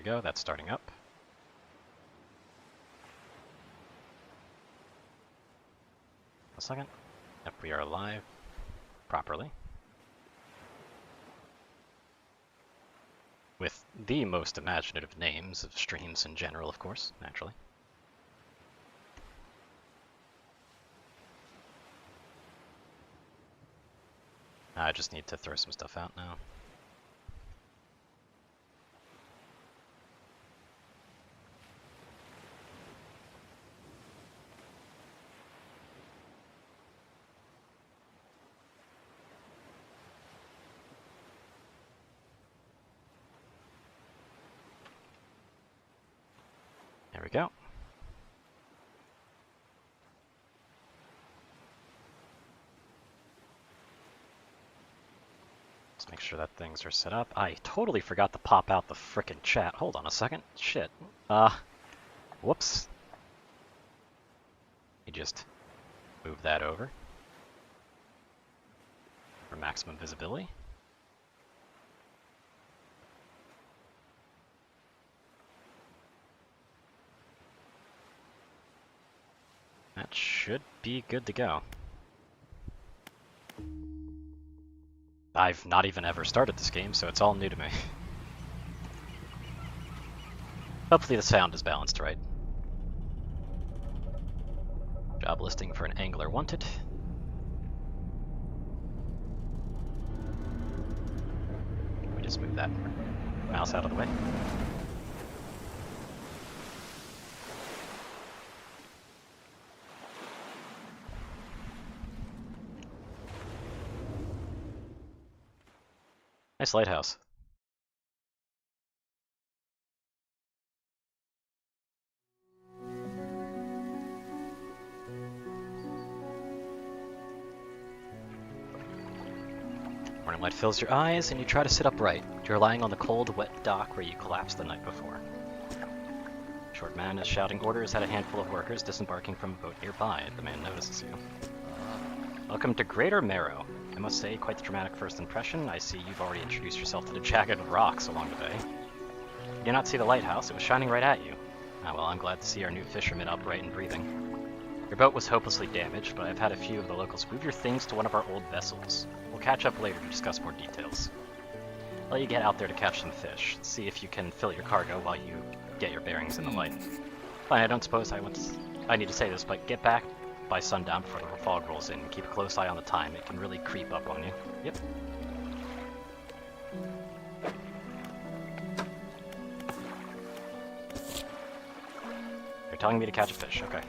go, that's starting up. A second. Yep, we are live properly. With the most imaginative names of streams in general, of course, naturally. I just need to throw some stuff out now. There we go. Let's make sure that things are set up. I totally forgot to pop out the frickin' chat. Hold on a second. Shit. Whoops. You just move that over for maximum visibility. That should be good to go. I've not even ever started this game, so it's all new to me. Hopefully the sound is balanced right. Job listing for an angler wanted. Let me just move that mouse out of the way. Nice lighthouse. Morning light fills your eyes and you try to sit upright. You're lying on the cold, wet dock where you collapsed the night before. Short man is shouting orders at a handful of workers disembarking from a boat nearby. The man notices you. Welcome to Greater Marrow. I must say, quite the dramatic first impression. I see you've already introduced yourself to the jagged rocks along the bay. You did not see the lighthouse, it was shining right at you. Ah well, I'm glad to see our new fisherman upright and breathing. Your boat was hopelessly damaged, but I've had a few of the locals move your things to one of our old vessels. We'll catch up later to discuss more details. I'll let you get out there to catch some fish. See if you can fill your cargo while you get your bearings in the light. Fine, I don't suppose I need to say this, but get back by sundown before the fog rolls in. Keep a close eye on the time. It can really creep up on you. Yep. You're telling me to catch a fish. Okay.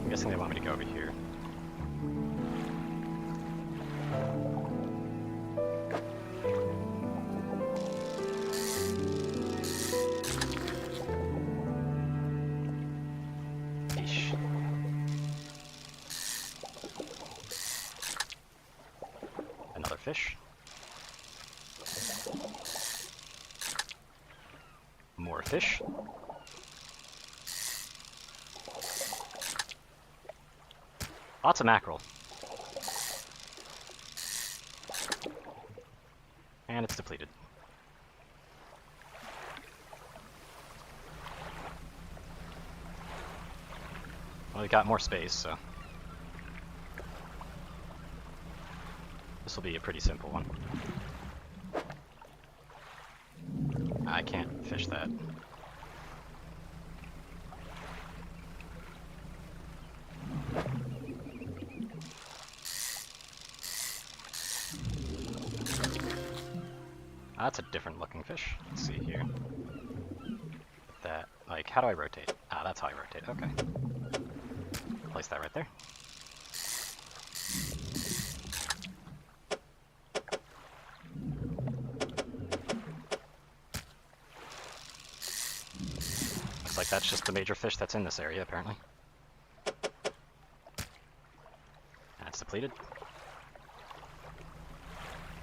I'm guessing they want me to go over here. Eesh. Another fish. More fish. Lots of mackerel. And it's depleted. Well, we got more space, so this will be a pretty simple one. I can't fish that. That's a different looking fish. Let's see here. That, like, how do I rotate? Ah, that's how I rotate. Okay. Place that right there. Looks like that's just the major fish that's in this area, apparently. That's depleted.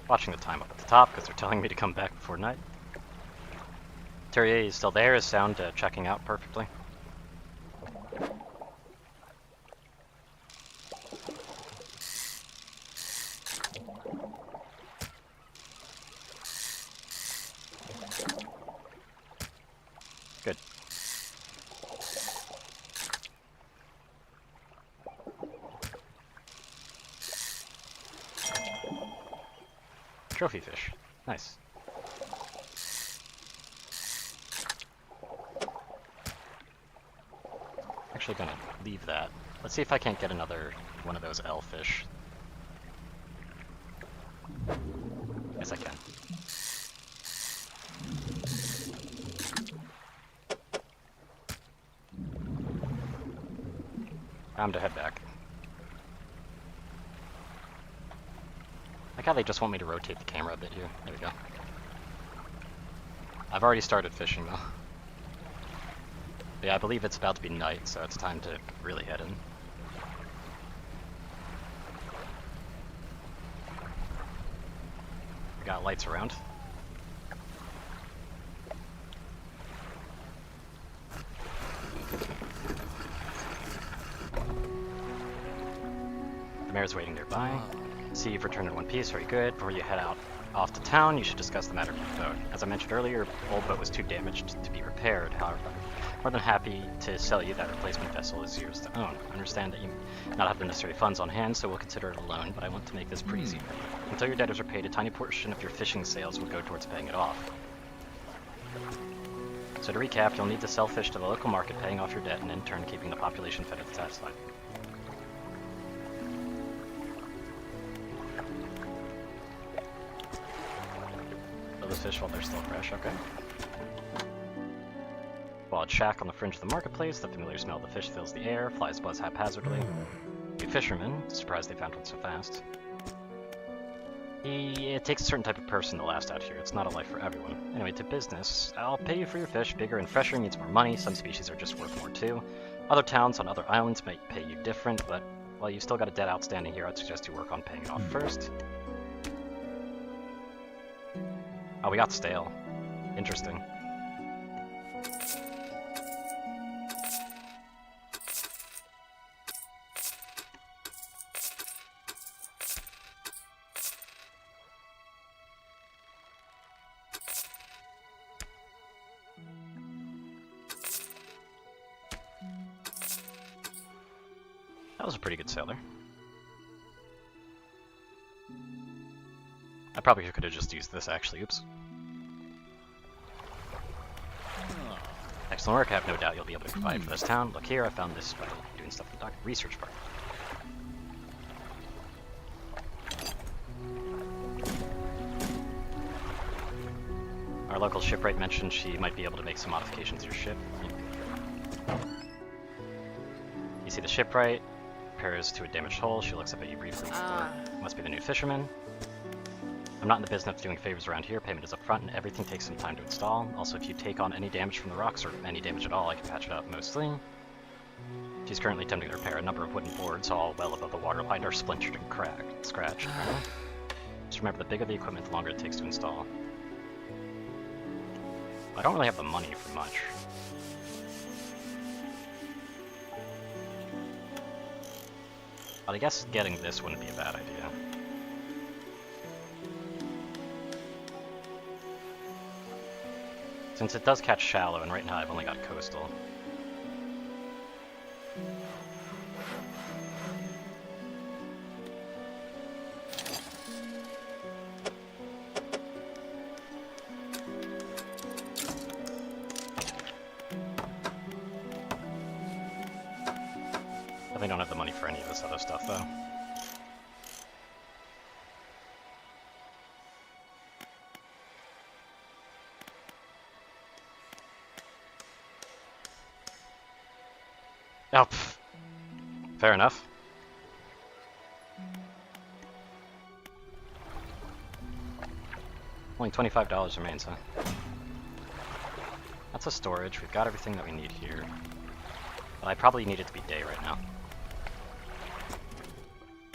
Watching the time up at the top because they're telling me to come back before night. Terrier, is still there? Is sound checking out perfectly? Good. Trophy fish. Nice. Actually gonna leave that. Let's see if I can't get another one of those L fish. Yes, I can. Time to head back. I like how they just want me to rotate the camera a bit here. There we go. I've already started fishing though. But yeah, I believe it's about to be night, so it's time to really head in. We got lights around. The mayor's waiting nearby. See you've returned in one piece, very good. Before you head out off to town, you should discuss the matter with your boat. As I mentioned earlier, old boat was too damaged to be repaired. However, more than happy to sell you that replacement vessel is yours to own. I understand that you not have the necessary funds on hand, so we'll consider it a loan, but I want to make this pretty easy. Until your debtors are paid, a tiny portion of your fishing sales will go towards paying it off. So to recap, you'll need to sell fish to the local market, paying off your debt, and in turn keeping the population fed and satisfied. The fish while they're still fresh, okay. Walled shack on the fringe of the marketplace, the familiar smell of the fish fills the air, flies buzz haphazardly. You fishermen, surprised they found one so fast. It takes a certain type of person to last out here, it's not a life for everyone. Anyway, to business, I'll pay you for your fish, bigger and fresher means more money, some species are just worth more too. Other towns on other islands might pay you different, but while you've still got a debt outstanding here, I'd suggest you work on paying it off first. Oh, we got stale. Interesting. That was a pretty good sailor. I probably could have just used this actually, oops. Excellent work, I have no doubt you'll be able to provide for this town. Look here, I found this by doing stuff in the research part. Our local shipwright mentioned she might be able to make some modifications to your ship. You see the shipwright, repairs to a damaged hull, she looks up at you briefly. Must be the new fisherman. I'm not in the business of doing favors around here, payment is up front and everything takes some time to install. Also, if you take on any damage from the rocks, or any damage at all, I can patch it up mostly. She's currently attempting to repair a number of wooden boards, all well above the waterline, are splintered and scratched. Just remember, the bigger the equipment, the longer it takes to install. I don't really have the money for much. But I guess getting this wouldn't be a bad idea. Since it does catch shallow, and right now I've only got coastal. Definitely don't have the money for any of this other stuff, though. Oh, pff. Fair enough. Only $25 remains, huh? That's a storage. We've got everything that we need here. But I probably need it to be day right now.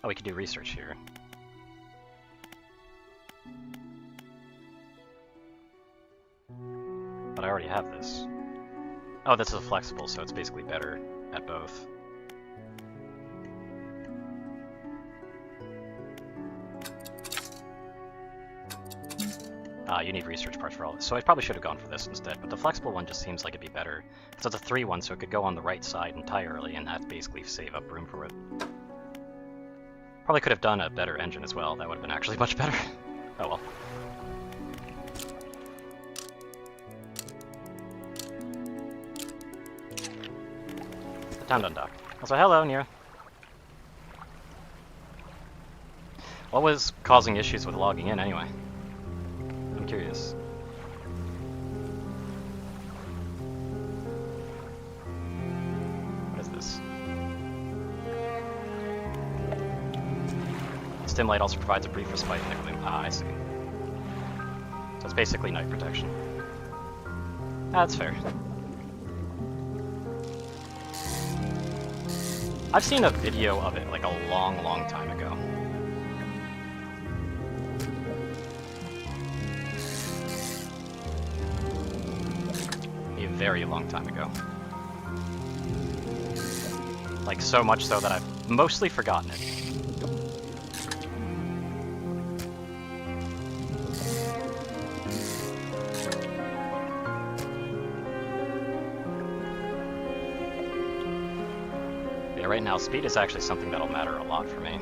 Oh, we could do research here. But I already have this. Oh, this is a flexible, so it's basically better at both. You need research parts for all this, so I probably should have gone for this instead, but the flexible one just seems like it'd be better. Because it's a 3-1, so it could go on the right side entirely, and that basically save up room for it. Probably could have done a better engine as well, that would have been actually much better. Oh well. Down, dock. Also, hello, Nira. What was causing issues with logging in, anyway? I'm curious. What is this? Stim light also provides a brief respite in the gloom. Ah, I see. So it's basically night protection. That's fair. I've seen a video of it like a long, long time ago. A very long time ago. Like so much so that I've mostly forgotten it. Right now, speed is actually something that'll matter a lot for me.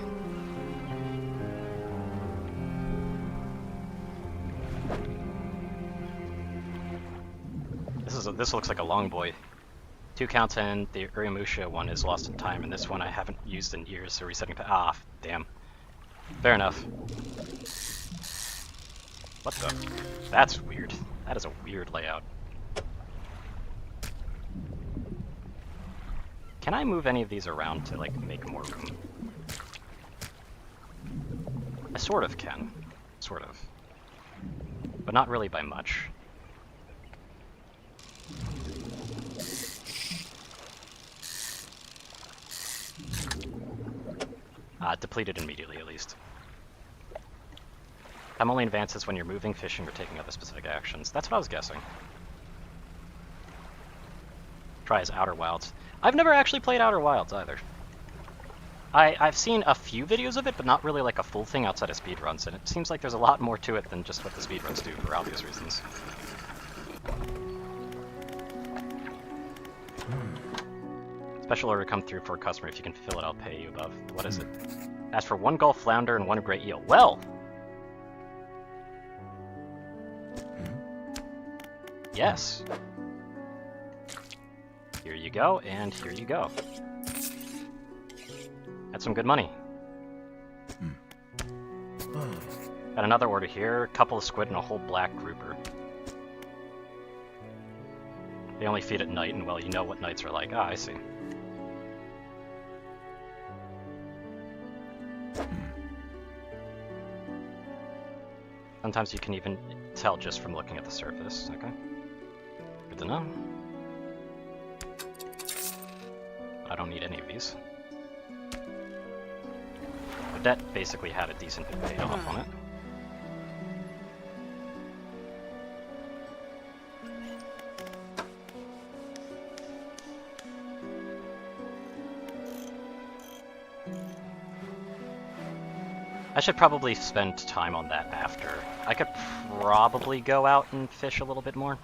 This looks like a long boy. 2 counts in, the Urimusha one is lost in time, and this one I haven't used in years, so resetting to damn. Fair enough. What the? That's weird. That is a weird layout. Can I move any of these around to, like, make more room? I sort of can. Sort of. But not really by much. Depleted immediately, at least. Time only advances when you're moving, fishing, or taking other specific actions. That's what I was guessing. Try as Outer Wilds. I've never actually played Outer Wilds either. I've seen a few videos of it, but not really like a full thing outside of speedruns, and it seems like there's a lot more to it than just what the speedruns do for obvious reasons. Special order come through for a customer. If you can fulfill it, I'll pay you above. What is it? Ask for 1 Gulf Flounder and 1 Great Eel. Well! Yes. Here you go, and here you go. That's some good money. Got another order here, a couple of squid and a whole black grouper. They only feed at night, and well, you know what nights are like. Ah, I see. Sometimes you can even tell just from looking at the surface. Okay. Good to know. I don't need any of these. The debt basically had a decent bit paid off on it. I should probably spend time on that after. I could probably go out and fish a little bit more.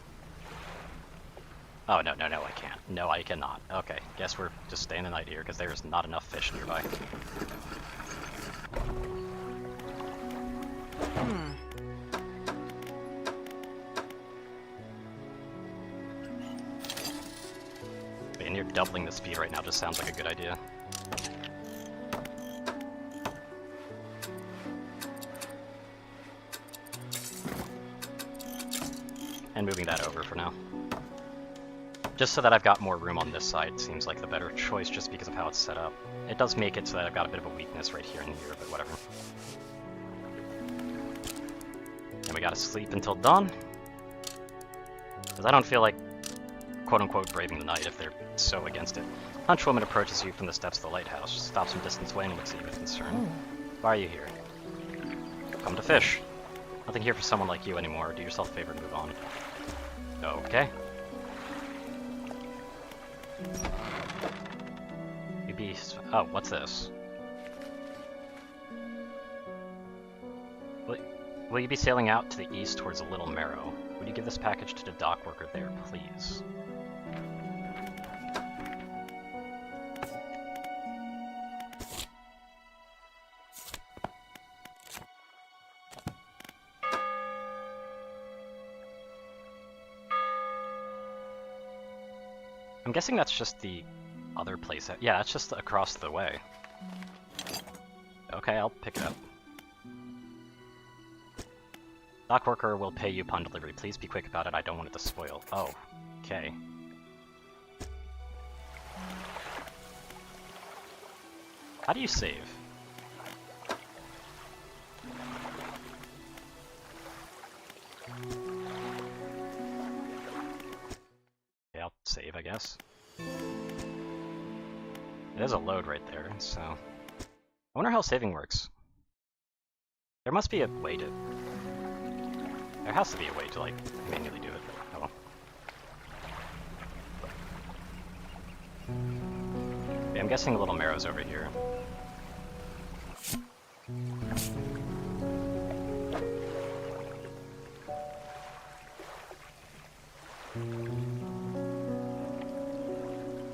Oh, no, I can't. No, I cannot. Okay, guess we're just staying the night here, because there is not enough fish nearby. And you're doubling the speed right now just sounds like a good idea. And moving that over for now. Just so that I've got more room on this side seems like the better choice just because of how it's set up. It does make it so that I've got a bit of a weakness right here and here, but whatever. And we gotta sleep until dawn. Because I don't feel like, quote-unquote, braving the night if they're so against it. Hunchwoman approaches you from the steps of the lighthouse. She stops some distance away and looks at you with concern. Why are you here? Come to fish. Nothing here for someone like you anymore. Do yourself a favor and move on. Okay. You'd be... Oh, what's this? Will you be sailing out to the east towards a Little Marrow? Would you give this package to the dock worker there, please? I'm guessing that's just the other place. Yeah, it's just across the way. Okay, I'll pick it up. Dock worker will pay you upon delivery. Please be quick about it. I don't want it to spoil. Oh, okay. How do you save? Okay, I'll save, I guess. It is a load right there, so... I wonder how saving works. There must be a way to... There has to be a way to, like, manually do it. Oh well. Yeah, I'm guessing the Little Marrow's over here.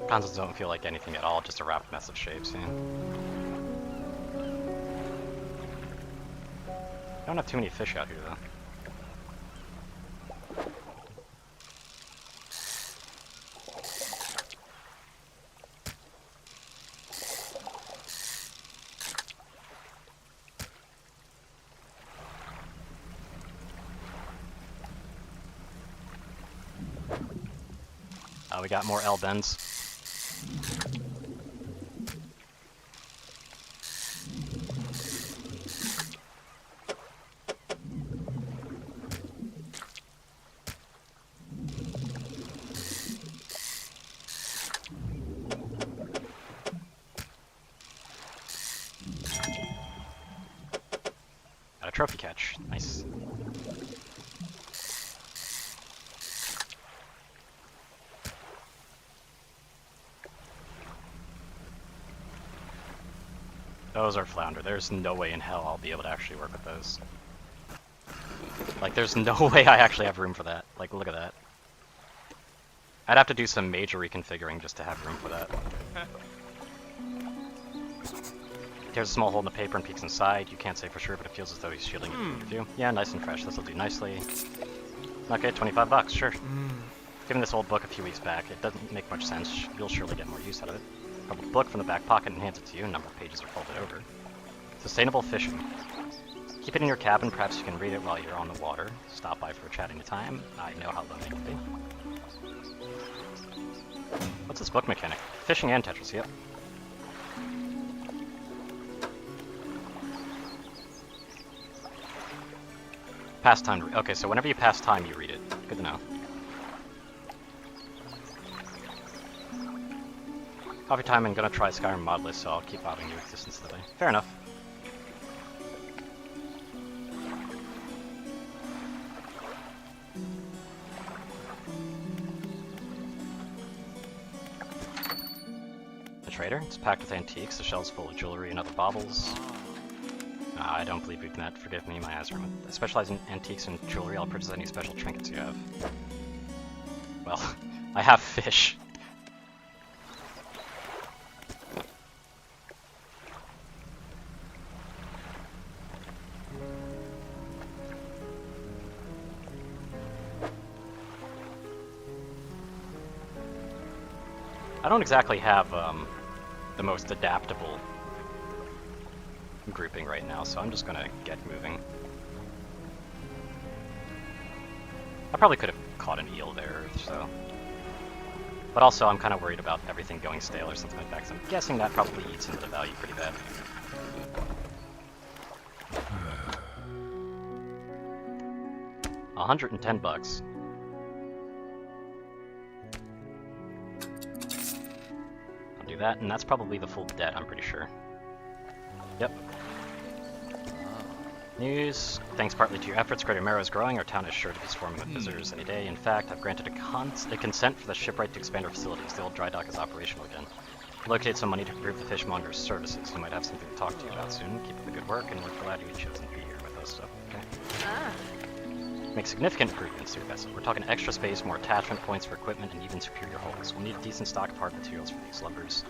Consoles don't feel like anything at all, just a wrapped mess of shapes, yeah. I don't have too many fish out here, though. We got more L-bends. Got a trophy catch. Nice. Those are flounder. There's no way in hell I'll be able to actually work with those. Like, there's no way I actually have room for that. Like, look at that. I'd have to do some major reconfiguring just to have room for that. Tears a small hole in the paper and peeks inside. You can't say for sure, but it feels as though he's shielding your view. Yeah, nice and fresh. This'll do nicely. Okay, 25 bucks, sure. Given this old book a few weeks back, it doesn't make much sense. You'll surely get more use out of it. Grab a book from the back pocket and hands it to you. A number of pages are folded over. Sustainable fishing. Keep it in your cabin. Perhaps you can read it while you're on the water. Stop by for a chat anytime. I know how lonely it can be. What's this book mechanic? Fishing and Tetris, yep. Pass time. Okay, so whenever you pass time, you read it. Good to know. Coffee time and gonna try Skyrim modless, so I'll keep bothering you with distance today. Fair enough. The trader. It's packed with antiques, the shelves full of jewelry and other baubles. I don't believe you've met. Forgive me, my eyes are... I specialize in antiques and jewelry. I'll purchase any special trinkets you have. Well, I have fish. I don't exactly have the most adaptable grouping right now, so I'm just gonna get moving. I probably could have caught an eel there, so... But also, I'm kind of worried about everything going stale or something like that, because I'm guessing that probably eats into the value pretty bad. $110. I'll do that, and that's probably the full debt, I'm pretty sure. Yep. News. Thanks partly to your efforts, Greater Marrow is growing. Our town is sure to be swarming with visitors any day. In fact, I've granted a consent for the shipwright to expand our facilities. The old dry dock is operational again. Locate some money to improve the fishmonger's services. You might have something to talk to you about soon. Keep up the good work, and we're glad you had chosen to be here with us. So, okay. Ah. Make significant improvements to your vessel. We're talking extra space, more attachment points for equipment, and even superior hulls. We'll need a decent stock of hard materials for these lumbers.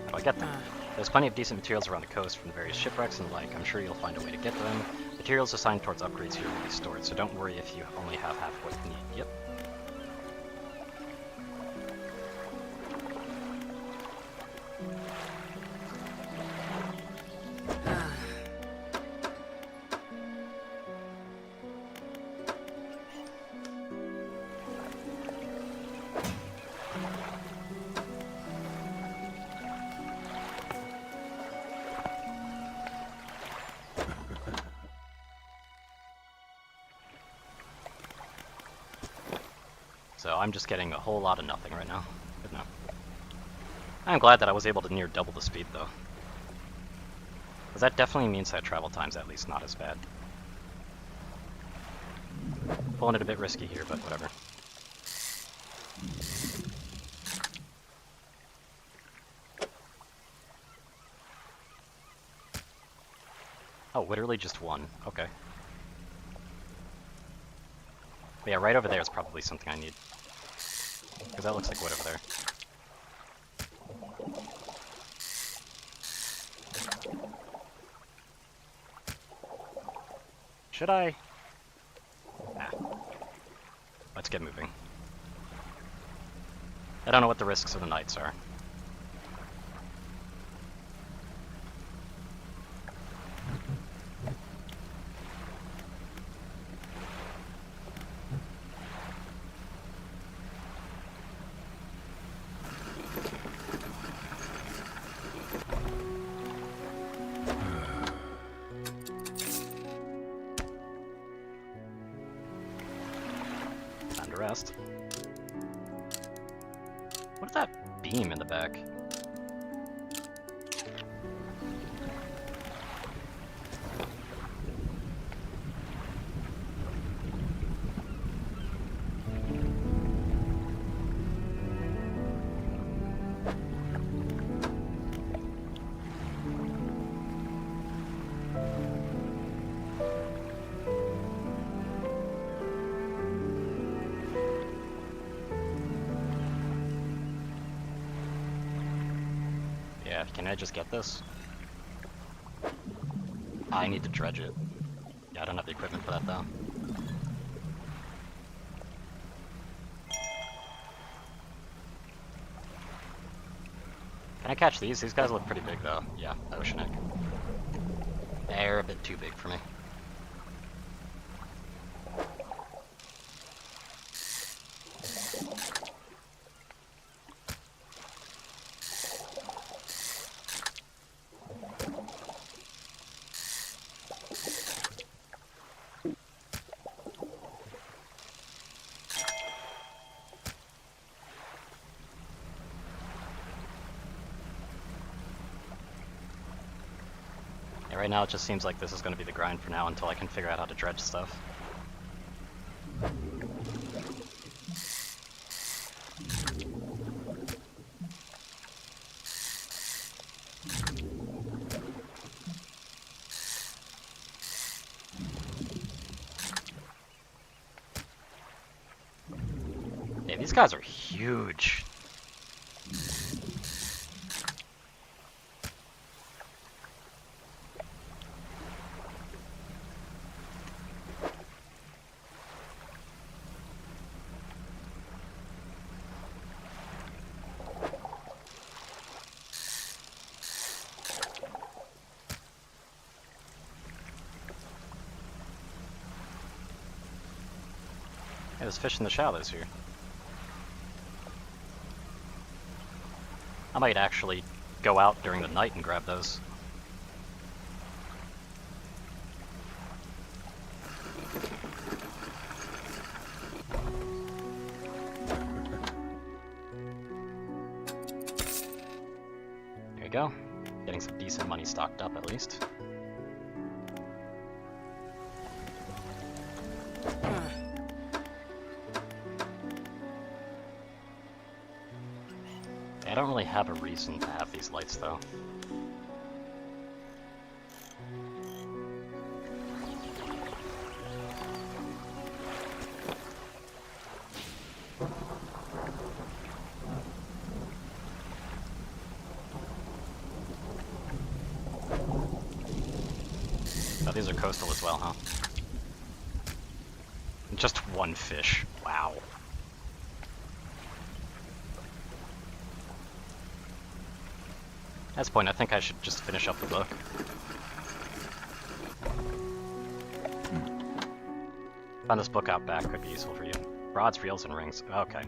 How do I get them? There's plenty of decent materials around the coast from the various shipwrecks and the like. I'm sure you'll find a way to get them. Materials assigned towards upgrades here will be stored, so don't worry if you only have half what you need. Yep. So I'm just getting a whole lot of nothing right now. Good enough. I'm glad that I was able to near double the speed though. Because that definitely means that travel time's at least not as bad. Pulling it a bit risky here, but whatever. Oh, literally just one. Okay. But yeah, right over there is probably something I need. Because that looks like wood over there. Should I? Nah. Let's get moving. I don't know what the risks of the nights are. Time to rest. What is that beam in the back? Yeah, can I just get this? I need to dredge it. Yeah, I don't have the equipment for that though. Can I catch these? These guys look pretty big though. Yeah, oceanic. They're a bit too big for me. Right now it just seems like this is going to be the grind for now until I can figure out how to dredge stuff. Yeah, these guys are huge. Yeah, there's fish in the shallows here. I might actually go out during the night and grab those. There you go. Getting some decent money stocked up at least. I don't really have a reason to have these lights, though. Oh, these are coastal as well, huh? Just one fish. Wow. At this point, I think I should just finish up the book. Found this book out back, could be useful for you. Rods, reels, and rings. Okay.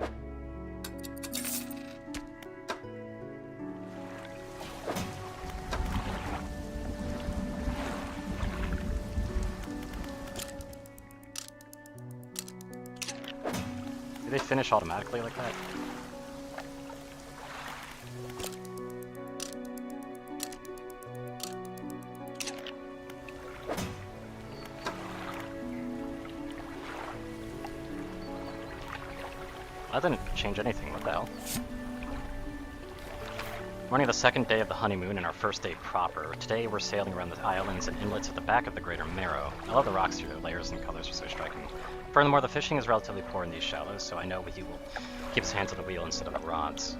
Do they finish automatically like that? That didn't change anything, what the hell? Morning of the second day of the honeymoon and our first day proper. Today we're sailing around the islands and inlets at the back of the Greater Marrow. I love the rocks here, their layers and colors are so striking. Furthermore, the fishing is relatively poor in these shallows, so I know he will keep his hands on the wheel instead of the rods.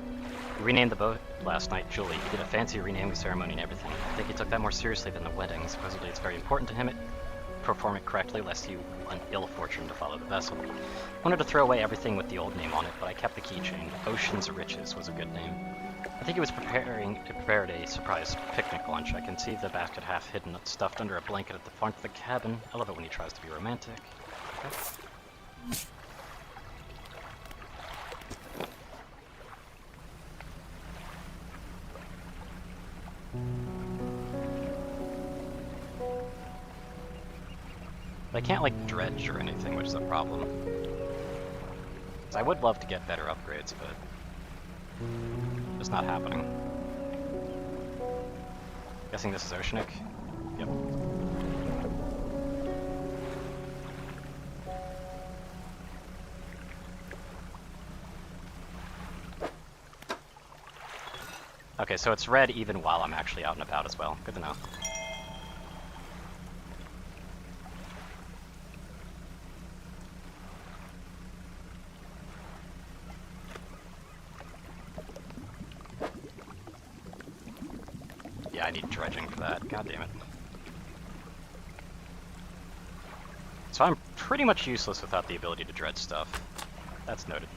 We renamed the boat last night Julie. He did a fancy renaming ceremony and everything. I think he took that more seriously than the wedding. Supposedly it's very important to him perform it correctly, lest you want ill fortune to follow the vessel. I wanted to throw away everything with the old name on it, but I kept the keychain. Ocean's Riches was a good name. I think he was prepared a surprise picnic lunch. I can see the basket half hidden, stuffed under a blanket at the front of the cabin. I love it when he tries to be romantic. Okay. I can't, like, dredge or anything, which is a problem. I would love to get better upgrades, but it's not happening. Guessing this is oceanic? Yep. Okay, so it's red even while I'm actually out and about as well. Good to know. Yeah, I need dredging for that. God damn it. So I'm pretty much useless without the ability to dredge stuff. That's noted.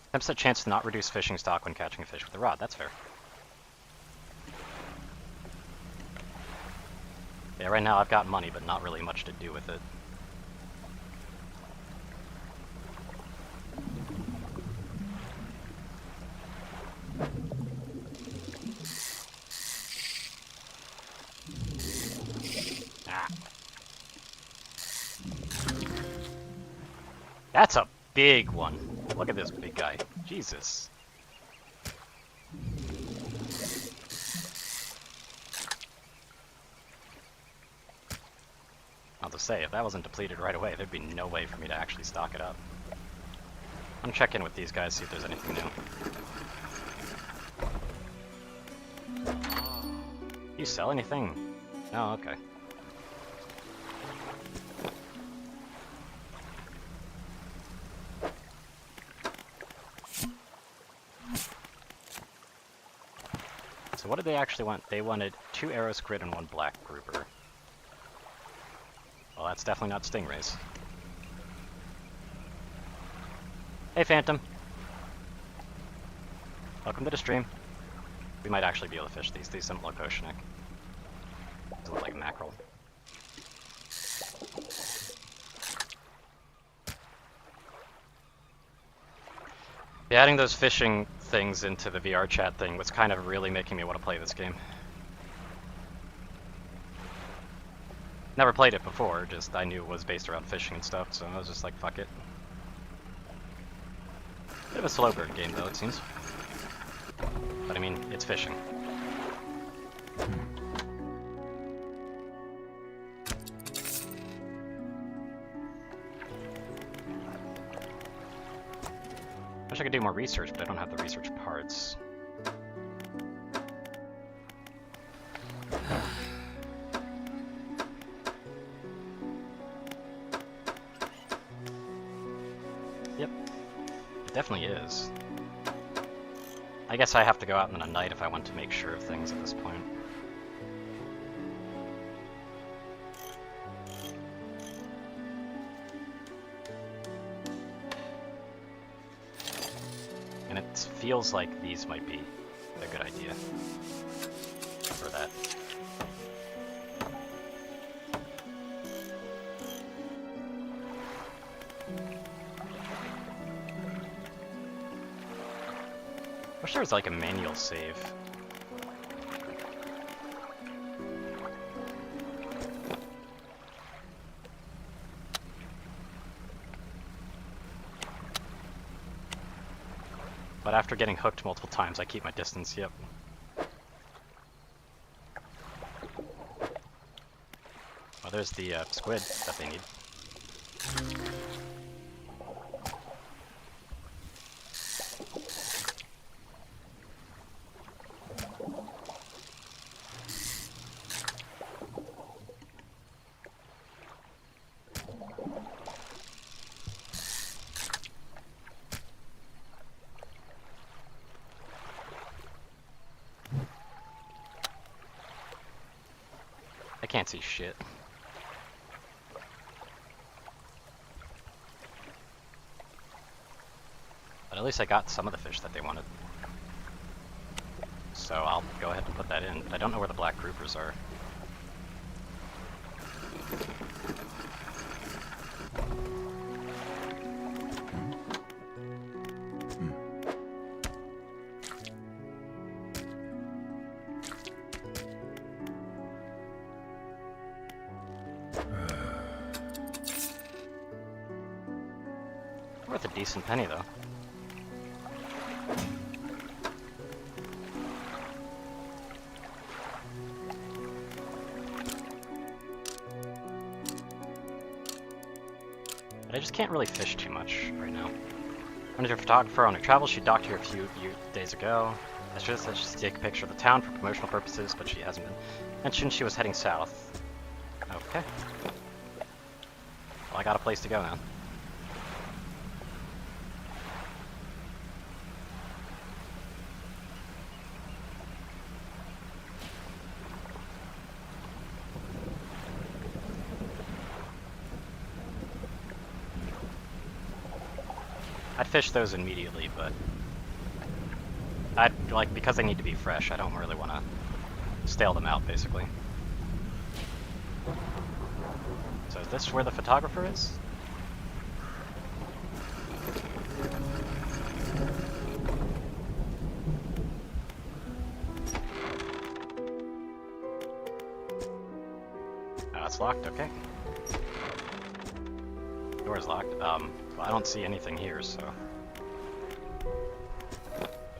Attempts a chance to not reduce fishing stock when catching a fish with a rod. That's fair. Yeah, right now I've got money, but not really much to do with it. Ah. That's a big one. Look at this big guy. Jesus. I'll just say, if that wasn't depleted right away, there'd be no way for me to actually stock it up. I'm gonna check in with these guys, see if there's anything new. You sell anything? No, okay. So what did they actually want? They wanted 2 arrow squid and 1 black grouper. Well, that's definitely not stingrays. Hey, Phantom. Welcome to the stream. We might actually be able to fish these. These don't look oceanic. These look like mackerel. Yeah, adding those fishing things into the VR chat thing was kind of really making me want to play this game. Never played it before, just I knew it was based around fishing and stuff, so I was just like, fuck it. Bit of a slow bird game though, it seems. But I mean, it's fishing. Wish I could do more research, but I don't have the research parts. Yep, it definitely is. I guess I have to go out in the night if I want to make sure of things at this point. And it feels like these might be a good idea for that. Wish there was like a manual save. But after getting hooked multiple times, I keep my distance, yep. Well, there's the squid that they need. I can't see shit. But at least I got some of the fish that they wanted. So I'll go ahead and put that in. I don't know where the black groupers are. Worth a decent penny, though. But I just can't really fish too much right now. When you're a photographer on a travel, she docked here a few days ago. I should have said she'd take a picture of the town for promotional purposes, but she hasn't been. Mentioned she was heading south. Okay. Well, I got a place to go now. I'd fish those immediately, but because they need to be fresh, I don't really want to stale them out, basically. So is this where the photographer is? Oh, it's locked, okay. Door's locked. Well, I don't see anything here, so...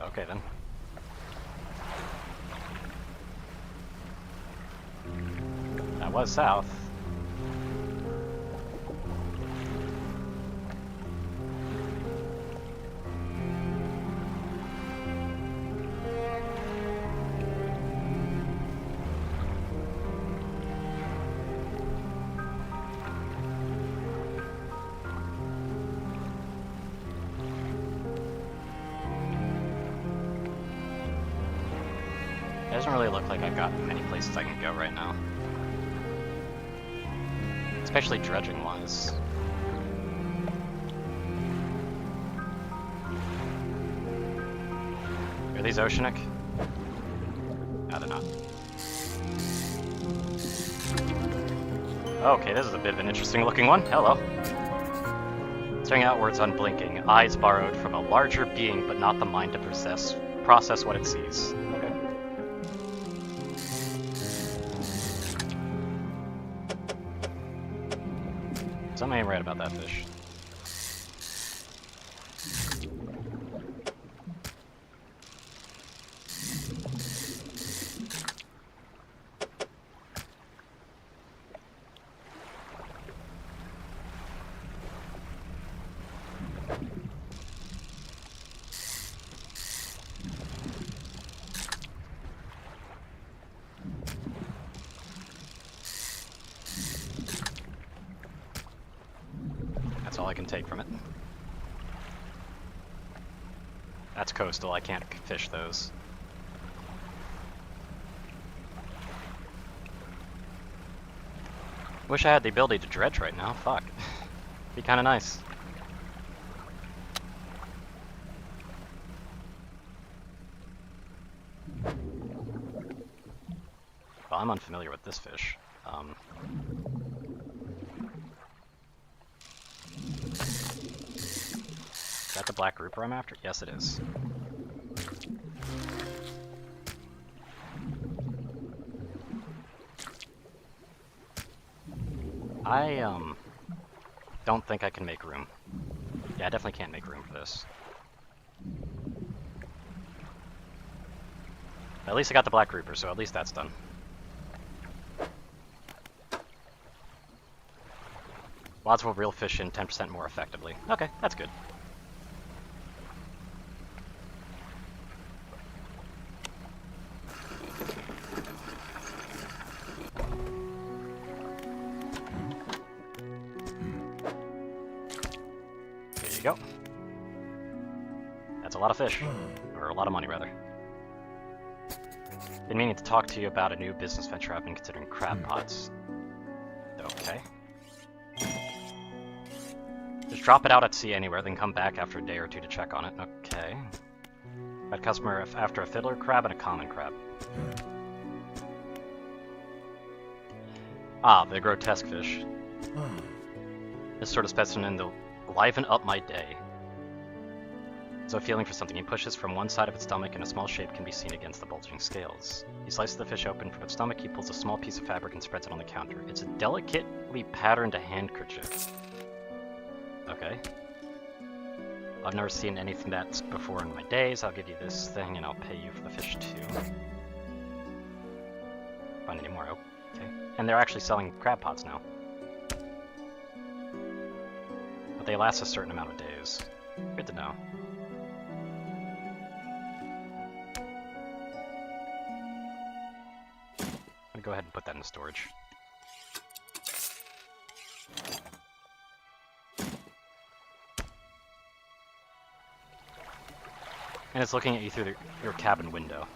Okay, then. That was south. It doesn't really look like I've got many places I can go right now. Especially dredging-wise. Are these oceanic? No, they're not. Okay, this is a bit of an interesting looking one. Hello. Staring outwards unblinking, eyes borrowed from a larger being but not the mind to process what it sees. Okay. Something ain't right about that fish. take from it. That's coastal, I can't fish those. Wish I had the ability to dredge right now, fuck. Be kinda nice. Well, I'm unfamiliar with this fish. Is that the black grouper I'm after? Yes, it is. I, don't think I can make room. Yeah, I definitely can't make room for this. At least I got the black grouper, so at least that's done. Lots will reel fish in 10% more effectively. Okay, that's good. There you go. That's a lot of fish. Or a lot of money, rather. Been meaning to talk to you about a new business venture I've been considering crab pots. Okay. Just drop it out at sea anywhere, then come back after a day or two to check on it. Okay. Got customer after a fiddler crab and a common crab. Ah, the grotesque fish. This sort of specimen will liven up my day. So feeling for something, he pushes from one side of its stomach and a small shape can be seen against the bulging scales. He slices the fish open from its stomach, he pulls a small piece of fabric and spreads it on the counter. It's a delicately patterned handkerchief. Okay. I've never seen anything that's before in my days. I'll give you this thing and I'll pay you for the fish too. Find any more? Okay. And they're actually selling crab pots now. But they last a certain amount of days. Good to know. I'm gonna go ahead and put that in storage. And it's looking at you through your cabin window.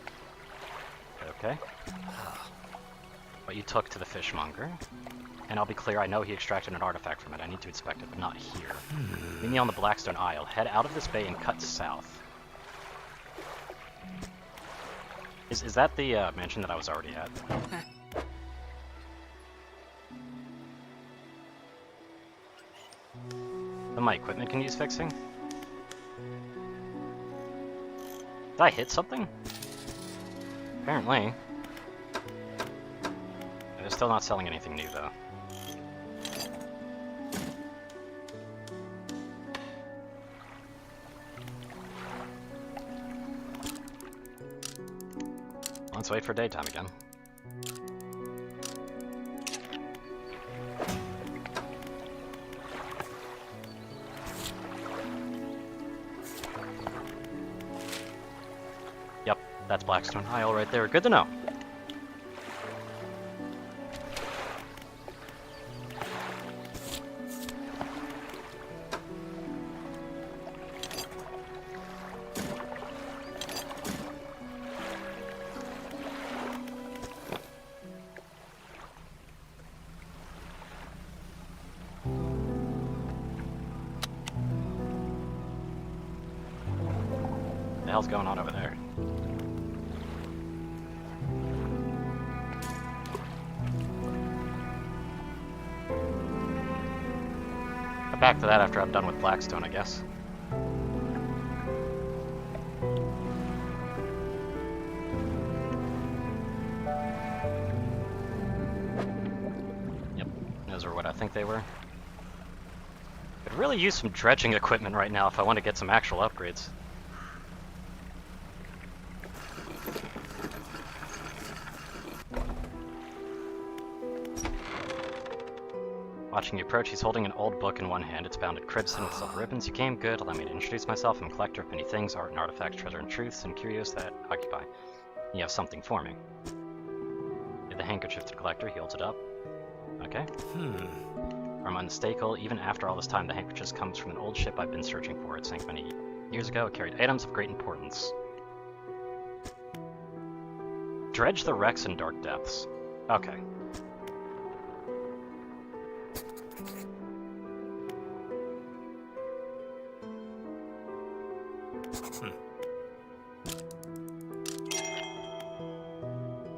Okay. What you took to the fishmonger. And I'll be clear, I know he extracted an artifact from it. I need to inspect it, but not here. Meet me on the Blackstone Isle. Head out of this bay and cut south. Is that the mansion that I was already at? Then my equipment can use fixing? Did I hit something? Apparently. They're still not selling anything new, though. Let's wait for daytime again. Yep, that's Blackstone Isle right there. Good to know. What the hell's going on over there? Come back to that after I'm done with Blackstone, I guess. Yep, those are what I think they were. Could really use some dredging equipment right now if I want to get some actual upgrades. Watching you approach, he's holding an old book in one hand. It's bound at crimson with silver ribbons. You came good. Allow me to introduce myself. I'm a collector of many things, art and artifacts, treasure and truths, and curios that occupy. You have something for me. Give the handkerchief to the collector. He holds it up. Okay. I'm unmistakable. Even after all this time, the handkerchief comes from an old ship I've been searching for. It sank many years ago. It carried items of great importance. Dredge the wrecks in dark depths. Okay.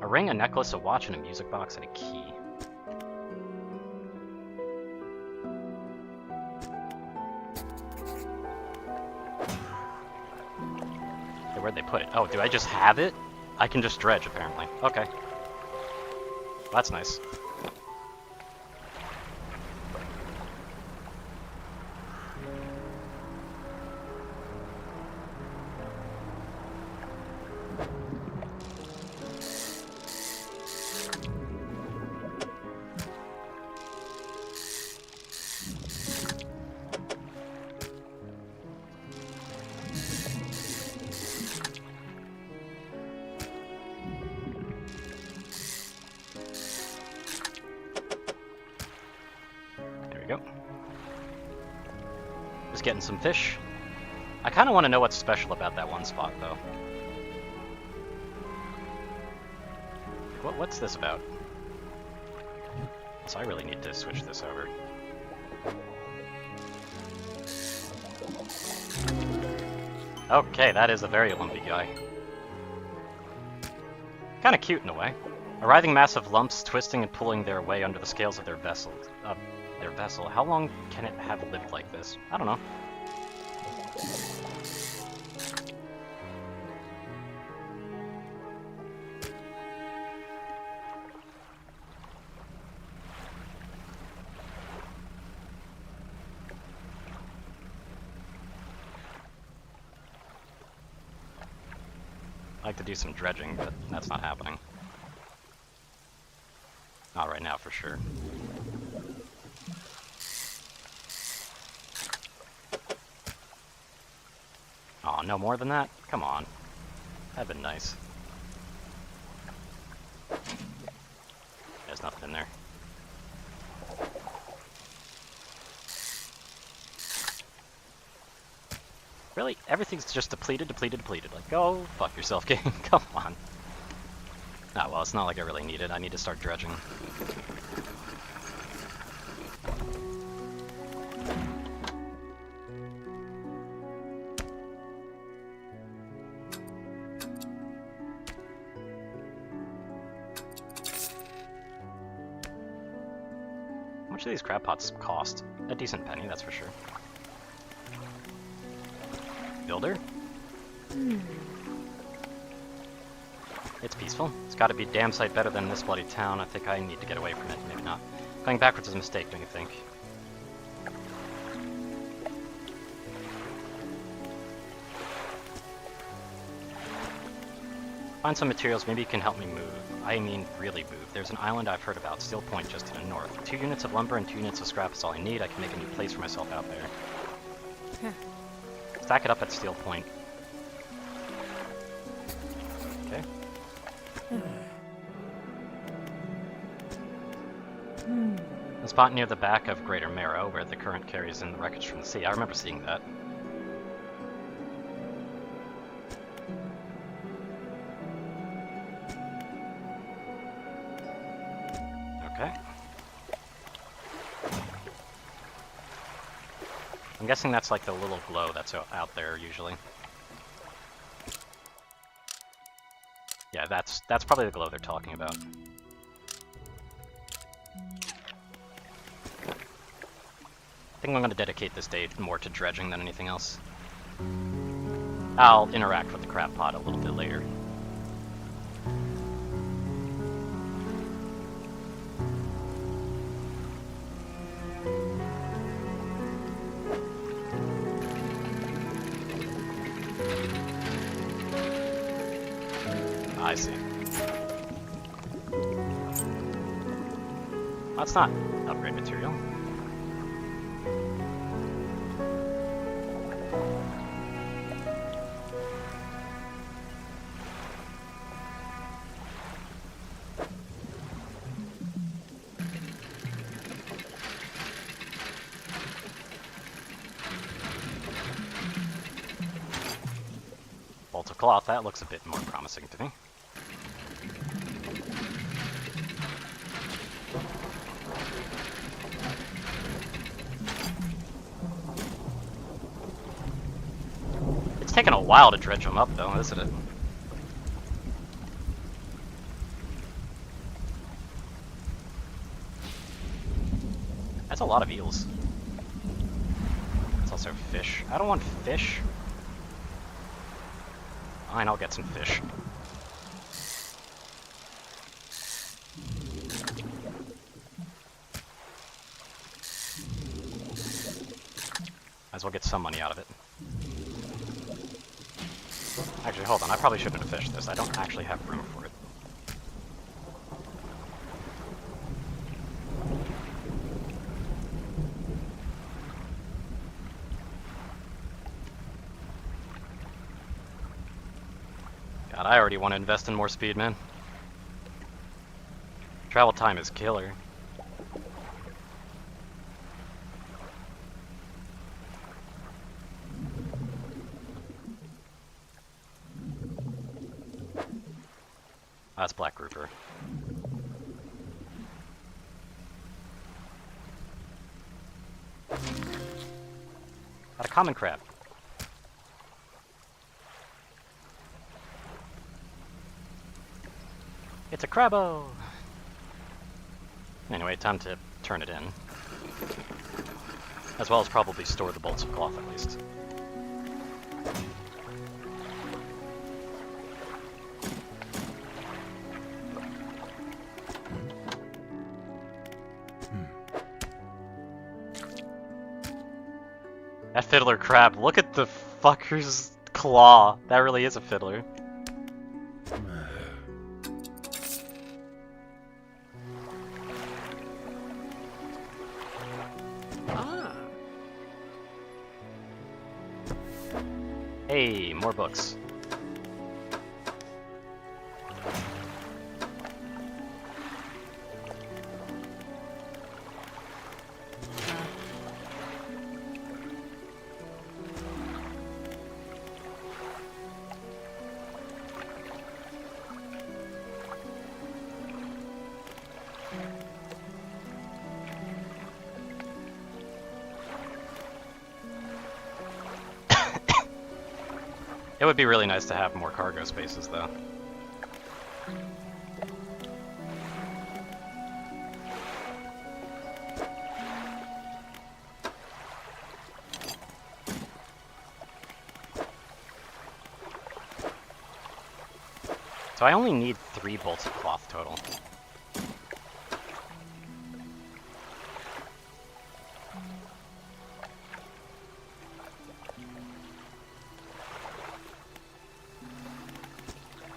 A ring, a necklace, a watch, and a music box, and a key. Hey, where'd they put it? Oh, do I just have it? I can just dredge, apparently. Okay. That's nice. Go. Just getting some fish. I kind of want to know what's special about that one spot, though. What's this about? So I really need to switch this over. Okay, that is a very lumpy guy. Kind of cute in a way. A writhing mass of lumps twisting and pulling their way under the scales of their vessel. How long can it have lived like this? I don't know. I'd like to do some dredging, but that's not happening. Not right now, for sure. Aw, no more than that? Come on. That'd been nice. There's nothing in there. Really? Everything's just depleted. Like, go fuck yourself, game. Come on. Ah, well, it's not like I really need it. I need to start dredging. How much do these crab pots cost? A decent penny, that's for sure. Builder? It's peaceful. It's gotta be damn sight better than this bloody town. I think I need to get away from it. Maybe not. Going backwards is a mistake, don't you think? Find some materials, maybe you can help me move. I mean, really move. There's an island I've heard about, Steel Point, just to the north. 2 units of lumber and 2 units of scrap is all I need. I can make a new place for myself out there. Stack it up at Steel Point. Okay. The spot near the back of Greater Marrow, where the current carries in the wreckage from the sea. I remember seeing that. Okay. I'm guessing that's like the little glow that's out there usually. Yeah, that's probably the glow they're talking about. I think I'm going to dedicate this day more to dredging than anything else. I'll interact with the crab pot a little bit later. I see. That's not upgrade material. Bolt of cloth, that looks a bit more promising to me. It's taken a while to dredge them up, though, isn't it? That's a lot of eels. That's also fish. I don't want fish. Fine, I'll get some fish. Might as well get some money out of it. Actually, hold on. I probably shouldn't have fished this. I don't actually have room for it. God, I already want to invest in more speed, man. Travel time is killer. That's black grouper. Got a common crab. It's a crabbo! Anyway, time to turn it in. As well as probably store the bolts of cloth at least. That fiddler crab, look at the fucker's claw. That really is a fiddler. Hey, more books. It would be really nice to have more cargo spaces, though. So I only need 3 bolts of cloth total.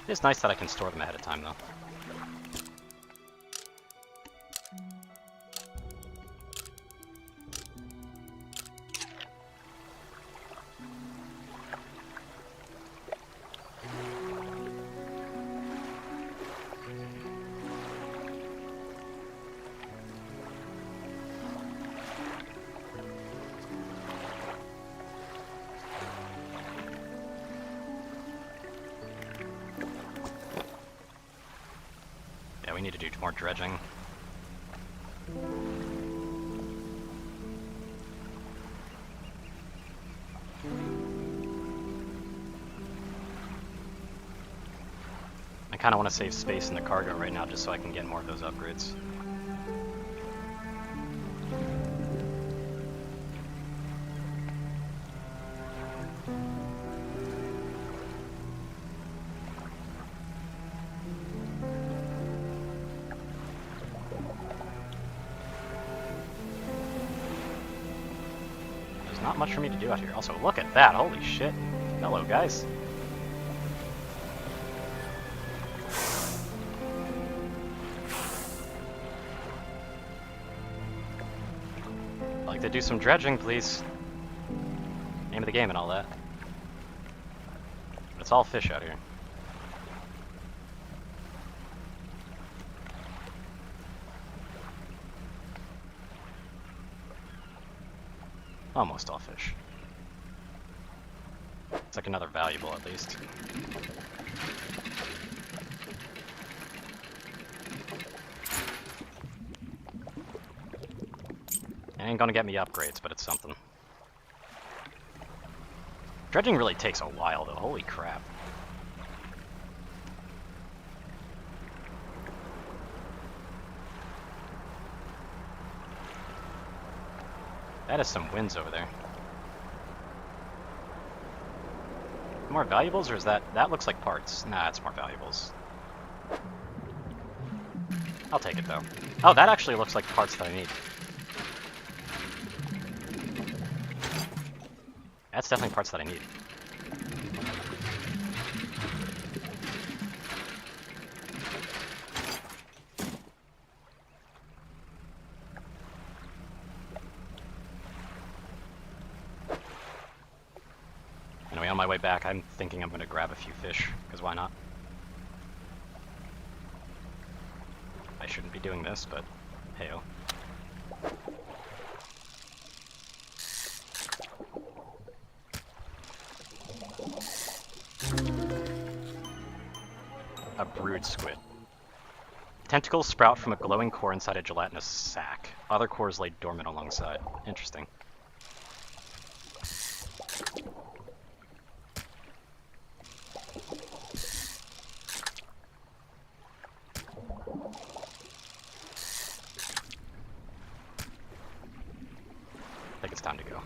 It's nice that I can store them ahead of time, though. We need to do more dredging. I kind of want to save space in the cargo right now just so I can get more of those upgrades. Not much for me to do out here. Also, look at that. Holy shit. Hello, guys. I'd like to do some dredging, please. Name of the game and all that. But it's all fish out here. Almost all fish. It's like another valuable, at least. It ain't gonna get me upgrades, but it's something. Dredging really takes a while, though. Holy crap. That is some wins over there. More valuables, or is that... That looks like parts. Nah, it's more valuables. I'll take it, though. Oh, that actually looks like parts that I need. That's definitely parts that I need. Anyway, on my way back, I'm thinking I'm going to grab a few fish, because why not? I shouldn't be doing this, but hey-oh. A brood squid. Tentacles sprout from a glowing core inside a gelatinous sac. Other cores lay dormant alongside. Interesting. I think it's time to go.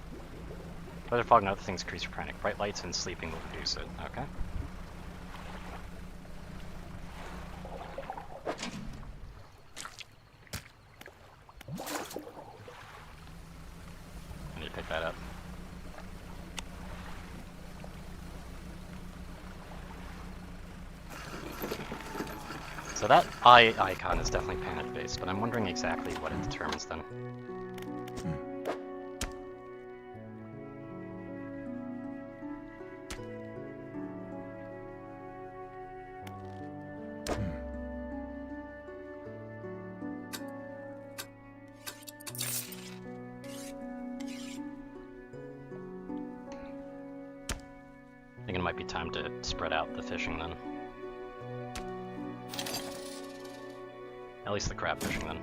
Weather fog and other things increase your panic. Bright lights and sleeping will reduce it. Okay. I need to pick that up. So that eye icon is definitely panic-based, but I'm wondering exactly what it determines then. I think it might be time to spread out the fishing then. At least the crab fishing then.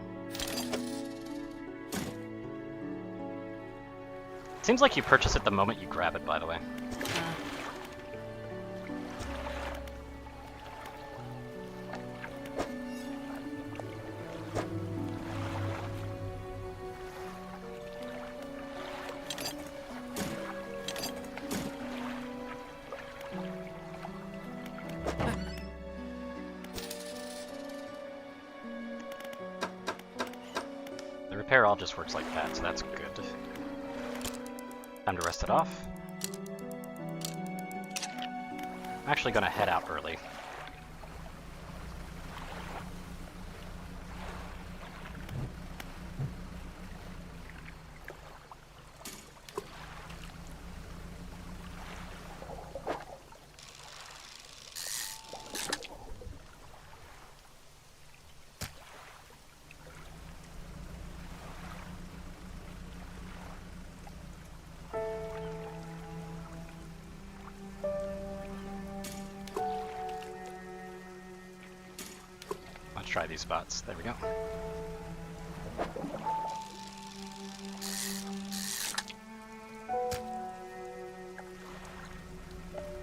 Seems like you purchase it the moment you grab it, by the way. The repair all just works like that, so that's good. Time to rest it off. I'm actually gonna head out early. Let's try these spots. There we go.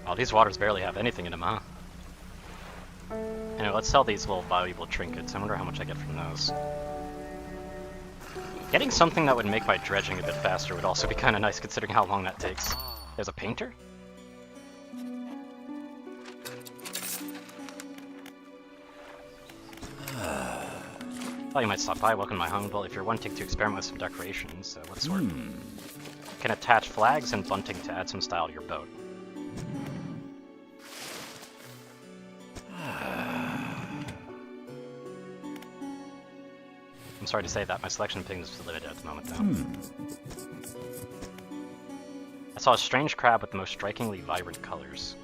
Oh, these waters barely have anything in them, huh? Anyway, let's sell these little valuable trinkets. I wonder how much I get from those. Getting something that would make my dredging a bit faster would also be kind of nice considering how long that takes. There's a painter? Thought you might stop by. Welcome to my home. Well, if you're wanting to experiment with some decorations, what sort? Can attach flags and bunting to add some style to your boat. I'm sorry to say that my selection of things is limited at the moment, though. I saw a strange crab with the most strikingly vibrant colors.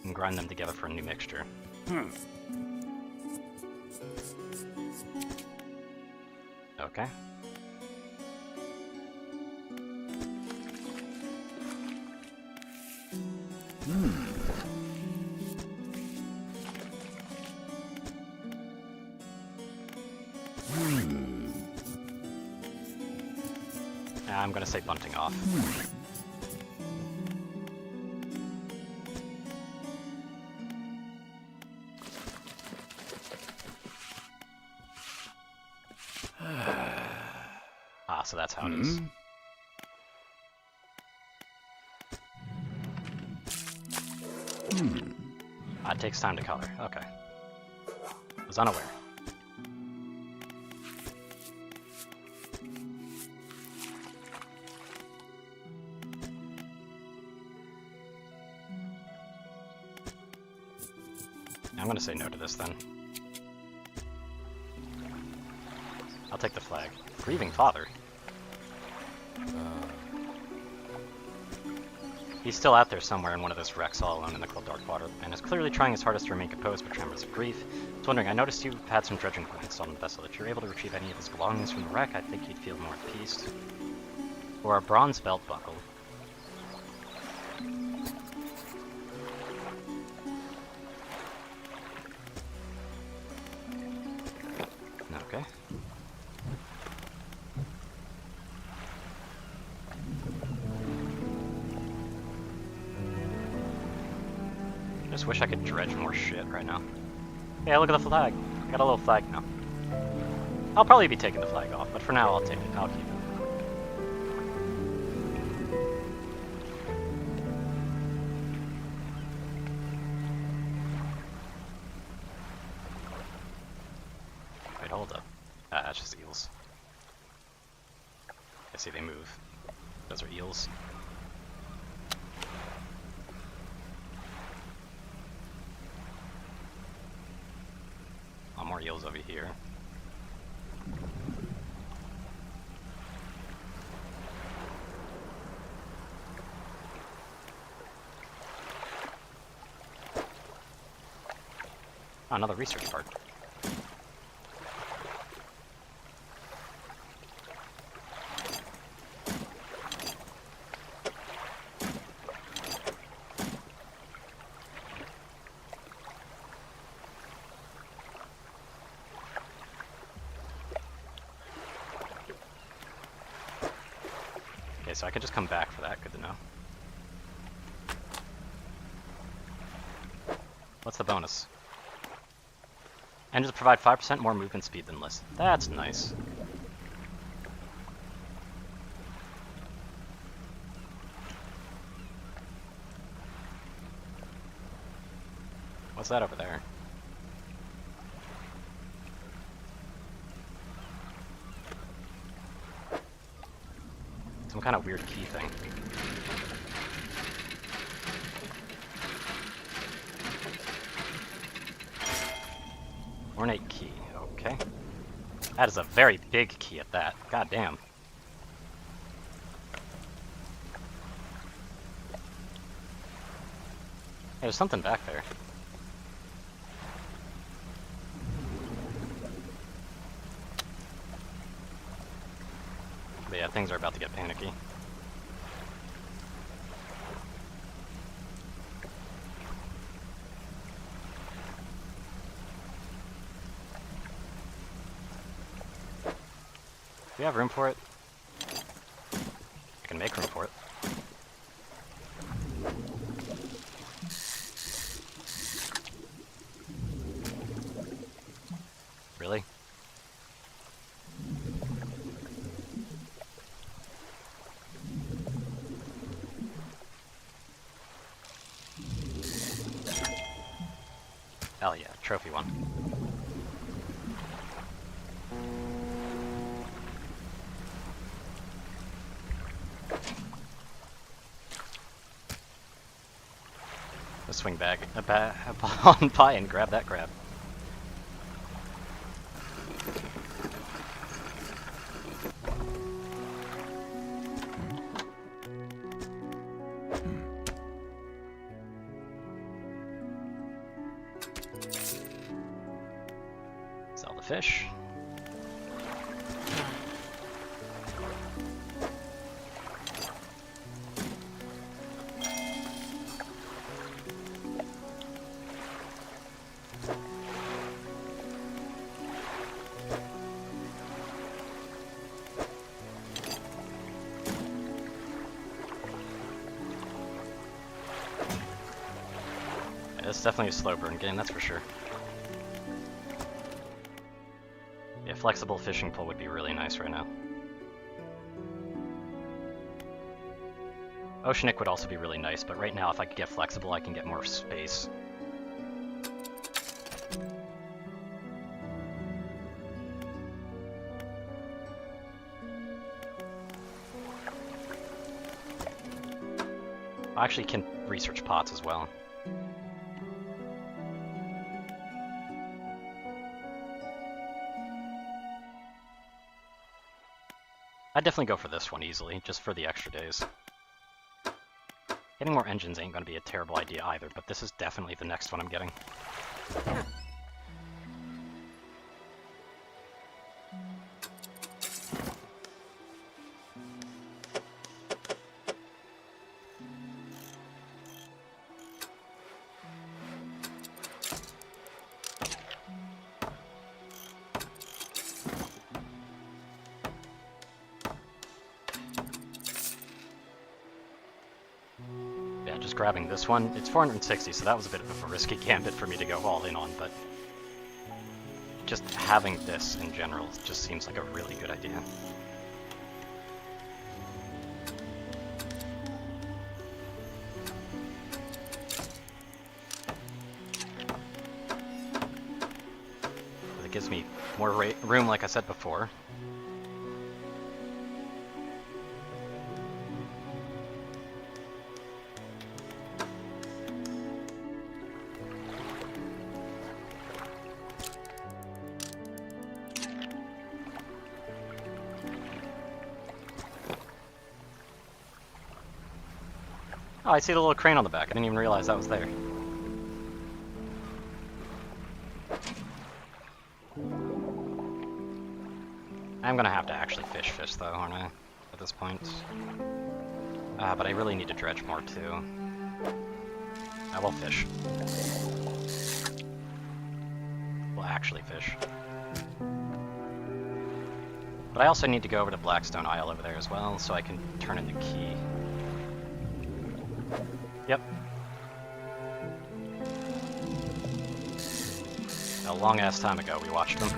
And grind them together for a new mixture. Okay. I'm gonna say bunting off. Ah, so that's how it is. It takes time to color. Okay. Was unaware. I'm gonna say no to this then. I'll take the flag. Grieving father. He's still out there somewhere in one of those wrecks all alone in the cold dark water, and is clearly trying his hardest to remain composed but tremors of grief. I was wondering, I noticed you've had some dredging equipment installed on the vessel. If you're able to retrieve any of his belongings from the wreck, I think he'd feel more at peace. Or a bronze belt buckle. Okay. Just wish I could dredge more shit right now. Yeah, look at the flag. I got a little flag now. I'll probably be taking the flag off, but for now I'll take it. I'll keep it. Wait, hold up. Ah, that's just eels. I see they move. Those are eels. More eels over here. Oh, another research part. So I can just come back for that, good to know. What's the bonus? Engines provide 5% more movement speed than list. That's nice. What's that over there? Some kind of weird key thing. Ornate key, okay. That is a very big key at that. God damn. Hey, there's something back there. But yeah, things are about to get panicky. Do we have room for it? I can make room for it. Really? Hell yeah, trophy one. Let's swing back on by and grab that crab. Sell the fish. this is definitely a slow burn game, that's for sure. Yeah, flexible fishing pole would be really nice right now. Oceanic would also be really nice, but right now if I could get flexible, I can get more space. I actually can research pots as well. I'd definitely go for this one easily, just for the extra days. Getting more engines ain't gonna be a terrible idea either, but this is definitely the next one I'm getting. Just grabbing this one. It's 460, so that was a bit of a risky gambit for me to go all in on, but just having this in general just seems like a really good idea. It gives me more room, like I said before. Oh, I see the little crane on the back. I didn't even realize that was there. I'm gonna have to actually fish though, aren't I? At this point. But I really need to dredge more too. I will fish. We'll actually fish. But I also need to go over to Blackstone Isle over there as well, so I can turn in the key. Yep. A long-ass time ago we watched them.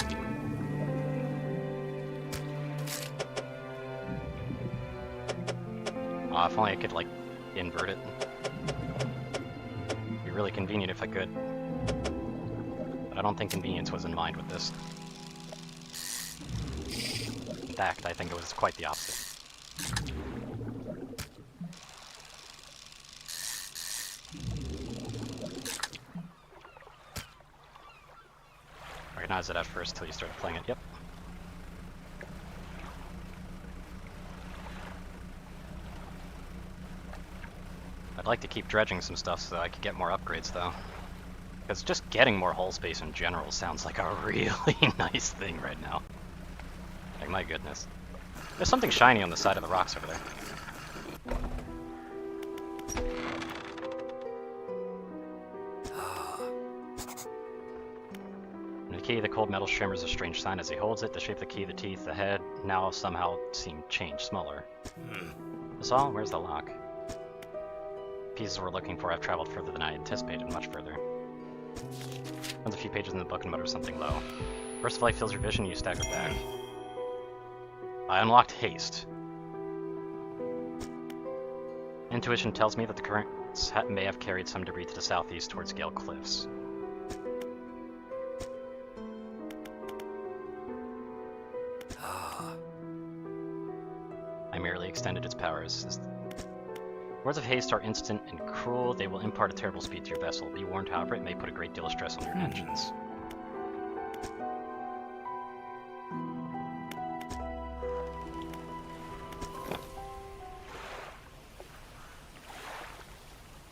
If only I could, like, invert it. It'd be really convenient if I could. But I don't think convenience was in mind with this. In fact, I think it was quite the opposite. Recognize it at first until you started playing it, yep. I'd like to keep dredging some stuff so I could get more upgrades though. Because just getting more hull space in general sounds like a really nice thing right now. Like, my goodness. There's something shiny on the side of the rocks over there. The key, the cold metal shimmers a strange sign as he holds it. The shape of the key, the teeth, the head, now somehow seem changed smaller. That's all? Where's the lock? Pieces we're looking for have traveled further than I anticipated, much further. Runs a few pages in the book and mutters something low. Burst of light fills your vision, you stagger back. I unlocked haste. Intuition tells me that the currents may have carried some debris to the southeast towards Gale Cliffs. I merely extended its powers. Words of haste are instant and cruel. They will impart a terrible speed to your vessel. Be warned, however, it may put a great deal of stress on your engines.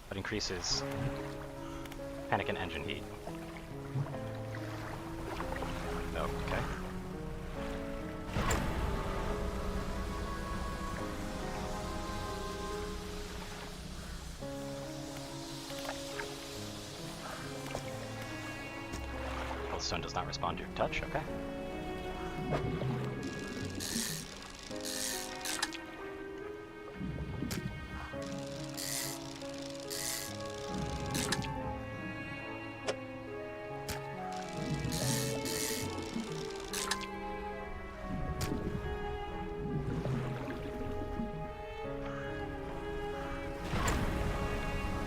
But increases panic and engine heat. Oh, okay. Stone does not respond to your touch, okay.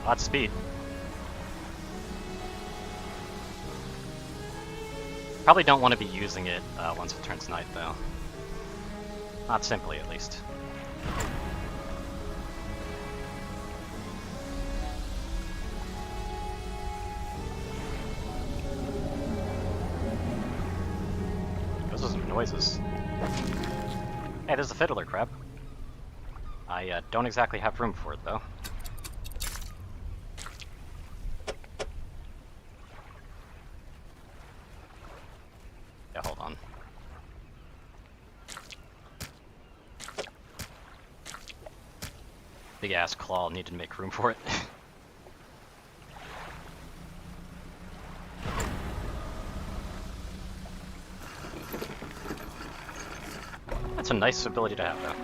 Lots of speed. Probably don't want to be using it once it turns night, though. Not simply, at least. Those are some noises. Hey, there's a fiddler crab. I don't exactly have room for it, though. Yeah, hold on. Big ass claw, need to make room for it. That's a nice ability to have, though.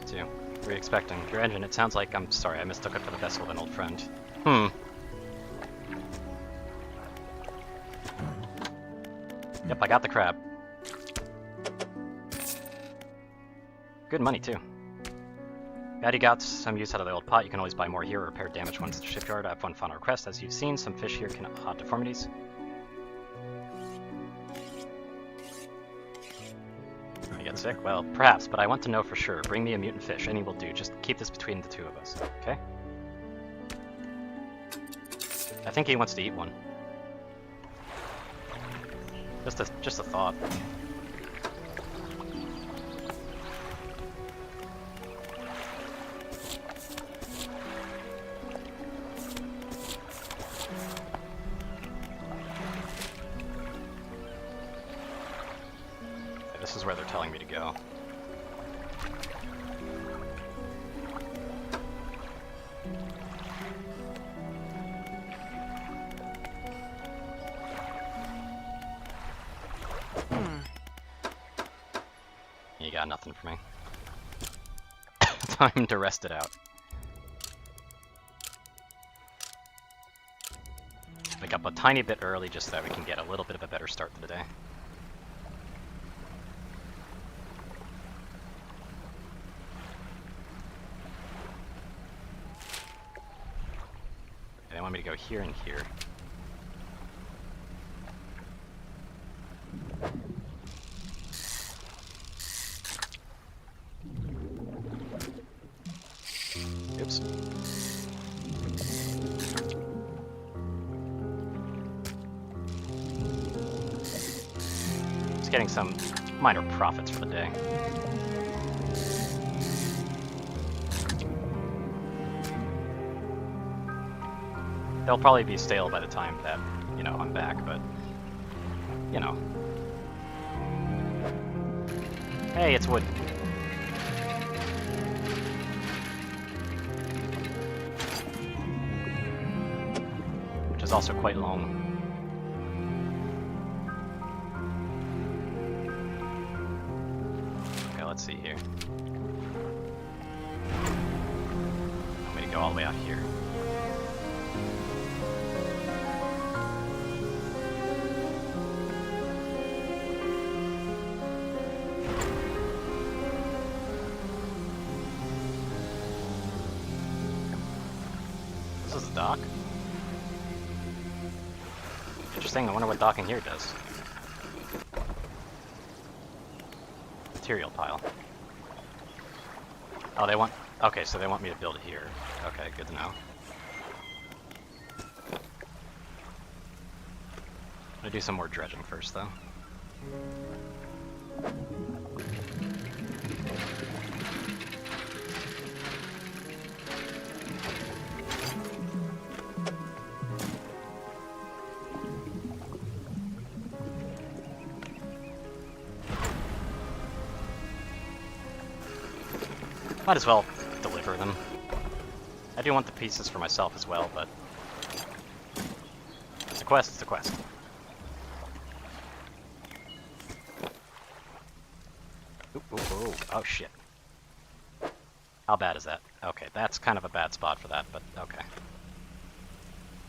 Too. What were you expecting? Your engine, it sounds like... I'm sorry, I mistook it for the vessel of an old friend. Yep, I got the crab. Good money, too. Glad you got some use out of the old pot. You can always buy more here or repair damaged ones at the shipyard. I have one final request. As you've seen, some fish here can have deformities. I get sick? Well, perhaps, but I want to know for sure. Bring me a mutant fish. Any will do. Just keep this between the two of us, okay? I think he wants to eat one. Just a thought. This is where they're telling me to go. You got nothing for me. Time to rest it out. Wake up a tiny bit early just so that we can get a little bit of a better start to the day. They want me to go here and here. Oops. Just getting some minor profits for the day. They'll probably be stale by the time that, you know, I'm back, but, you know. Hey, it's wood. Which is also quite long. Okay, let's see here. I'm gonna go all the way out here. This is a dock. Interesting, I wonder what docking here does. Material pile. Oh, they want... Okay, so they want me to build it here. Okay, good to know. I'm gonna do some more dredging first, though. Might as well deliver them. I do want the pieces for myself as well, but it's a quest, it's a quest. Ooh, ooh, ooh. Oh shit. How bad is that? Okay, that's kind of a bad spot for that, but okay.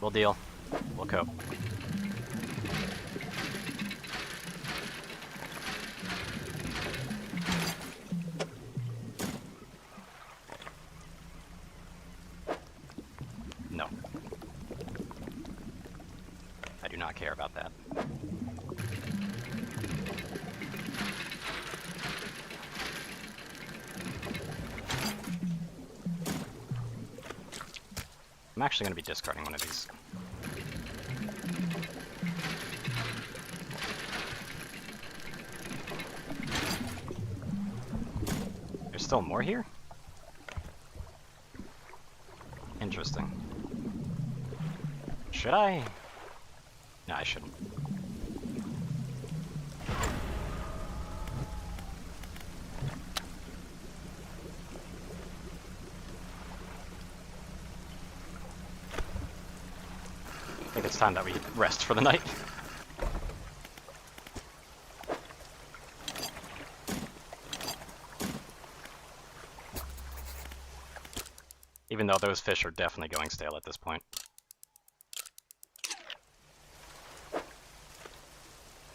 We'll deal. We'll cope. care about that. I'm actually going to be discarding one of these. There's still more here? Interesting. Should I? No, I shouldn't. I think it's time that we rest for the night. Even though those fish are definitely going stale at this point.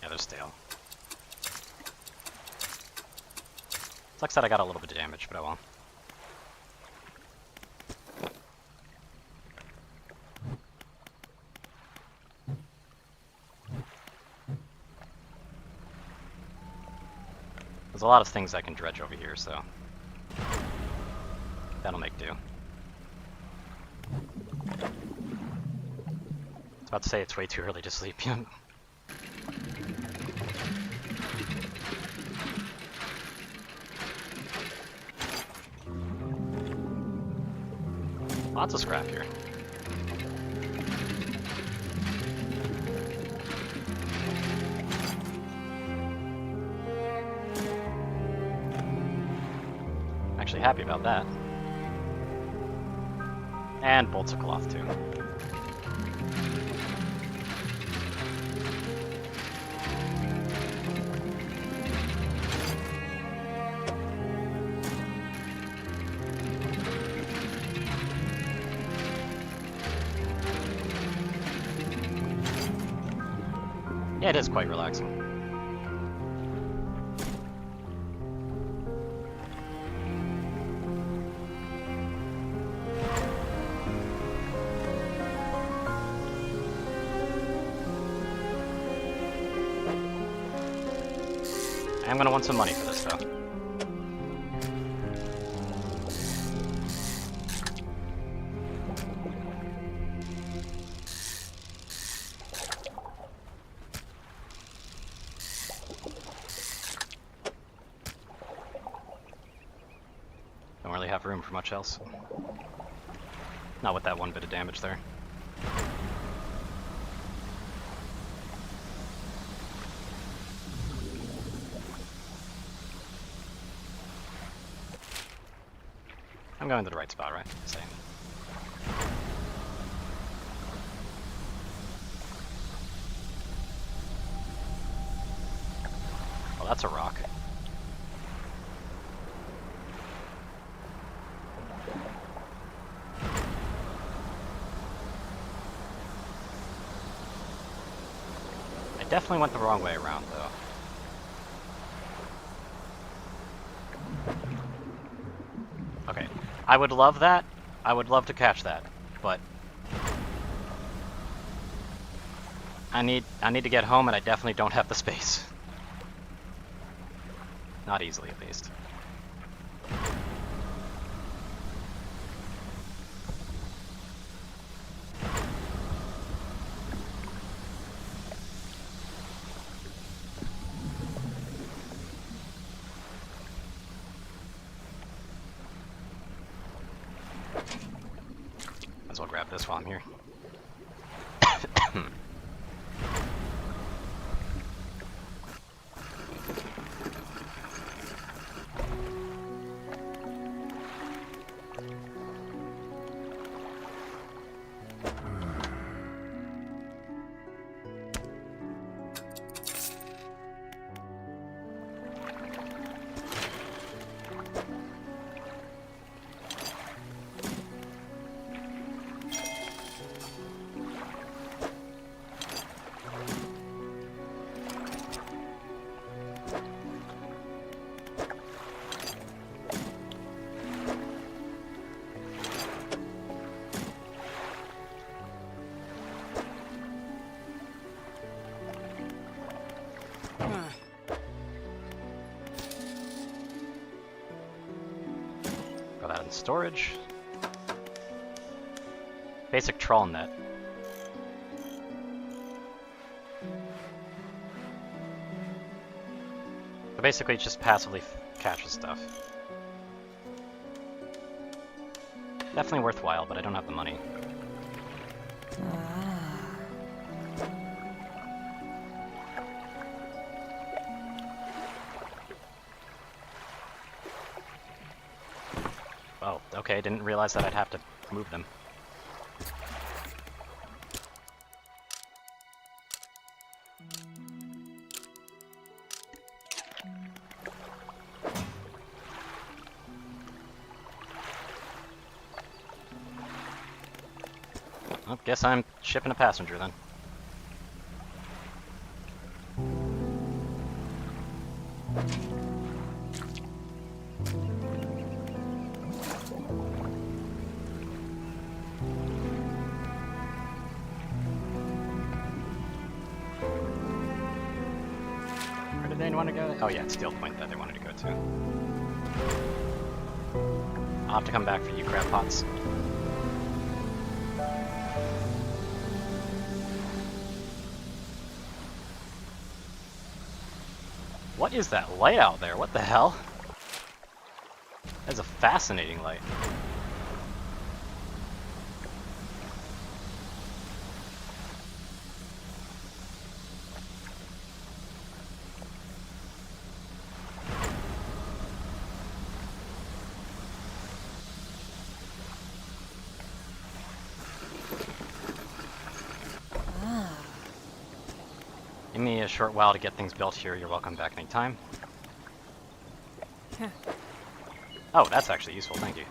Yeah, they're stale. Sucks that I got a little bit of damage, but oh well. There's a lot of things I can dredge over here, so that'll make do. I was about to say it's way too early to sleep. Lots of scrap here. Actually happy about that. And bolts of cloth too. Yeah, it is quite relaxing. I'm gonna want some money for this, though. Don't really have room for much else. Not with that one bit of damage there. I'm going to the right spot, right? Same. Well, that's a rock. I definitely went the wrong way around, though. Okay, I would love that. I would love to catch that, but I need to get home, and I definitely don't have the space. Not easily, at least. Might as well grab this while I'm here. in storage. Basic trawl net. So basically it just passively catches stuff. Definitely worthwhile, but I don't have the money. Oh, okay, didn't realize that I'd have to move them. Well, guess I'm shipping a passenger then. Where did they want to go? Oh yeah, it's Steel Point that they wanted to go to. I'll have to come back for you, crab pots. What is that light out there? What the hell? That's a fascinating light. Give me a short while to get things built here. You're welcome back anytime. Oh, that's actually useful, thank you.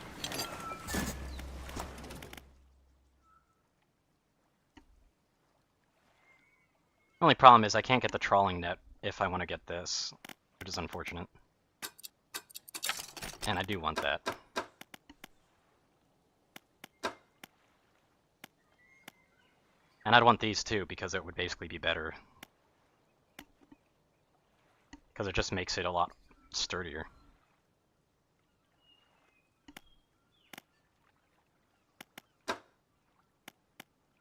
Only problem is I can't get the trawling net if I want to get this, which is unfortunate. And I do want that. And I'd want these too, because it would basically be better. Because it just makes it a lot sturdier.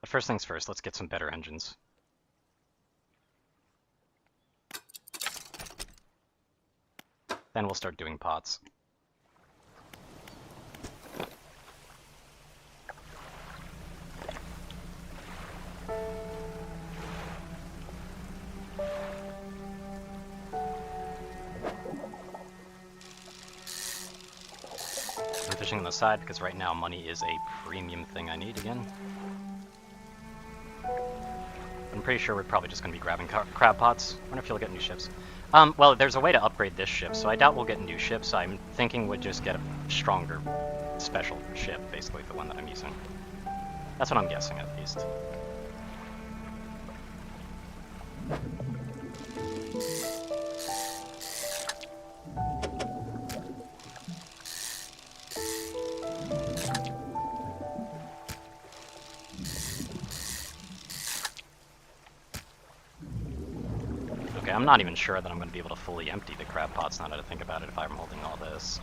But first things first, let's get some better engines. Then we'll start doing pots. I'm fishing on the side because right now money is a premium thing I need again. I'm pretty sure we're probably just going to be grabbing crab pots. I wonder if you'll get new ships. Well, there's a way to upgrade this ship, so I doubt we'll get new ships. I'm thinking we'd just get a stronger special ship, basically the one that I'm using. That's what I'm guessing, at least. Okay, I'm not even sure that I'm going to be able to fully empty the crab pots now that I think about it if I'm holding all this.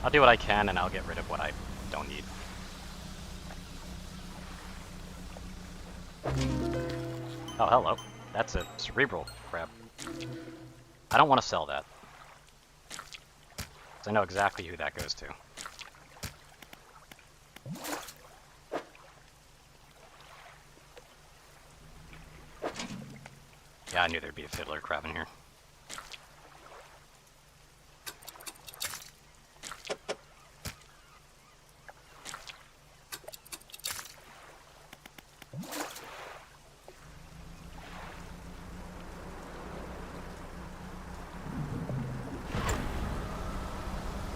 I'll do what I can and I'll get rid of what I don't need. Oh, hello. That's a cerebral crab. I don't want to sell that. Because I know exactly who that goes to. Yeah, I knew there'd be a fiddler crab in here.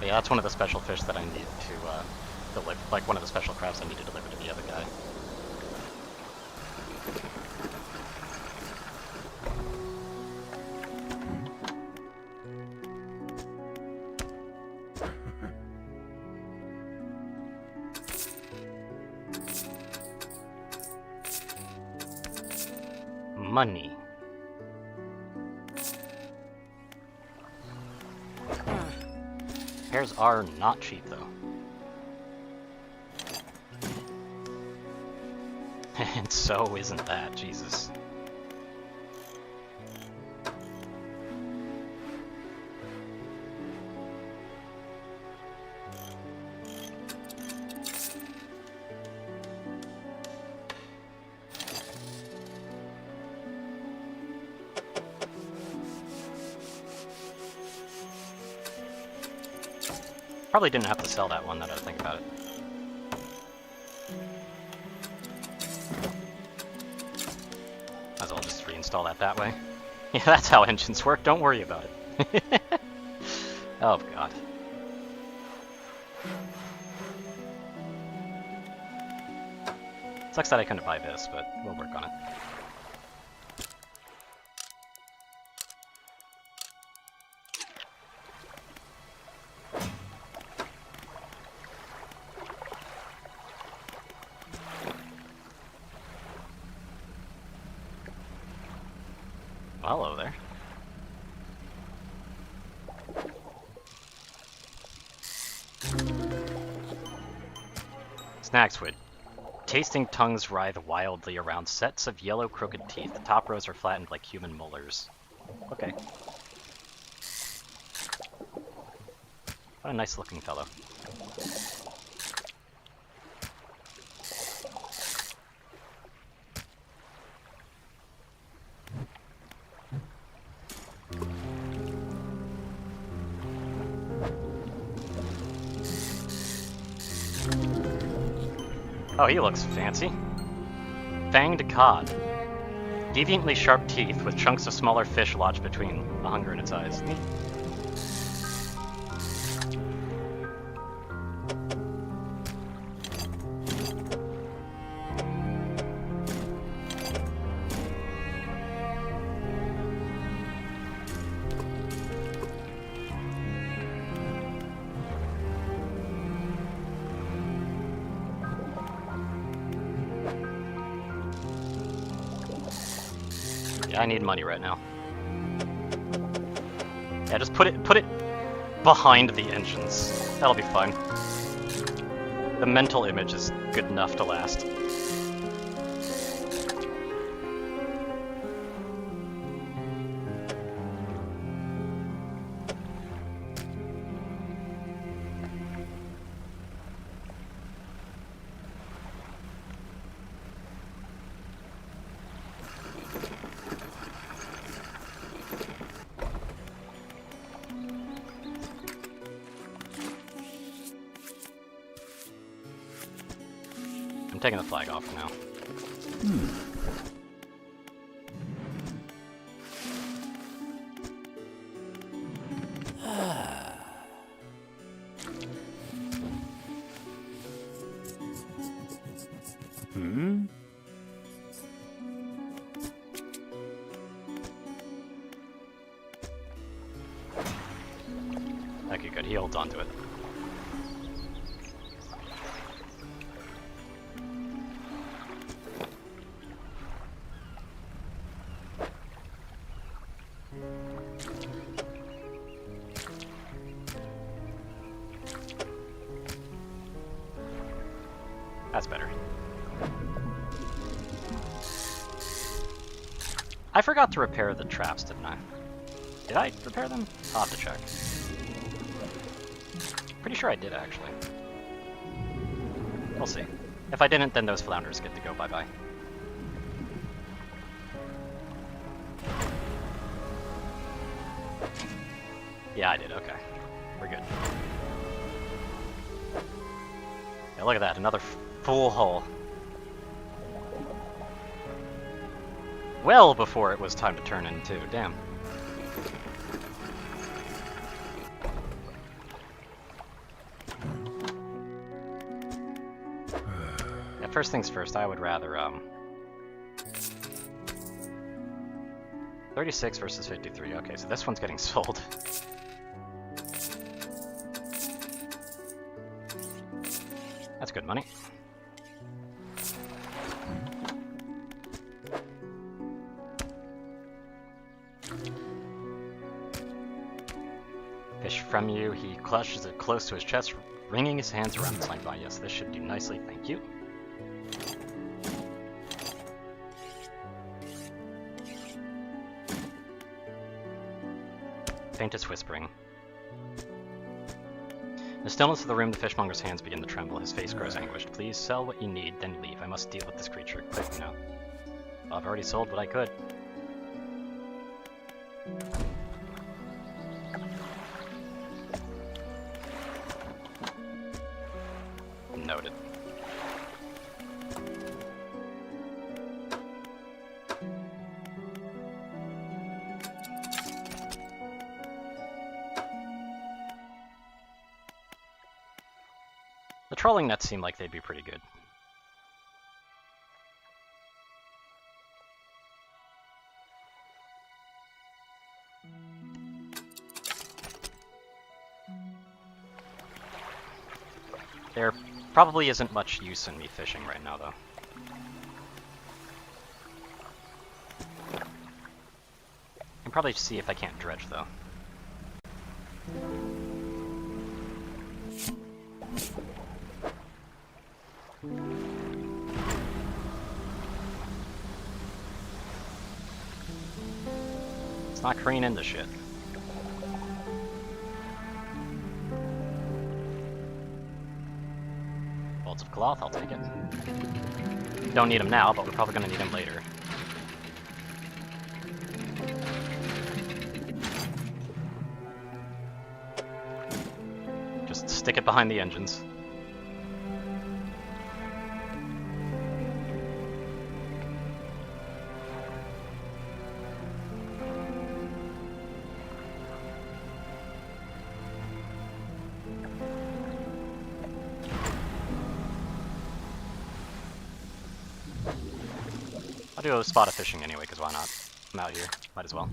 But yeah, that's one of the special fish that I need to deliver, like one of the special crabs I need to deliver to the other guy. Money. Repairs are not cheap, though. And so isn't that, Jesus. Probably didn't have to sell that one, now that I think about it. Might as well just reinstall that way. Yeah, that's how engines work, don't worry about it. Oh god. Sucks that I couldn't buy this, but we'll work on it. Well, hello there. Snackswood. Tasting tongues writhe wildly around sets of yellow crooked teeth. The top rows are flattened like human molars. Okay. What a nice looking fellow. Oh, he looks fancy. Fanged cod. Deviantly sharp teeth with chunks of smaller fish lodged between. A hunger in its eyes. Neat. Yeah, I need money right now. Yeah, just put it behind the engines. That'll be fine. The mental image is good enough to last. I'm taking the flag off for now. Okay, good. He holds on to it. That's better. I forgot to repair the traps, didn't I? Did I repair them? I'll have to check. Pretty sure I did, actually. We'll see. If I didn't, then those flounders get to go bye-bye. Yeah, I did, okay. We're good. Yeah, look at that, another full hull. Well before it was time to turn in, too, damn. Yeah, first things first, I would rather, 36 versus 53, okay, so this one's getting sold. That's good money. fish from you. He clutches it close to his chest, wringing his hands around its length. Yes, this should do nicely, thank you. Faintest whispering. In the stillness of the room, the fishmonger's hands begin to tremble. His face grows anguished. Please sell what you need, then leave. I must deal with this creature. Quick now. Well, I've already sold what I could. Noted. The trolling nets seem like they'd be pretty good. There probably isn't much use in me fishing right now, though. I can probably see if I can't dredge, though. It's not careening the shit. Bolts of cloth, I'll take it. Don't need them now, but we're probably gonna need them later. Just stick it behind the engines. I'll do a spot of fishing anyway, because why not? I'm out here. Might as well.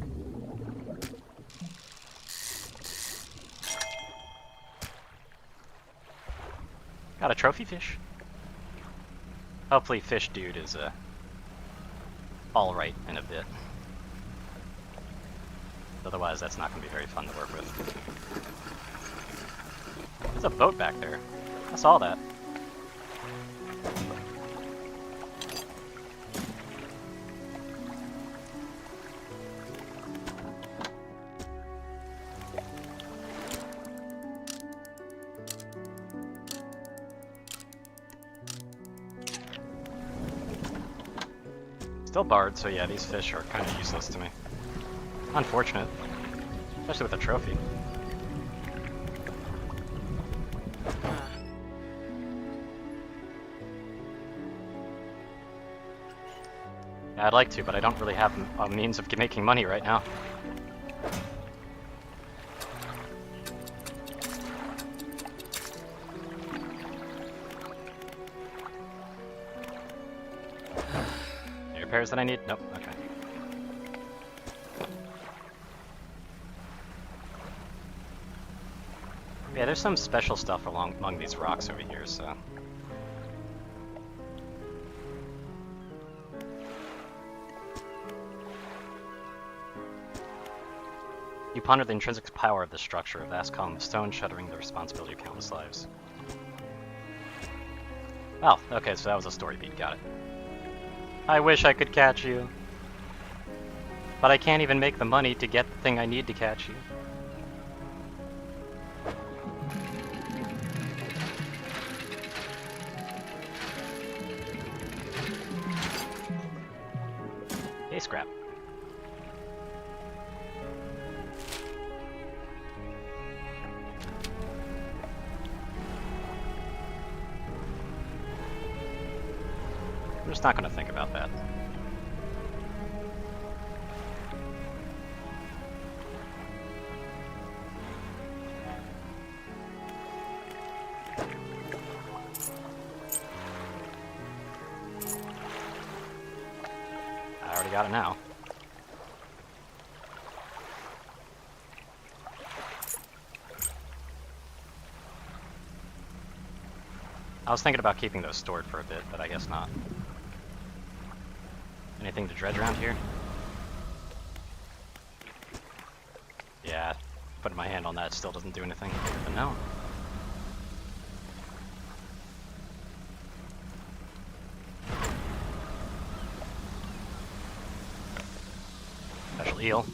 Got a trophy fish. Hopefully Fish Dude is alright in a bit. Otherwise that's not going to be very fun to work with. There's a boat back there. I saw that. Still barred, so yeah, these fish are kind of useless to me. Unfortunate. Especially with a trophy. Yeah, I'd like to, but I don't really have a means of making money right now. Repairs that I need? Nope, okay. Yeah, there's some special stuff among these rocks over here, so... You ponder the intrinsic power of the structure, a vast column of stone shuttering the responsibility of countless lives. Oh, okay, so that was a story beat, got it. I wish I could catch you. But I can't even make the money to get the thing I need to catch you. Hey, scrap. I'm just not going to think about that. I already got it now. I was thinking about keeping those stored for a bit, but I guess not. Anything to dredge around here? Yeah, Putting my hand on that still doesn't do anything. But no. Special eel.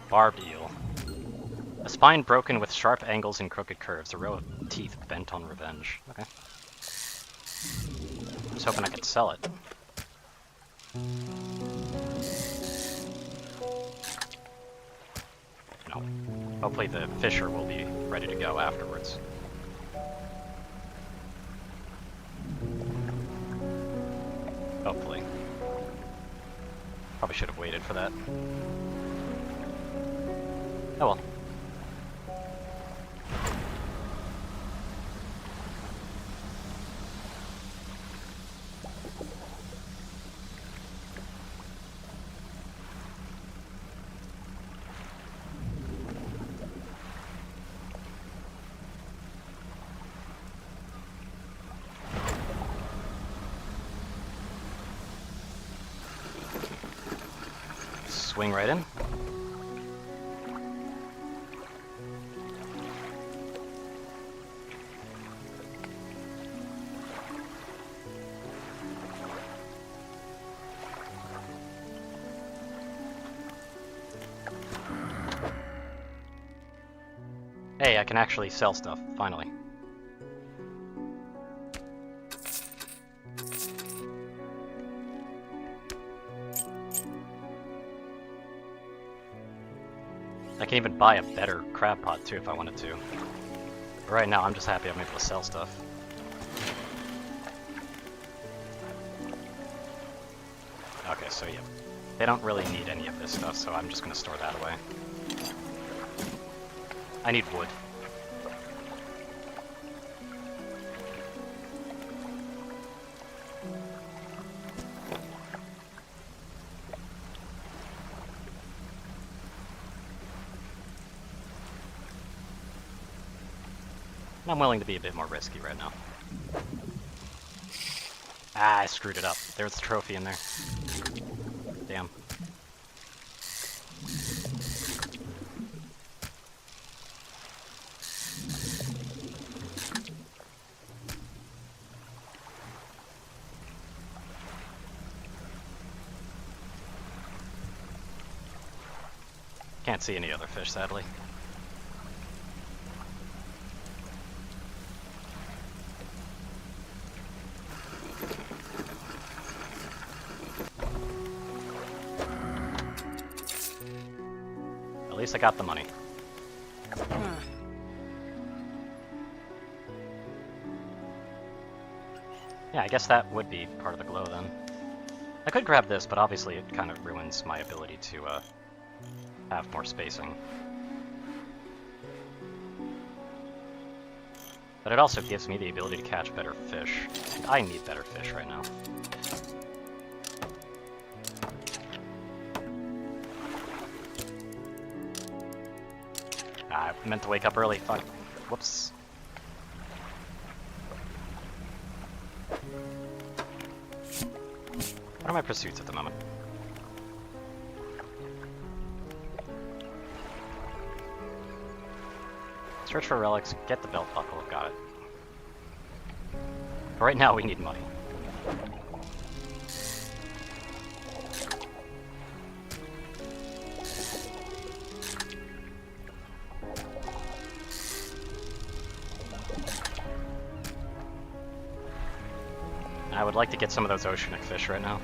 Barbed eel. A spine broken with sharp angles and crooked curves. A row of teeth bent on revenge. Okay. I was hoping I could sell it. No. Hopefully the fisher will be ready to go afterwards. Hopefully. Probably should have waited for that. Oh well. Swing right in. Hey, I can actually sell stuff, finally. I can even buy a better crab pot too if I wanted to. But right now I'm just happy I'm able to sell stuff. Okay, so yeah. They don't really need any of this stuff, so I'm just gonna store that away. I need wood. I'm willing to be a bit more risky right now. Ah, I screwed it up. There's the trophy in there. Damn. Can't see any other fish, sadly. At least I got the money. Yeah, I guess that would be part of the glow then. I could grab this, but obviously it kind of ruins my ability to have more spacing. But it also gives me the ability to catch better fish. And I need better fish right now. I meant to wake up early, fuck. Whoops. What are my pursuits at the moment? Search for relics, get the belt buckle, got it. But right now we need money. I would like to get some of those oceanic fish right now.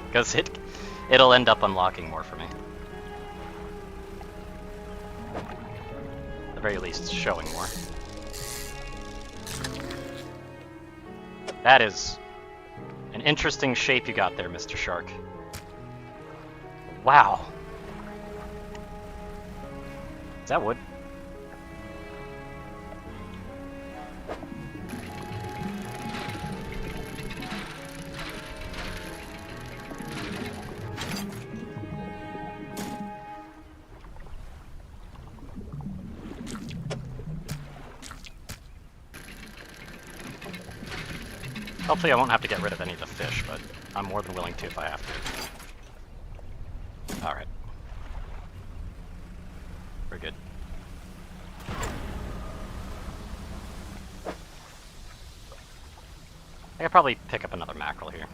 Because it'll end up unlocking more for me. At the very least, showing more. That is an interesting shape you got there, Mr. Shark. Wow. Is that wood? Hopefully I won't have to get rid of any of the fish, but I'm more than willing to if I have to. Alright. We're good. I could probably pick up another mackerel here.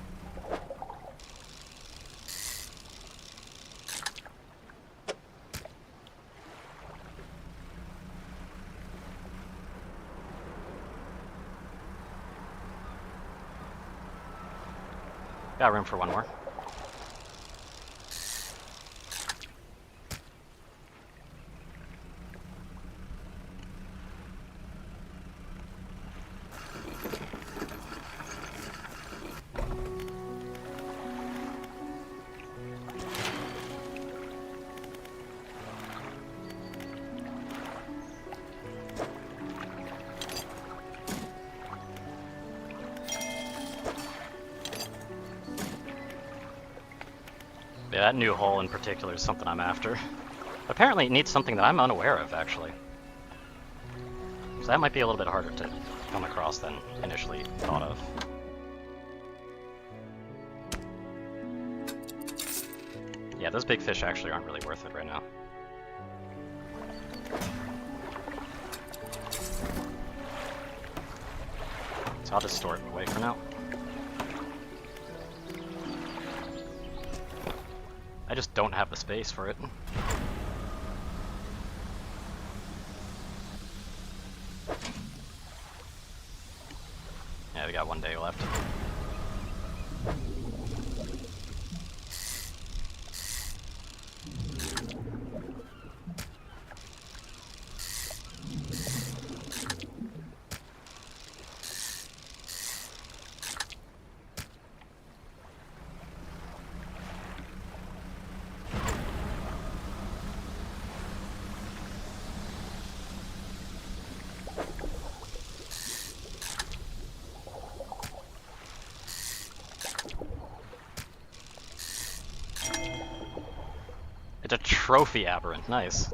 Got room for one more. Yeah, that new hole in particular is something I'm after. Apparently it needs something that I'm unaware of, actually. So that might be a little bit harder to come across than initially thought of. Yeah, those big fish actually aren't really worth it right now. So I'll just store it away for now. I just don't have the space for it. Yeah, we got one day left. It's a trophy aberrant, nice.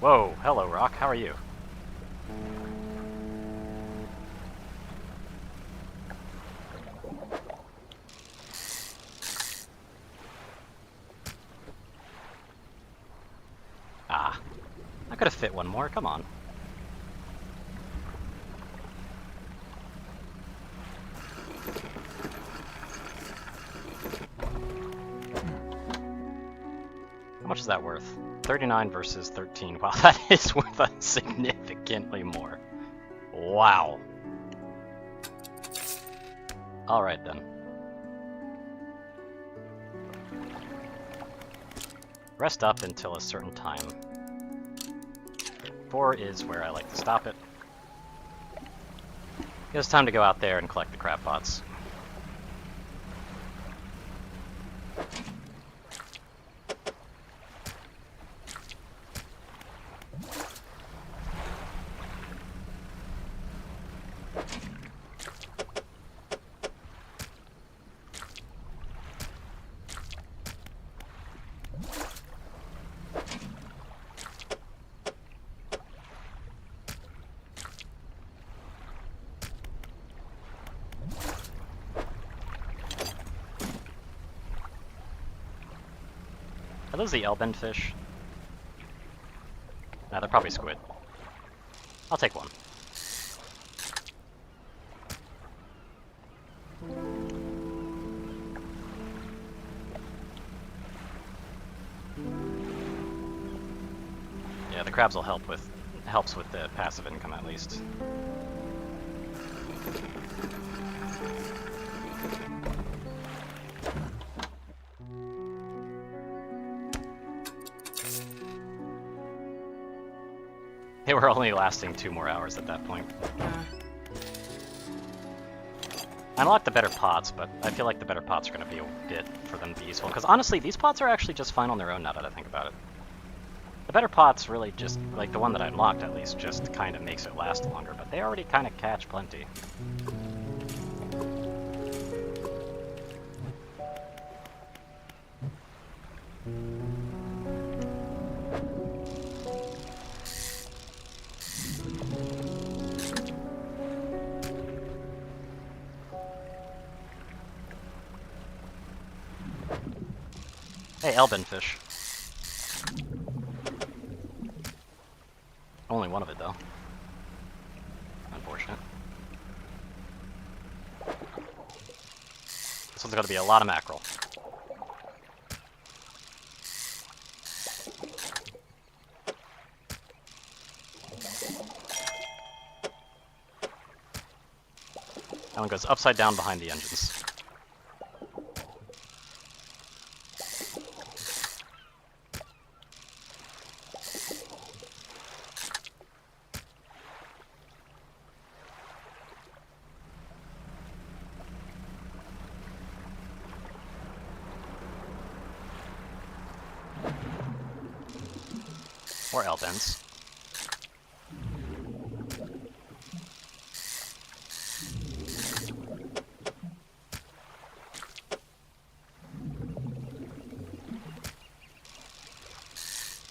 Whoa, hello Rock, how are you? Ah, I could have fit one more, come on. How much is that worth? 39 versus 13. Wow, that is worth significantly more. Wow. Alright then. Rest up until a certain time. 4 is where I like to stop it. It's time to go out there and collect the crab pots. Are those the Elbend fish? Nah, they're probably squid. I'll take one. Yeah, the crabs will helps with the passive income at least. They were only lasting 2 more hours at that point. I unlocked the better pots, but I feel like the better pots are going to be a bit for them to be useful. Because honestly, these pots are actually just fine on their own now that I think about it. The better pots really just, like the one that I unlocked at least, just kind of makes it last longer. But they already kind of catch plenty. Hey, Elbin fish. Only one of it, though. Unfortunate. This one's gonna be a lot of mackerel. That one goes upside down behind the engines. Or Elbins.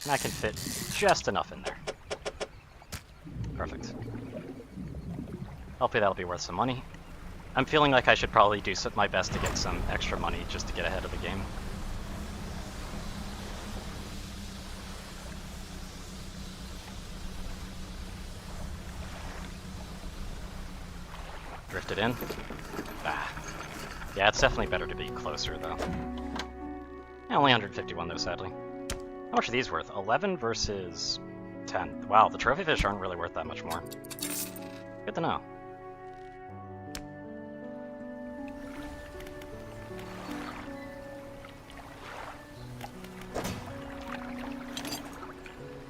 And I can fit just enough in there. Perfect. Hopefully that'll be worth some money. I'm feeling like I should probably do my best to get some extra money just to get ahead of the game. Drifted in. Ah. Yeah, it's definitely better to be closer, though. Yeah, only 151, though, sadly. How much are these worth? 11 versus 10. Wow, the trophy fish aren't really worth that much more. Good to know.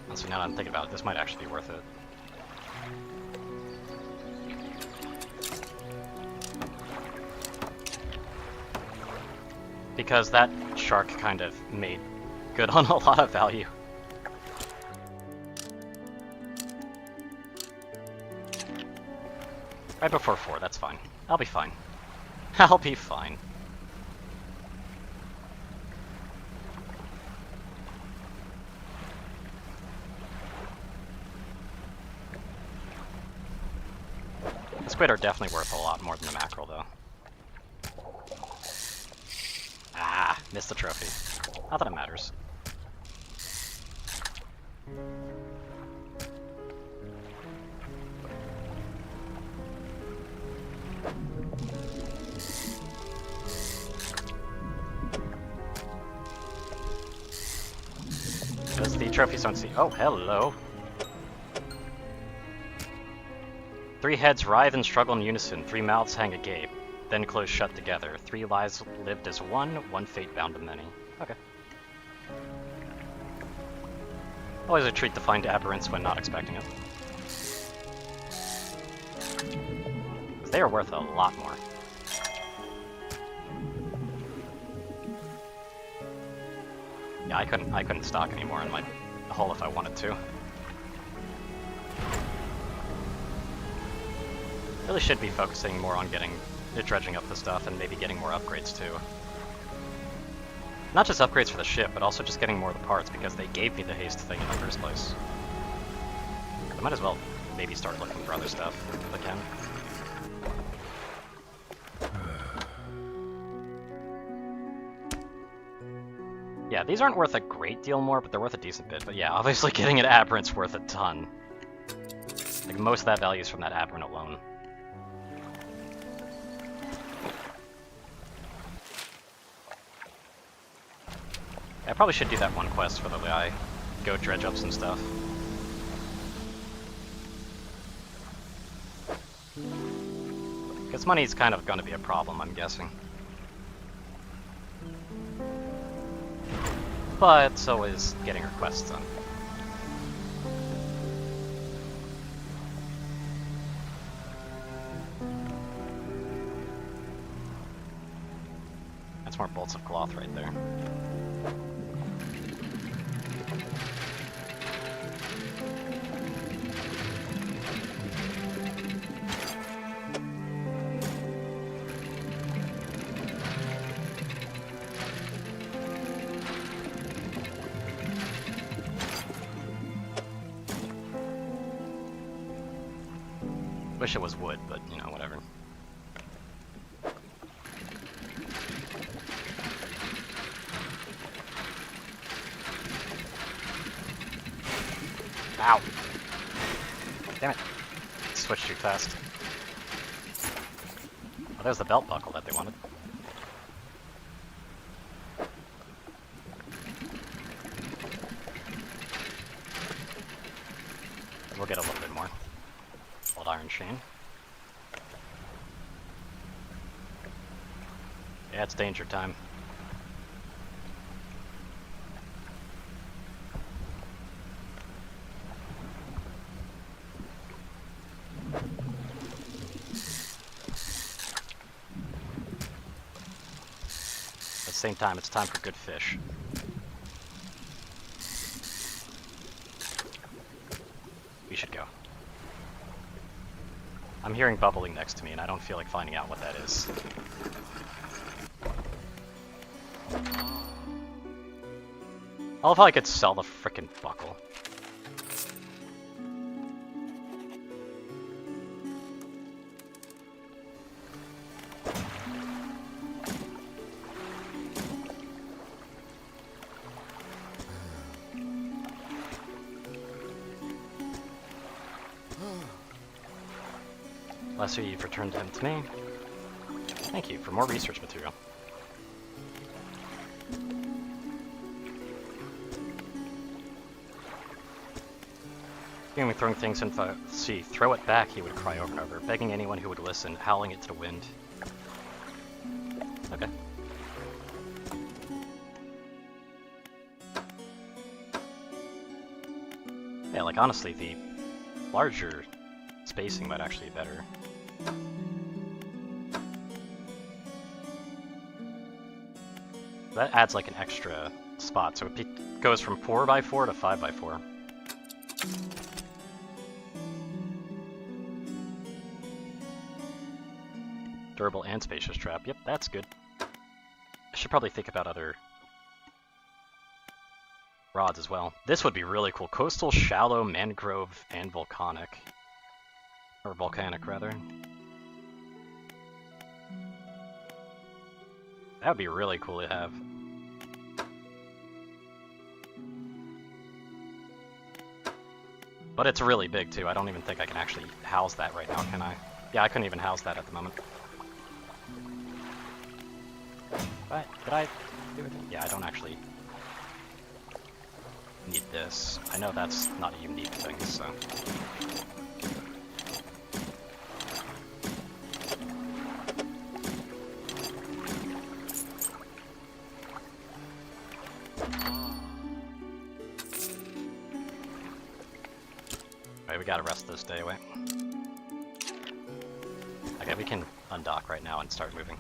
Honestly, now that I'm thinking about it, this might actually be worth it. Because that shark kind of made good on a lot of value. Right before 4, that's fine. I'll be fine. I'll be fine. The squid are definitely worth a lot more than the mackerel, though. Ah, missed the trophy. Not that it matters. Because the trophies don't see. Oh, hello. 3 heads writhe and struggle in unison, 3 mouths hang agape, then close shut together. 3 lives lived as one fate bound to many. Okay. Always a treat to find aberrants when not expecting it. They are worth a lot more. Yeah, I couldn't stock anymore in my hull if I wanted to. Really should be focusing more on dredging up the stuff and maybe getting more upgrades too. Not just upgrades for the ship, but also just getting more of the parts because they gave me the haste thing in the first place. I might as well maybe start looking for other stuff if I can. Yeah, these aren't worth a great deal more, but they're worth a decent bit. But yeah, obviously getting an aberrant's worth a ton. Like, most of that value is from that aberrant alone. I probably should do that one quest for the guy. Go dredge up some stuff. Because money's kind of going to be a problem, I'm guessing. But so is getting requests done. That's more bolts of cloth right there. Wish it was wood, but, you know, whatever. Ow! Damn it. Switched too fast. Oh, there's the belt buckle that they wanted. We'll get a little bit more. Old iron chain. Yeah, it's danger time. At the same time, it's time for good fish. We should go. I'm hearing bubbling next to me, and I don't feel like finding out what that is. I love how I could sell the frickin' buckle. Lesser, you've returned him to me. Thank you for more research material. Hearing me throwing things in the sea, throw it back, he would cry over and over, begging anyone who would listen, howling it to the wind. Okay. Yeah, like honestly, the larger spacing might actually be better. That adds like an extra spot, so it goes from 4x4 to 5x4. Durable and spacious trap. Yep, that's good. I should probably think about other rods as well. This would be really cool. Coastal, shallow, mangrove, and volcanic. Or volcanic, rather. That would be really cool to have. But it's really big, too. I don't even think I can actually house that right now, can I? Yeah, I couldn't even house that at the moment. But, did I do it? Yeah, I don't actually need this. I know that's not a unique thing, so... Alright, we gotta rest this day away. Okay, we can undock right now and start moving.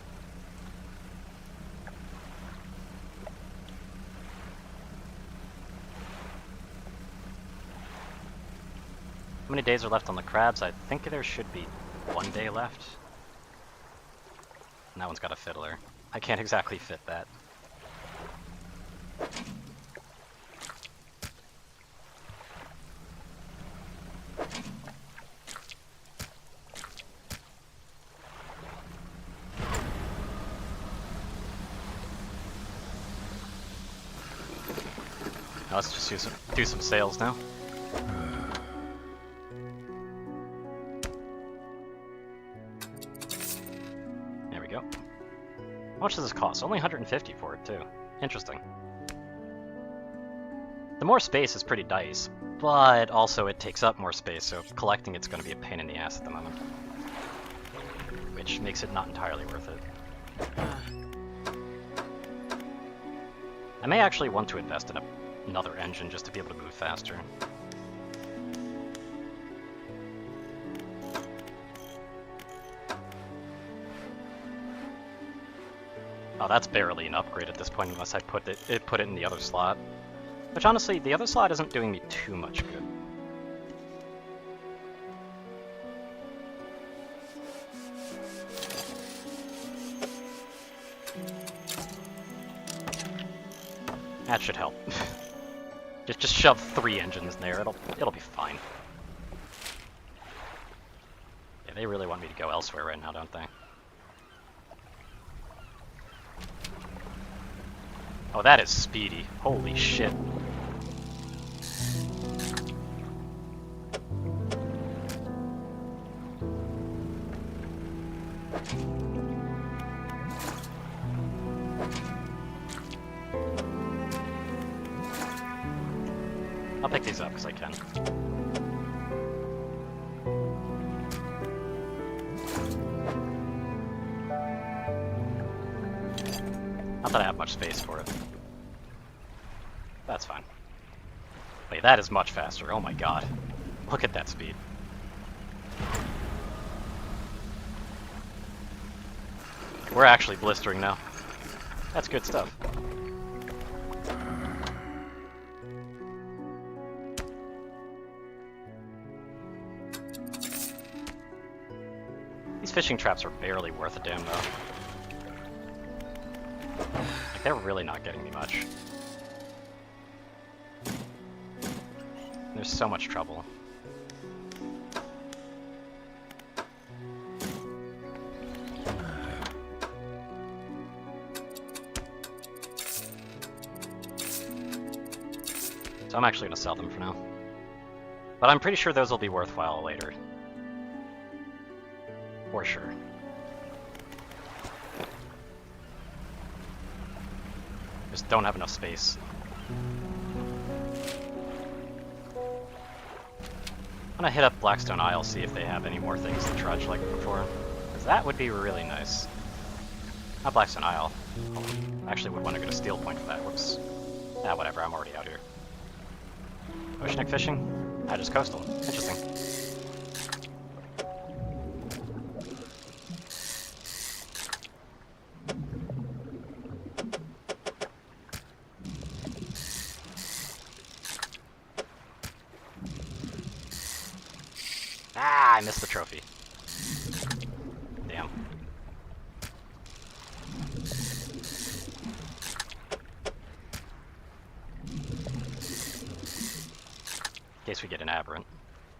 How many days are left on the crabs? I think there should be 1 day left. And that one's got a fiddler. I can't exactly fit that. Now let's just do some sales now. There we go. How much does this cost? Only 150 for it, too. Interesting. The more space is pretty nice, but also it takes up more space, so collecting it's going to be a pain in the ass at the moment. Which makes it not entirely worth it. I may actually want to invest in another engine just to be able to move faster. Oh, that's barely an upgrade at this point unless I put it in the other slot. Which honestly, the other slot isn't doing me too much good. That should help. just shove 3 engines in there. It'll be fine. Yeah, they really want me to go elsewhere right now, don't they? Oh, that is speedy. Holy shit. I'll pick these up because I can. Not that I have much space for it. That's fine. Wait, that is much faster. Oh my god. Look at that speed. We're actually blistering now. That's good stuff. These fishing traps are barely worth a damn, though. Like, they're really not getting me much. There's so much trouble. So I'm actually going to sell them for now. But I'm pretty sure those will be worthwhile later. For sure. Just don't have enough space. I'm gonna hit up Blackstone Isle, see if they have any more things to trudge like before. Because that would be really nice. Not Blackstone Isle. Actually would want to go to Steel Point for that. Whoops. Ah, whatever, I'm already out here. Oceanic fishing? Ah, just coastal. Interesting. Ah, I missed the trophy. Damn. In case we get an aberrant.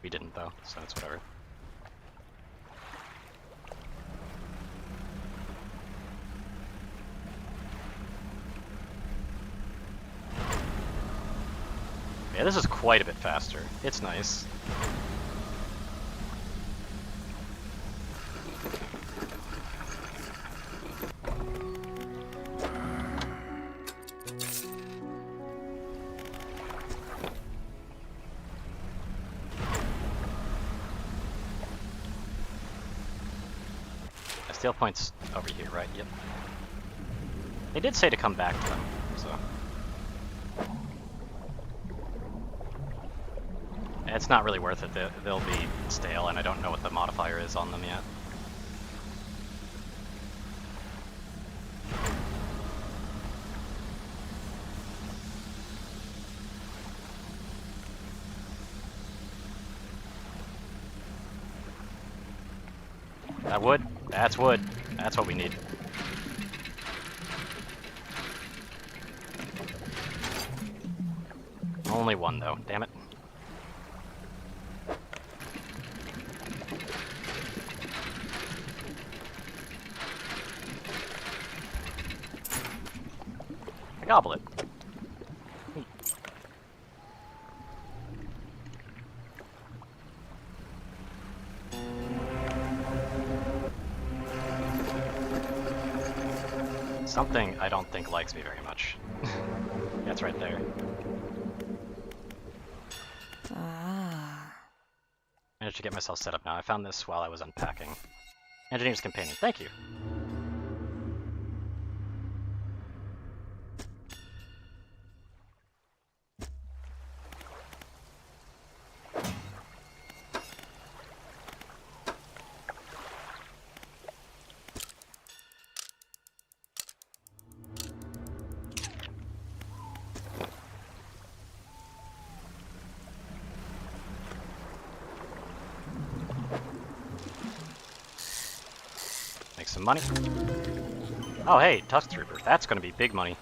We didn't though, so it's whatever. Yeah, this is quite a bit faster. It's nice. Steel Point's over here, right? Yep. They did say to come back to them, so... It's not really worth it. They'll be stale, and I don't know what the modifier is on them yet. That wood? That's wood. That's what we need. Only one, though. Damn it. I gobble it. Something I don't think likes me very much. Yeah, it's right there. Managed to get myself set up now. I found this while I was unpacking. Engineer's Companion, thank you. Make some money. Oh hey, Tusk Trooper. That's gonna be big money.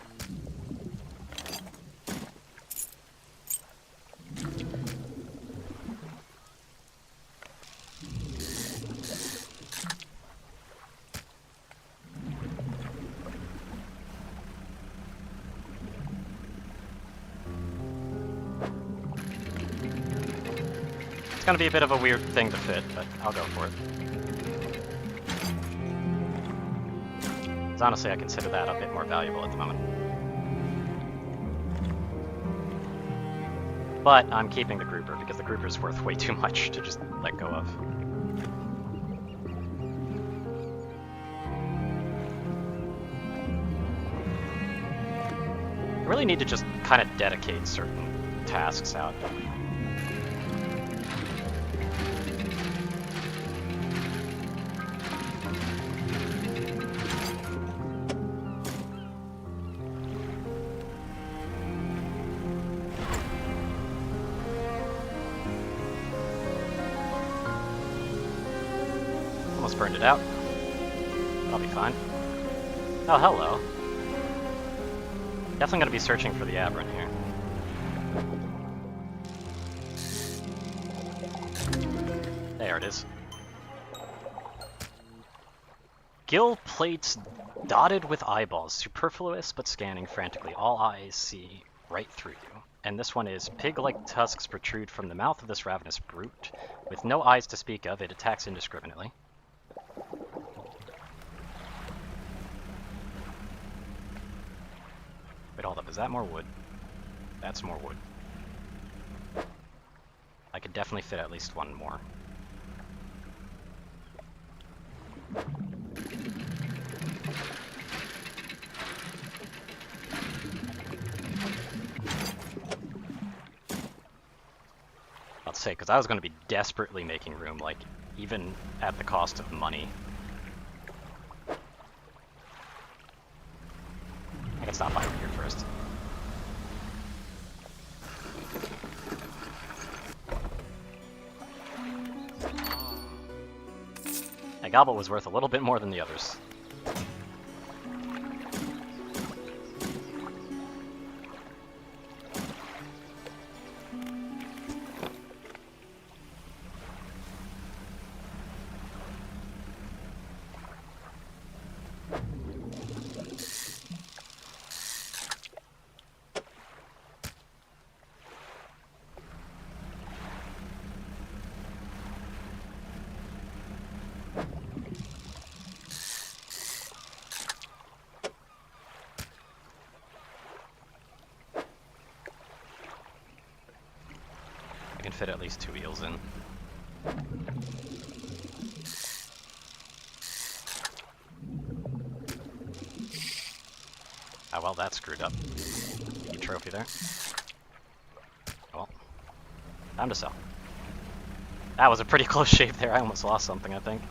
gonna be a bit of a weird thing to fit, but I'll go for it. 'Cause honestly, I consider that a bit more valuable at the moment. But I'm keeping the grouper, because the grouper's worth way too much to just let go of. I really need to just kind of dedicate certain tasks out. Almost burned it out. I'll be fine. Oh, hello. Definitely gonna be searching for the aberrant here. There it is. Gill plates dotted with eyeballs, superfluous but scanning frantically. All eyes see right through you. And this one is, pig-like tusks protrude from the mouth of this ravenous brute. With no eyes to speak of, it attacks indiscriminately. Wait, hold up, is that more wood? That's more wood. I could definitely fit at least one more. I'll say, because I was going to be desperately making room, like, even at the cost of money. I can stop by over here first. That goblet was worth a little bit more than the others. I can fit at least 2 wheels in. Ah, well, that's screwed up. Good trophy there. Well, time to sell. That was a pretty close shave there. I almost lost something, I think.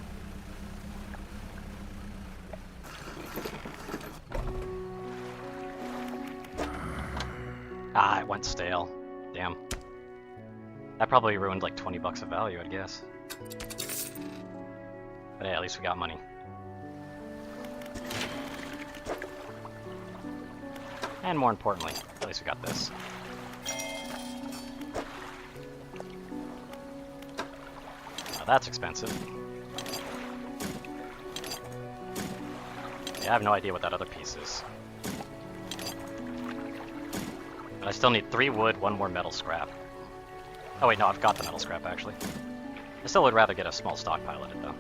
Ah, it went stale. Damn. That probably ruined like 20 bucks of value, I'd guess. But hey, at least we got money. And more importantly, at least we got this. Now that's expensive. Yeah, I have no idea what that other piece is. But I still need 3 wood, 1 more metal scrap. Oh wait, no, I've got the metal scrap actually. I still would rather get a small stockpile at it though.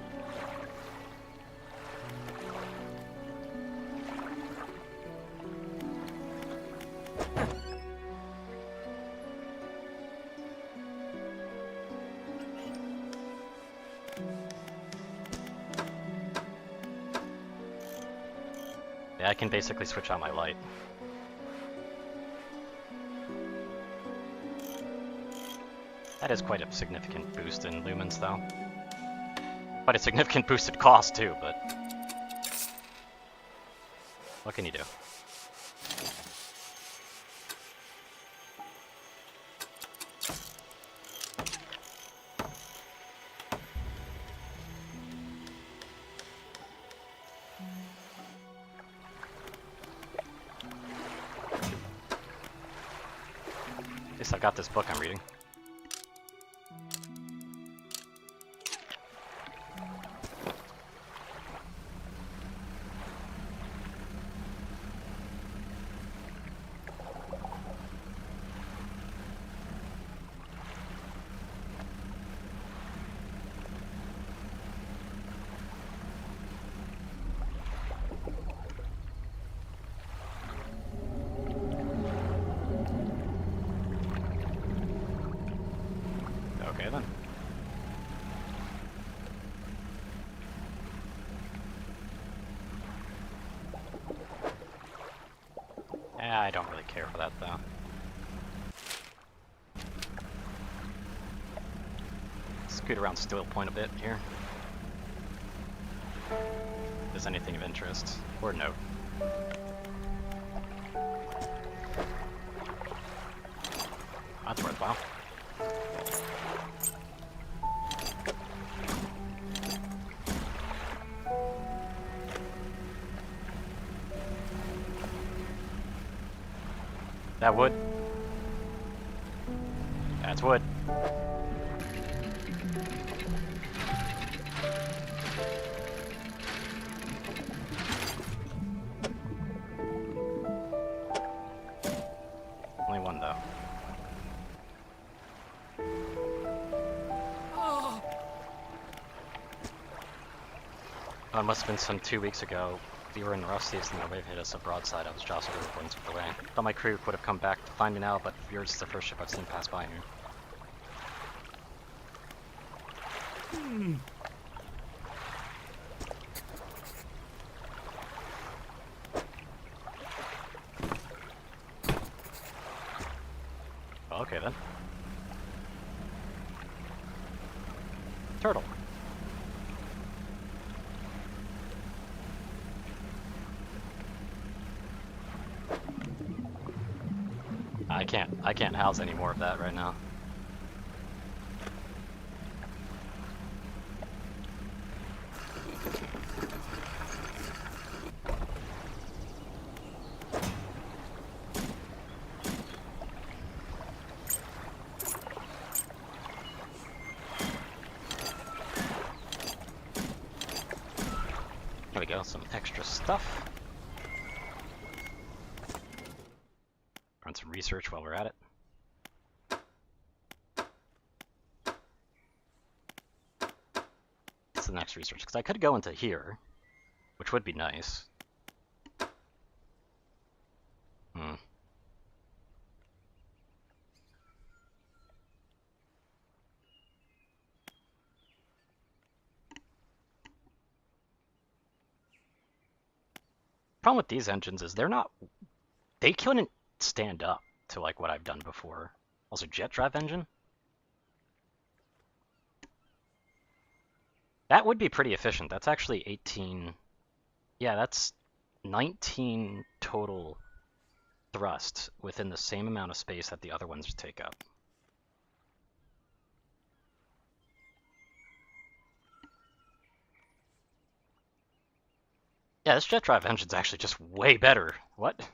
Yeah, I can basically switch on my light. That is quite a significant boost in lumens, though. Quite a significant boost in cost, too, but... what can you do? At least I've got this book I'm reading. Okay then. I don't really care for that though. Scoot around Still Point a bit here. If there's anything of interest or note. That's worthwhile. That wood. That's wood. Only one though. Oh, it must have been some 2 weeks ago. We were in Rusty's and the wave hit us a broadside. I was jostled over and swept away. Thought my crew would have come back to find me now, but yours is the first ship I've seen pass by here. Well, okay then. Turtle. I can't house any more of that right now. There we go, some extra stuff. Run some research while we're at it. What's the next research? Because I could go into here, which would be nice. Problem with these engines is they couldn't stand up to like what I've done before. Also, jet drive engine. That would be pretty efficient. That's actually 18. Yeah, that's 19 total thrust within the same amount of space that the other ones take up. Yeah, this jet drive engine's actually just way better. What?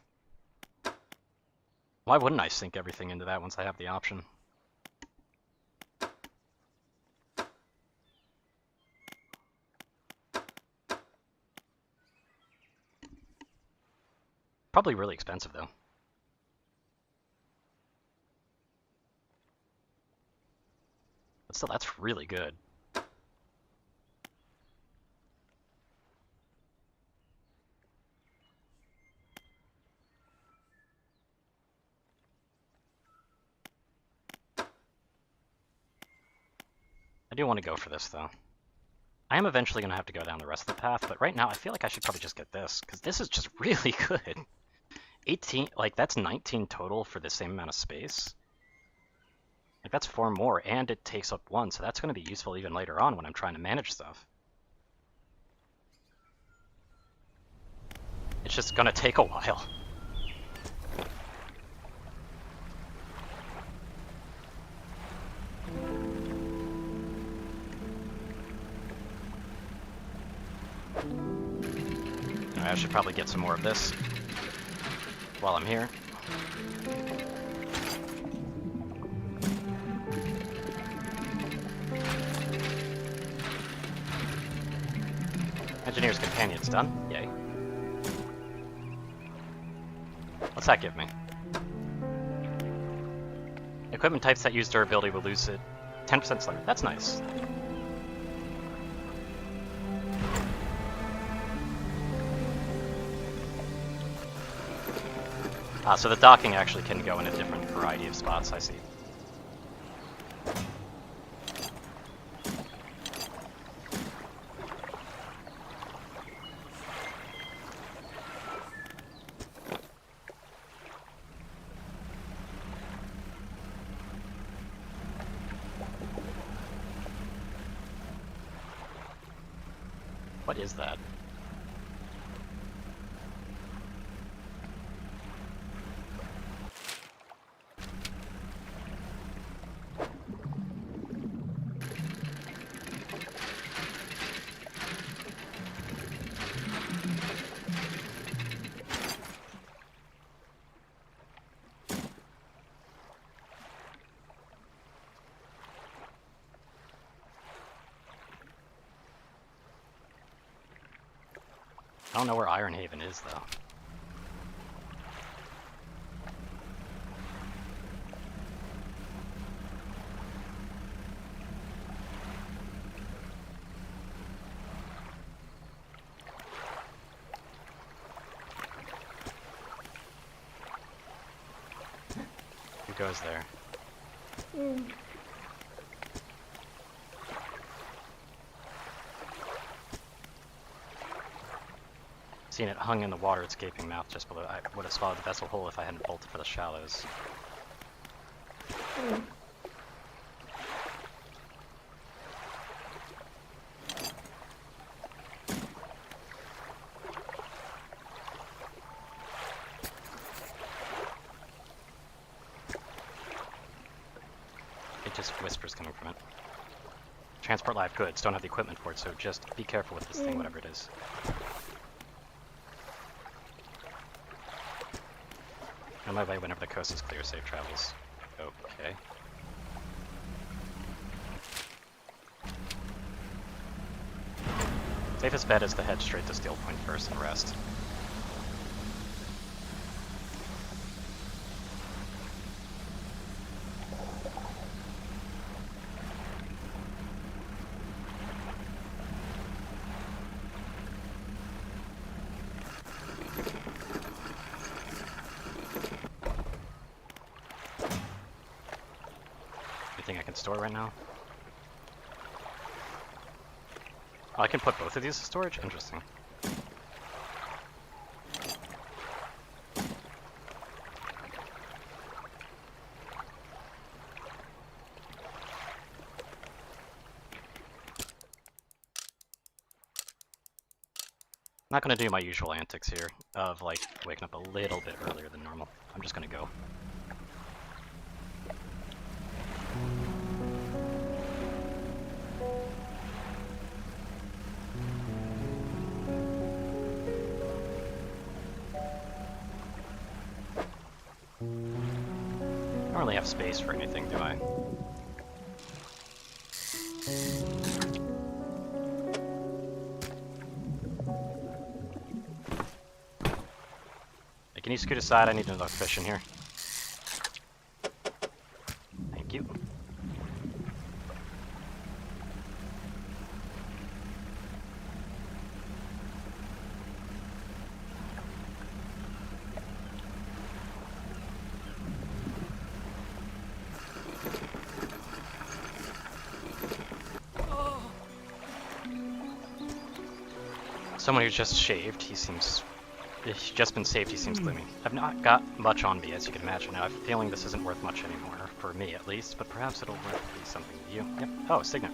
Why wouldn't I sink everything into that once I have the option? Probably really expensive though. But still, that's really good. I do want to go for this, though. I am eventually going to have to go down the rest of the path, but right now I feel like I should probably just get this, because this is just really good. 18, like, that's 19 total for the same amount of space. Like, that's 4 more, and it takes up 1, so that's going to be useful even later on when I'm trying to manage stuff. It's just going to take a while. I should probably get some more of this while I'm here. Engineer's Companion's done. Yay. What's that give me? Equipment types that use durability will lose it 10% slower. That's nice. So the docking actually can go in a different variety of spots, I see. What is that? I don't know where Ironhaven is, though. Who goes there? Seeing it hung in the water, its gaping mouth just below. I would have swallowed the vessel whole if I hadn't bolted for the shallows. It just whispers coming from it. Transport live goods, don't have the equipment for it, so just be careful with this thing, whatever it is. On my way whenever the coast is clear, safe travels. Okay. Safest bet is to head straight to Steel Point first and rest. Anything I can store right now? Oh, I can put both of these to storage? Interesting. Not gonna do my usual antics here of like waking up a little bit earlier than normal. I'm just gonna go. I don't really have space for anything, do I? Hey, can you scoot aside? I need another fish in here. Thank you. Someone who's just shaved, he seems... He's just been saved, he seems gloomy. I've not got much on me, as you can imagine. Now, I have a feeling this isn't worth much anymore, for me at least, but perhaps it'll be something to you. Yep. Oh, Signet.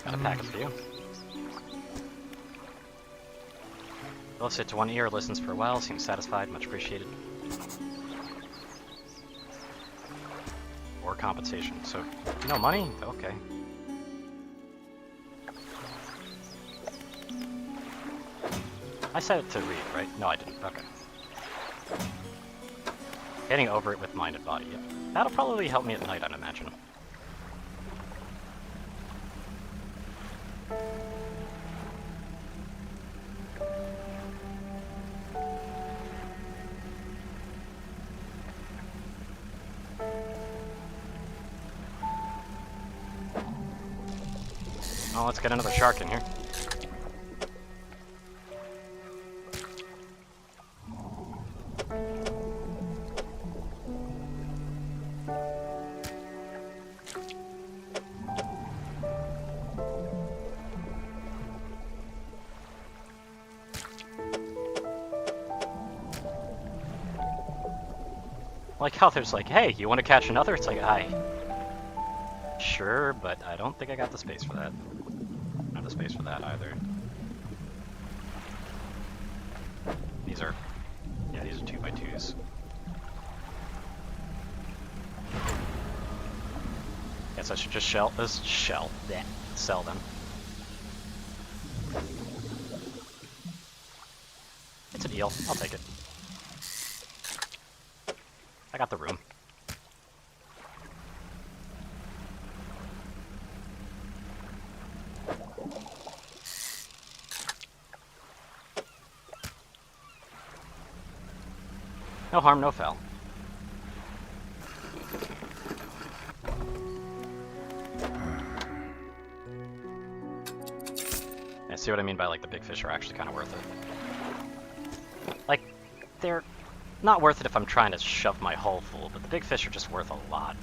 Got a package for you. Lifts it to one ear, listens for a while, seems satisfied, much appreciated. Or compensation, so no money? Okay. I set it to read, right? No, I didn't. Okay. Getting over it with mind and body, yep. That'll probably help me at night, I'd imagine. Oh, let's get another shark in here. Like how there's like, hey, you want to catch another? It's like, sure, but I don't think I got the space for that. Not the space for that either. These are 2x2s. Guess I should just sell them. It's a deal. I'll take it. I got the room. No harm, no foul. I see what I mean by like the big fish are actually kind of worth it. Like, they're not worth it if I'm trying to shove my hull full, but the big fish are just worth a lot.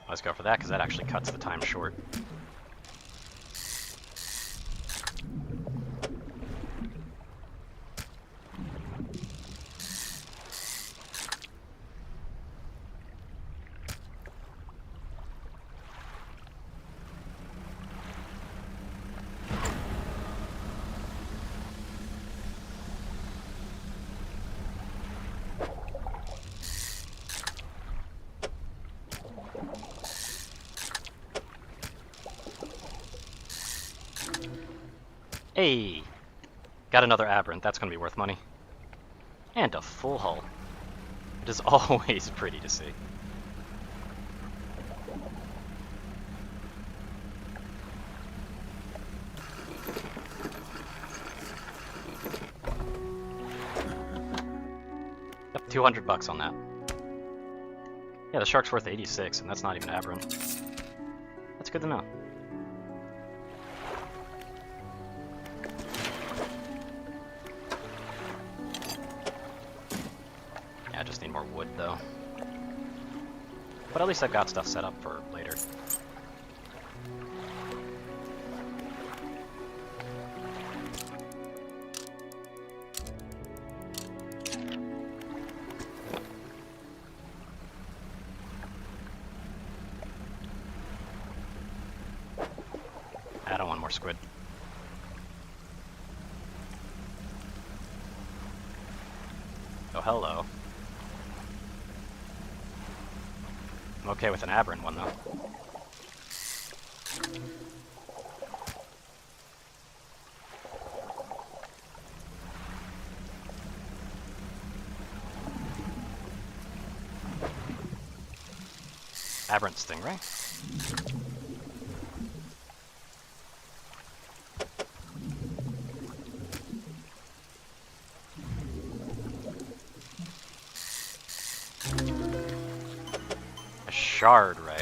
Let's go for that, because that actually cuts the time short. Hey! Got another aberrant, that's gonna be worth money. And a full hull. It is always pretty to see. Yep, 200 bucks on that. Yeah, the shark's worth 86, and that's not even aberrant. That's good to know. I just need more wood, though. But at least I've got stuff set up for later. I don't want more squid. Oh, hello. I'm okay with an aberrant one, though. Aberrant stingray? Shard ray.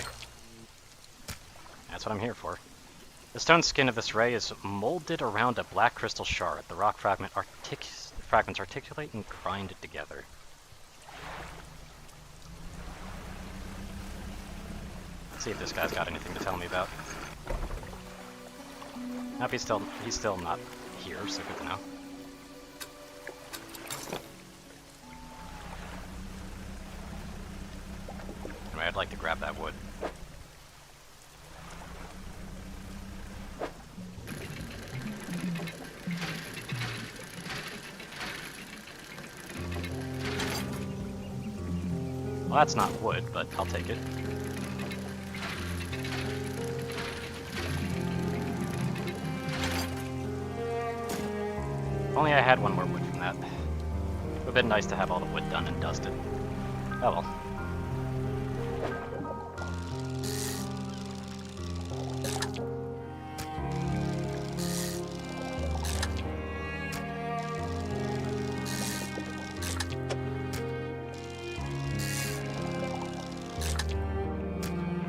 That's what I'm here for. The stone skin of this ray is molded around a black crystal shard. The rock fragments articulate and grind it together. Let's see if this guy's got anything to tell me about. Nope, he's still not here, so good to know. I'd like to grab that wood. Well, that's not wood, but I'll take it. If only I had one more wood from that. It would have been nice to have all the wood done and dusted. Oh well.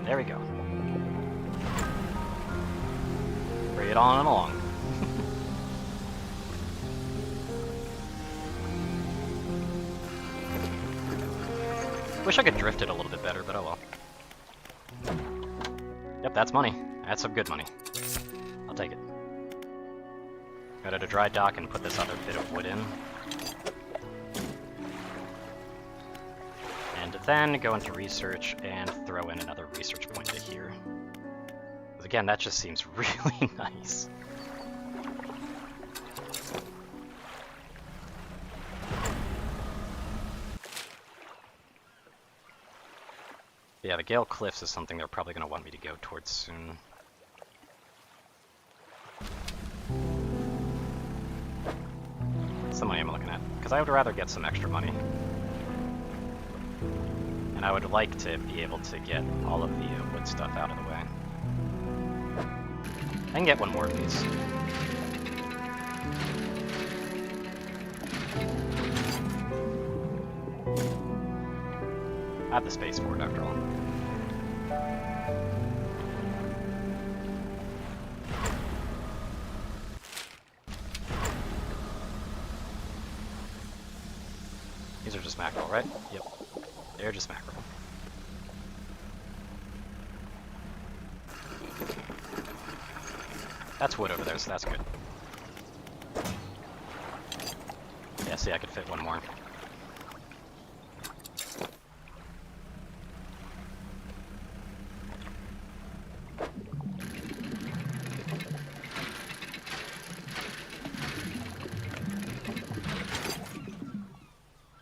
There we go. Bring it on along. Wish I could drift it a little bit better, but oh well. Yep, that's money. That's some good money. I'll take it. Go to the dry dock and put this other bit of wood in. And then go into research and throw in another research point to here. Because again, that just seems really nice. Yeah, the Gale Cliffs is something they're probably going to want me to go towards soon. What's the money I'm looking at? Because I would rather get some extra money. And I would like to be able to get all of the wood stuff out of the way. I can get one more of these. I have the space for it, after all. These are just mackerel, right? Yep. They're just mackerel. That's wood over there, so that's good. Yeah, see, I could fit one more.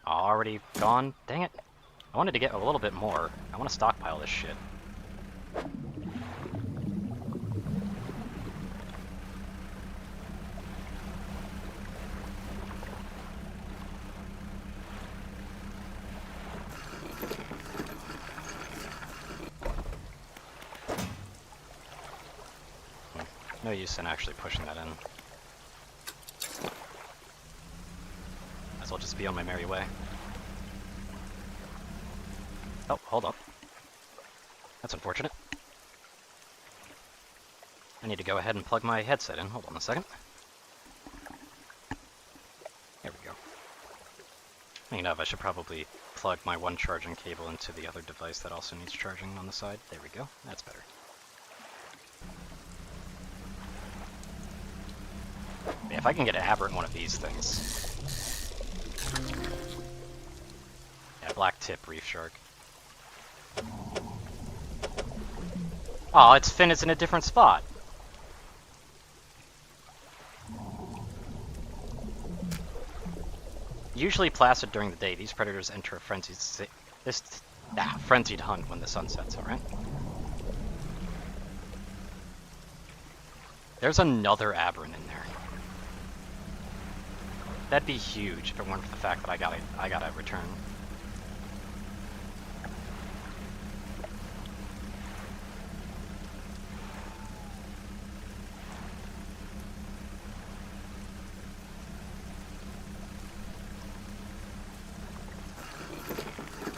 Already gone? Dang it. I wanted to get a little bit more. I want to stockpile this shit. No use in actually pushing that in. Might as well just be on my merry way. Oh, hold up. That's unfortunate. I need to go ahead and plug my headset in. Hold on a second. There we go. Thinking of, I should probably plug my one charging cable into the other device that also needs charging on the side. There we go. That's better. Yeah, if I can get Aberrant one of these things. Yeah, black tip reef shark. Oh, its fin is in a different spot. Usually placid during the day, these predators enter a frenzied hunt when the sun sets, alright? There's another Aberrant in there. That'd be huge if it weren't for the fact that I gotta return.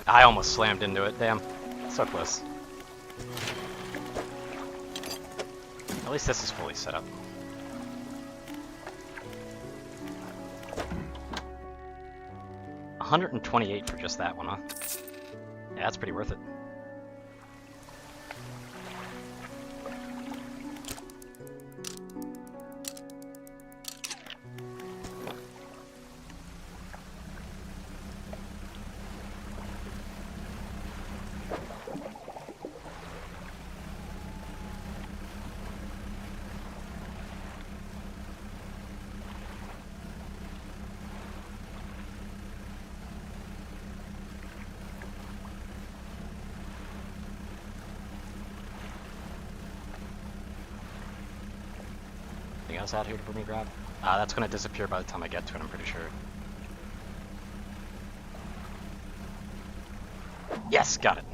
I almost slammed into it, damn. So close. At least this is fully set up. $128 for just that one, huh? Yeah, that's pretty worth it. Anything else out here for me to grab? That's gonna disappear by the time I get to it, I'm pretty sure. Yes, got it.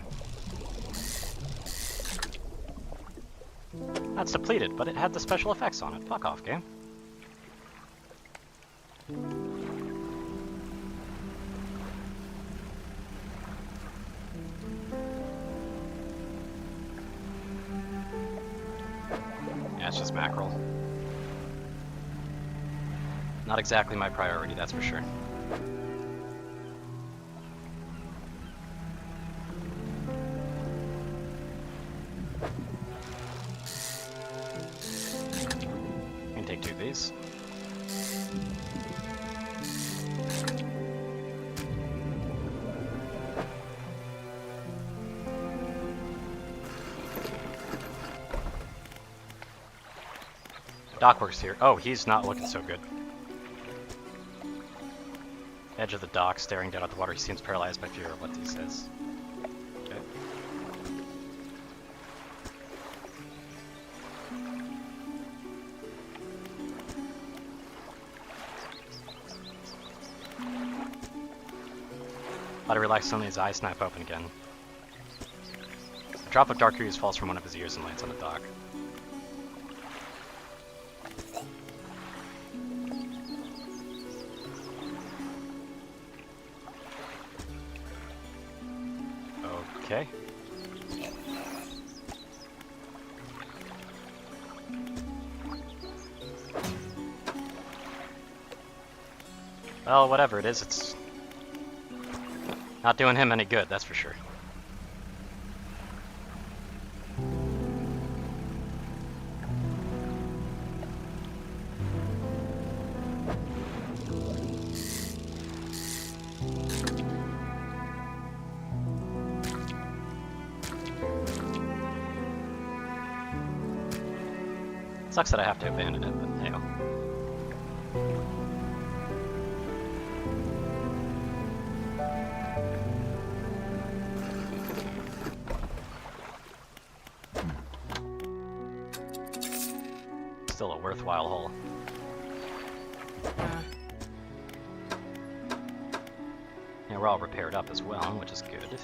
That's depleted, but it had the special effects on it. Fuck off, game. Yeah, it's just mackerel. Not exactly my priority, that's for sure. Dockworks here. Oh, he's not looking so good. Edge of the dock, staring down at the water. He seems paralyzed by fear of what he says. Okay. Let it relax, suddenly his eyes snap open again. A drop of dark ooze falls from one of his ears and lands on the dock. Okay. Well, whatever it is, it's not doing him any good, that's for sure. Sucks that I have to abandon it, but hey. Still a worthwhile hole. Yeah, we're all repaired up as well, which is good.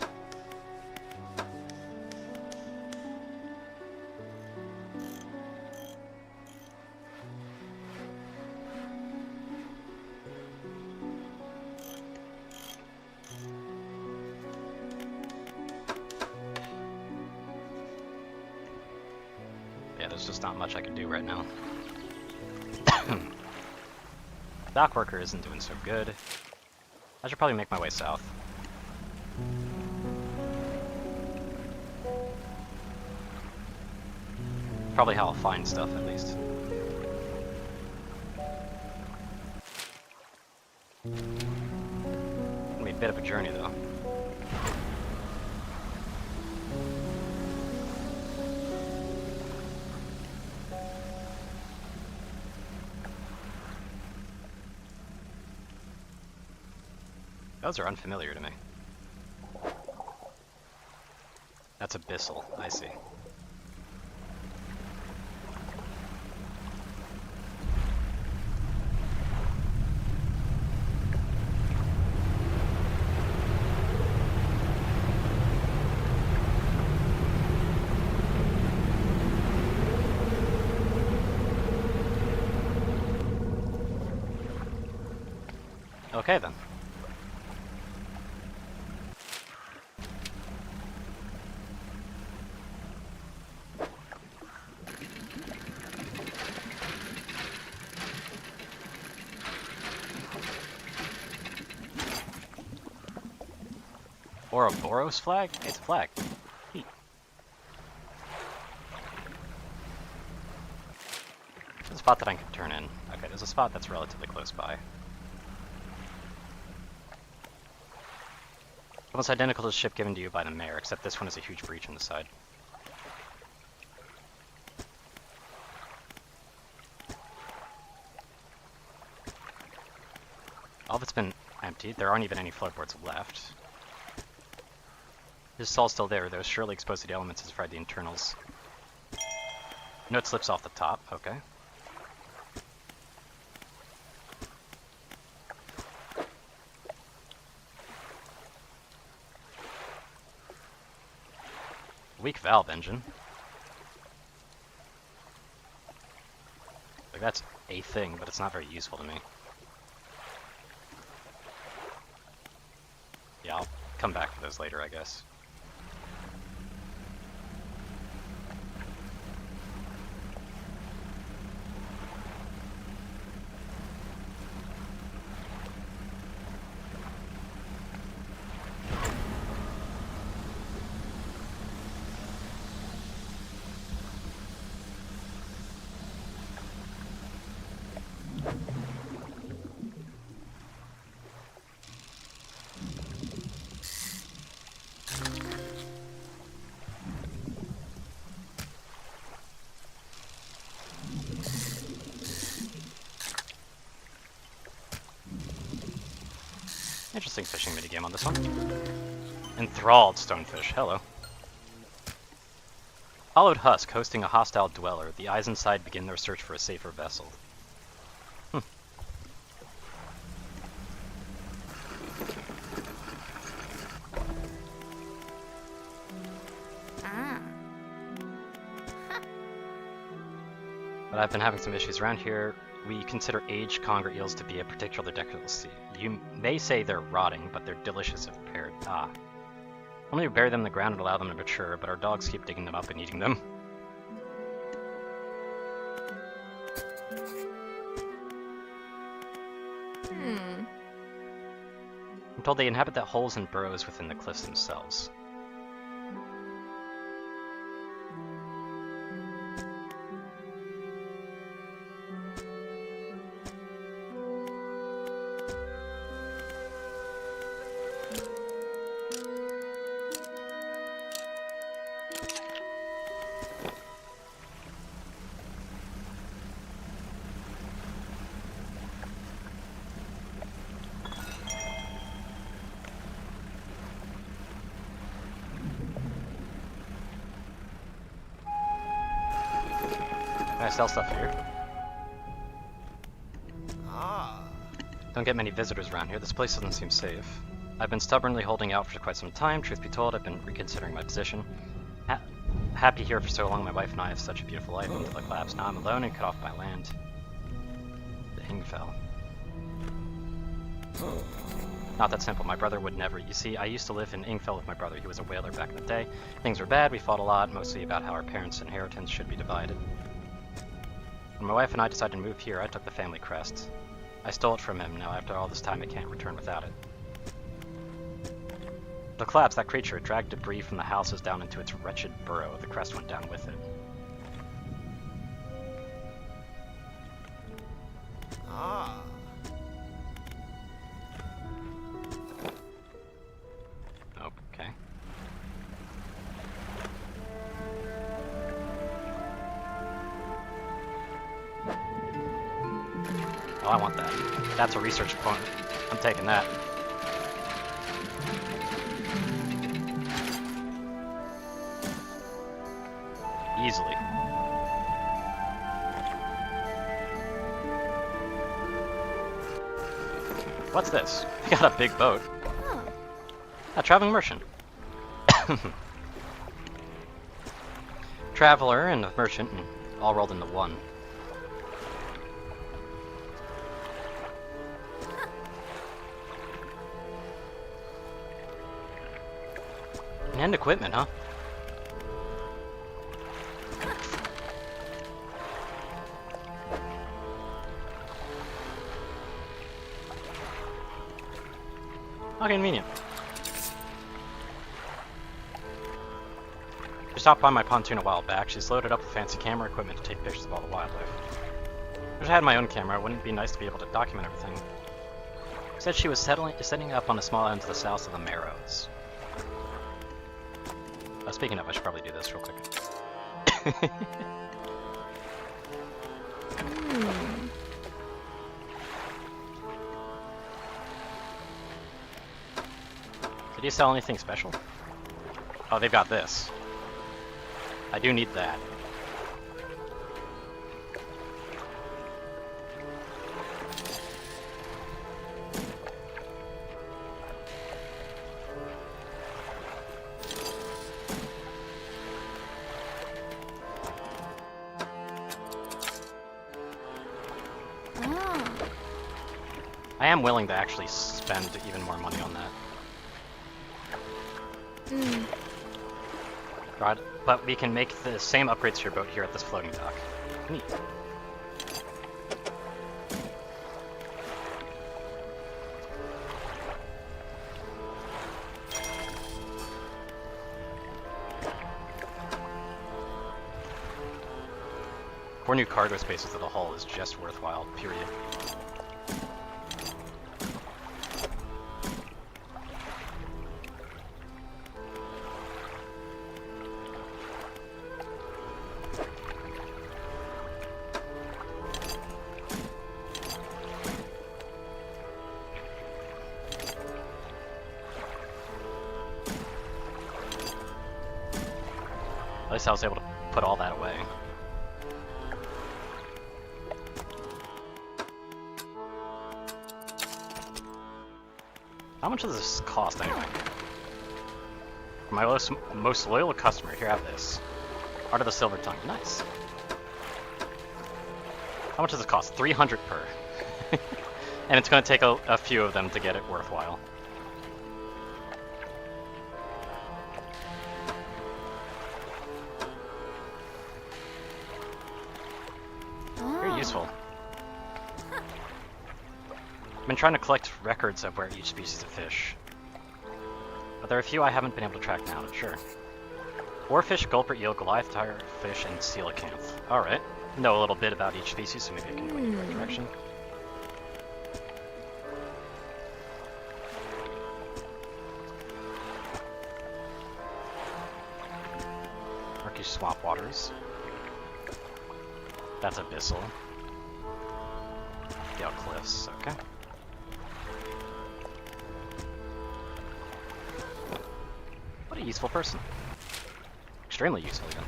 Yeah, there's just not much I can do right now. Dock worker isn't doing so good. I should probably make my way south. Probably how I'll find stuff, at least. Gonna be a bit of a journey, though. Those are unfamiliar to me. That's abyssal, I see. Okay then. Ouroboros flag? It's a flag. Neat. There's a spot that I can turn in. Okay, there's a spot that's relatively close by. Almost identical to the ship given to you by the mayor, except this one has a huge breach on the side. All of it's been emptied. There aren't even any floorboards left. This is all still there, though. Surely exposed to the elements has fried the internals. Note slips off the top. Okay. Weak valve engine. Like, that's a thing, but it's not very useful to me. Yeah, I'll come back to those later, I guess. interesting fishing minigame on this one. Enthralled stonefish, hello. Hollowed husk hosting a hostile dweller. The eyes inside begin their search for a safer vessel. But I've been having some issues around here. We consider aged conger eels to be a particular delicacy. You may say they're rotting, but they're delicious if prepared. Only we bury them in the ground and allow them to mature, but our dogs keep digging them up and eating them. I'm told they inhabit the holes and burrows within the cliffs themselves. Can I sell stuff here? Don't get many visitors around here. This place doesn't seem safe. I've been stubbornly holding out for quite some time. Truth be told, I've been reconsidering my position. Happy here for so long. My wife and I have such a beautiful life until it collapsed. Now I'm alone and cut off by land. The Hingfell. Not that simple. My brother would never. You see, I used to live in Ingfell with my brother. He was a whaler back in the day. Things were bad. We fought a lot, mostly about how our parents' inheritance should be divided. When my wife and I decided to move here, I took the family crest. I stole it from him. Now, after all this time, I can't return without it. To collapse, that creature dragged debris from the houses down into its wretched burrow. The crest went down with it. Okay. Oh, I want that. That's a research point. I'm taking that. Easily. What's this? We got a big boat. A traveling merchant. Traveler and a merchant, and all rolled into one. And equipment, huh? How convenient. She stopped by my pontoon a while back. She's loaded up with fancy camera equipment to take pictures of all the wildlife. If I had my own camera, wouldn't it be nice to be able to document everything? She said she was setting up on a small island to the south of the Marrows. Speaking of, I should probably do this real quick. Did you sell anything special? Oh, they've got this. I do need that. I am willing to actually spend even more money on that. Right, but we can make the same upgrades to your boat here at this floating dock. Neat. Four new cargo spaces to the hull is just worthwhile, period. least I was able to put all that away. How much does this cost anyway? For my most loyal customer, here, have this. Art of the Silver Tongue, nice. How much does it cost? 300 per. And it's going to take a few of them to get it worthwhile. Very useful. I've been trying to collect records of where each species of fish. But there are a few I haven't been able to track down, sure. Oarfish, gulper, eel, goliath, tire fish, and coelacanth. Alright. Know a little bit about each species, so maybe I can point you in the right direction. Murky swamp waters. That's abyssal. Gale cliffs, okay. What a useful person. Extremely useful, even.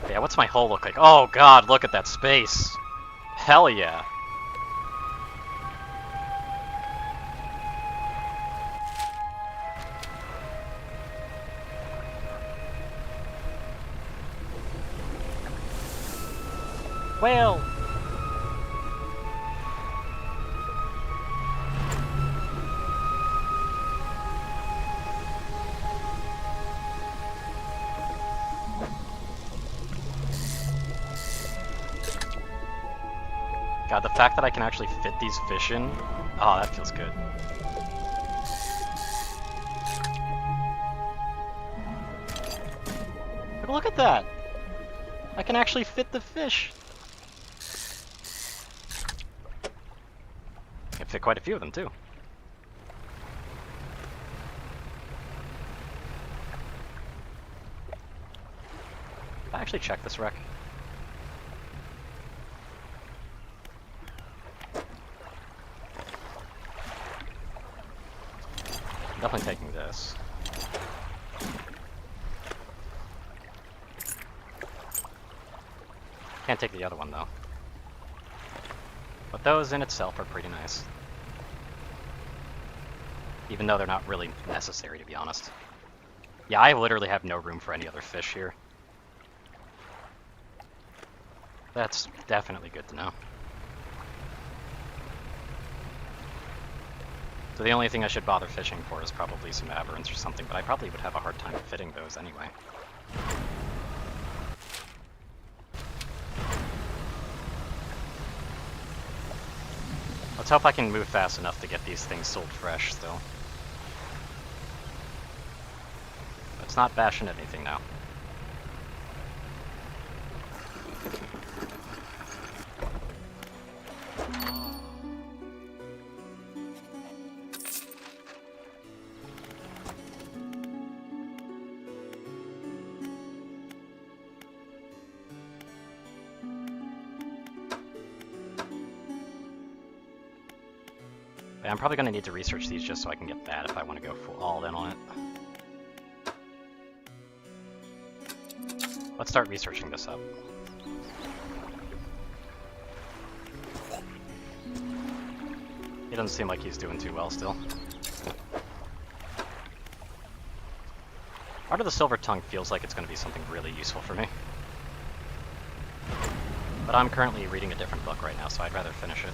Yeah, what's my hull look like? Oh god, look at that space! Hell yeah! Whale! God, the fact that I can actually fit these fish in, oh, that feels good. But look at that! I can actually fit the fish! I can fit quite a few of them, too. Did I actually check this wreck? Definitely taking this. Can't take the other one though. But those in itself are pretty nice. Even though they're not really necessary, to be honest. Yeah, I literally have no room for any other fish here. That's definitely good to know. So the only thing I should bother fishing for is probably some aberrants or something, but I probably would have a hard time fitting those anyway. Let's hope I can move fast enough to get these things sold fresh still. It's not bashing anything now. I'm probably going to need to research these just so I can get that if I want to go full all in on it. Let's start researching this up. He doesn't seem like he's doing too well still. Art of the Silver Tongue feels like it's going to be something really useful for me. But I'm currently reading a different book right now, so I'd rather finish it.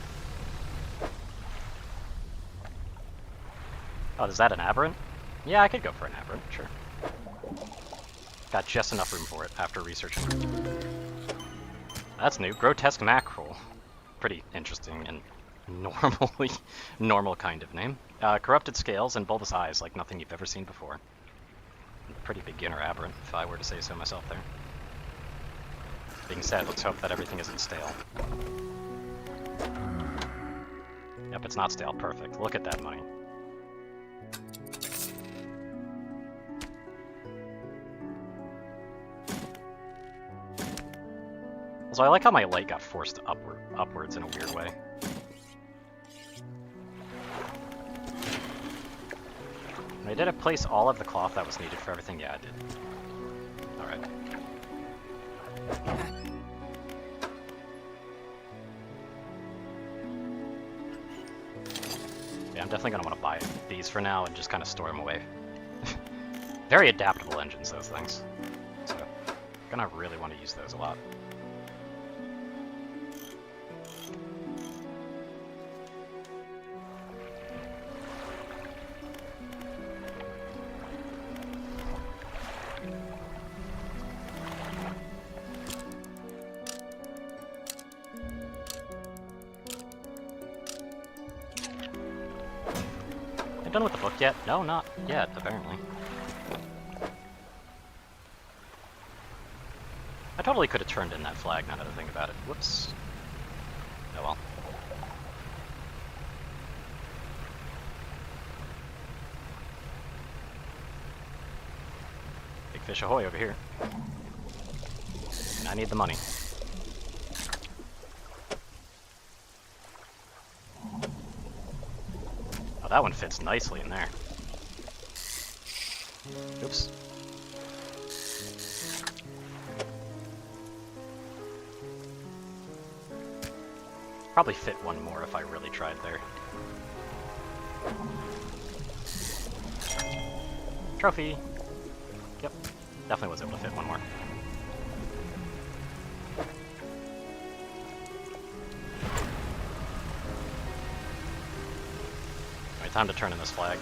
Oh, is that an aberrant? Yeah, I could go for an aberrant, sure. Got just enough room for it after researching. That's new. Grotesque mackerel. Pretty interesting and normal kind of name. Corrupted scales and bulbous eyes like nothing you've ever seen before. Pretty beginner aberrant, if I were to say so myself there. Being said, let's hope that everything isn't stale. Yep, it's not stale. Perfect. Look at that money. So I like how my light got forced upwards in a weird way. Did I place all of the cloth that was needed for everything? Yeah, I did. Alright. Yeah, I'm definitely going to want to buy these for now and just kind of store them away. Very adaptable engines, those things. So, gonna really want to use those a lot. I'm done with the book yet? No, not yet, apparently. I totally could have turned in that flag now that I think about it. Whoops. Oh well. Big fish ahoy over here. And I need the money. Oh, that one fits nicely in there. Oops. Probably fit one more if I really tried there. Trophy! Yep, definitely was able to fit one more. Alright, time to turn in this flag.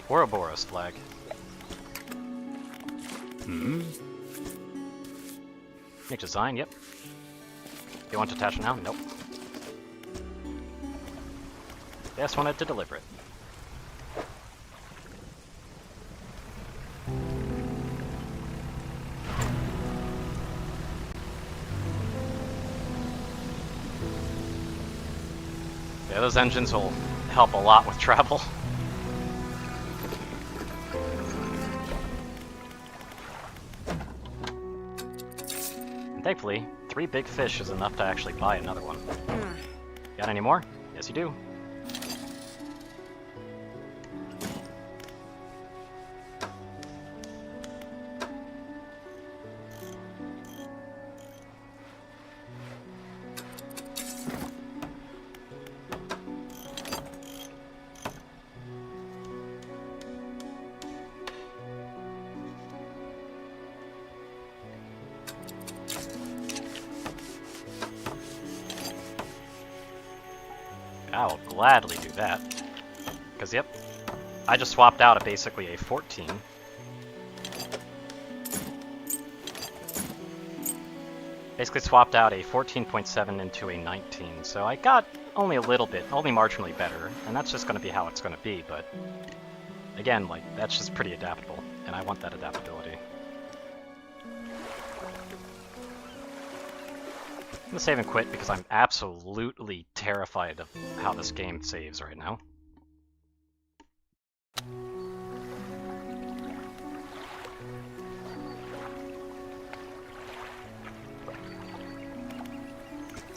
Ouroboros flag. Make design, yep. You want to attach it now? Nope. Just wanted to deliver it. Yeah, those engines will help a lot with travel. Thankfully, 3 big fish is enough to actually buy another one. Got any more? Yes, you do. I will gladly do that. Because, yep, I just swapped out basically a 14. Basically swapped out a 14.7 into a 19, so I got only a little bit, only marginally better, and that's just going to be how it's going to be, but again, like, that's just pretty adaptable, and I want that adaptability. I'm gonna save and quit because I'm absolutely terrified of how this game saves right now.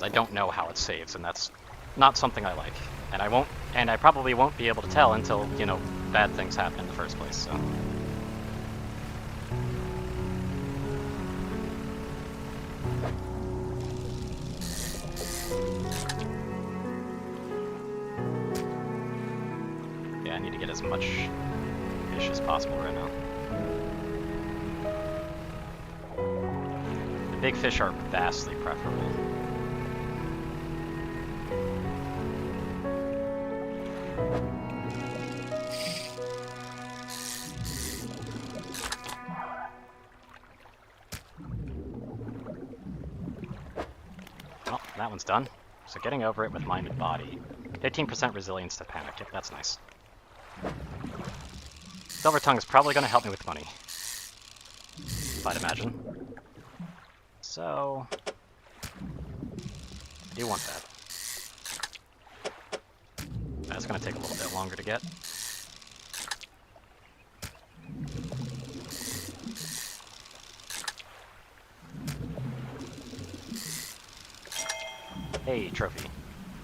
I don't know how it saves, and that's not something I like. And I probably won't be able to tell until, you know, bad things happen in the first place, so. Yeah, I need to get as much fish as possible right now. The big fish are vastly preferable. Well, that one's done. So getting over it with mind and body. 15% resilience to panic. Yep, that's nice. Silver Tongue is probably going to help me with money. I'd imagine. So I do want that. That's going to take a little bit longer to get. Hey, trophy.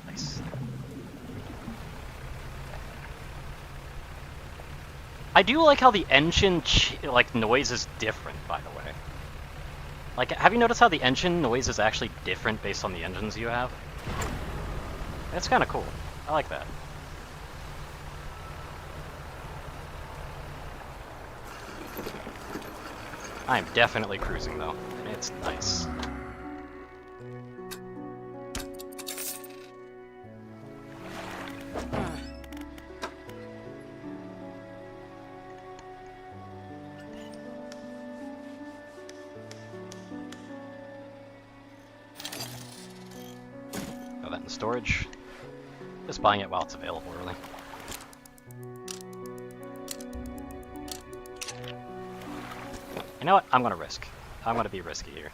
Nice. I do like how the engine noise is different, by the way. Like, have you noticed how the engine noise is actually different based on the engines you have? That's kind of cool. I like that. I am definitely cruising, though. It's nice. Throw that in storage. Just buying it while it's available, really. You know what? I'm gonna risk. I'm gonna be risky here.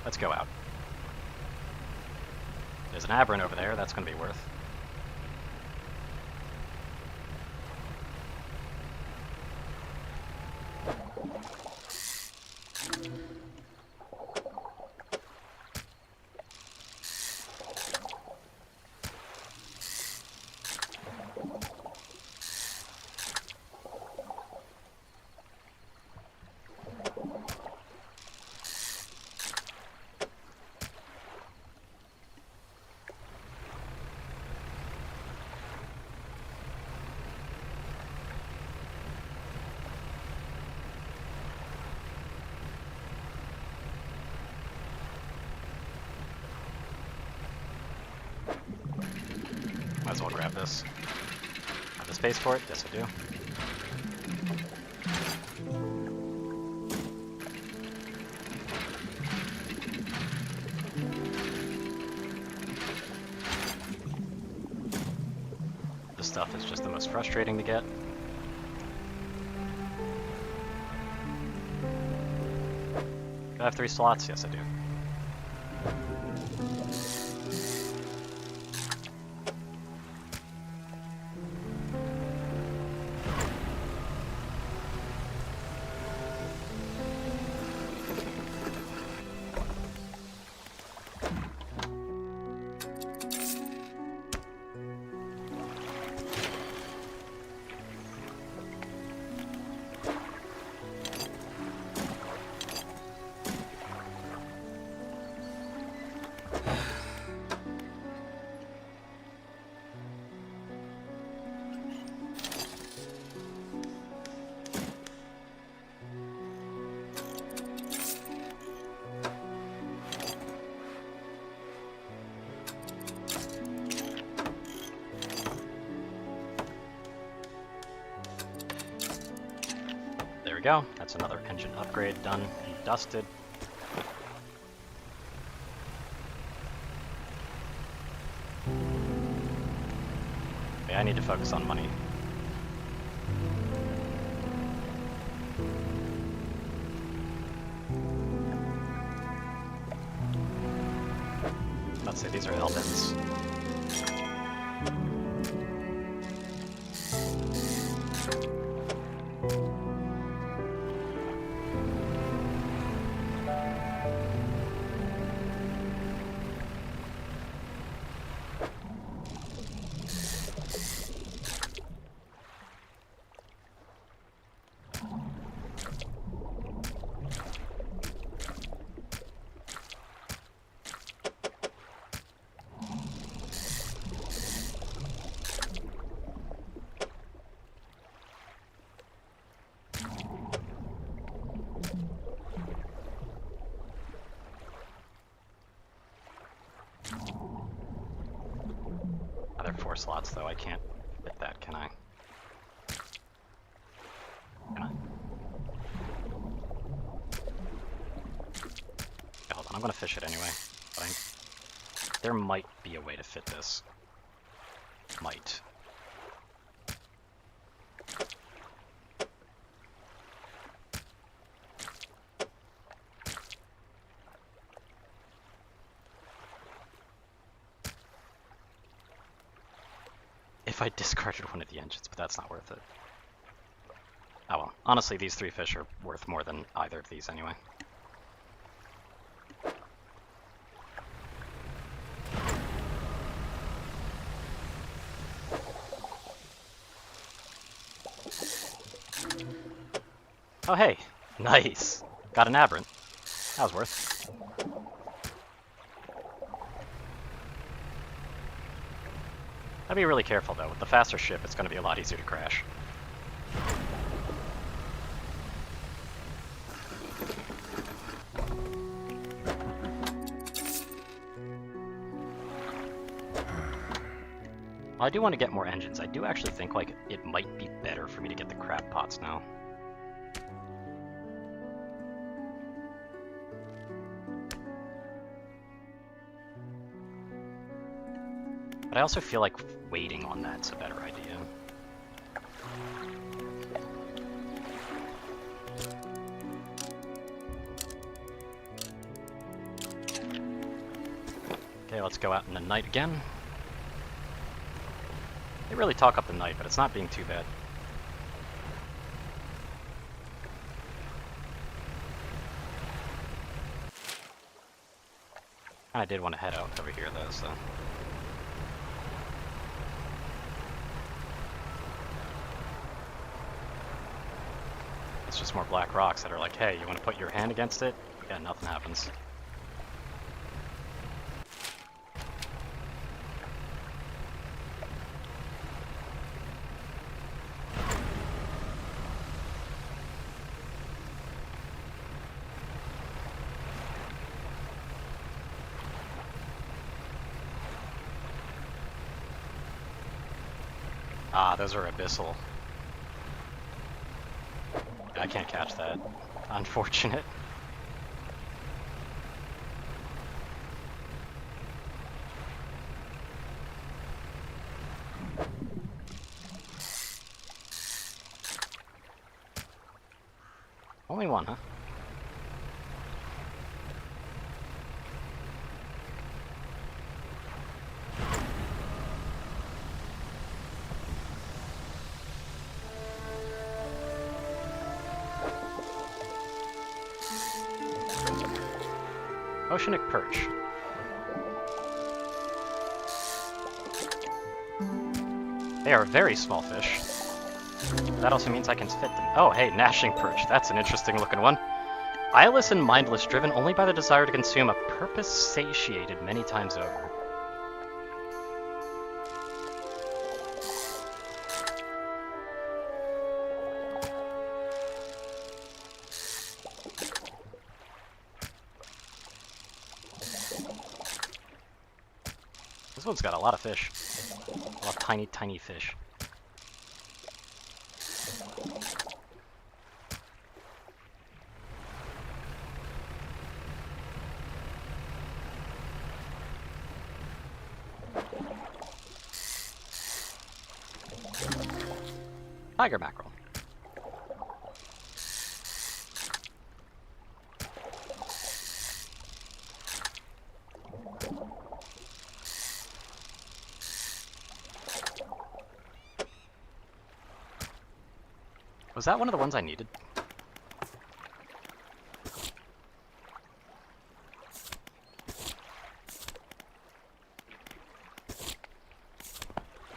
Let's go out. There's an Aberrant over there, that's gonna be worth. Might as well grab this. Have the space for it? Yes, I do. This stuff is just the most frustrating to get. Do I have 3 slots? Yes, I do. There we go. That's another engine upgrade done and dusted. Okay, I need to focus on money. Let's say these are Elbins. There are 4 slots though, I can't fit that, can I? Can I? Okay, hold on, I'm gonna fish it anyway. But there might be a way to fit this. Might. If I discarded one of the engines, but that's not worth it. Oh well, honestly these 3 fish are worth more than either of these anyway. Oh hey, nice! Got an aberrant. That was worth. Gotta be really careful though. With the faster ship, it's gonna be a lot easier to crash. I do want to get more engines. I do actually think like it might be better for me to get the crab pots now. But I also feel like waiting on that's a better idea. Okay, let's go out in the night again. They really talk up the night, but it's not being too bad. I did want to head out over here though, so. It's just more black rocks that are like, hey, you want to put your hand against it? Yeah, nothing happens. Ah, those are abyssal. I can't catch that. Unfortunate. Only one, huh? Oceanic perch. They are very small fish. That also means I can fit them. Oh, hey, gnashing perch. That's an interesting looking one. Eyeless and mindless, driven only by the desire to consume, a purpose satiated many times over. This one's got a lot of fish. A lot of tiny, tiny fish. Tiger mackerel. Was that one of the ones I needed?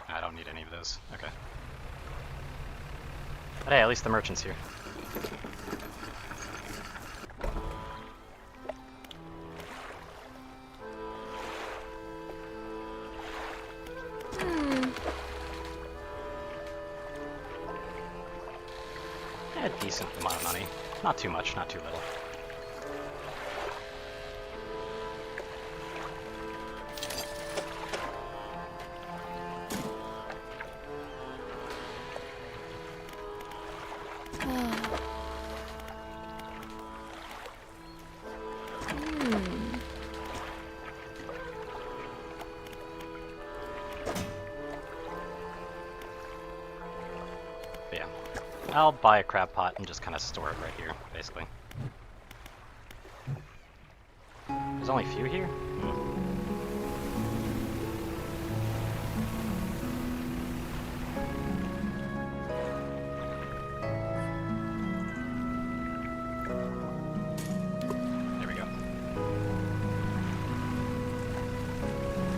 I don't need any of those. Okay. But hey, at least the merchant's here. A decent amount of money. Not too much, not too little. I'll buy a crab pot and just kind of store it right here, basically. There's only a few here? There we go.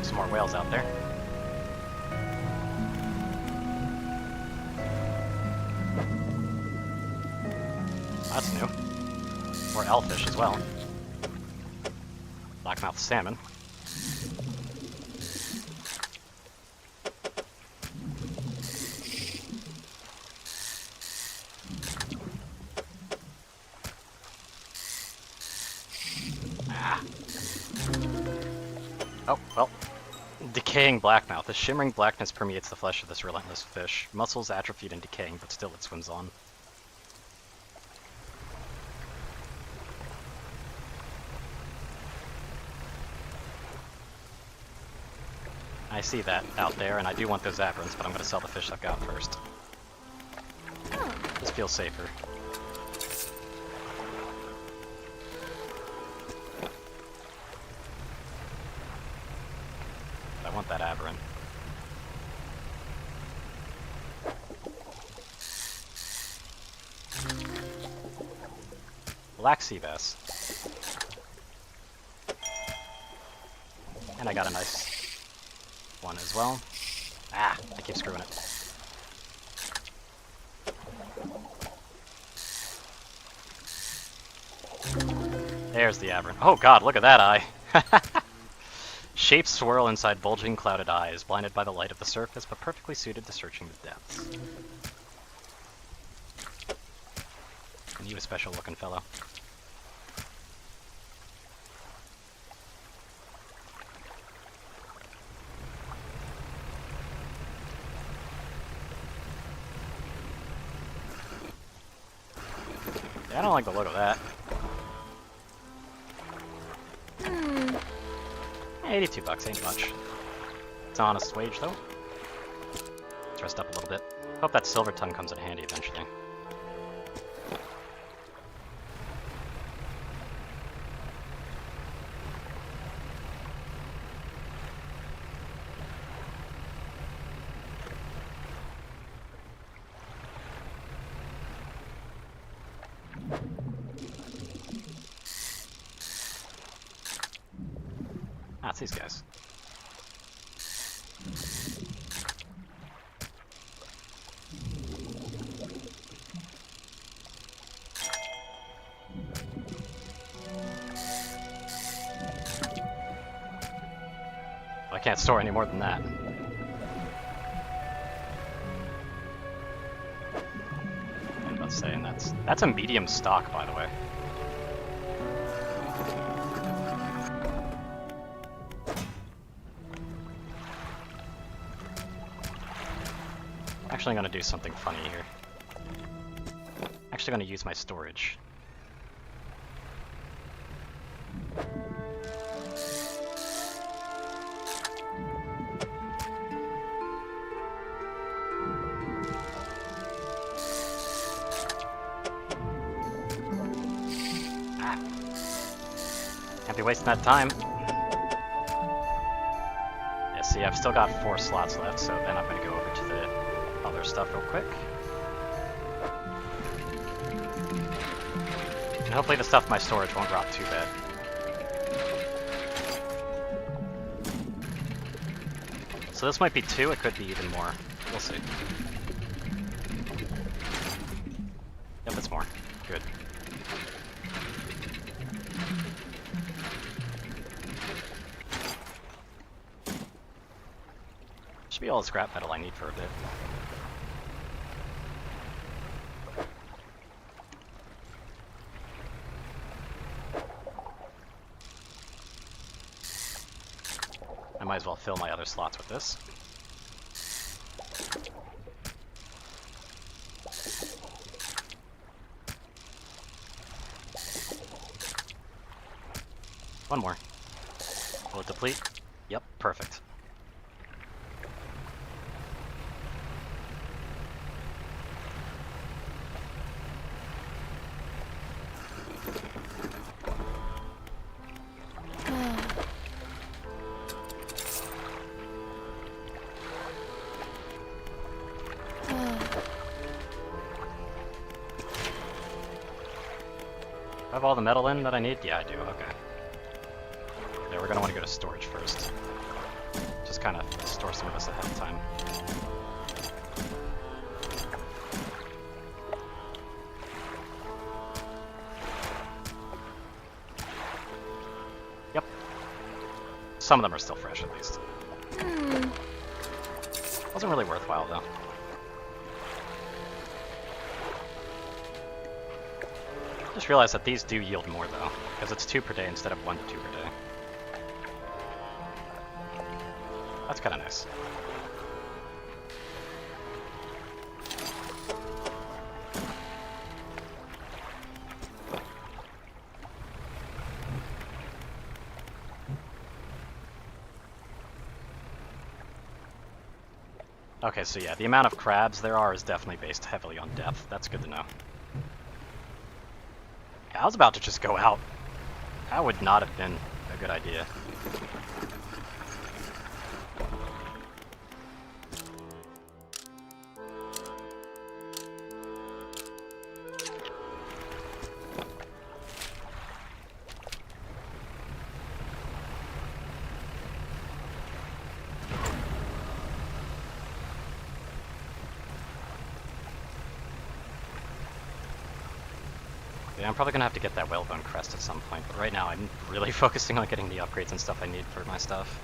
Some more whales out there. That's new. Or owlfish as well. Blackmouth salmon. Ah. Oh, well. Decaying blackmouth. The shimmering blackness permeates the flesh of this relentless fish. Muscles atrophied and decaying, but still it swims on. I see that out there, and I do want those aberrants, but I'm going to sell the fish I've got first. This feels safer. I want that aberrant. Black sea bass. And I got a nice one as well. Ah, I keep screwing it. There's the aberrant. Oh god, look at that eye! Shapes swirl inside bulging, clouded eyes, blinded by the light of the surface, but perfectly suited to searching the depths. And you a special looking fellow. Yeah, I don't like the look of that. 82 bucks ain't much. It's an honest wage, though. Dressed up a little bit. Hope that silver tongue comes in handy eventually. Ah, it's these guys. I can't store any more than that. I'm about saying that's a medium stock, by the way. Actually, I'm gonna do something funny here. Actually, gonna use my storage. Ah. Can't be wasting that time. Yeah, see, I've still got 4 slots left, so then I'm gonna go over to the other stuff real quick. And hopefully the stuff in my storage won't rot too bad. So this might be 2, it could be even more. We'll see. Yep, it's more. Good. Should be all the scrap metal I need for a bit. I might as well fill my other slots with this. One more. Will it deplete? Yep, perfect. I have all the metal in that I need? Yeah, I do, okay. Yeah, we're gonna want to go to storage first. Just kind of store some of this ahead of time. some of them are still fresh at least. Wasn't really worthwhile though. Just realized that these do yield more though, because it's 2 per day instead of 1 to 2 per day. That's kind of nice. Okay, so yeah, the amount of crabs there are is definitely based heavily on depth. That's good to know. Yeah, I was about to just go out. That would not have been a good idea. Yeah, I'm probably gonna have to get that whalebone crest at some point, but right now I'm really focusing on getting the upgrades and stuff I need for my stuff.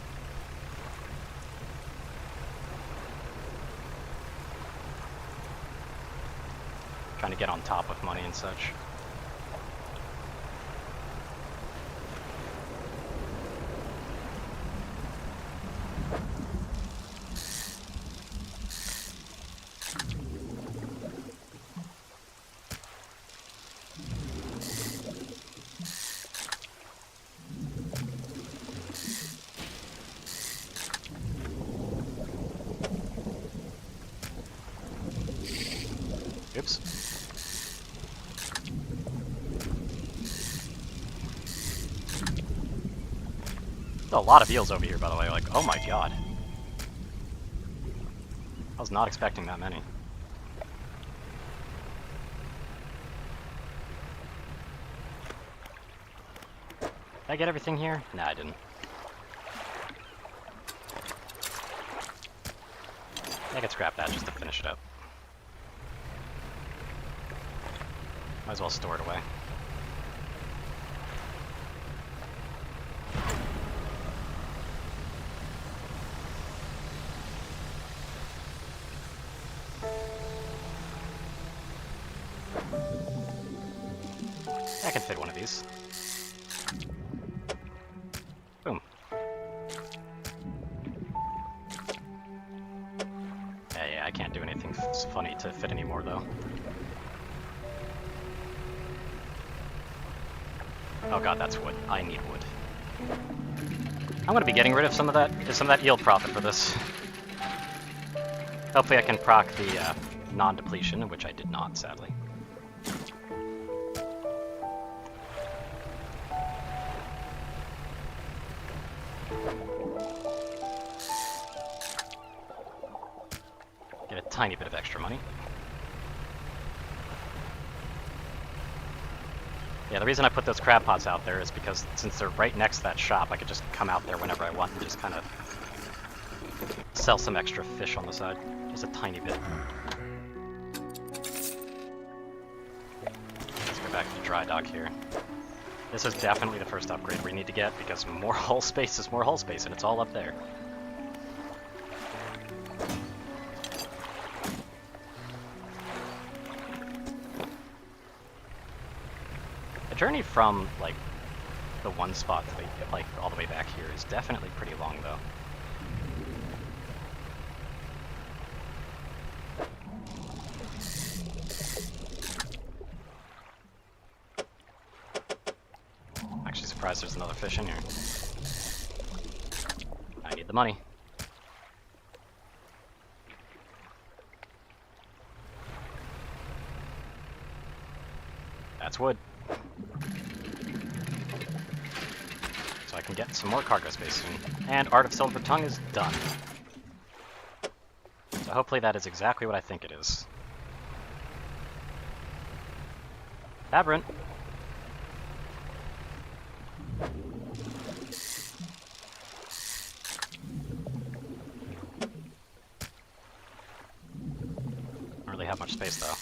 Trying to get on top with money and such. Oops. There's a lot of eels over here, by the way, like, oh my god. I was not expecting that many. Did I get everything here? Nah, I didn't. I could scrap that just to finish it up. Might as well store it away. I can fit one of these. Boom. Yeah, I can't do anything funny to fit anymore though. Oh god, that's wood. I need wood. I'm gonna be getting rid of some of that yield profit for this. Hopefully I can proc the non-depletion, which I did not, sadly. Get a tiny bit of extra money. Yeah, the reason I put those crab pots out there is because since they're right next to that shop, I could just come out there whenever I want and just kind of sell some extra fish on the side. Just a tiny bit. Let's go back to the dry dock here. This is definitely the first upgrade we need to get because more hull space is more hull space and it's all up there. The journey from, like, the one spot to the, like, all the way back here is definitely pretty long, though. Actually surprised there's another fish in here. I need the money. That's wood. So I can get some more cargo space soon. And Art of Silver Tongue is done. So hopefully that is exactly what I think it is. Labyrinth. Don't really have much space though.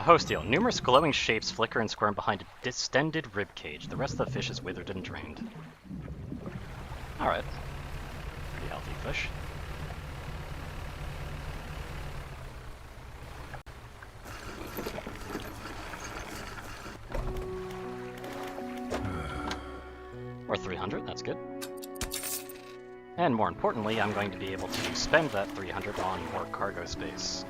host eel. Numerous glowing shapes flicker and squirm behind a distended rib cage. The rest of the fish is withered and drained. Alright. Pretty healthy fish. Or 300, that's good. And more importantly, I'm going to be able to spend that 300 on more cargo space.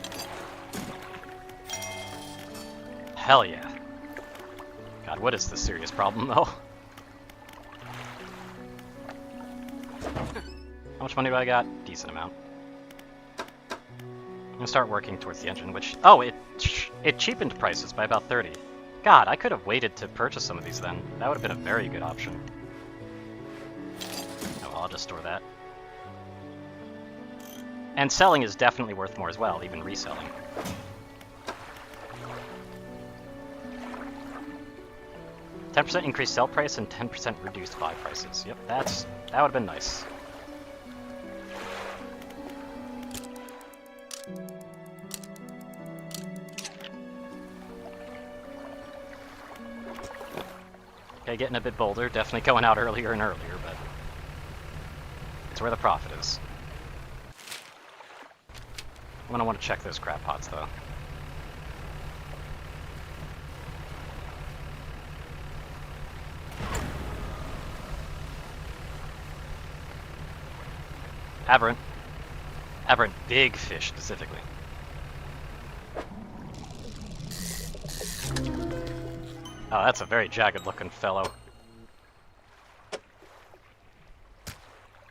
Hell yeah. God, what is the serious problem, though? How much money do I got? Decent amount. I'm gonna start working towards the engine, which... Oh, it cheapened prices by about 30. God, I could have waited to purchase some of these then. That would have been a very good option. Oh, well, I'll just store that. And selling is definitely worth more as well, even reselling. %10 increased sell price and 10% reduced buy prices. Yep, that would have been nice. Okay, getting a bit bolder, definitely going out earlier and earlier, but it's where the profit is. I'm gonna want to check those crab pots, though. Aberrant. Aberrant, big fish, specifically. Oh, that's a very jagged-looking fellow.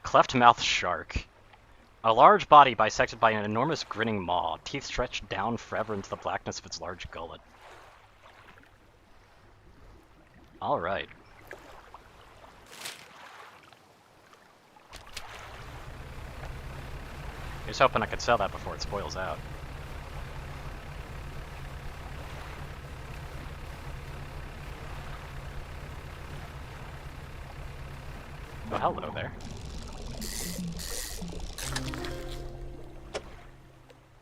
Cleft-mouthed shark. A large body bisected by an enormous grinning maw, teeth stretched down forever into the blackness of its large gullet. Alright. I was hoping I could sell that before it spoils out. Oh, hello there.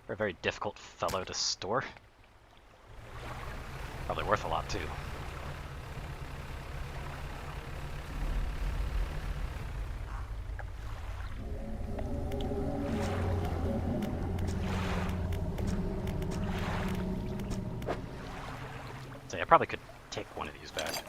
You're a very difficult fellow to store. Probably worth a lot, too. So I probably could take one of these back.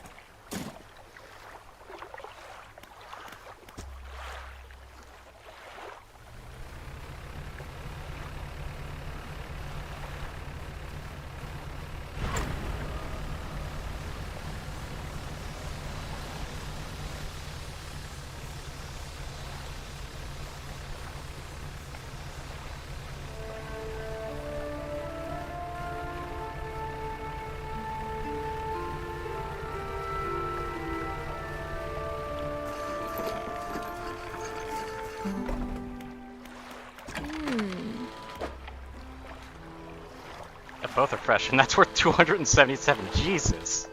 Both are fresh, and that's worth 277. Jesus.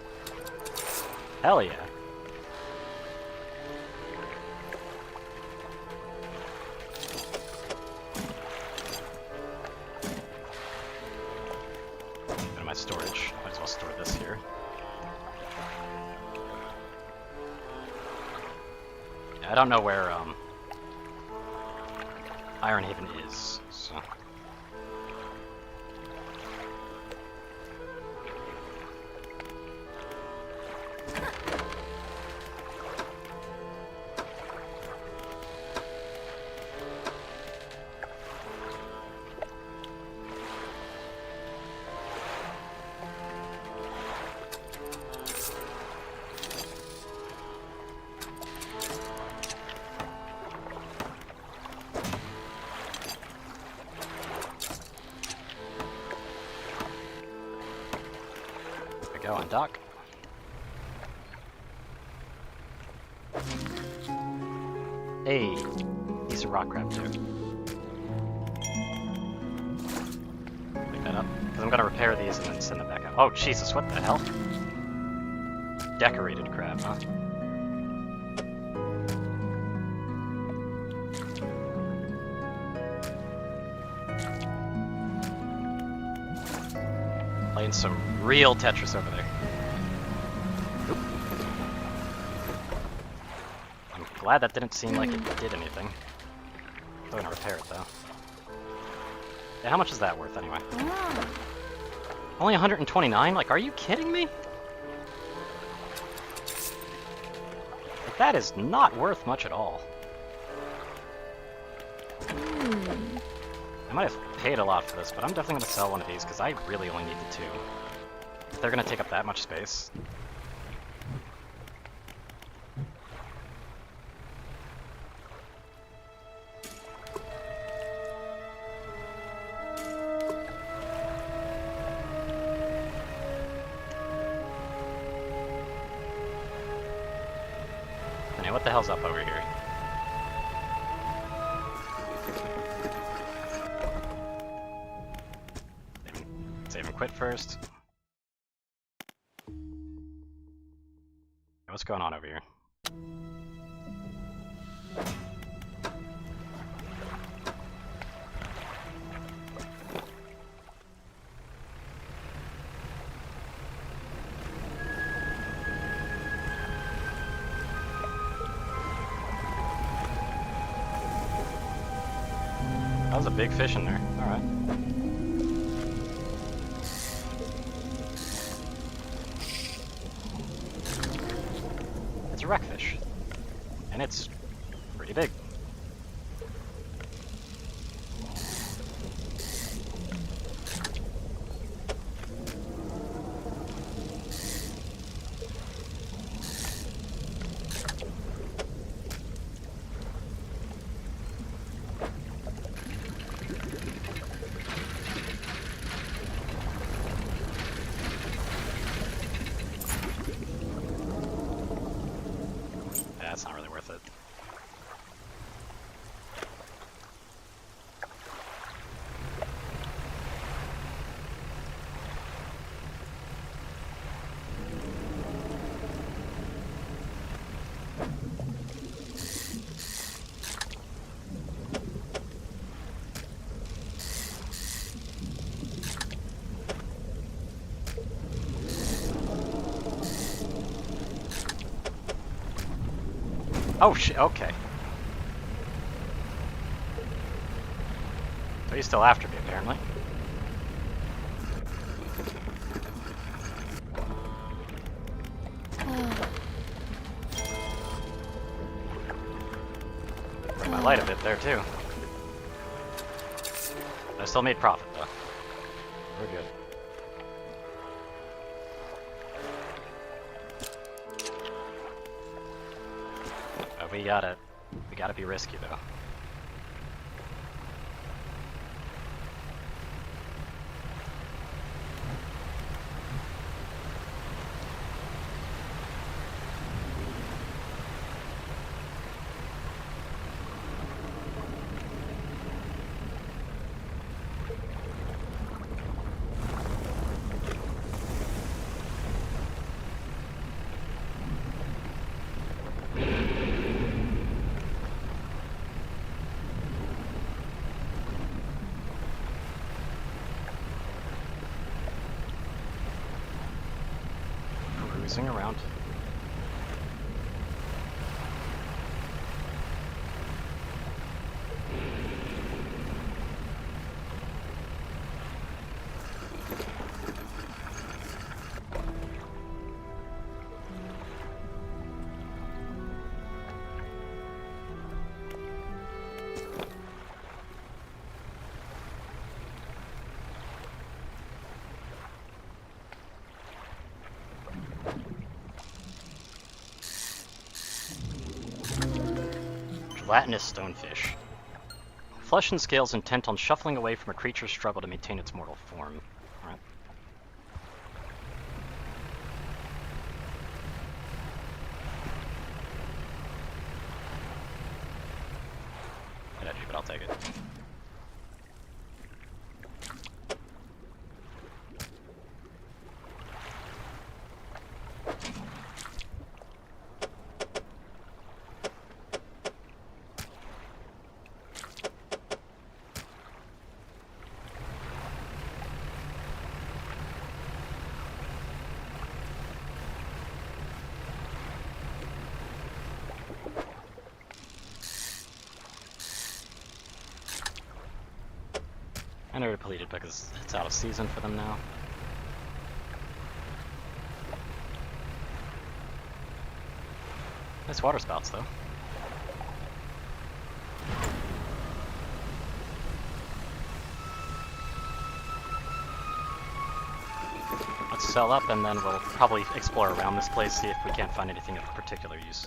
Hell yeah. Go to my storage. Might as well store this here. I don't know where Ironhaven is, so... Go on, dock. Hey, piece of rock crab too. Pick that up, because I'm gonna repair these and then send them back out. Oh Jesus, what the hell? Decorated crab, huh? Playing some real Tetris over there. Oop. I'm glad that didn't seem like it did anything. I'm going to repair it though. Yeah, how much is that worth anyway? Only 129? Like, are you kidding me? Like, that is not worth much at all. I might have paid a lot for this, but I'm definitely going to sell one of these because I really only need the 2. If they're going to take up that much space. Anyway, what the hell's up over here? Save and quit first. What's going on over here? That was a big fish in there. Alright. It's a wreckfish. And it's pretty big. That's not really worth it. Oh shit, okay. So he's still after me, apparently. Burned my light a bit there, too. I still made profit, though. We're good. We gotta be risky though. Cruising around. Gelatinous stonefish. Flesh and scales intent on shuffling away from a creature's struggle to maintain its mortal form. Alright. Good idea, but I'll take it. Refinery depleted because it's out of season for them now. Nice water spouts, though. Let's sell up, and then we'll probably explore around this place, see if we can't find anything of particular use.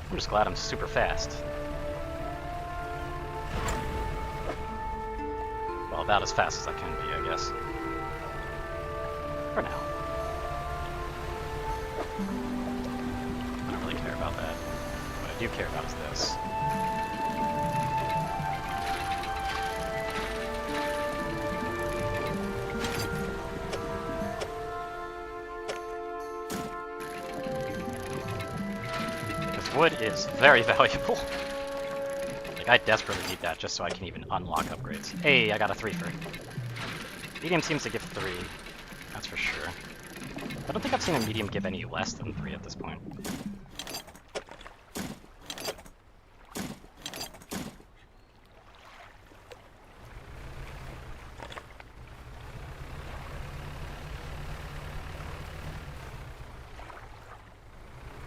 I'm just glad I'm super fast. Well, about as fast as I can be, I guess. For now. I don't really care about that. What I do care about is this. Because wood is very valuable. Like, I desperately need that just so I can even unlock upgrades. Hey, I got a 3 for it. Medium seems to give 3, that's for sure. I don't think I've seen a medium give any less than 3 at this point.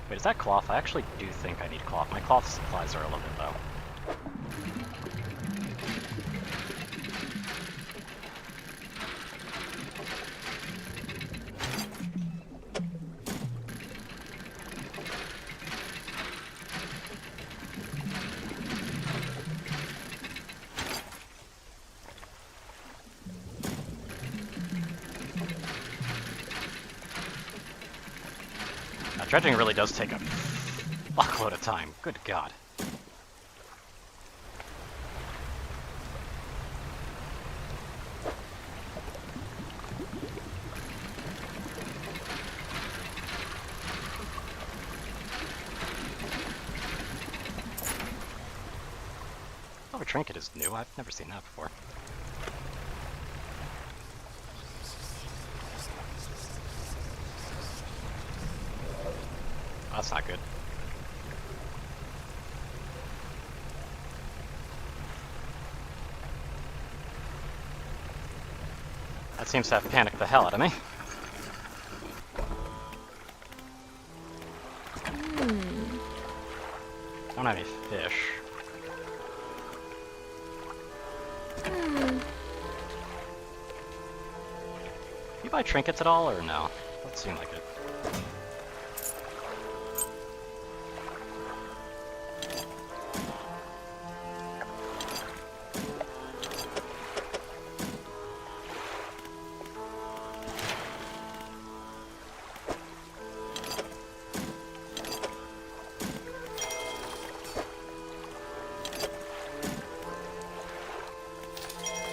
Wait, is that cloth? I actually do think I need cloth. My cloth supplies are a little bit low. Dredging really does take a fuckload of time. Good God. Oh, a trinket is new. I've never seen that before. That's not good. That seems to have panicked the hell out of me. Don't have any fish. You buy trinkets at all, or no? Doesn't seem like it.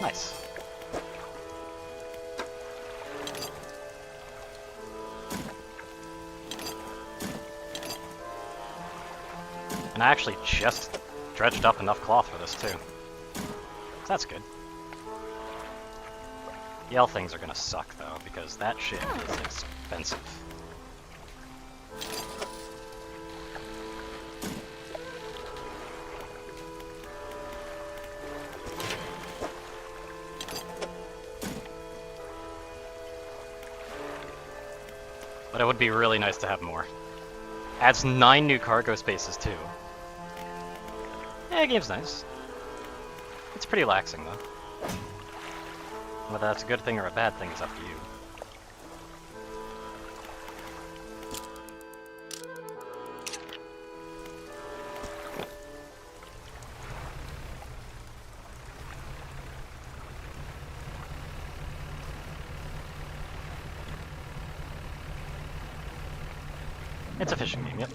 Nice. And I actually just dredged up enough cloth for this too. So that's good. Yell things are gonna suck though, because that shit is expensive. But it would be really nice to have more. Adds 9 new cargo spaces too. Yeah, the game's nice. It's pretty laxing though. Whether that's a good thing or a bad thing is up to you. It's a fishing game, yep.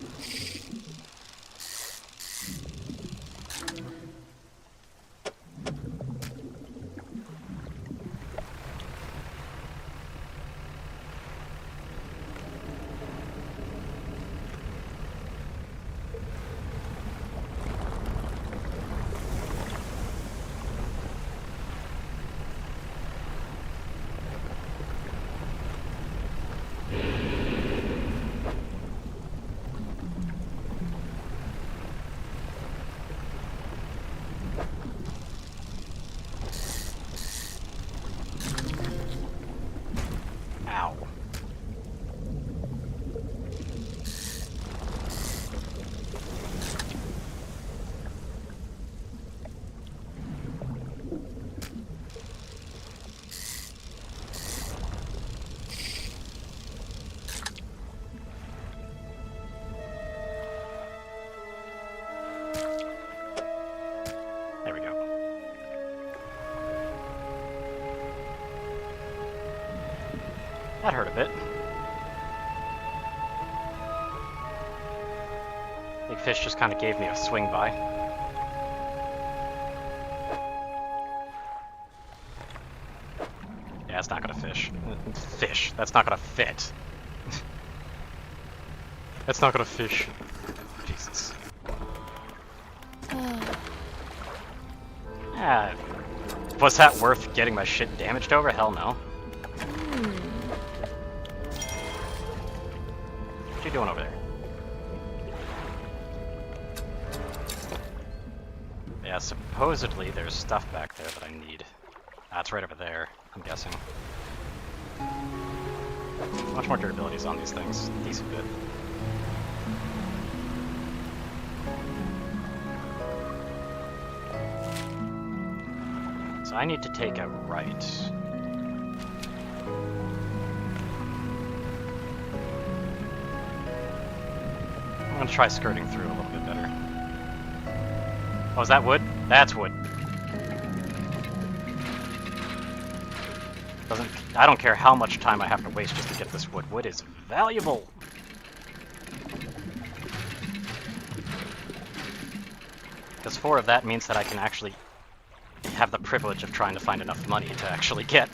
That hurt a bit. Big fish just kind of gave me a swing by. Yeah, it's not gonna fish. Fish. That's not gonna fit. That's not gonna fish. Jesus. Ah, was that worth getting my shit damaged over? Hell no. What you doing over there? Yeah, supposedly there's stuff back there that I need. That's right over there, I'm guessing. Much more durabilities on these things. Decent bit. So I need to take a right. I'm gonna try skirting through a little bit better. Oh, is that wood? That's wood. I don't care how much time I have to waste just to get this wood. Wood is valuable! Because 4 of that means that I can actually have the privilege of trying to find enough money to actually get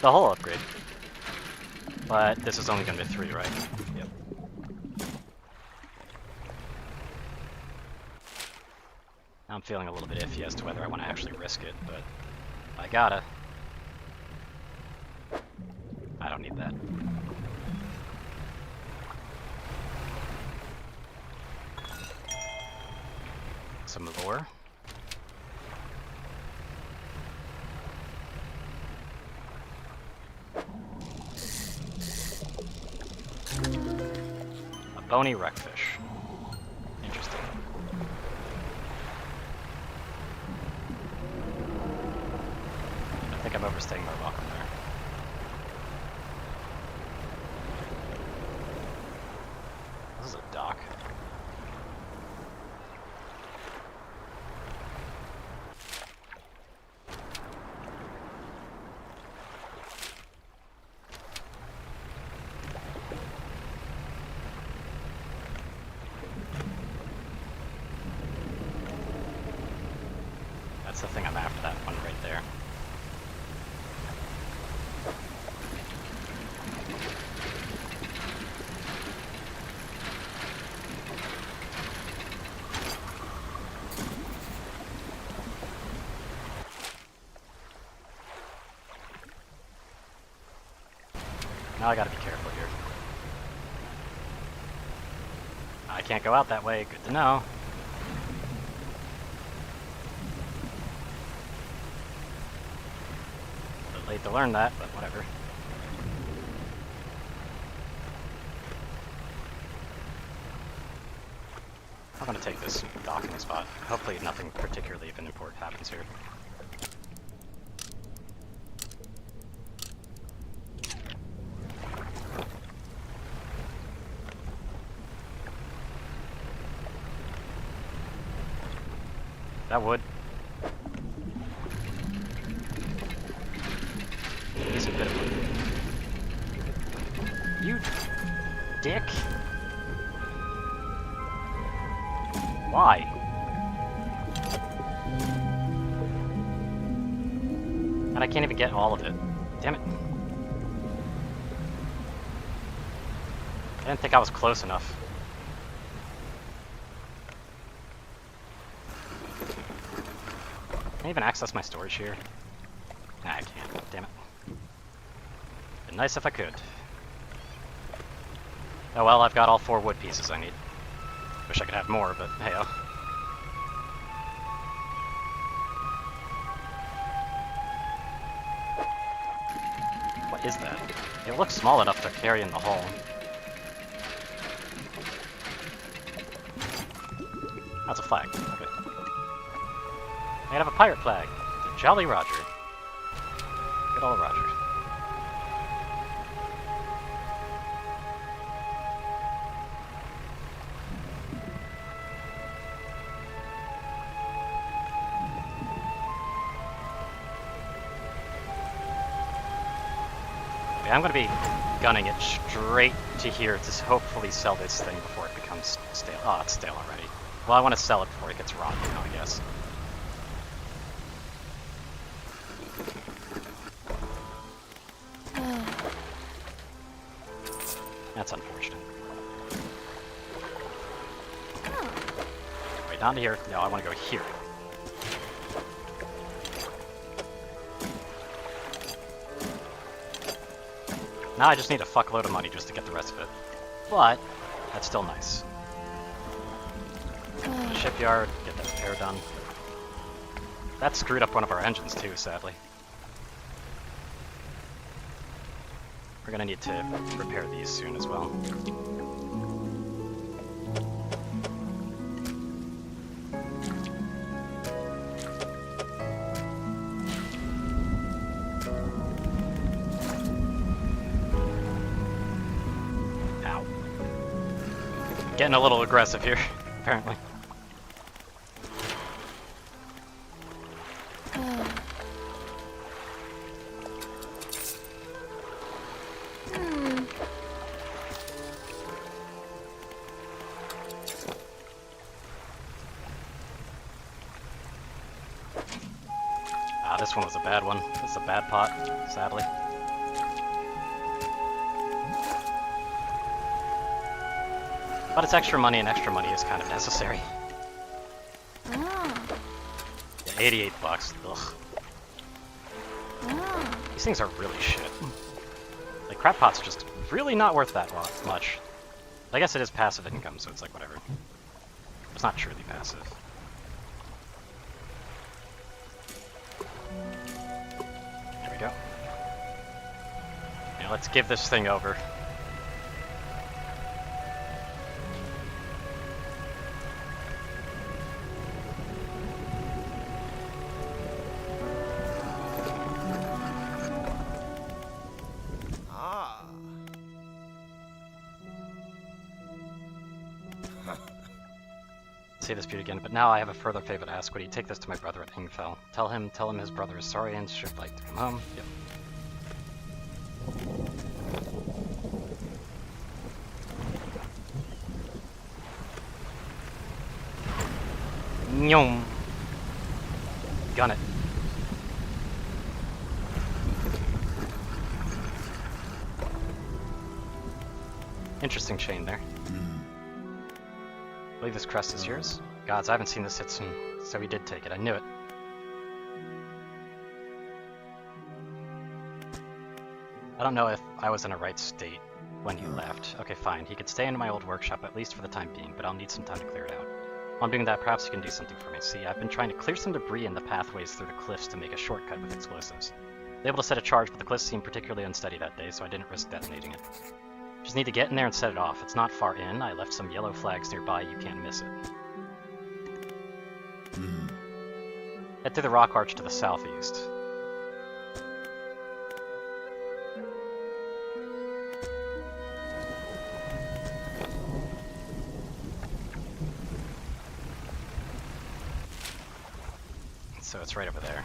the whole upgrade. But this is only going to be 3, right? Yep. I'm feeling a little bit iffy as to whether I want to actually risk it, but I gotta. I don't need that. Some lore. A bony wreckfish. Interesting. I think I'm overstaying my welcome there. This is a dock. That's the thing I'm after, that one right there. Now I gotta be careful here. I can't go out that way, good to know. A bit late to learn that, but whatever. I'm gonna take this docking spot. Hopefully nothing particularly even important happens here. That would. Decent bit of wood. You dick. Why? And I can't even get all of it. Damn it. I didn't think I was close enough. Can I even access my storage here? Nah, I can't. Damn it. Been nice if I could. Oh well, I've got all 4 wood pieces I need. Wish I could have more, but hey-oh. What is that? It looks small enough to carry in the hull. That's a flag. Okay. I have a pirate flag. It's a Jolly Roger. Good old Roger. Okay, I'm gonna be gunning it straight to here to hopefully sell this thing before it becomes stale. Oh, it's stale already. Well, I want to sell it before it gets rotten now, I guess. That's unfortunate. Wait, not here. No, I want to go here. Now I just need a fuckload of money just to get the rest of it. But, that's still nice. Shipyard, get that repair done. That screwed up one of our engines too, sadly. We're gonna need to repair these soon as well. Ow. Getting a little aggressive here, apparently. This one was a bad one. This is a bad pot, sadly. But it's extra money, and extra money is kind of necessary. Yeah, 88 bucks. Ugh. These things are really shit. Like, crap pot's just really not worth that much. I guess it is passive income, so it's like whatever. It's not truly passive. Go. Now let's give this thing over. Ah. Say this beauty again, but now I have a further favor to ask. Would you take this to my brother at Ingfell? Tell him his brother is sorry and should like to come home. Yep. Nyom. Gun it. Interesting chain there. I believe this crest is yours. Gods, I haven't seen this hit soon, so he did take it. I knew it. I don't know if I was in a right state when you left. Okay, fine. He could stay in my old workshop, at least for the time being, but I'll need some time to clear it out. While I'm doing that, perhaps you can do something for me. See, I've been trying to clear some debris in the pathways through the cliffs to make a shortcut with explosives. I was able to set a charge, but the cliffs seemed particularly unsteady that day, so I didn't risk detonating it. Just need to get in there and set it off. It's not far in. I left some yellow flags nearby. You can't miss it. Head through the rock arch to the southeast. So it's right over there.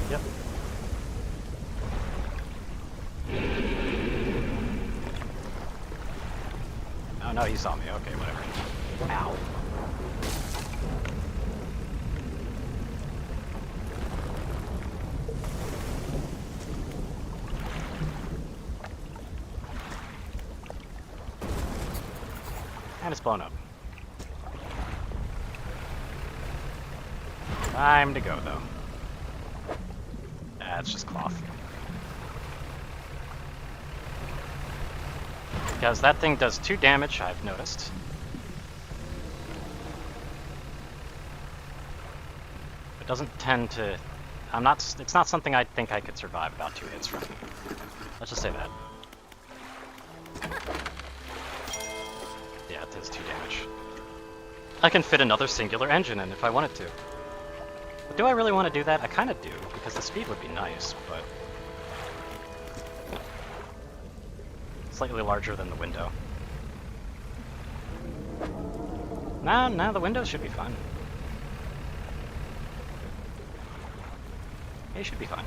Yep. Oh no, he saw me. Okay, whatever. Ow. And it's blown up. Time to go, though. That's just cloth. Because that thing does 2 damage, I've noticed. It doesn't tend to... it's not something I think I could survive about 2 hits from. Let's just say that. Yeah, it does 2 damage. I can fit another singular engine in if I wanted to. But do I really want to do that? I kind of do, because the speed would be nice, but... Slightly larger than the window. Nah, the window should be fine. It should be fine.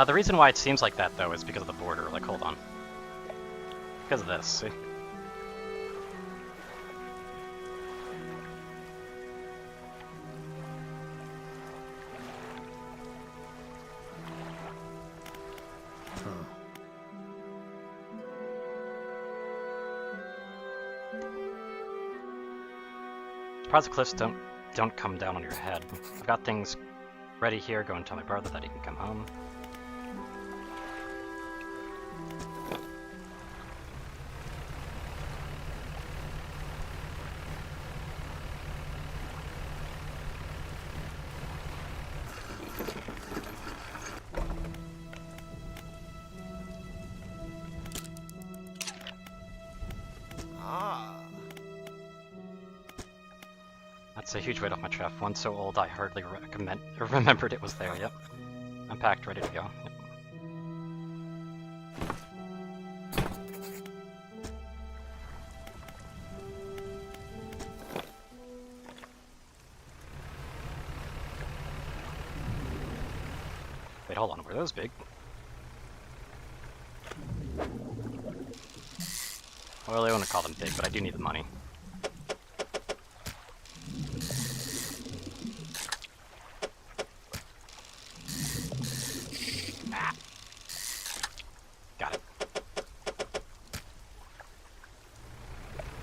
The reason why it seems like that, though, is because of the border. Like, hold on. Because of this, see? Surprise the cliffs don't come down on your head. I've got things ready here. Go and tell my brother that he can come home. That's a huge weight off my chest. One so old I hardly remembered it was there. Yep. I'm packed, ready to go. Yep. Wait, hold on. Were those big? Well, I wouldn't call them big, but I do need the money.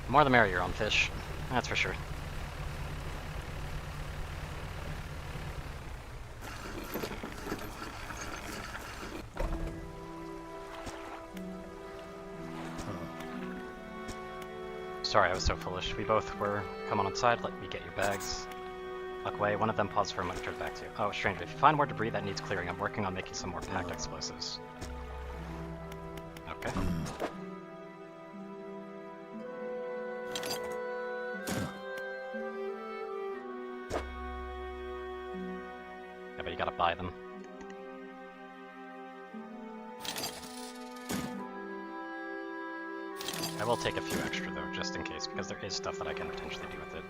The more the merrier on fish, that's for sure. Sorry, I was so foolish. We both were. Come on inside, let me get your bags. Luck away. One of them paused for a moment and turned back to you. Oh, stranger, if you find more debris that needs clearing, I'm working on making some more packed explosives. Okay. Yeah, but you gotta buy them. I will take a few extra though, just in case, because there is stuff that I can potentially do with it.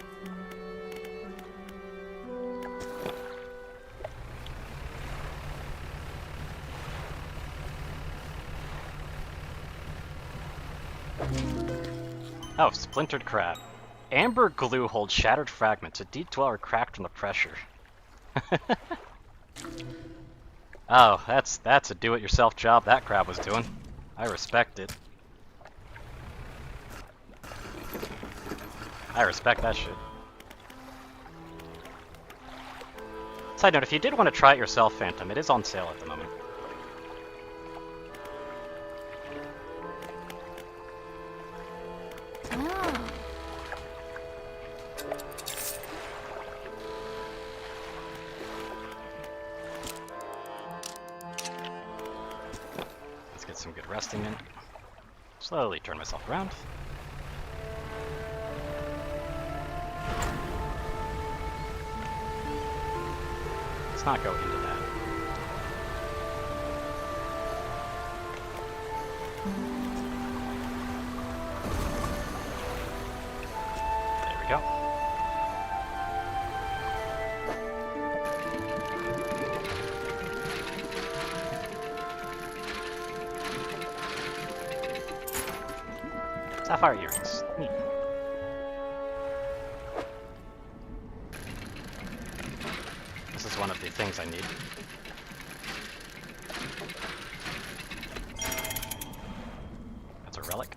Oh, splintered crab. Amber glue holds shattered fragments. A deep dweller cracked from the pressure. Oh, that's a do-it-yourself job that crab was doing. I respect it. I respect that shit. Side note, if you did want to try it yourself, Phantom, it is on sale at the moment. Let's get some good resting in. Slowly turn myself around. Let's not go into that. There we go. Sapphire earrings. Neat. This is one of the things I need. That's a relic.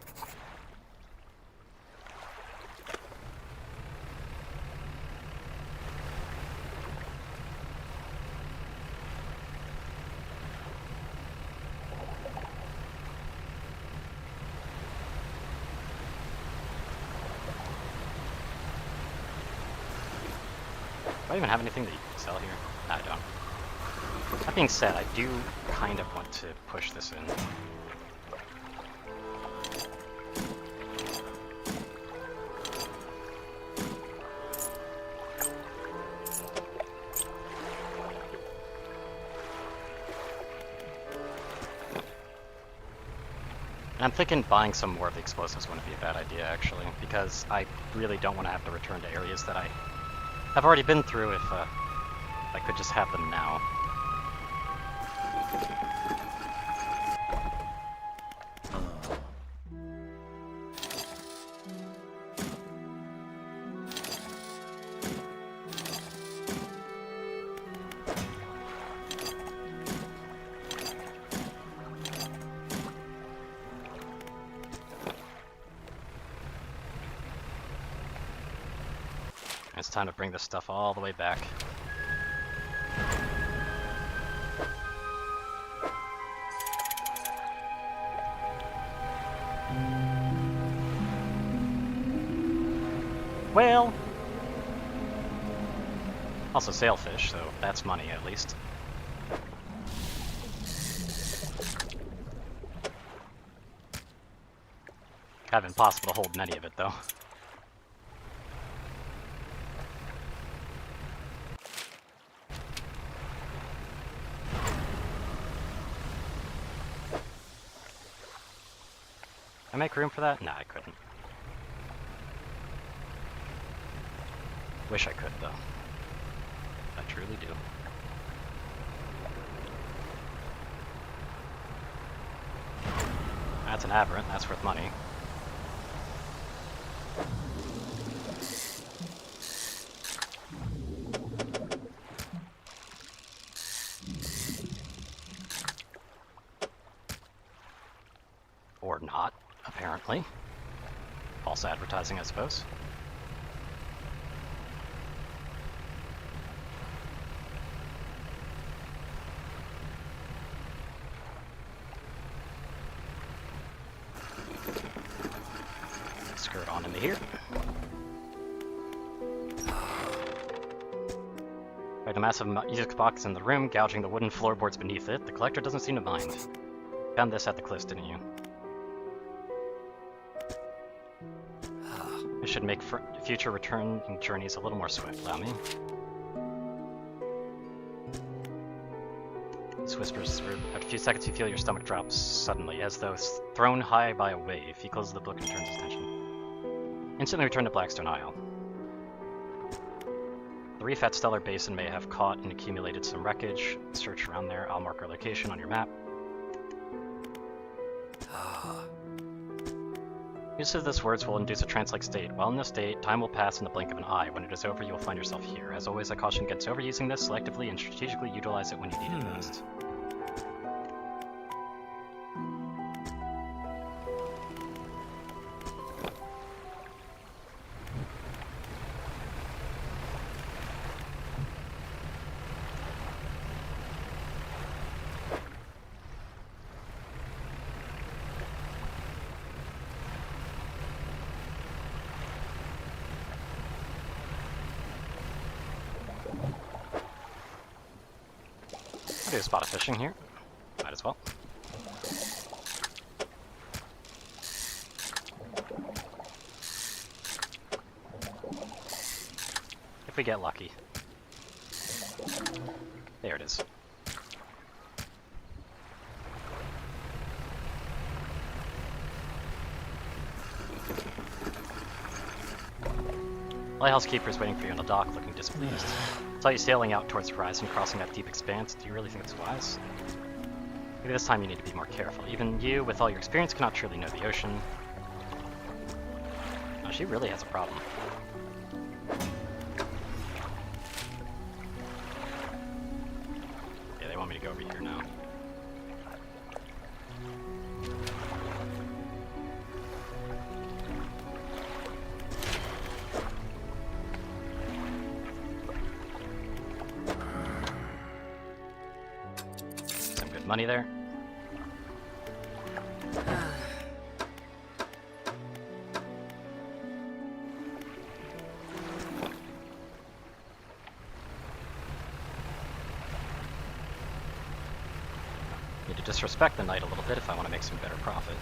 Do I even have anything to sell here? No, I don't. That being said, I do kind of want to push this in. And I'm thinking buying some more of the explosives wouldn't be a bad idea, actually, because I really don't want to have to return to areas that I have already been through if I could just have them now. It's time to bring this stuff all the way back. Well, also sailfish, so that's money at least. Kind of impossible to hold many of it, though. I make room for that? Nah, I couldn't. Wish I could, though. I truly do. That's an aberrant, that's worth money. Or not, apparently. False advertising, I suppose. Skirt on into here. Right, a massive music box in the room, gouging the wooden floorboards beneath it. The collector doesn't seem to mind. Found this at the cliffs, didn't you? It should make future return journeys a little more swift, allow me. This whispers through. After a few seconds, you feel your stomach drop suddenly, as though thrown high by a wave. He closes the book and turns his attention. Instantly return to Blackstone Isle. The reef at Stellar Basin may have caught and accumulated some wreckage. Search around there. I'll mark our location on your map. Use of these words will induce a trance-like state. While in this state, time will pass in the blink of an eye. When it is over, you will find yourself here. As always, I caution against overusing this. Selectively and strategically utilize it when you need it most. I'll do a spot of fishing here. Might as well. If we get lucky. There it is. Lighthouse Keeper is waiting for you on the dock, looking displeased. Saw you sailing out towards the horizon, crossing that deep expanse. Do you really think it's wise? Maybe this time you need to be more careful. Even you, with all your experience, cannot truly know the ocean. Oh, she really has a problem. Yeah, they want me to go over here now. Money there. Need to disrespect the knight a little bit if I want to make some better profit.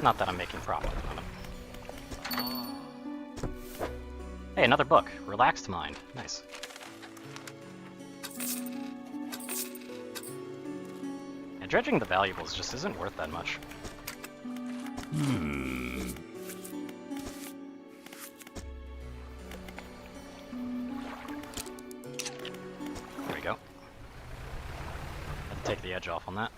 Not that I'm making profit on it. Hey, another book. Relaxed Mind. Nice. Dredging the valuables just isn't worth that much. There we go. Had to take the edge off on that.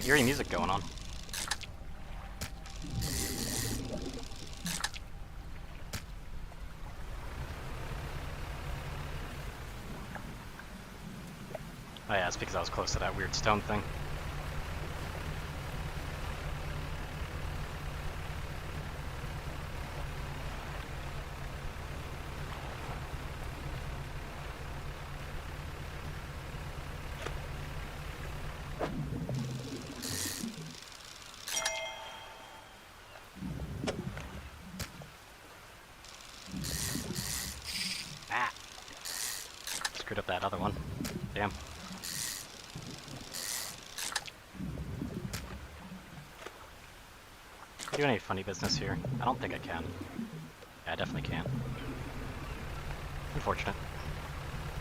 Eerie music going on. Oh yeah, it's because I was close to that weird stone thing. Ah! Screwed up that other one. Damn. Can I do any funny business here? I don't think I can. Yeah, I definitely can. Unfortunate.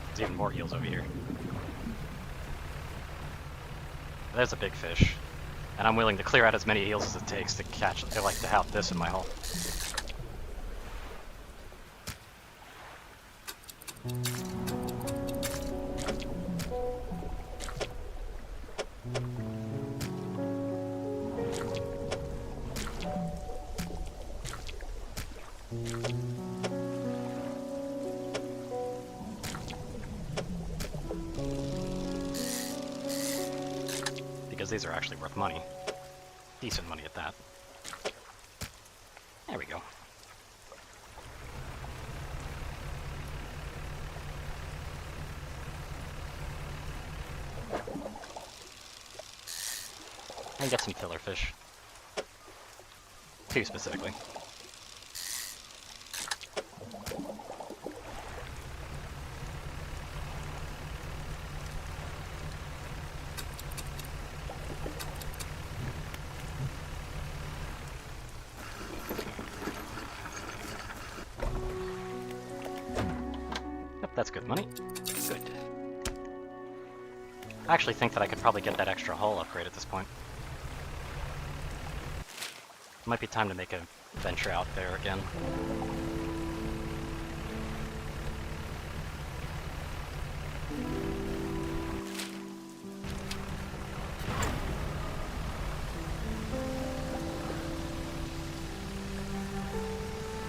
There's even more eels over here. There's a big fish. And I'm willing to clear out as many eels as it takes to catch, to have this in my hull. Because these are actually worth money. Decent money at that. There we go. And get some filler fish. 2 specifically. Yep, that's good money. Good. I actually think that I could probably get that extra hull upgrade at this point. Might be time to make a venture out there again.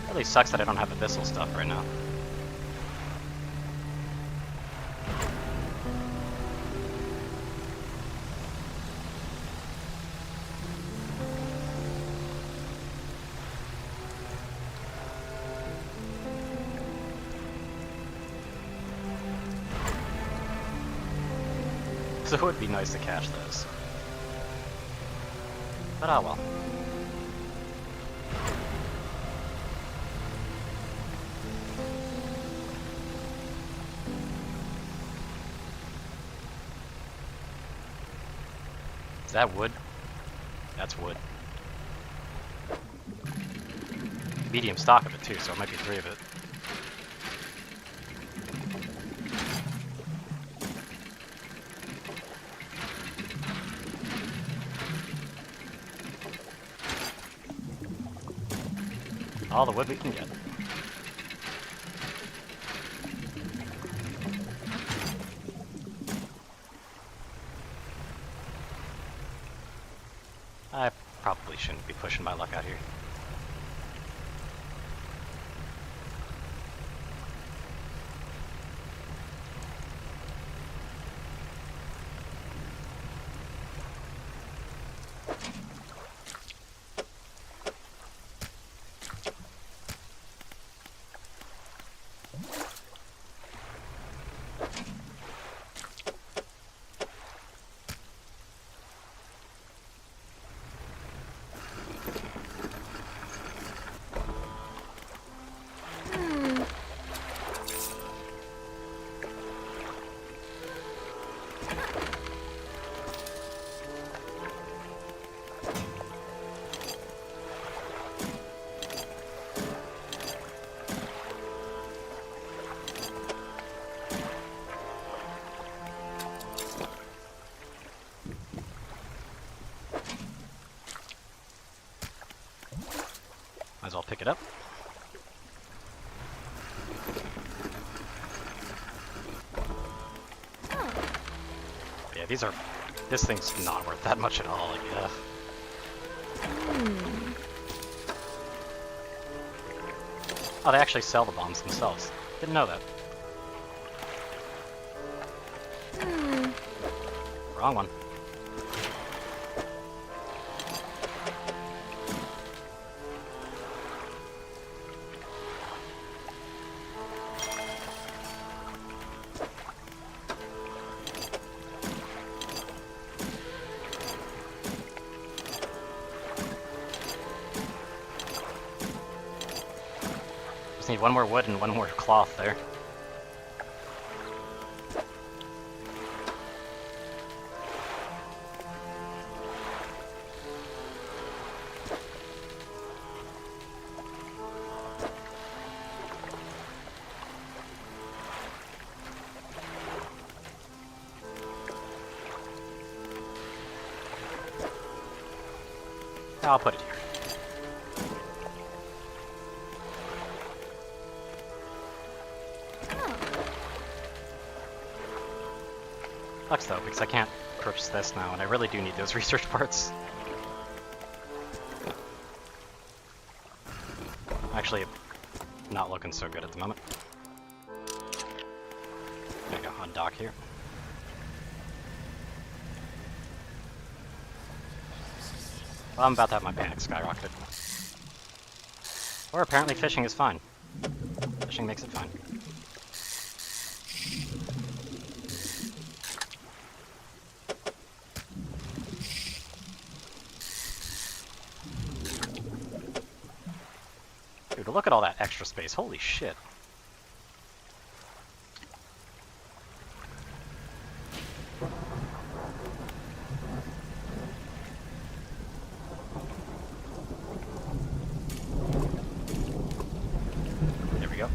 Really sucks that I don't have abyssal stuff right now. So it would be nice to catch those. But oh well. Is that wood? That's wood. Medium stock of it too, so it might be 3 of it. All the wood we can get. I probably shouldn't be pushing my luck out here. as well pick it up. But yeah, this thing's not worth that much at all, like, Oh, they actually sell the bombs themselves. Didn't know that. Wrong one. Just need one more wood and one more cloth there. I'll put it here. Sucks though, because I can't purchase this now, and I really do need those research parts. Actually, not looking so good at the moment. There you go, on dock here. Well, I'm about to have my panic skyrocketed. Or apparently fishing is fine. Fishing makes it fine. Dude, look at all that extra space. Holy shit. There we go.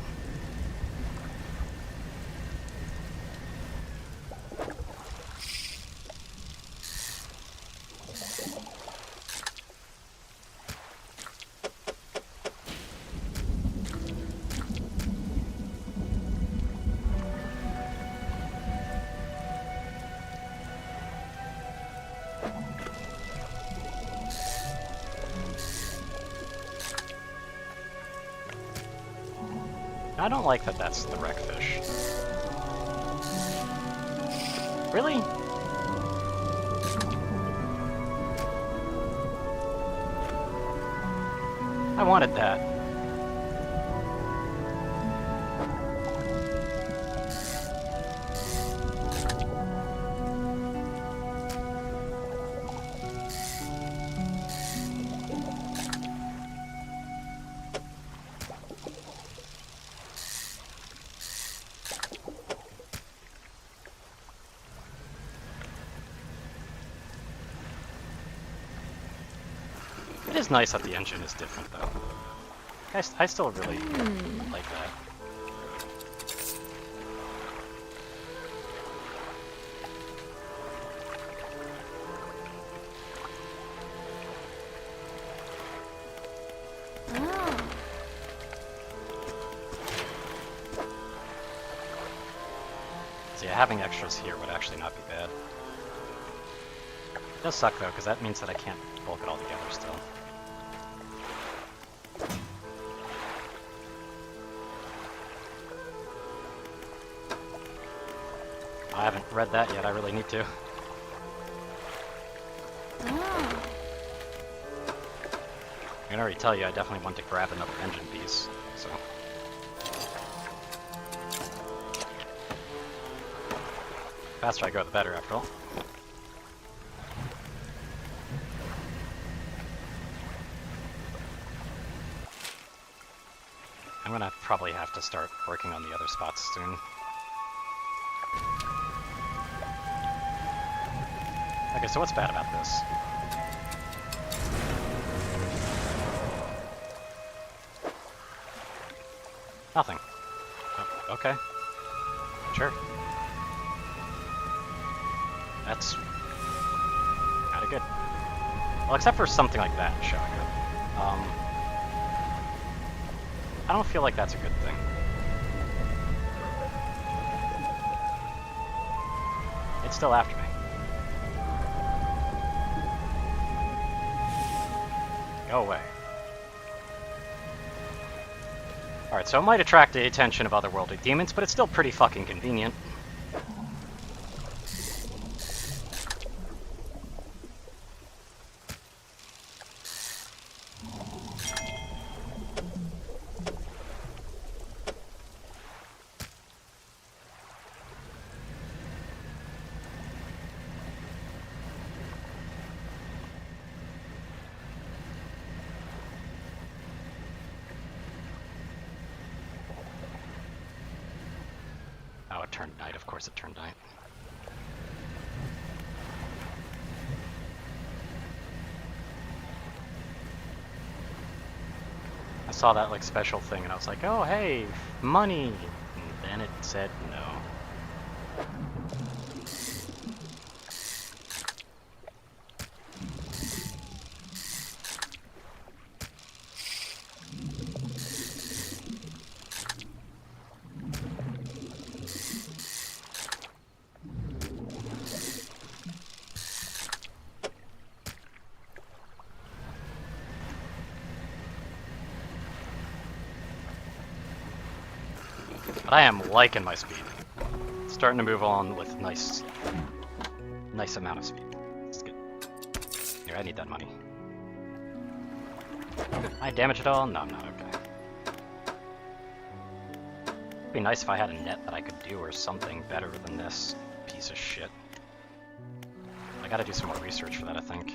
I don't like that that's the wreckfish. Really? I wanted that. It is nice that the engine is different, though. I still really like that. So yeah, having extras here would actually not be bad. It does suck, though, because that means that I can't bulk it all together still. I haven't read that yet, I really need to. I can already tell you I definitely want to grab another engine piece, so... The faster I go, the better, after all. I'm gonna probably have to start working on the other spots soon. Okay, so what's bad about this? Nothing. Oh, okay. Sure. That's kinda good. Well, except for something like that showing up. I don't feel like that's a good thing. It's still after me. Go away. Alright, so it might attract the attention of otherworldly demons, but it's still pretty fucking convenient. Oh, it turned night. Of course it turned night. I saw that, like, special thing, and I was like, oh, hey, money! And then it said no. But I am liking my speed. Starting to move on with nice amount of speed. It's good. Here, I need that money. I damage it all? No, I'm not okay. It'd be nice if I had a net that I could do or something better than this piece of shit. I gotta do some more research for that, I think.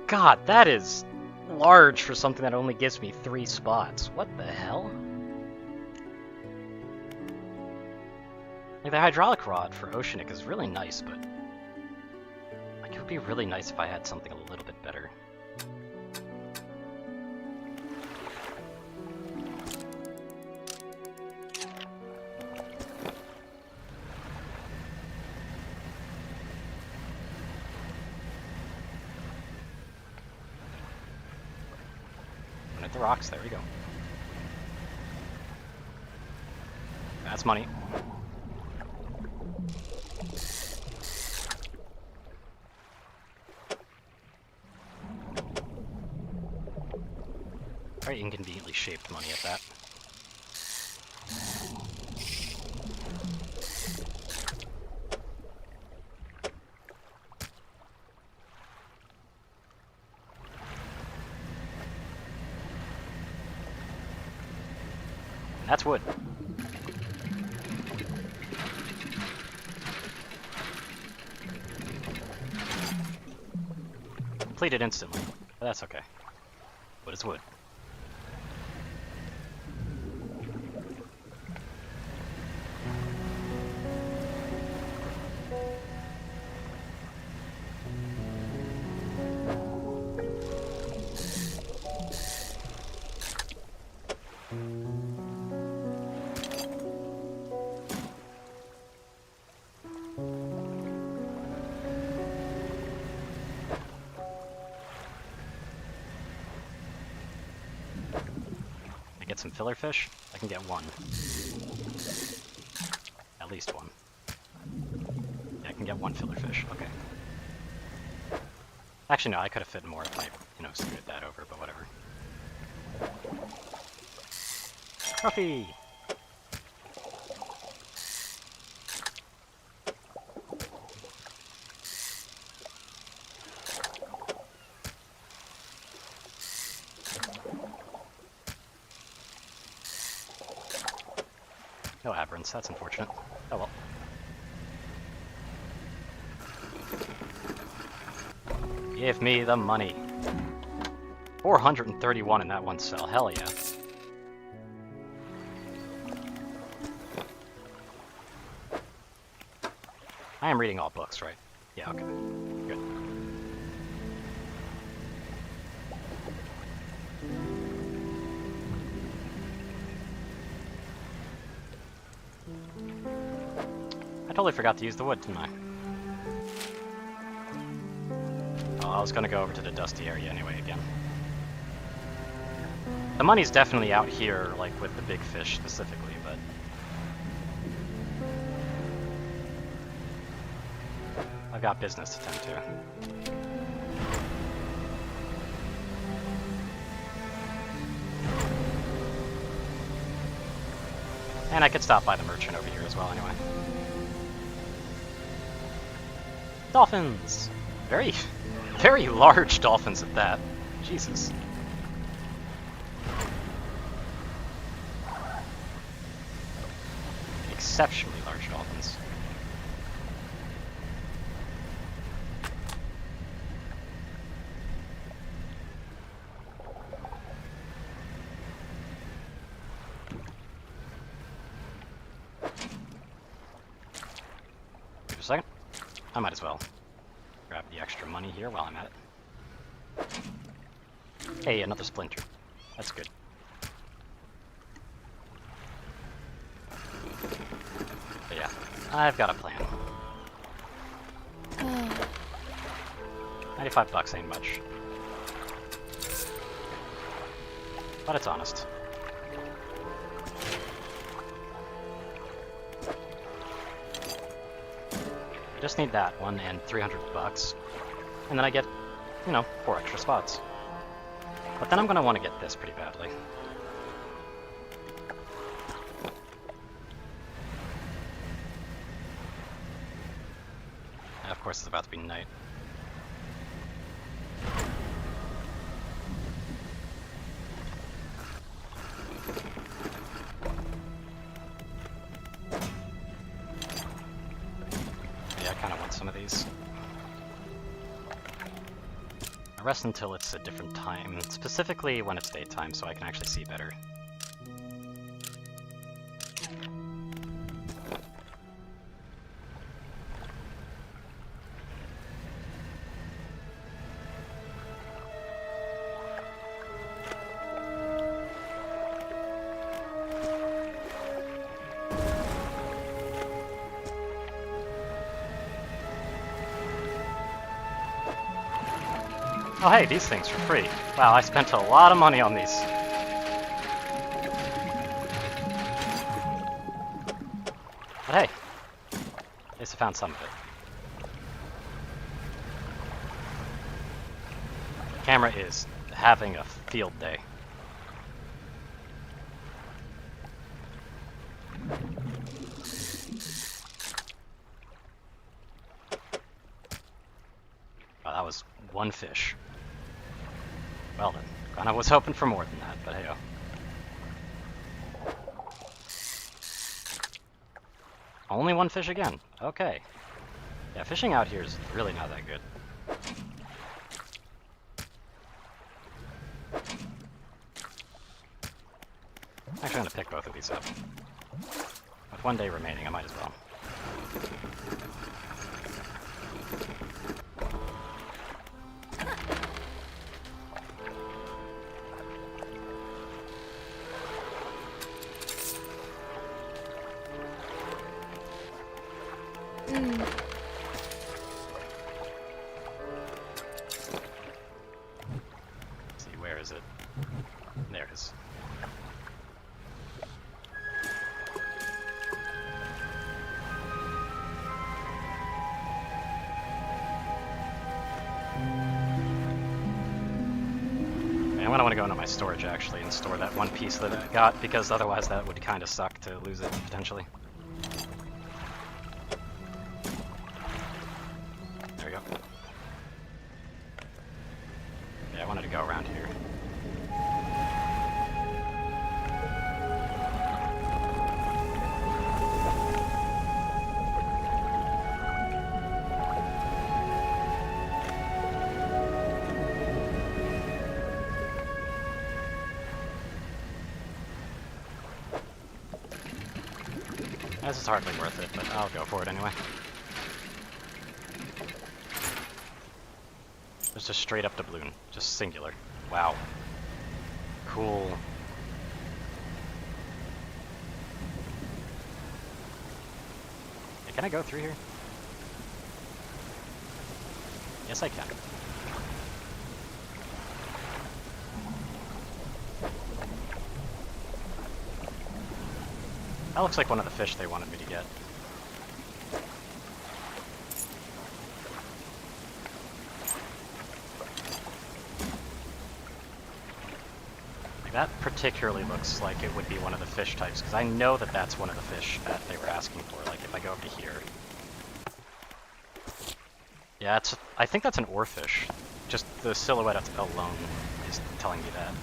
God, that is large for something that only gives me 3 spots. What the hell? Like, the hydraulic rod for Oceanic is really nice, but like, it would be really nice if I had something a little bit better. The rocks, there we go. That's money. Very inconveniently shaped money at that. That's wood. Completed instantly, but that's okay. But it's wood. Get some filler fish? I can get one. At least one. Yeah, I can get one filler fish. Okay. Actually, no, I could have fit more if I, screwed that over, but whatever. Trophy! No aberrants, that's unfortunate. Oh well. Give me the money. 431 in that one cell, hell yeah. I am reading all books, right? Yeah, okay. Good. I totally forgot to use the wood, didn't I? Well, I was gonna go over to the dusty area anyway again. The money's definitely out here, like with the big fish specifically, but... I've got business to tend to. And I could stop by the merchant over here as well anyway. Dolphins! Very, very large dolphins at that. Jesus. Exceptionally large dolphins. Wait a second. I might as well grab the extra money here while I'm at it. Hey, another splinter. That's good. But yeah, I've got a plan. 95 bucks ain't much. But it's honest. I just need that one and 300 bucks. And then I get, you know, 4 extra spots. But then I'm gonna want to get this pretty badly. And of course it's about to be night. Yeah, I kinda want some of these. I rest until it's a different time, specifically when it's daytime, so I can actually see better. Oh hey, these things for free. Wow, I spent a lot of money on these. But hey, at least I found some of it. The camera is having a field day. Wow, that was one fish. Well then, kinda was hoping for more than that, but hey-oh. Only one fish again. Okay. Yeah, fishing out here is really not that good. Actually, I'm gonna pick both of these up. With 1 day remaining, I might as well. Let's see, where is it? There it is. I'm gonna want to go into my storage actually and store that one piece that I got, because otherwise that would kind of suck to lose it potentially. There we go. Yeah, I wanted to go around here. This is hardly worth it, but I'll go for it anyway. There's just straight up doubloon, just singular. Wow. Cool. Hey, can I go through here? Yes, I can. That looks like one of the fish they wanted me to get. That particularly looks like it would be one of the fish types, because I know that that's one of the fish that they were asking for, like if I go up to here. Yeah, I think that's an oarfish. Just the silhouette alone is telling me that.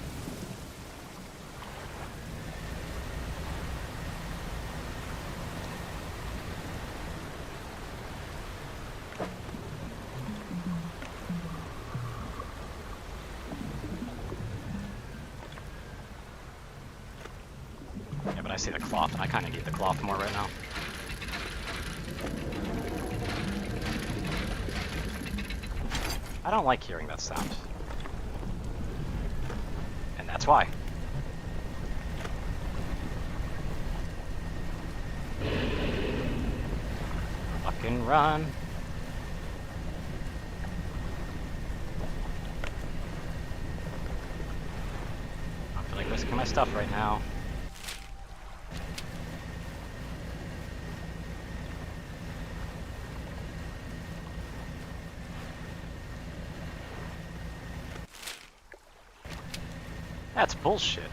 Yeah, but I see the cloth, and I kind of need the cloth more right now. I don't like hearing that sound. And that's why. Fucking run. I don't feel like risking my stuff right now. That's bullshit.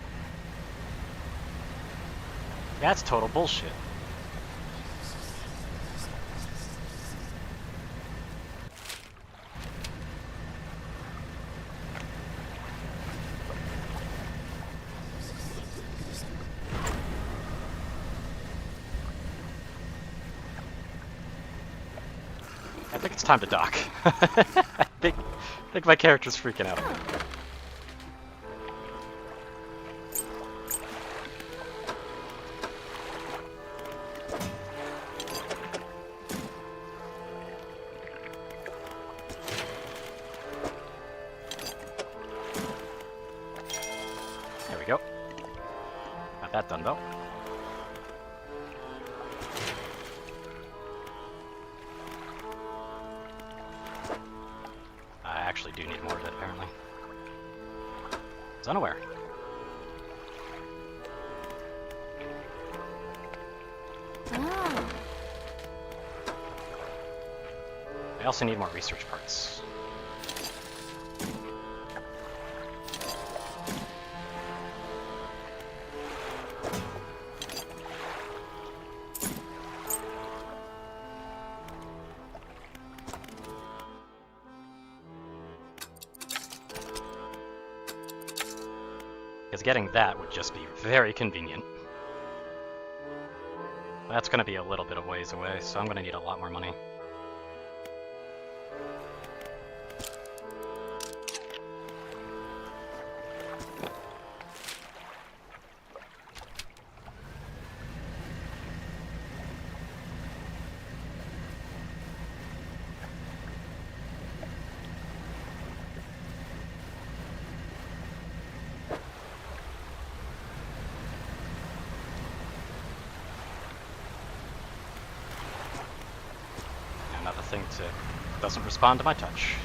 That's total bullshit. I think it's time to dock. I think my character's freaking out. There we go. Got that done though. I actually do need more of it, apparently. I was unaware. Oh. I also need more research parts. Because getting that would just be very convenient. That's going to be a little bit of ways away, so I'm going to need a lot more money. Another thing doesn't respond to my touch.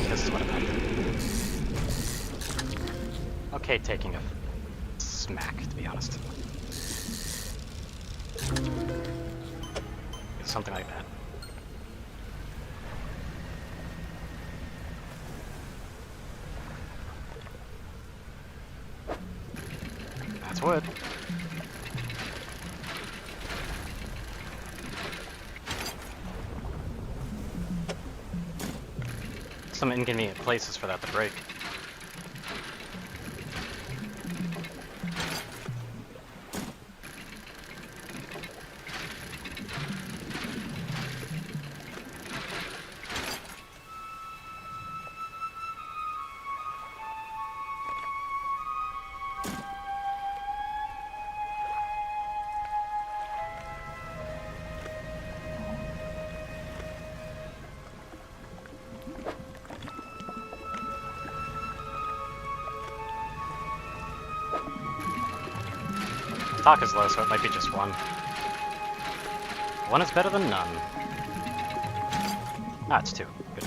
This is what I'm after. Okay, taking a smack, to be honest. It's something like that. That's wood. Some inconvenient places for that to break. Talk is low, so it might be just one. One is better than none. Ah, it's 2. Good.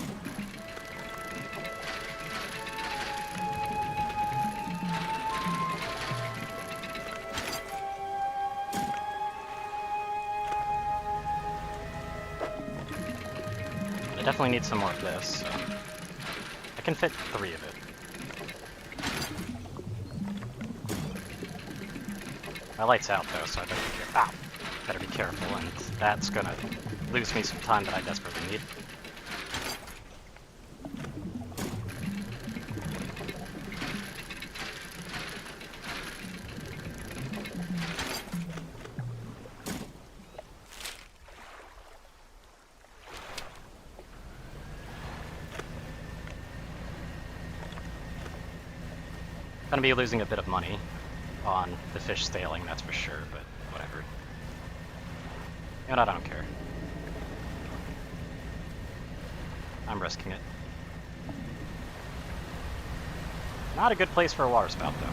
I definitely need some more of this, so I can fit 3 of it. My light's out though, so I better be careful, and that's gonna lose me some time that I desperately need. Gonna be losing a bit of money on the fish sailing, that's for sure, but whatever. You know what, I don't care. I'm risking it. Not a good place for a water spout, though.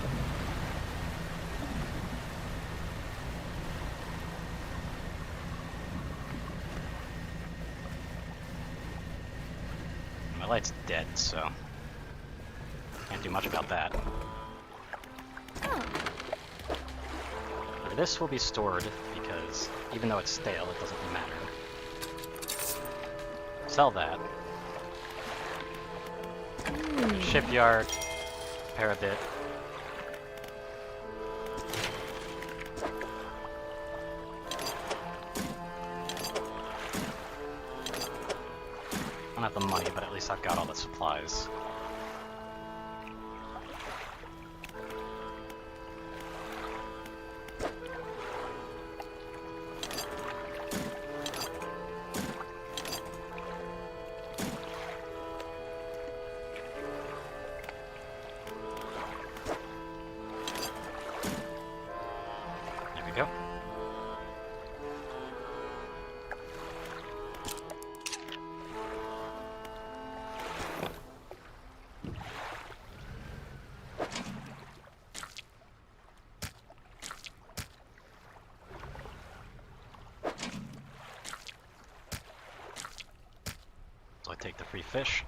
My light's dead, so can't do much about that. This will be stored because even though it's stale, it doesn't matter. Sell that. Shipyard, repair a bit. I don't have the money, but at least I've got all the supplies. Go. So I take the free fish.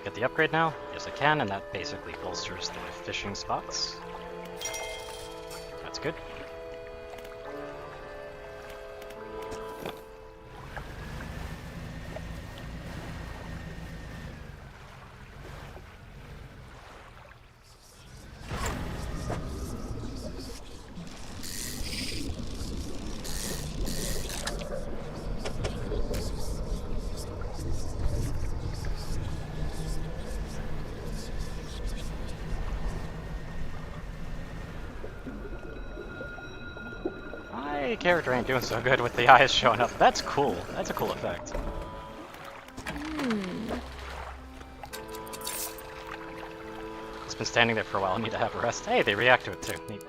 Get the upgrade now? Yes, I can, and that basically bolsters the fishing spots. That's good. My character ain't doing so good with the eyes showing up. That's cool. That's a cool effect. It's been standing there for a while. I need to have a rest. Hey, they react to it too. Neat.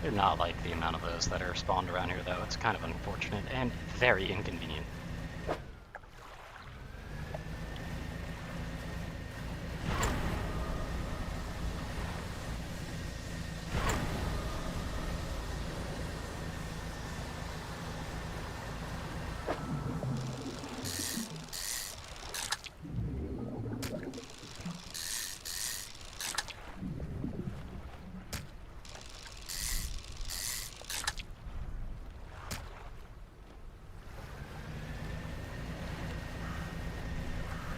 They're not like the amount of those that are spawned around here, though. It's kind of unfortunate and very inconvenient.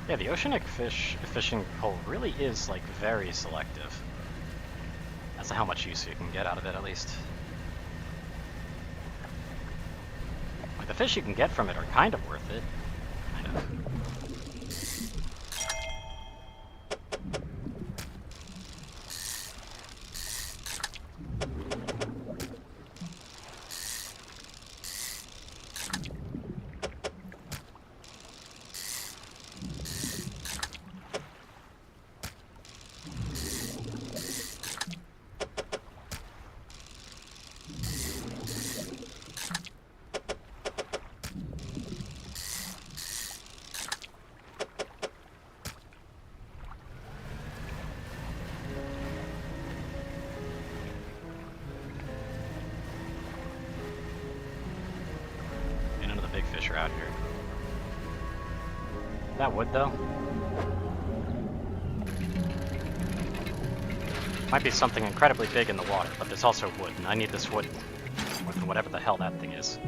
Yeah, the oceanic fishing pole really is, like, very selective. As to how much use you can get out of it, at least. Like, the fish you can get from it are kind of worth it. Kind of. out here. That wood, though? Might be something incredibly big in the water, but there's also wood, and I need this wood with whatever the hell that thing is.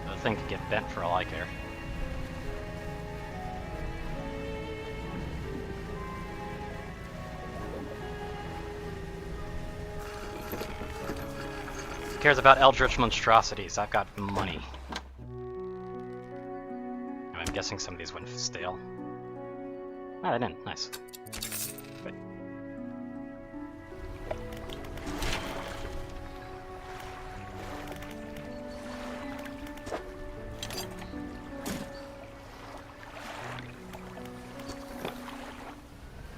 The thing could get bent for all I care. Who cares about eldritch monstrosities? I've got money. I'm guessing some of these went stale. Ah, they didn't. Nice. Good.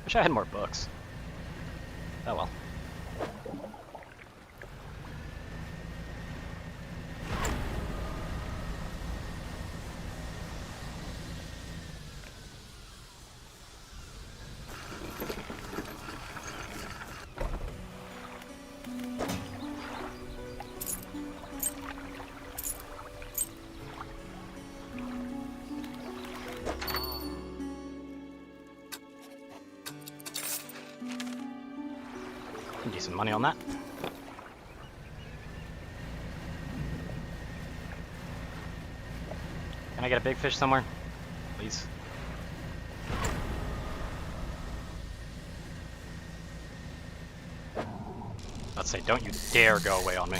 Wish I had more books. Oh well. Decent money on that. Can I get a big fish somewhere? Please. Let's say, don't you dare go away on me.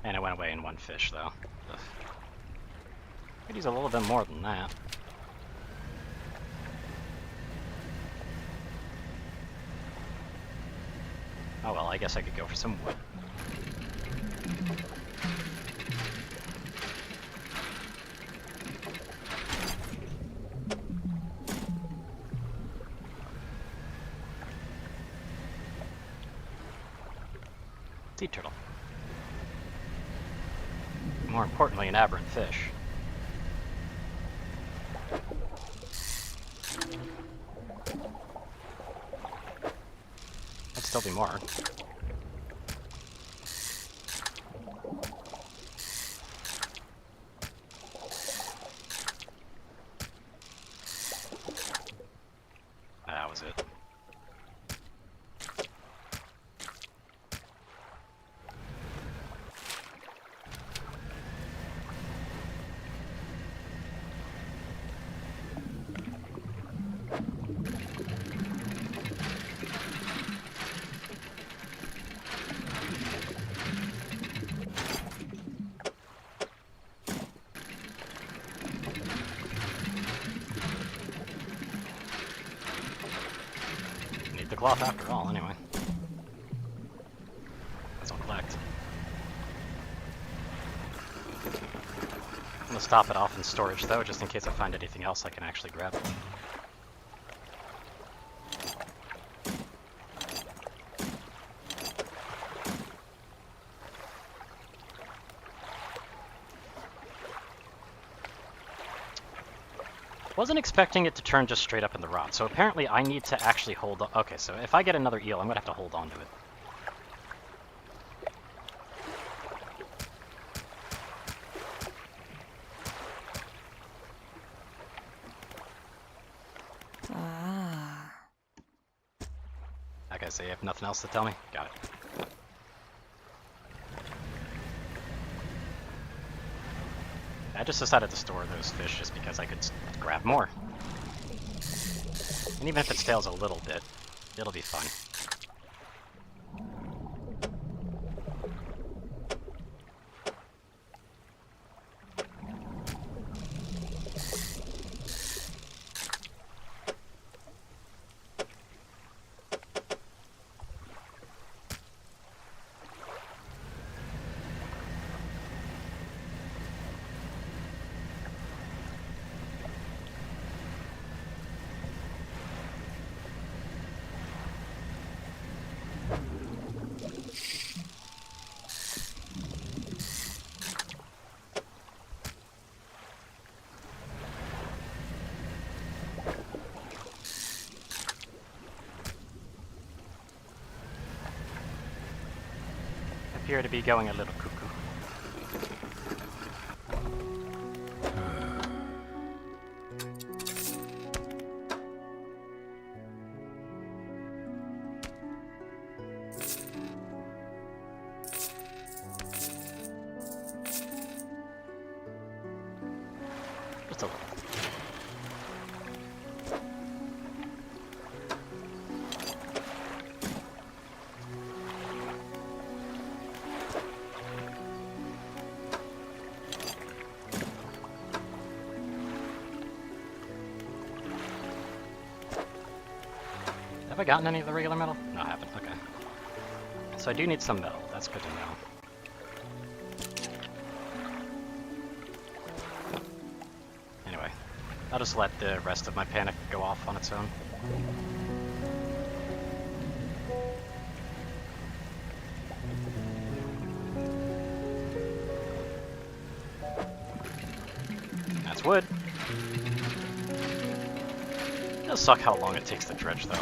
And it went away in one fish, though. Ugh. Could use a little bit more than that. Oh well, I guess I could go for some wood. Sea turtle. More importantly, an aberrant fish. That'd still be more. That was it. The cloth after all, anyway. That's all collect. I'm gonna stop it off in storage though, just in case I find anything else I can actually grab. Wasn't expecting it to turn just straight up in the rod, so apparently I need to actually hold on. Okay, so if I get another eel, I'm gonna have to hold on to it. Ah. Okay, so you have nothing else to tell me? Got it. I just decided to store those fish just because I could grab more. And even if it stales a little bit, it'll be fun. appear to be going a little cuckoo. Just a little. Have I gotten any of the regular metal? No, I haven't. Okay. So I do need some metal. That's good to know. Anyway, I'll just let the rest of my panic go off on its own. That's wood. It does suck how long it takes to dredge, though.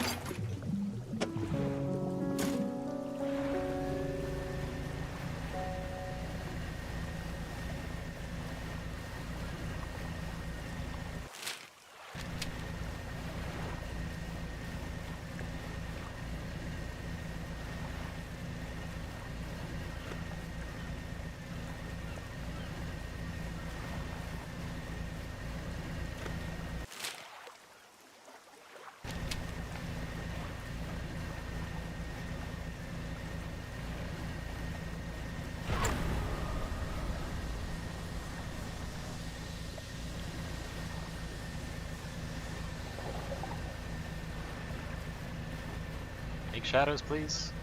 Big shadows, please.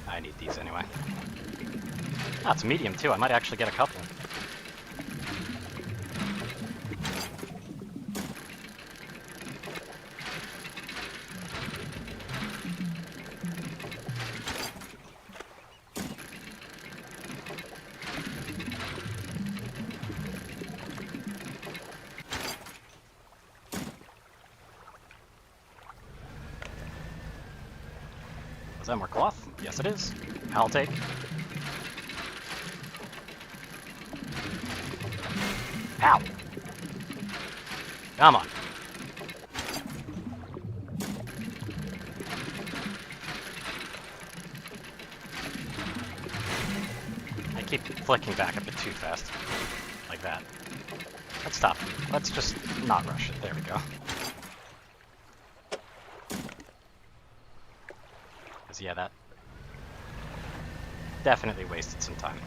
I need these anyway. Ah, it's medium too. I might actually get a couple. Is that more cloth? Yes, it is. I'll take. Ow! Come on. I keep flicking back a bit too fast. Like that. Let's stop. Let's just not rush it. There we go. Yeah, that definitely wasted some time.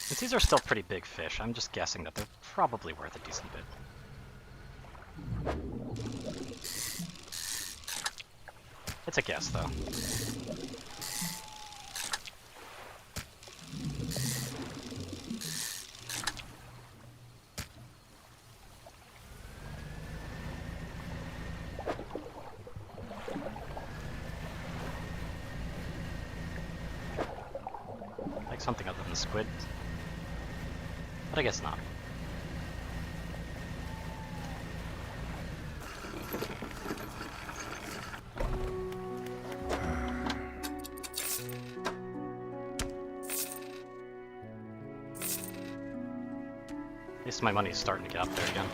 Since these are still pretty big fish, I'm just guessing that they're probably worth a decent bit. It's a guess, though. Like something other than the squid. But I guess not. At least my money's starting to get up there again.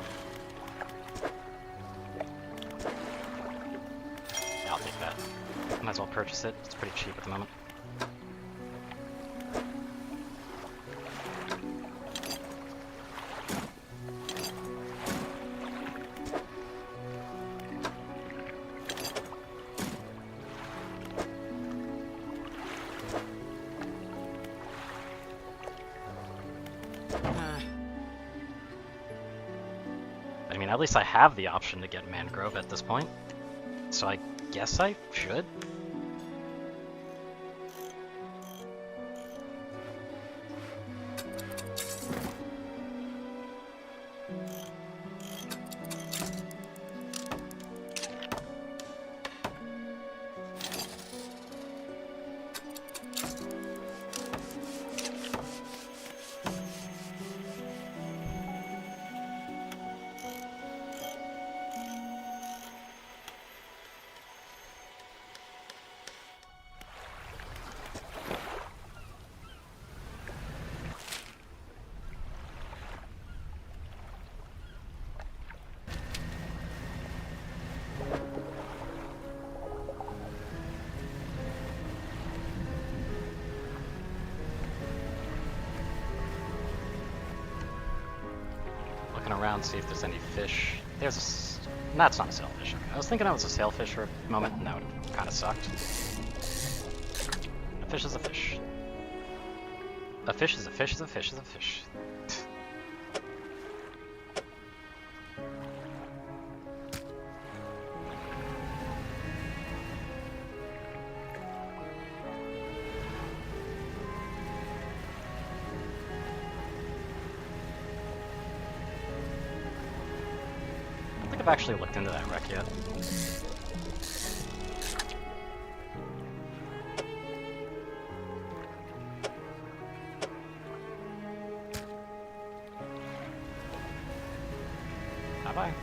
Yeah, I'll take that. Might as well purchase it. It's pretty cheap at the moment. I mean, at least I have the option to get mangrove at this point, so I guess I should. Around, see if there's any fish. There's a... That's not a sailfish. Okay. I was thinking I was a sailfish for a moment, and that would kind of sucked. A fish is a fish. A fish is a fish is a fish is a fish. I've actually looked into that wreck yet. Bye-bye.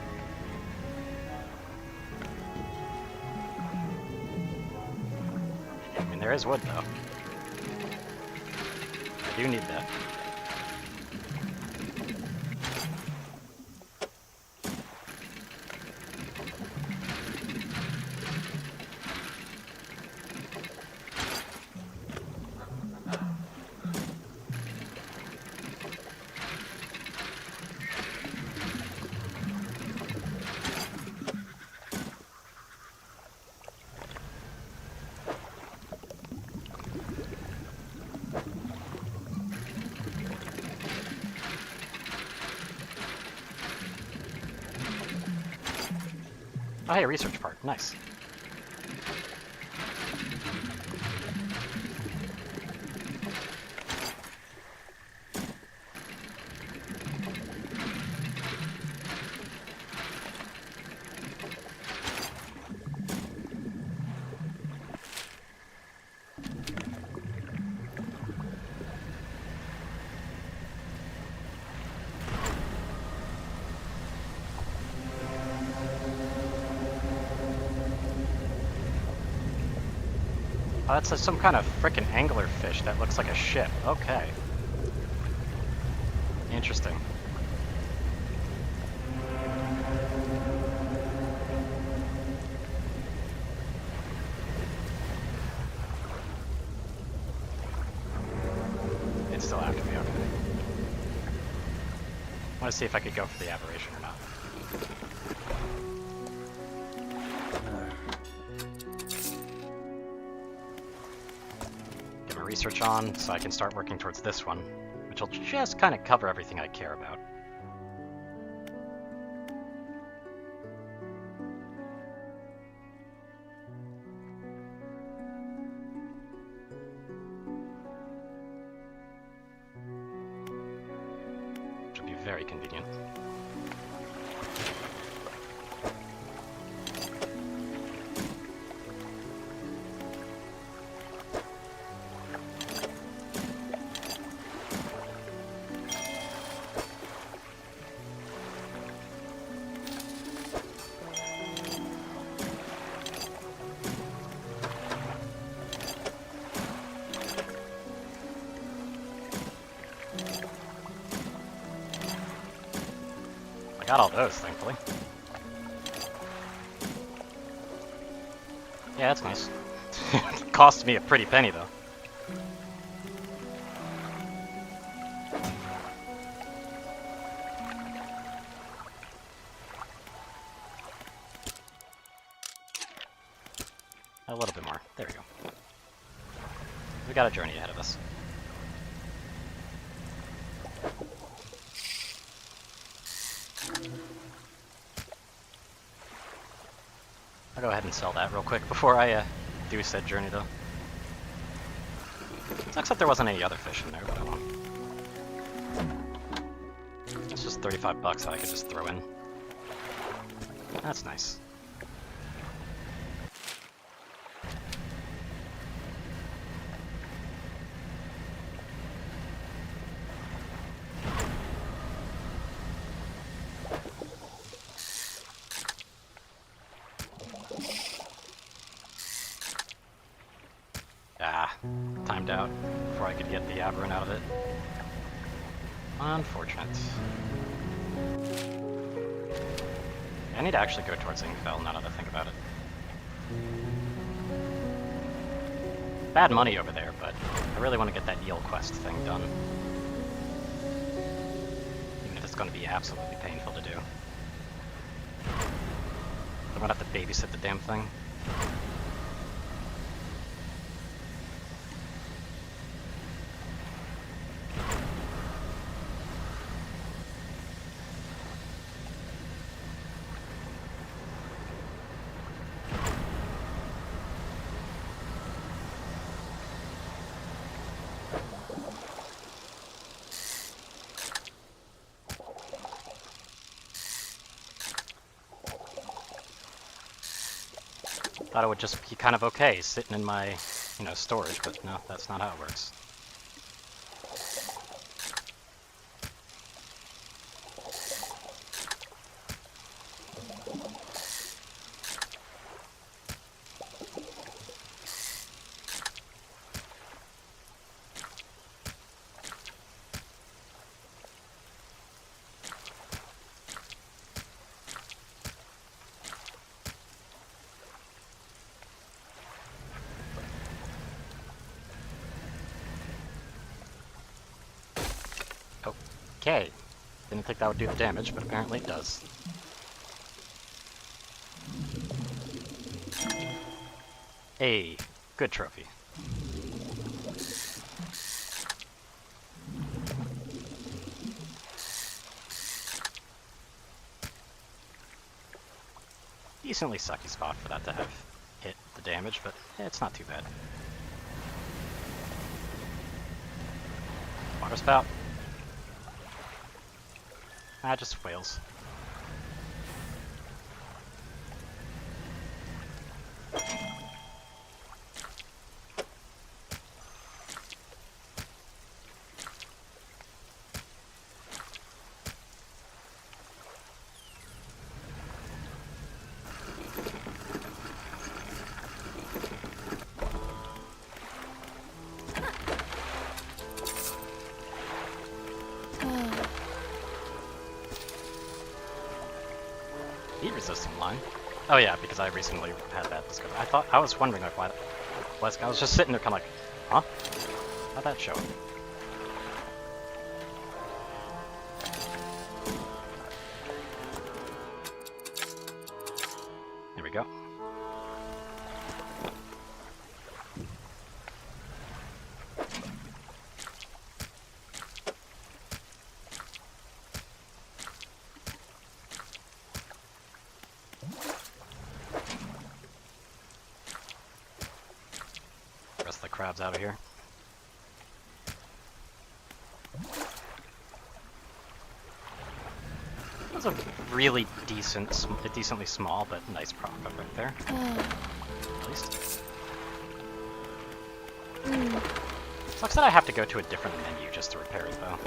I mean, there is wood, though. I do need that. Oh hey, a research part. Nice. Oh, that's some kind of frickin' anglerfish that looks like a ship. Okay. Interesting. It's still after me, okay. I want to see if I could go for the aberration or not. Research on, so I can start working towards this one, which will just kind of cover everything I care about. Which will be very convenient. Got all those, thankfully. Yeah, that's nice. It cost me a pretty penny, though. A little bit more. There we go. We got a journey ahead of us. I'll go ahead and sell that real quick before I do said journey, though. Sucks that there wasn't any other fish in there, but I won't. It's just 35 bucks that I could just throw in. That's nice. Ah, timed out before I could get the aberrant out of it. Unfortunate. I need to actually go towards Ingfell now that I think about it. Bad money over there, but I really want to get that eel quest thing done. Even if it's going to be absolutely painful to do. I'm gonna have to babysit the damn thing. Thought it would just be kind of okay sitting in my, storage, but no, that's not how it works. Okay. Didn't think that would do the damage, but apparently it does. Hey, good trophy. Decently sucky spot for that to have hit the damage, but it's not too bad. Water spout. Ah, just whales. Heat resistant line. Oh yeah, because I recently had that discovered. I was wondering like why. I was just sitting there kind of like, huh? How'd that show? There we go. Rest of the crabs out of here. That's a really decently small but nice profit right there. At least. Sucks that I have to go to a different menu just to repair it though.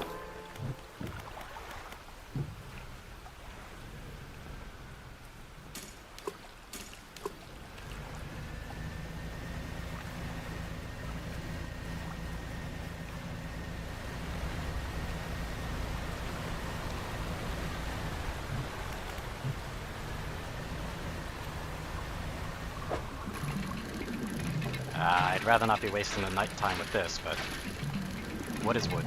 I'd rather not be wasting the night time with this, but wood is wood.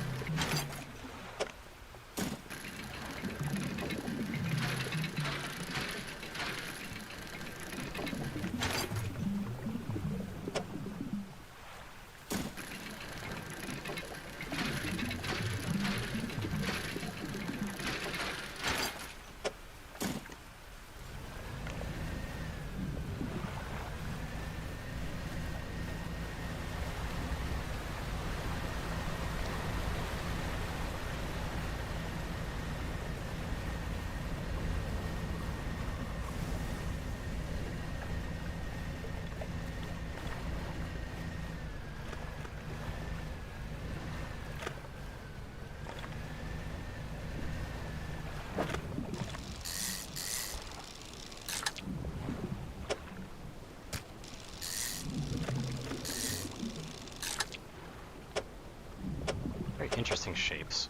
Very interesting shapes.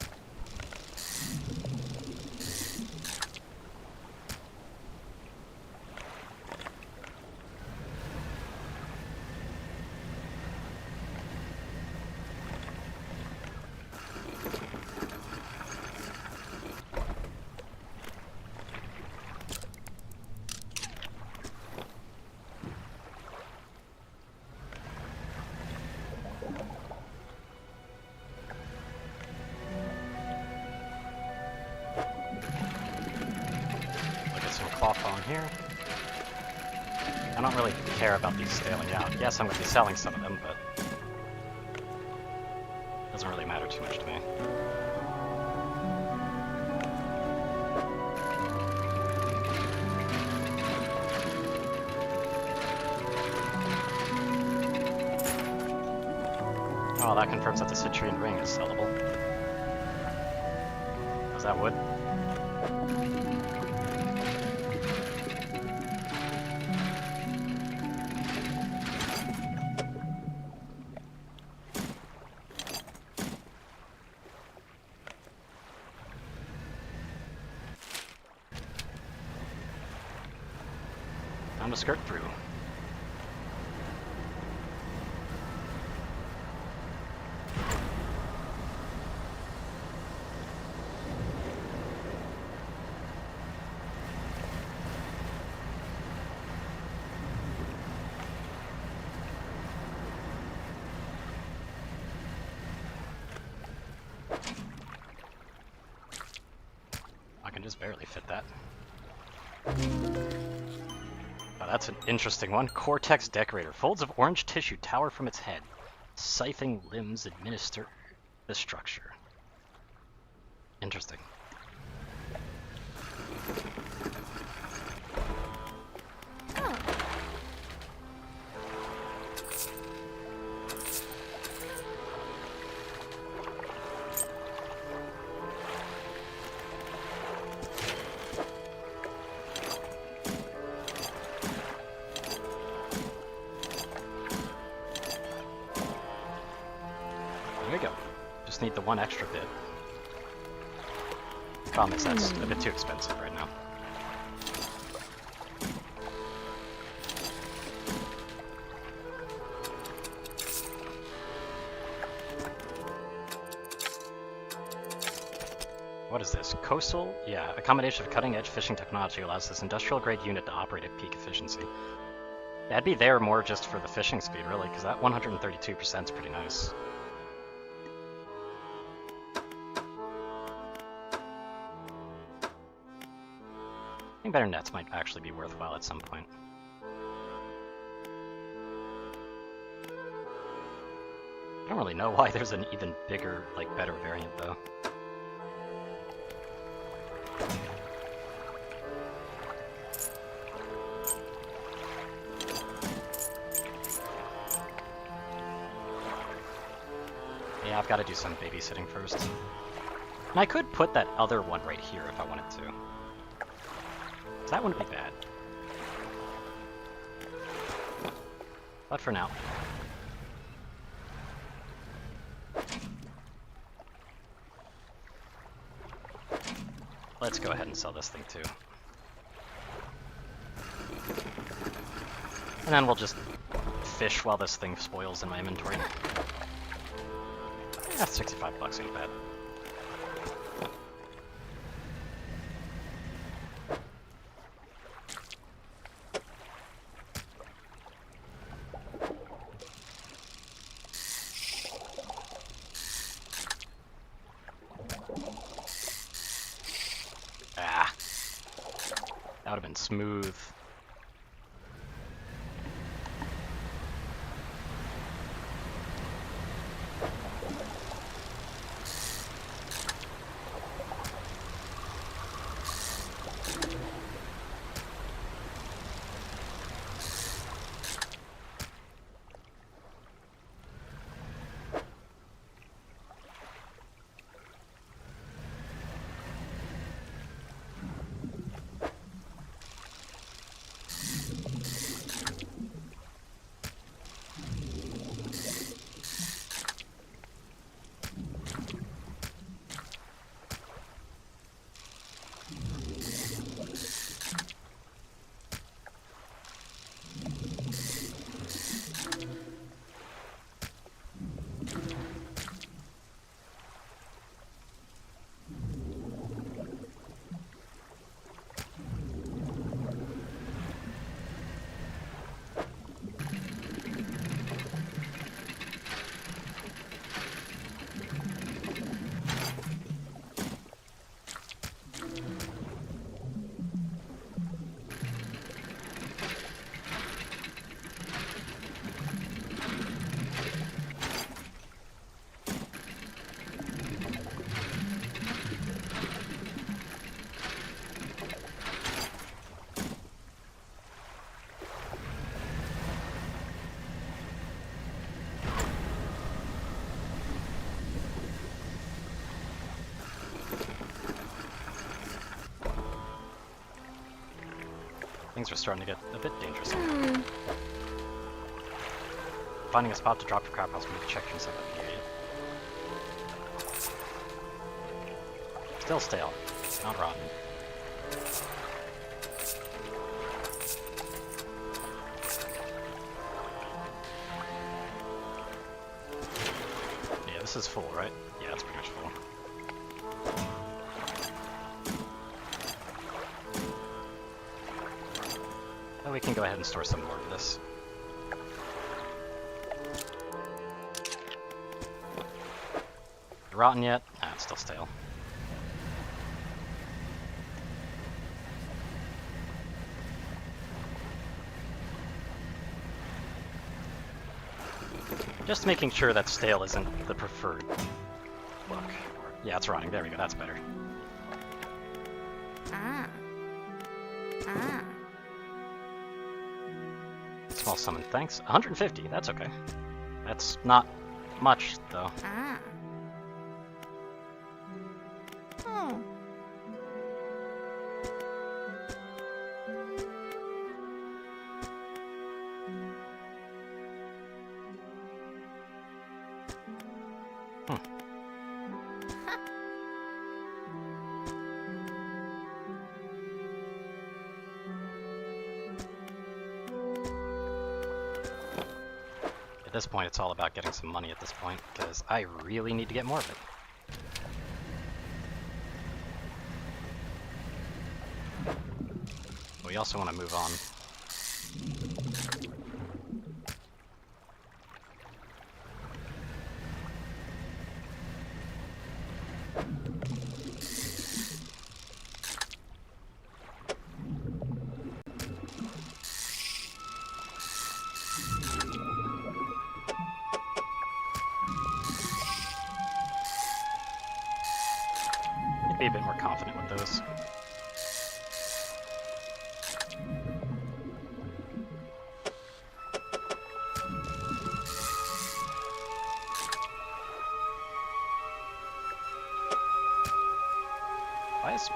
Cloth on here. I don't really care about these scaling out. Yes, I'm going to be selling some of them, but it doesn't really matter too much to me. Oh, that confirms that the citrine ring is sellable. Is that wood? Time to skirt through. I can just barely fit that. Oh, that's an interesting one. Cortex Decorator. Folds of orange tissue tower from its head. Scything limbs administer the structure. Interesting. There we go. Just need the one extra bit. Problem is that's a bit too expensive right now. What is this? Coastal? Yeah, a combination of cutting-edge fishing technology allows this industrial-grade unit to operate at peak efficiency. Yeah, I'd be there more just for the fishing speed, really, because that 132% is pretty nice. I think better nets might actually be worthwhile at some point. I don't really know why there's an even bigger, like, better variant, though. Yeah, I've got to do some babysitting first. And I could put that other one right here if I wanted to. So that wouldn't be bad. But for now. Let's go ahead and sell this thing too. And then we'll just fish while this thing spoils in my inventory. Yeah, $65 ain't bad. Ah, that would have been smooth. Things are starting to get a bit dangerous. Finding a spot to drop your crap house, we need to check things out here. Still stale, not rotten. Yeah, this is full, right? Yeah, it's pretty much full. Well, we can go ahead and store some more of this. Rotten yet? Ah, it's still stale. Just making sure that stale isn't the preferred look. Yeah, it's rotting. There we go. That's better. Small summon, thanks. 150. That's okay. That's not much, though. At this point, it's all about getting some money at this point, because I really need to get more of it. But we also want to move on. Be a bit more confident with those.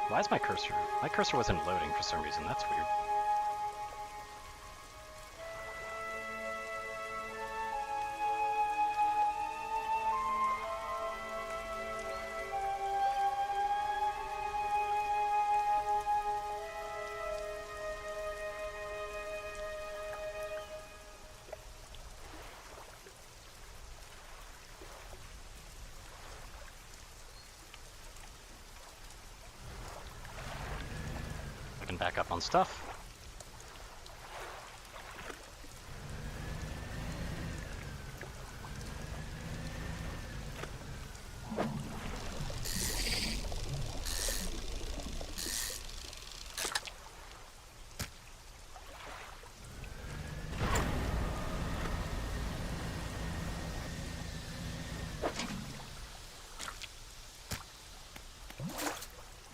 Why is my cursor? My cursor wasn't loading for some reason. That's weird. back up on stuff.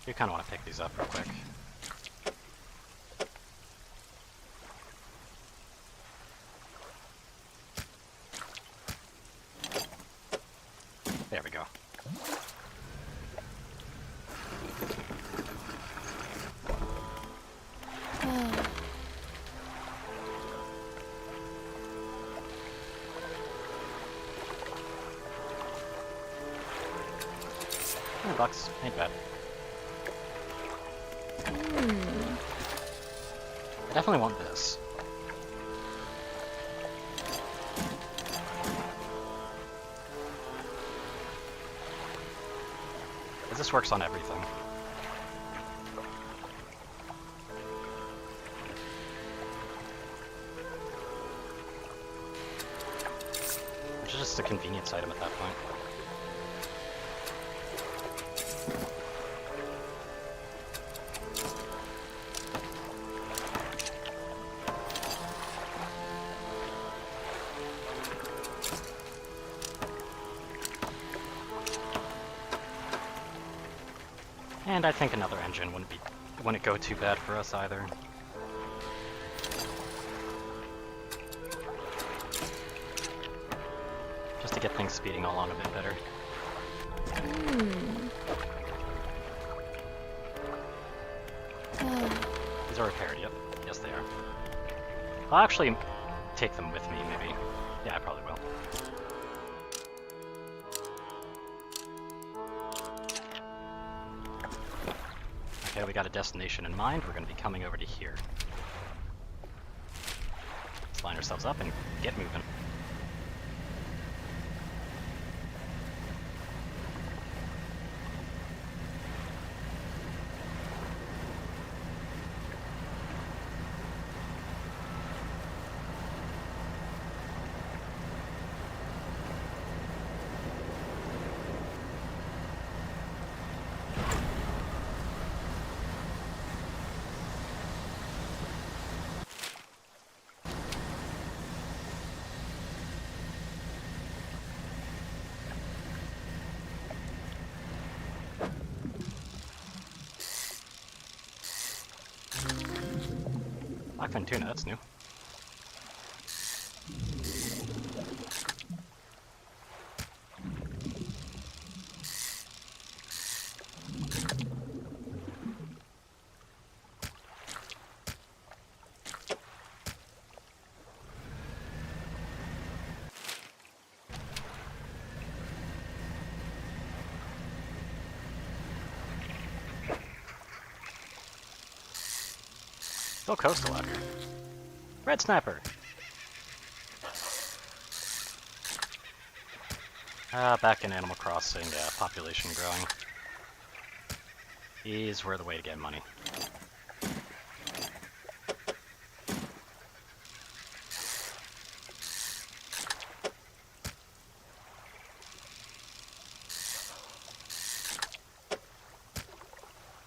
You kind of want to pick these up real quick. There we go. $100, ain't bad. I definitely want this. Because this works on everything. Which is just a convenience item at that point. And I think another engine wouldn't go too bad for us either. Just to get things speeding along a bit better. These are repaired, yep. Yes, they are. I'll actually take them with me, maybe. Yeah, I probably will. Okay, we got a destination in mind. We're going to be coming over to here. Let's line ourselves up and get moving. Blackfin tuna, that's new. Still coastal out here. Red snapper! Back in Animal Crossing, population growing. These were the way to get money.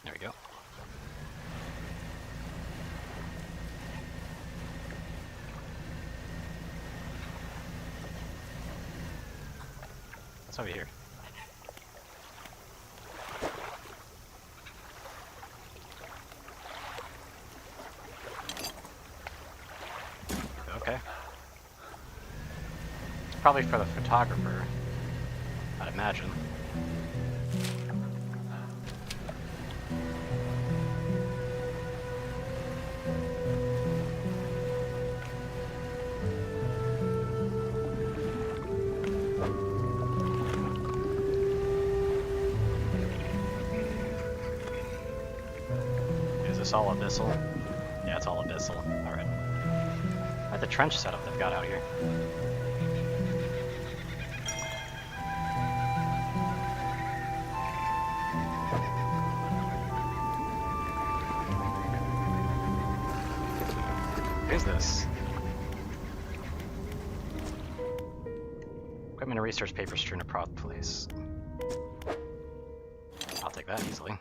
There we go. What's over here? Okay. It's probably for the photographer, I'd imagine. Is this all abyssal? Yeah, it's all abyssal. Alright. The trench setup they've got out here. Equipment and research papers strewn across the place. I'll take that easily.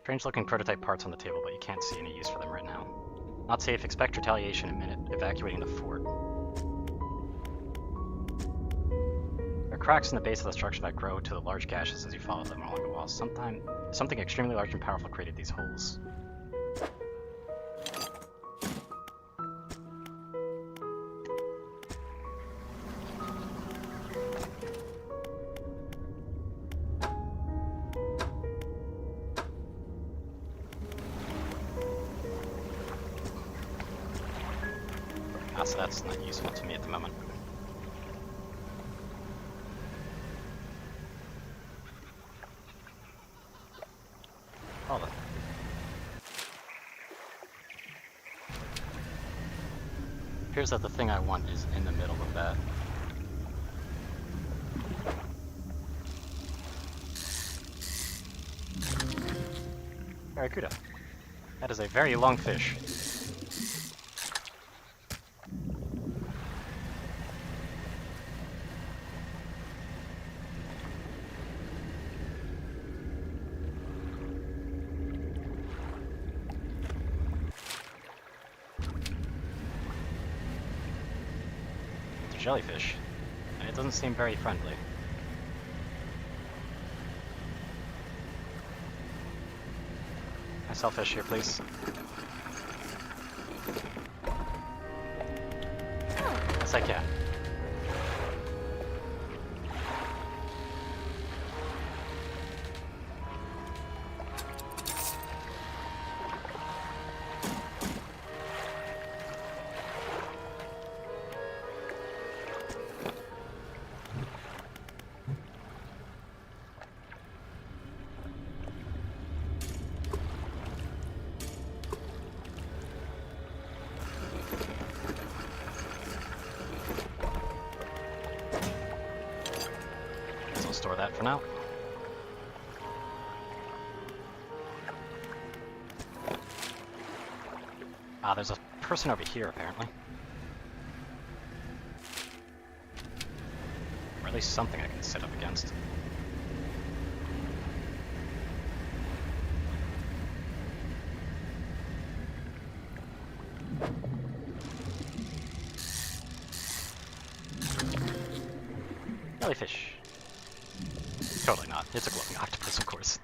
Strange looking prototype parts on the table, but you can't see any use for them right now. Not safe, expect retaliation in a minute. Evacuating the fort. There are cracks in the base of the structure that grow to the large gashes as you follow them along the walls. Something extremely large and powerful created these holes. So that's not useful to me at the moment. Hold on. Appears that the thing I want is in the middle of that. Barracuda. That is a very long fish. Jellyfish. It doesn't seem very friendly. I sell fish here, please. Yes, I can. Store that for now. Ah, there's a person over here apparently. Or at least something I can sit up against. Jellyfish. Totally not. It's a glowing octopus, of course.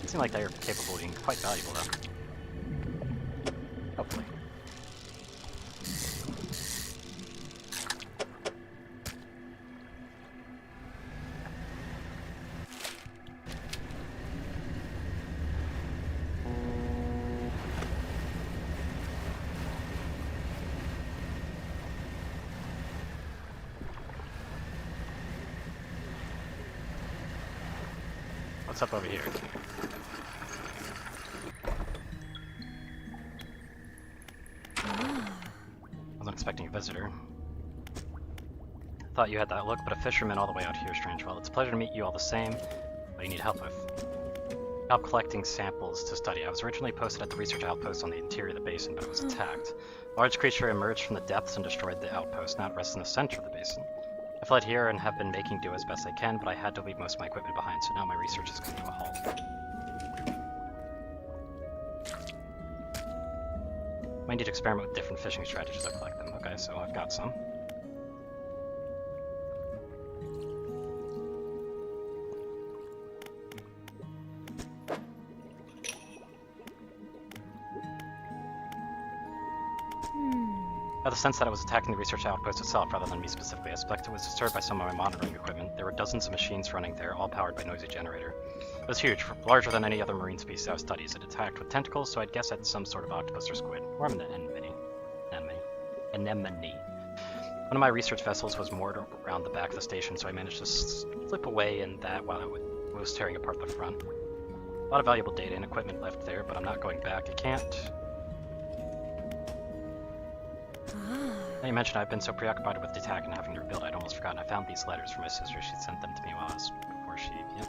Seem like they're capable of being quite valuable, though. Hopefully. What's up over here? Wasn't expecting a visitor. Thought you had that look, but a fisherman all the way out here, strange. Well, it's a pleasure to meet you all the same. What do you need help with? Help collecting samples to study. I was originally posted at the research outpost on the interior of the basin, but it was attacked. A large creature emerged from the depths and destroyed the outpost. Now it rests in the center of the basin. I fled here and have been making do as best I can, but I had to leave most of my equipment behind, so now my research has come to a halt. Might need to experiment with different fishing strategies to collect them. Okay, so I've got some. I had the sense that I was attacking the research outpost itself rather than me specifically. I suspect it was disturbed by some of my monitoring equipment. There were dozens of machines running there, all powered by a noisy generator. It was huge, larger than any other marine species I've studied. It attacked with tentacles, so I'd guess it's some sort of octopus or squid. Or an anemone. Anemone. One of my research vessels was moored around the back of the station, so I managed to slip away in that while it was tearing apart the front. A lot of valuable data and equipment left there, but I'm not going back. I can't. Now you mentioned I've been so preoccupied with the attack and having to rebuild, I'd almost forgotten. I found these letters from my sister. She sent them to me while I was before she. Yep.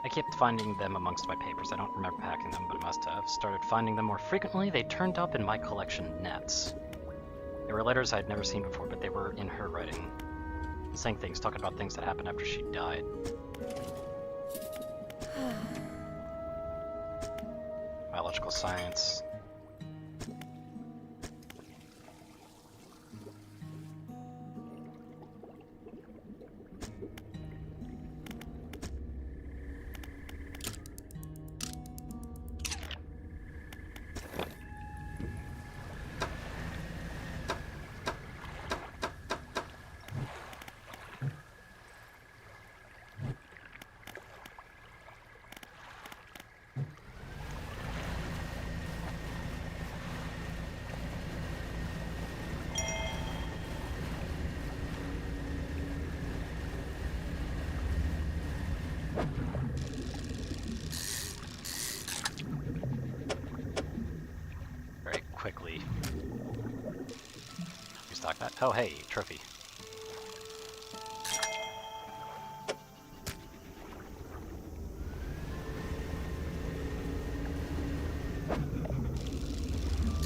I kept finding them amongst my papers. I don't remember packing them, but I must have started finding them more frequently. They turned up in my collection nets. They were letters I'd never seen before, but they were in her writing, saying things, talking about things that happened after she died. Biological science. Very quickly. Restock that. Oh, hey, trophy.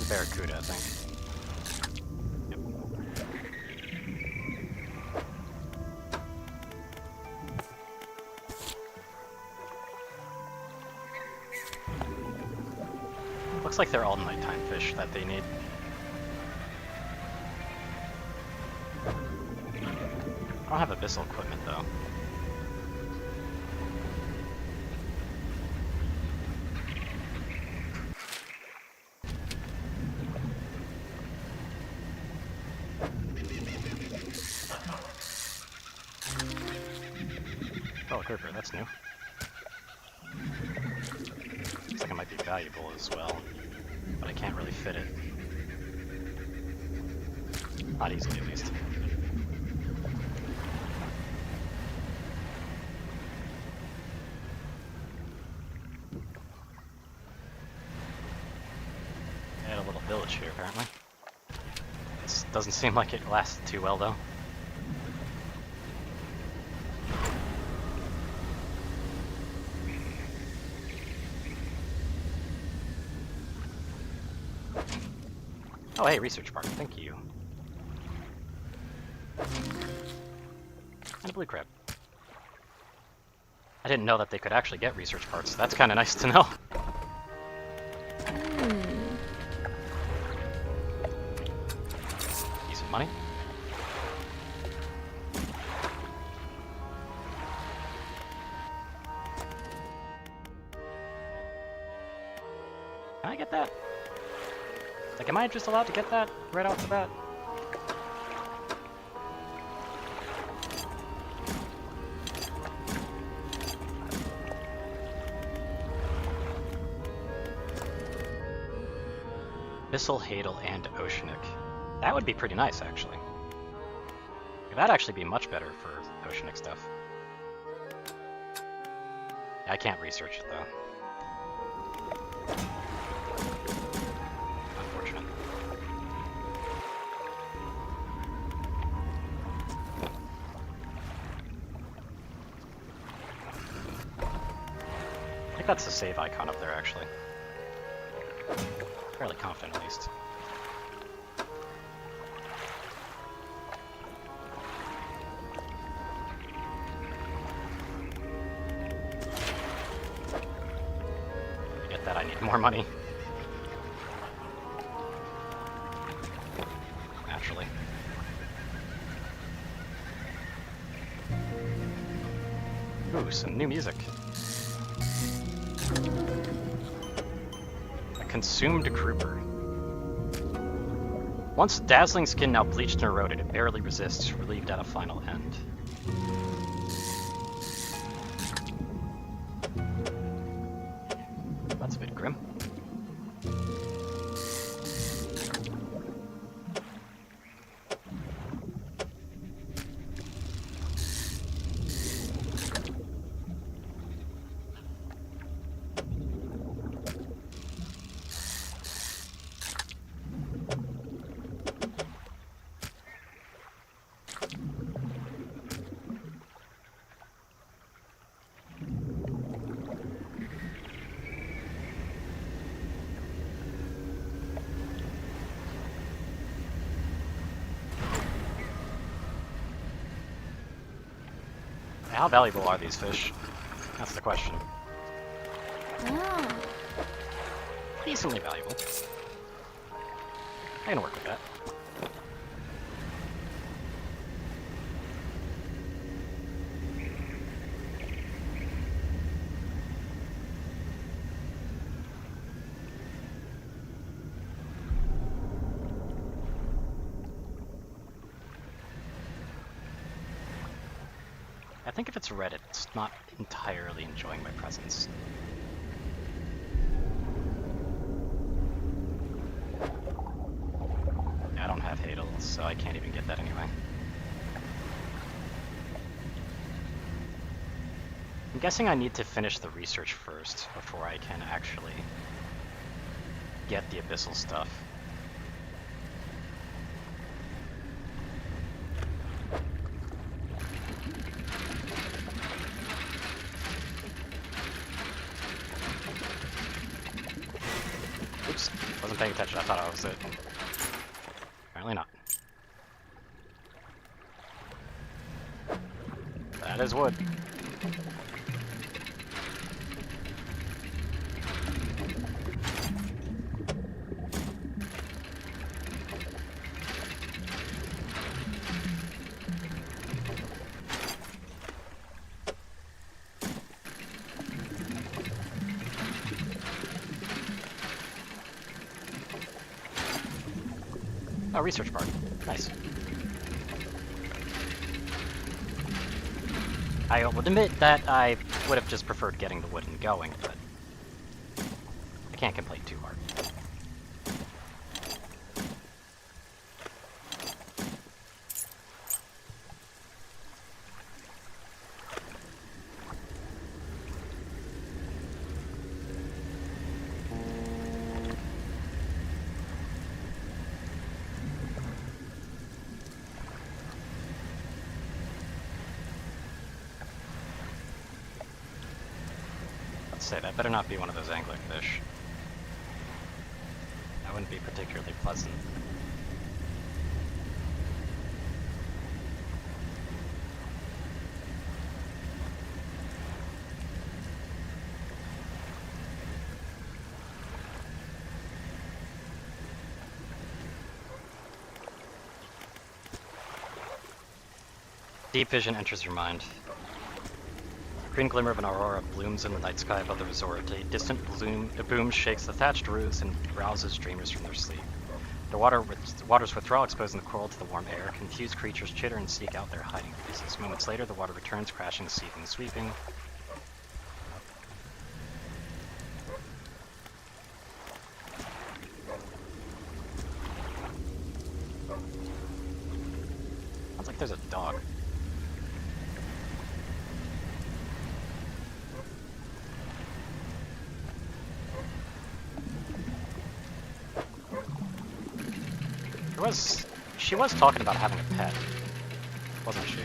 Barracuda, I think. Yep. Looks like they're all nighttime fish that they need. I don't have abyssal equipment though. Oh, a grouper, that's new. Looks like it might be valuable as well, but I can't really fit it. Not easily, at least. They had a little village here, apparently. This doesn't seem like it lasted too well, though. Oh, hey, research park, thank you. And a blue crab. I didn't know that they could actually get research parts. That's kind of nice to know. Decent money. Can I get that? Like, am I just allowed to get that right off the bat? Abyssal, Hadal, and Oceanic. That would be pretty nice, actually. That'd actually be much better for Oceanic stuff. I can't research it, though. Unfortunate. I think that's the save icon up there, actually. Fairly confident, at least. To get that, I need more money. Naturally. Ooh, some new music. Consumed grouper. Once dazzling skin, now bleached and eroded, it barely resists, relieved at a final end. That's a bit grim. How valuable are these fish? That's the question. Ah. Decently valuable. I can work with that. I think if it's red, it's not entirely enjoying my presence. I don't have Hadal, so I can't even get that anyway. I'm guessing I need to finish the research first before I can actually get the abyssal stuff. Oops, wasn't paying attention. I thought I was it. Apparently not. That is wood. Oh, research part. Nice. I will admit that I would have just preferred getting the wood and going, but I can't complain too hard. Say that better not be one of those anglerfish. That wouldn't be particularly pleasant. Deep vision enters your mind. Green glimmer of an aurora blooms in the night sky above the resort. A distant boom shakes the thatched roofs and rouses dreamers from their sleep. The water's withdrawal exposing the coral to the warm air. Confused creatures chitter and seek out their hiding places. Moments later, the water returns, crashing, seething, sweeping. Sounds like there's a dog. She was talking about having a pet, wasn't she?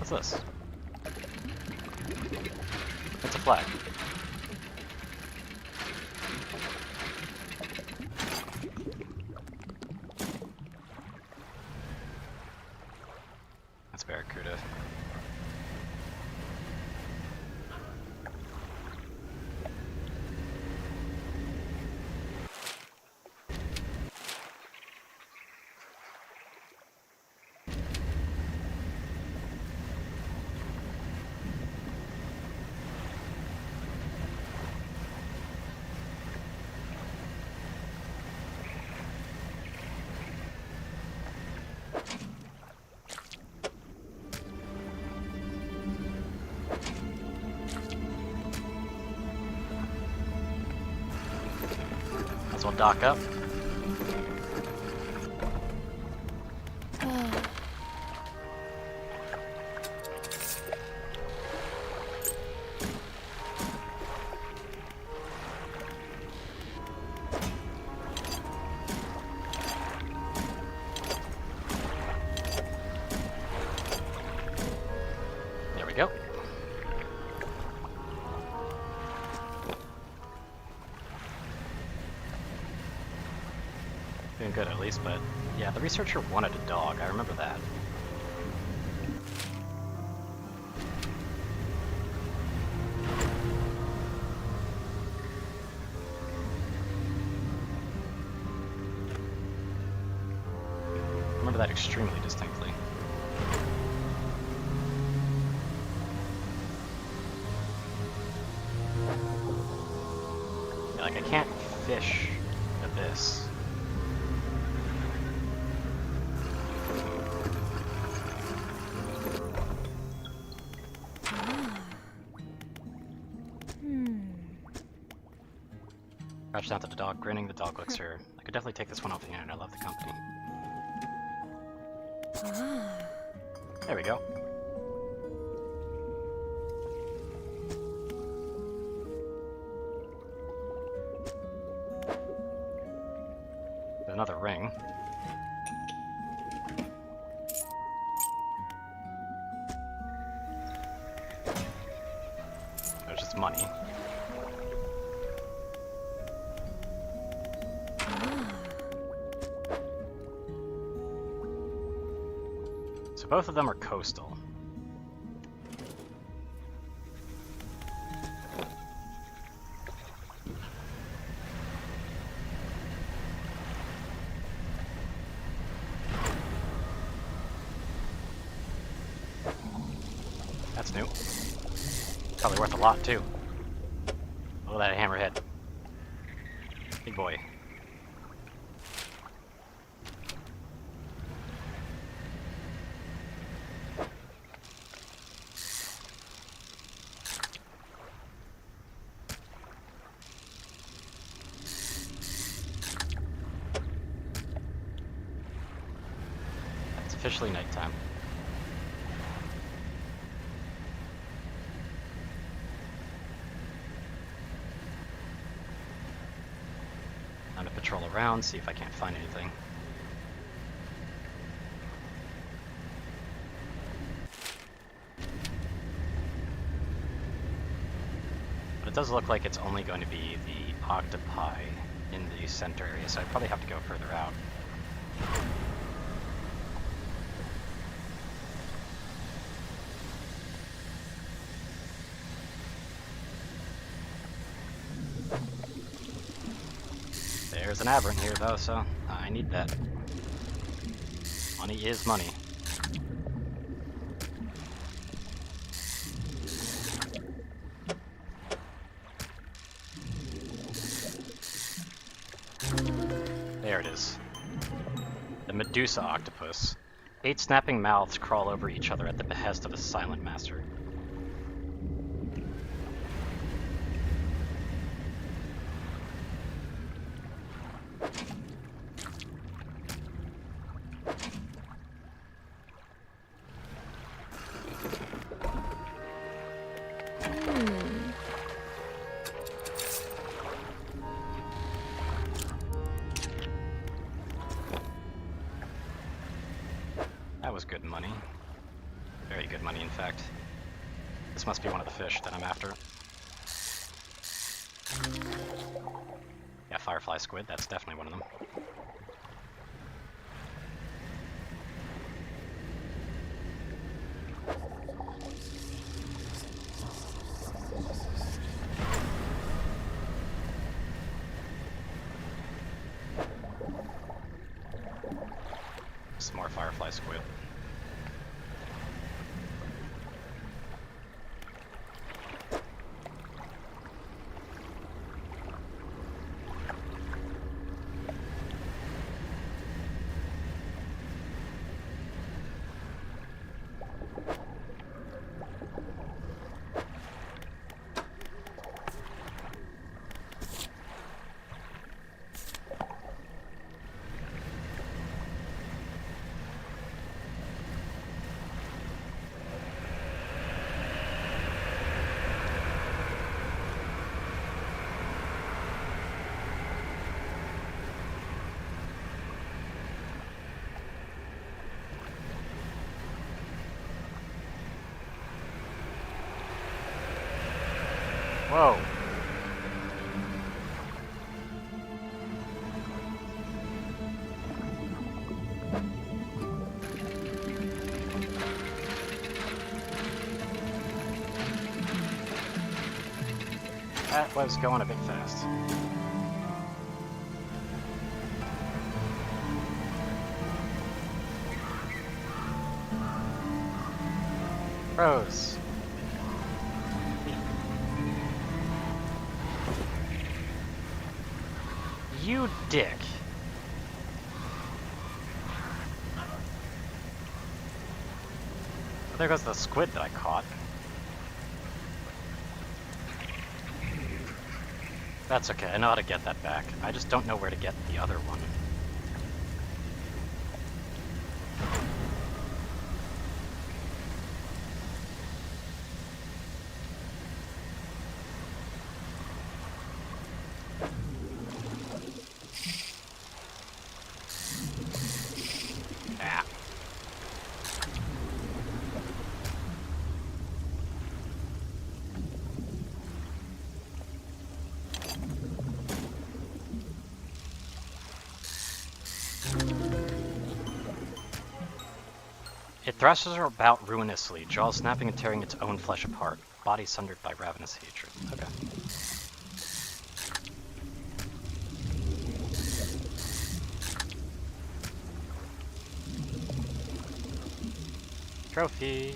What's this? It's a flag. That's Barracuda. Might as well dock up. There we go. Doing good at least, but yeah, the researcher wanted a dog, I remember that. I remember that extremely distinctly. Yeah, like I can't fish abyss. Crouched down to the dog, grinning. The dog looks her. I could definitely take this one off the internet. I love the company. There we go. There's another ring. There's just money. So both of them are coastal. That's new. Probably worth a lot too. Look at that hammerhead. Big boy. It's officially nighttime. I'm gonna patrol around, see if I can't find anything. But it does look like it's only going to be the octopi in the center area, so I probably have to go further out. There's an aberrant here though, so I need that. Money is money. There it is. The Medusa octopus. 8 snapping mouths crawl over each other at the behest of a silent master. That was good money. Very good money, in fact. This must be one of the fish that I'm after. Yeah, firefly squid, that's definitely one of them. Some more firefly squid. Whoa! That was going a bit fast. Rose. You dick. Well, there goes the squid that I caught. That's okay, I know how to get that back. I just don't know where to get the other one. Ah. It thrashes about ruinously, jaws snapping and tearing its own flesh apart, body sundered by ravenous hatred. Okay. Trophy!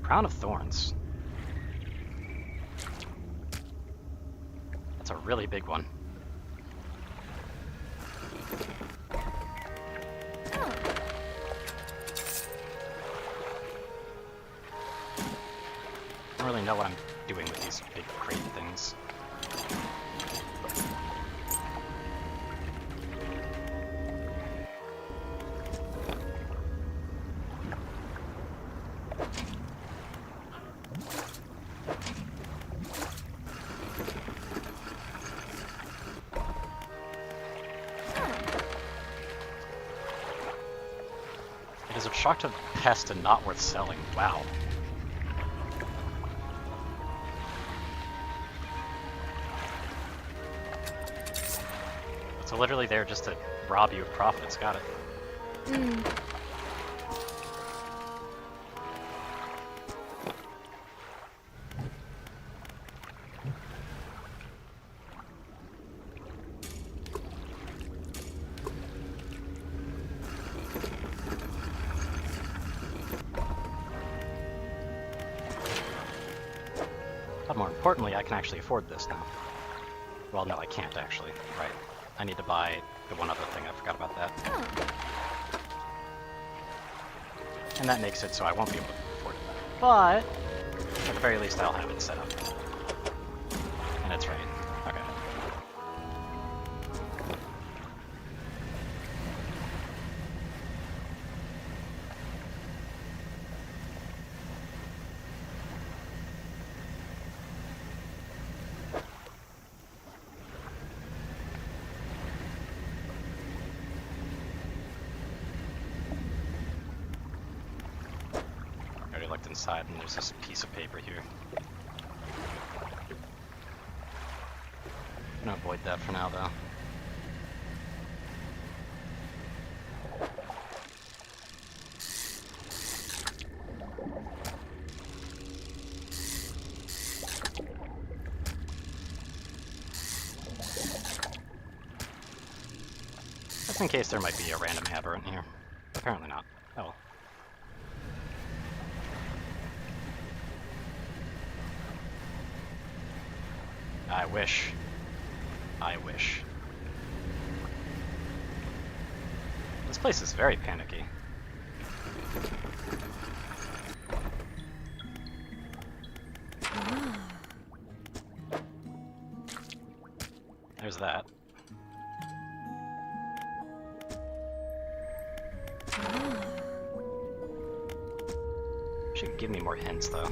Crown of Thorns. That's a really big one. Oh. I don't really know what I'm doing with these big crate things. It is a shock to the pest and not worth selling. Wow. It's literally there just to rob you of profits. Got it. Mm. But more importantly, I can actually afford this now. Well, no, I can't actually. Right. I need to buy the one other thing. I forgot about that. Oh. And that makes it so I won't be able to afford it. But, at the very least, I'll have it set up. And it's right. Okay. inside, and there's this piece of paper here. I'm gonna avoid that for now, though. Just in case there might be a random aberrant here. Apparently not. Oh well. I wish. I wish. This place is very panicky. There's that. Should give me more hints, though.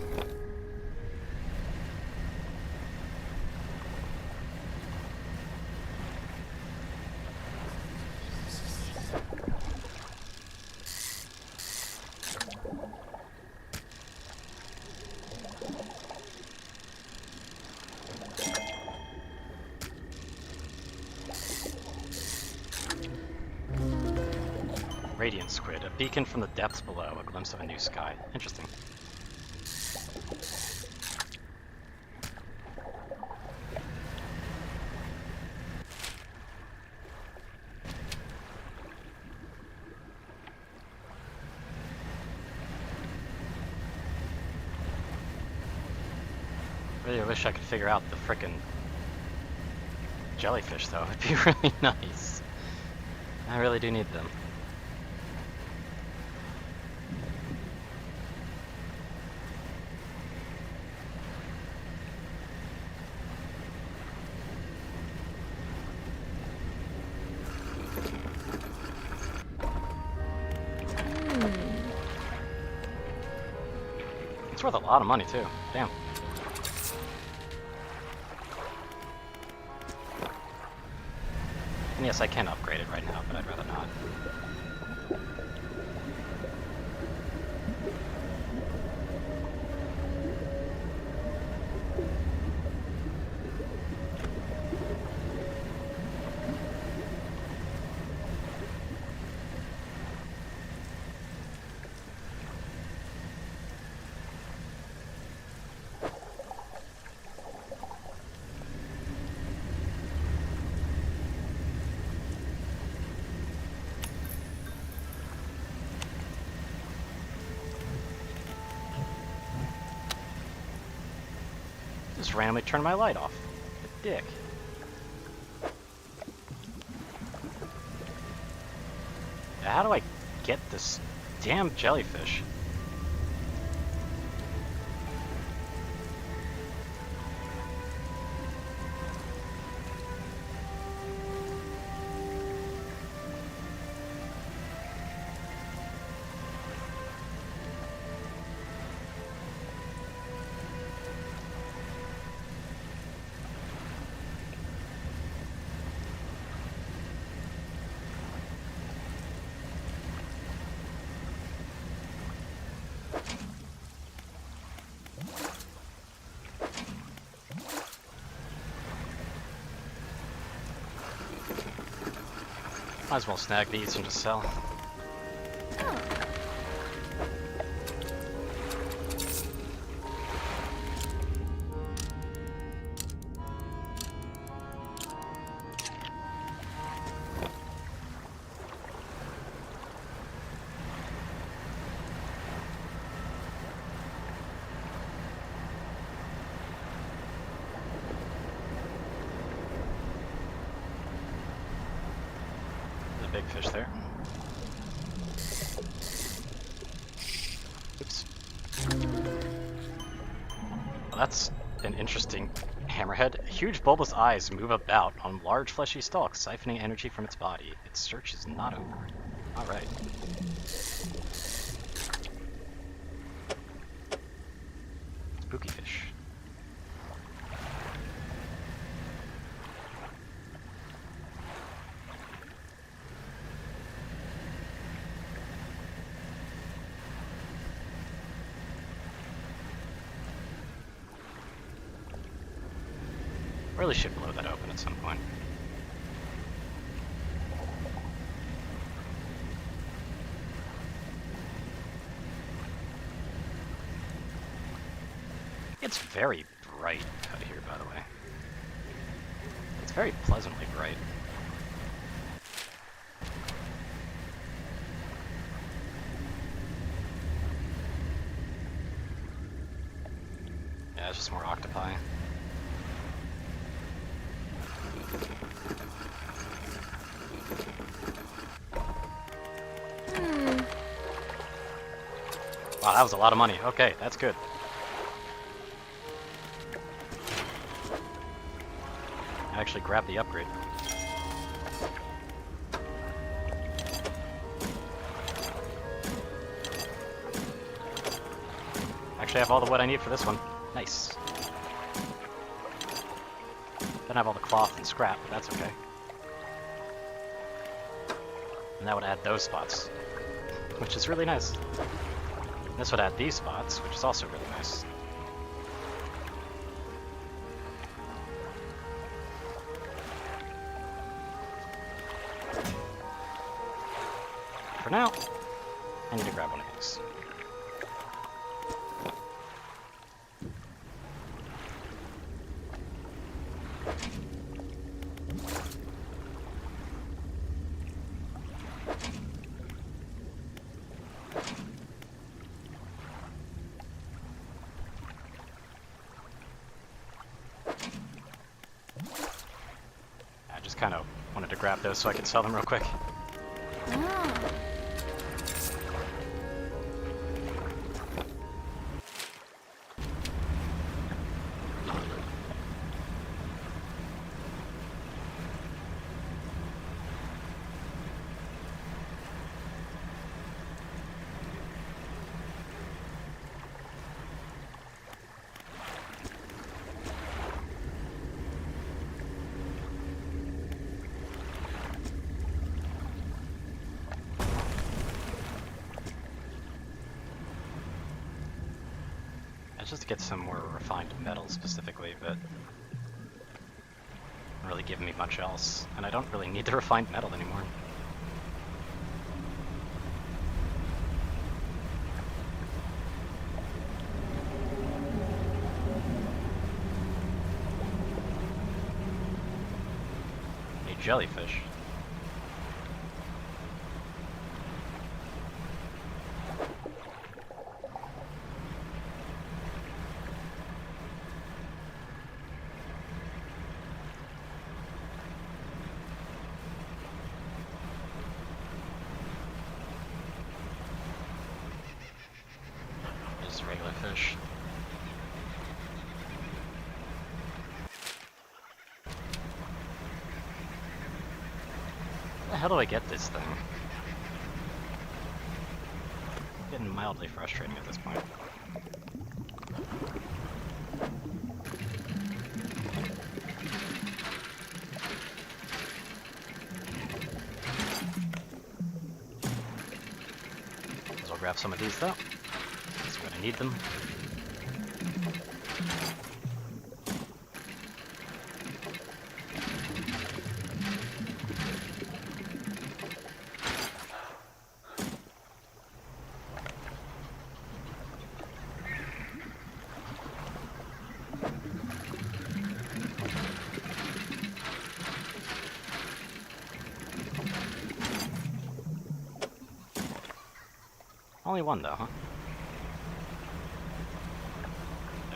Radiant squid, a beacon from the depths below, a glimpse of a new sky. Interesting. Really wish I could figure out the frickin' jellyfish, though. It'd be really nice. I really do need them. It's worth a lot of money, too. Damn. And yes, I can upgrade it right now, but I'd rather not. Just randomly turn my light off. A dick. How do I get this damn jellyfish? Might as well snag these and just sell. Big fish there. Oops. Well, that's an interesting hammerhead. Huge bulbous eyes move about on large fleshy stalks, siphoning energy from its body. Its search is not over. Alright. Spooky fish. really should blow that open at some point. It's very bright out here, by the way. It's very pleasantly bright. Yeah, it's just more octopi. Wow, that was a lot of money. Okay, that's good. I actually grabbed the upgrade. Actually, I have all the wood I need for this one. Nice. Don't have all the cloth and scrap, but that's okay. And that would add those spots, which is really nice. This would add these spots, which is also really nice. For now, I need to grab one of these. I just kind of wanted to grab those so I could sell them real quick. Ah. Just to get some more refined metal specifically, but not really giving me much else, and I don't really need the refined metal anymore. A jellyfish. Regular fish. How the hell do I get this thing? It's getting mildly frustrating at this point. So I'll grab some of these though. I need them. Only one though, huh?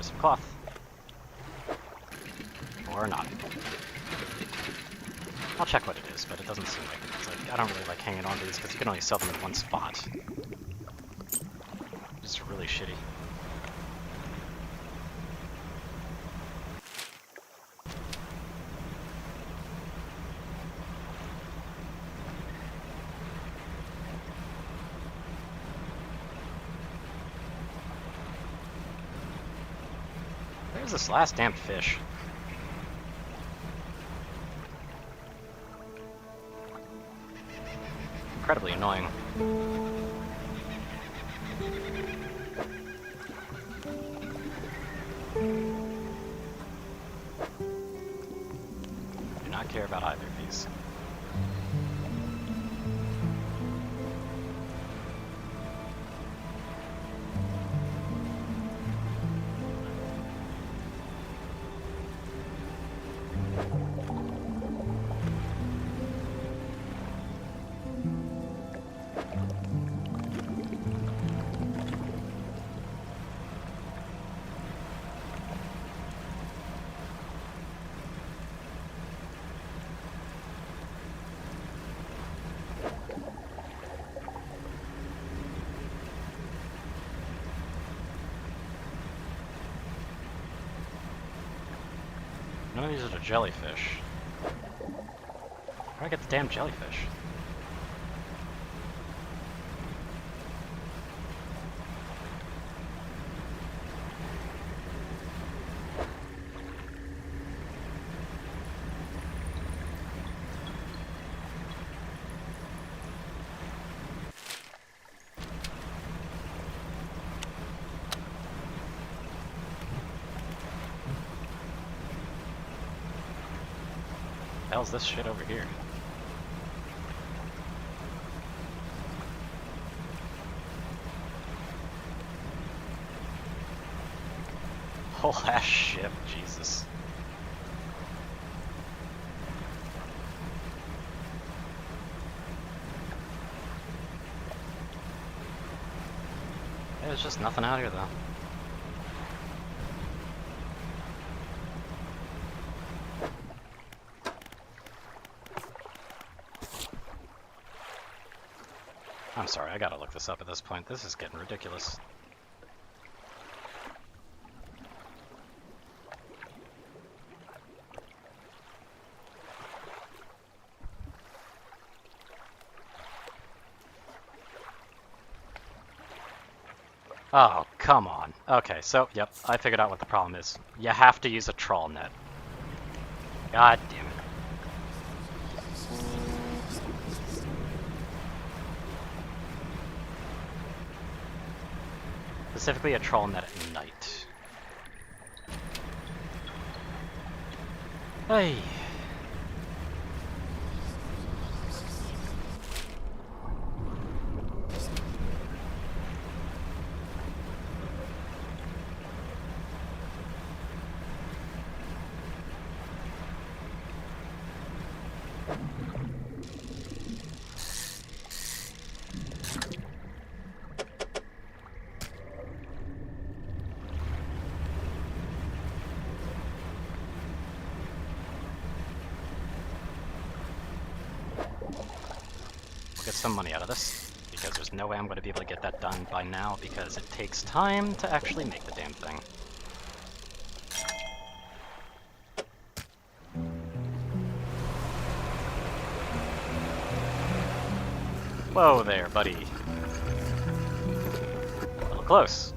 Some cloth. Or not. I'll check what it is, but it doesn't seem like it. It's like, I don't really like hanging on to these because you can only sell them in one spot. Just really shitty. Where's this last damn fish? Incredibly annoying. care about either of these. None of these are jellyfish. Where do I get the damn jellyfish? The hell's this shit over here? Whole ass ship, Jesus. There's just nothing out here though. I'm sorry, I gotta look this up at this point. This is getting ridiculous. Oh, come on. Okay, so, yep, I figured out what the problem is. You have to use a trawl net. God damn it. Specifically a trawl net at night. Hey. We'll get some money out of this, because there's no way I'm going to be able to get that done by now, because it takes time to actually make the damn thing. Whoa there, buddy. A little close.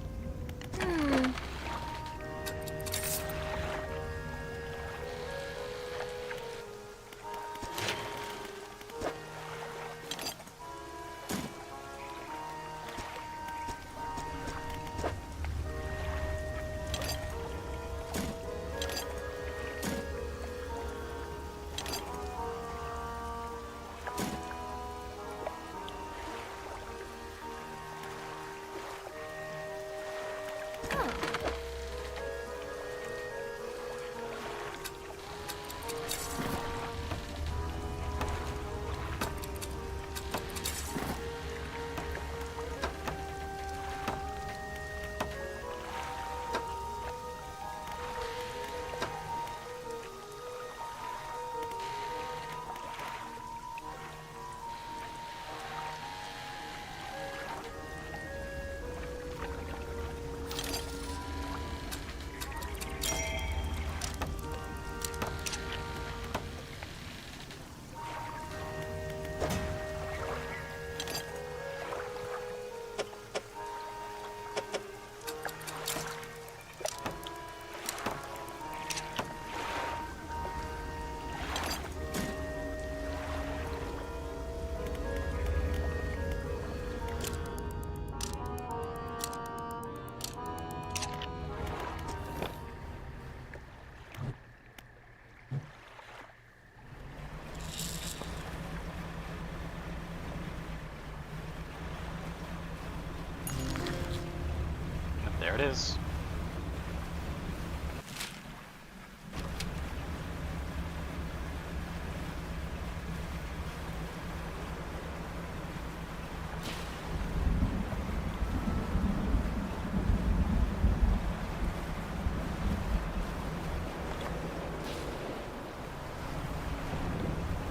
There it is.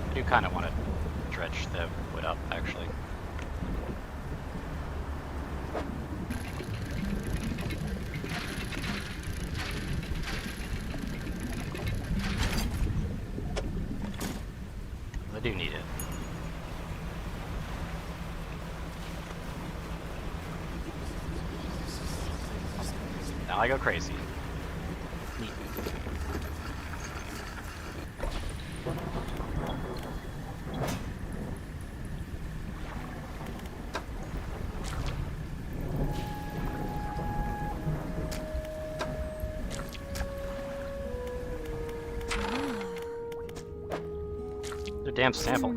I do kind of want to dredge the wood up, actually. I do need it. Now I go crazy. Neat. A damn sample.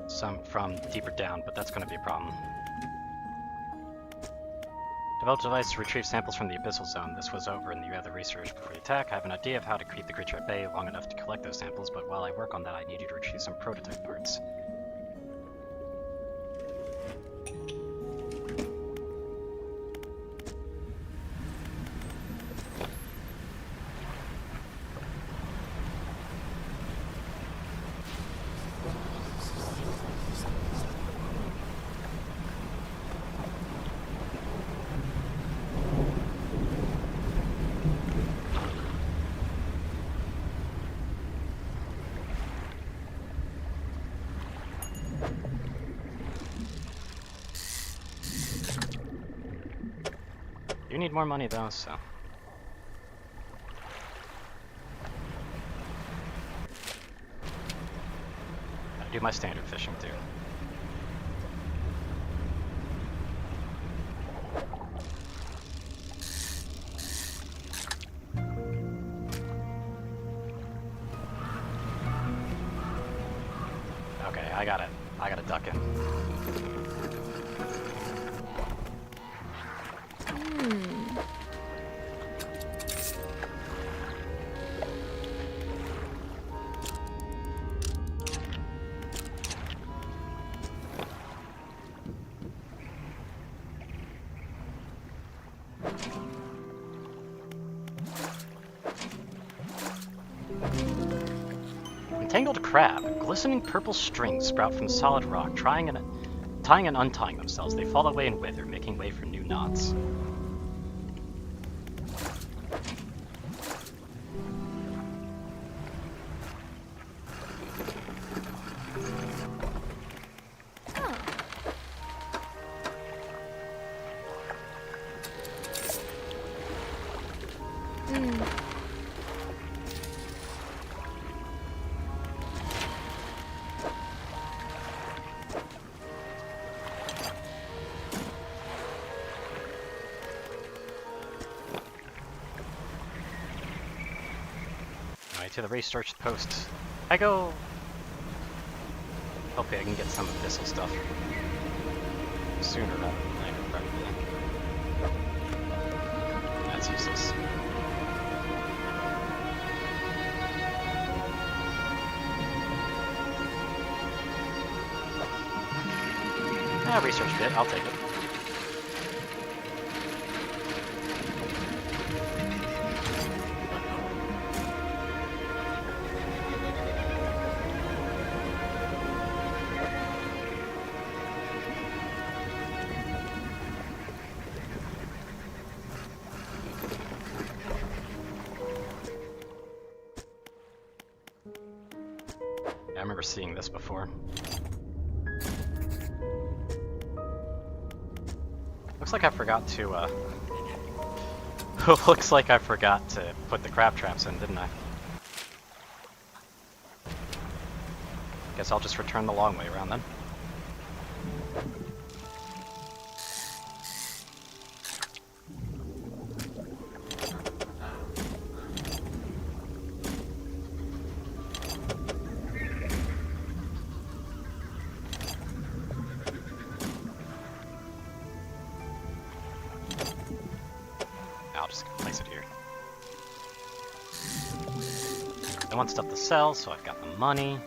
Some from deeper down, but that's going to be a problem. Developed a device to retrieve samples from the abyssal zone. This was over in the other research before the attack. I have an idea of how to keep the creature at bay long enough to collect those samples, but while I work on that, I need you to retrieve some prototype parts. You need more money though, so. Gotta do my standard fishing too. Okay, I got it. I gotta duck in. Entangled crab. Glistening purple strings sprout from solid rock, tying and untying themselves. They fall away and wither, making way for new knots. To the research post. I go. Hopefully I can get some abyssal stuff sooner rather than later, probably. That's useless. Research bit, I'll take it. I remember seeing this before. Looks like I forgot to, looks like I forgot to put the crab traps in, didn't I? Guess I'll just return the long way around then. I want stuff to sell, so I've got the money.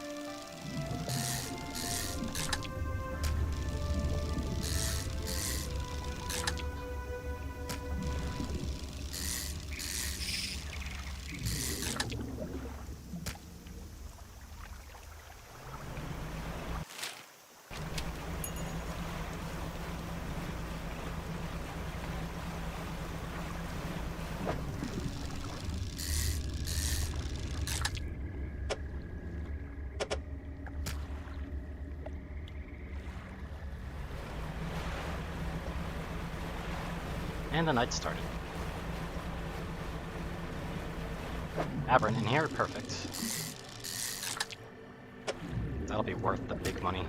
And the night started. Aberrant in here, perfect. That'll be worth the big money.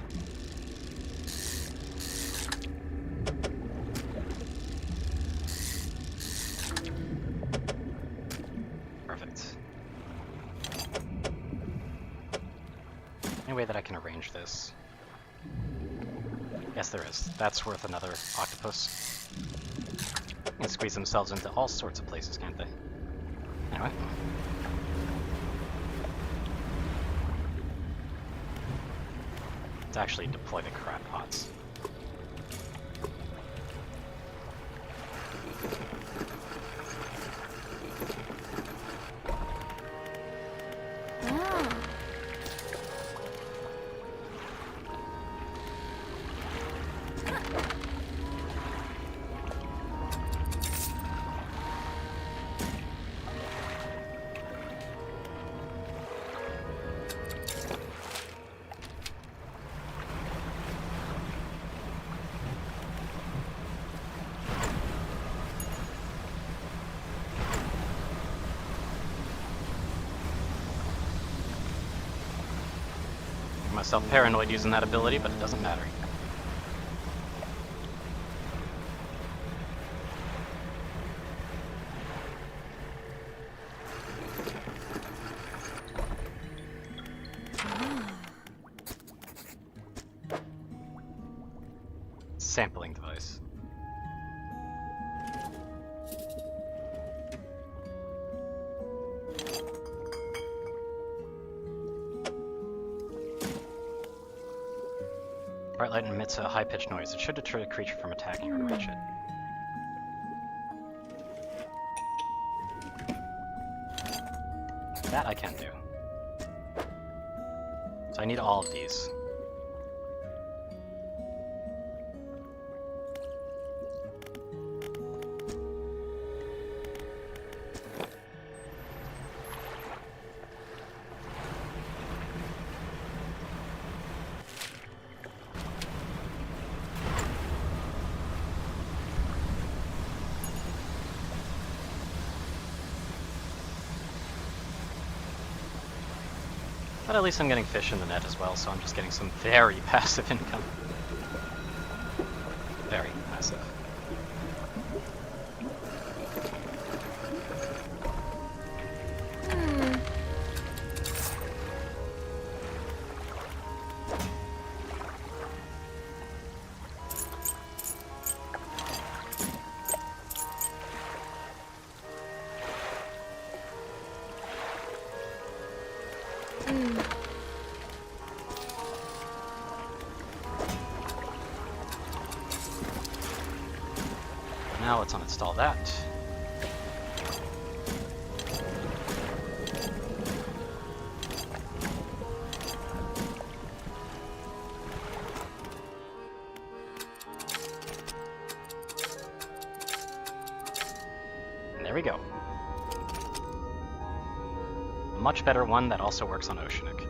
Perfect. Any way that I can arrange this? Yes, there is. That's worth another octopus. They can squeeze themselves into all sorts of places, can't they? Anyway. Let's actually deploy the crab pots. Ah. Myself paranoid using that ability, but it doesn't matter. Sampling device. Bright light emits a high-pitched noise. It should deter the creature from attacking or to reach it. That I can do. So I need all of these. But at least I'm getting fish in the net as well, so I'm just getting some very passive income. Very passive. Now let's uninstall that. And there we go. A much better one that also works on Oceanic.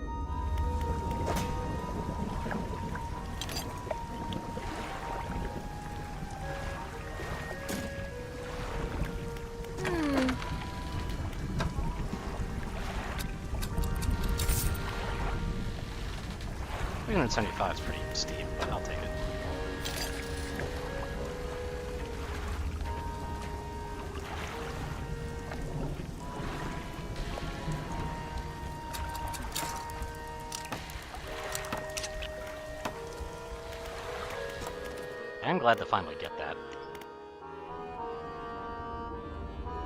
$375 is pretty steep, but I'll take it. I'm glad to finally get that.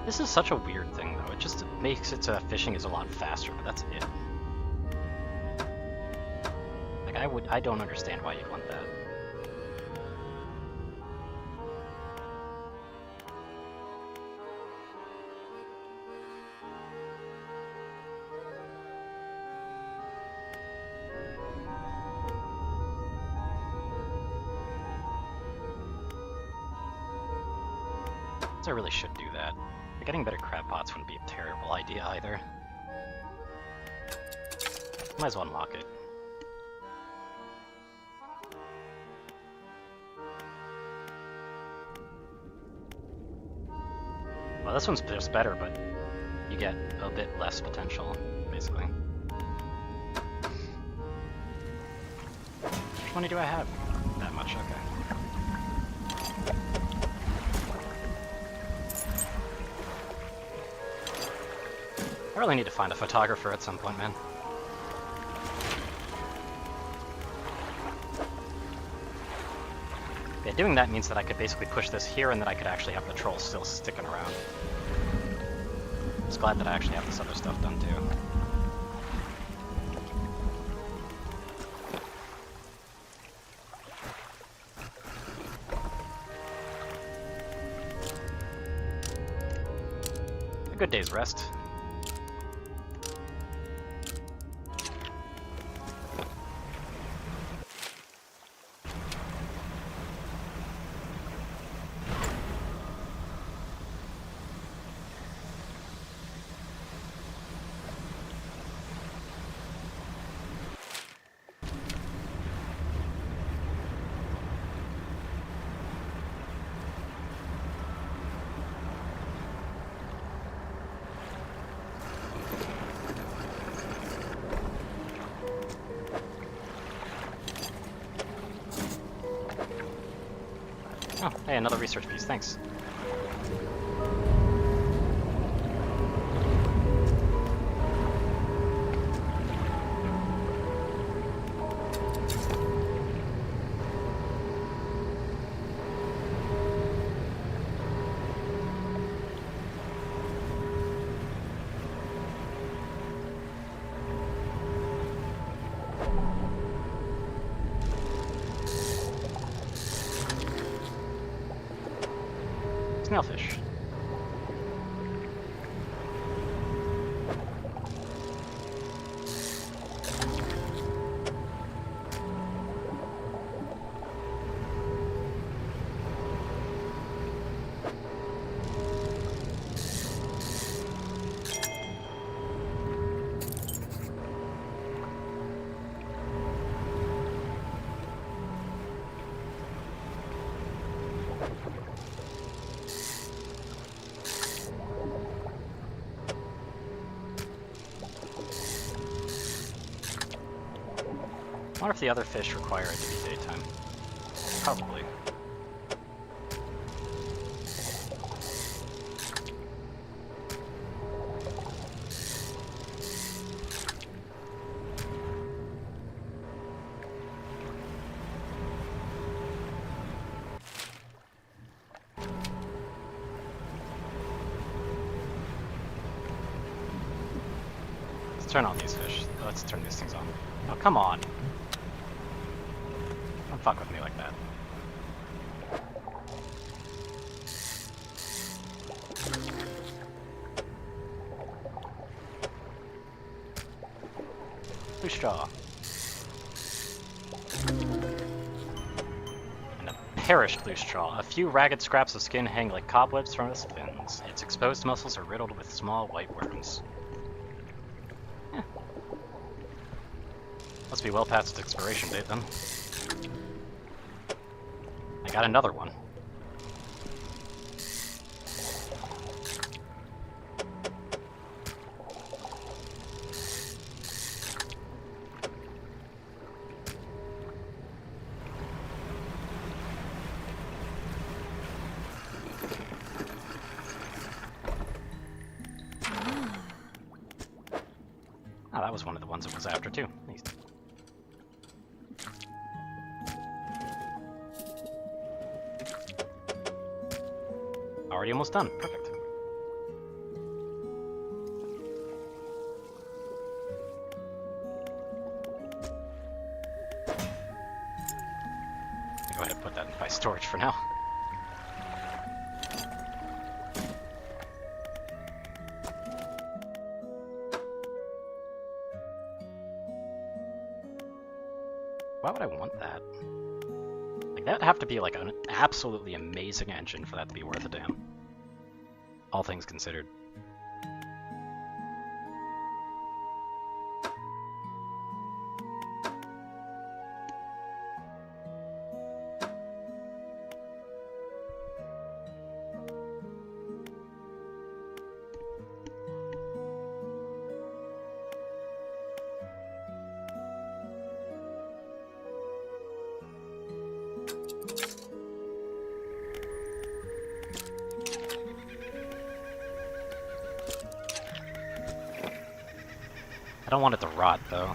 This is such a weird thing, though. It just makes it so that fishing is a lot faster, but that's it. Like, I don't understand why you'd want that. I really should do that. But getting better crab pots wouldn't be a terrible idea either. Might as well unlock it. Well, this one's just better, but you get a bit less potential, basically. Which money do I have? That much, okay. I really need to find a photographer at some point, man. Yeah, doing that means that I could basically push this here and that I could actually have the troll still sticking around. Just glad that I actually have this other stuff done too. A good day's rest. Oh, hey, another research piece, thanks. Snailfish. I wonder if the other fish require it to be daytime. Probably. Let's turn on these fish. Let's turn these things on. Oh, come on. Don't fuck with me like that. Loose straw. And a perished loose straw. A few ragged scraps of skin hang like cobwebs from its fins. Its exposed muscles are riddled with small white worms. Eh. Must be well past its expiration date then. I got another one. Oh, that was one of the ones it was after too. Nice. Already almost done. Perfect. go ahead and put that in my storage for now. Why would I want that? Like, that'd have to be like an absolutely amazing engine for that to be worth a damn. All things considered. I don't want it to rot, though.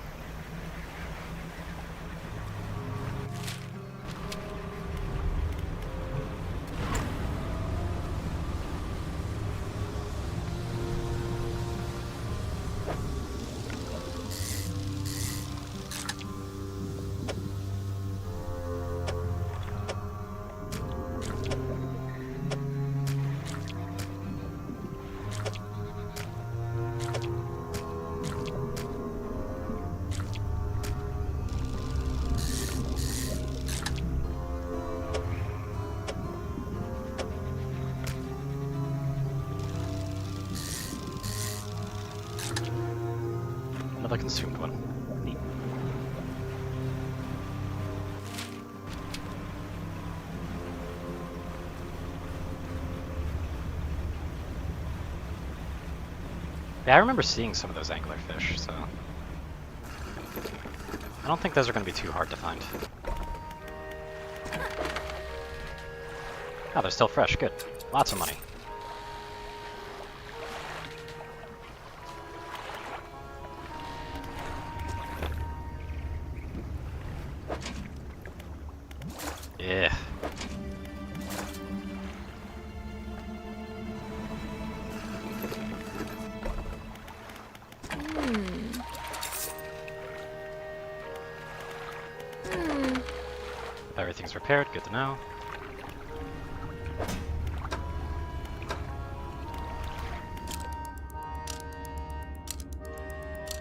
Another consumed one. Neat. Yeah, I remember seeing some of those anglerfish, so... I don't think those are going to be too hard to find. Oh, they're still fresh. Good. Lots of money. Yeah. Everything's repaired, good to know.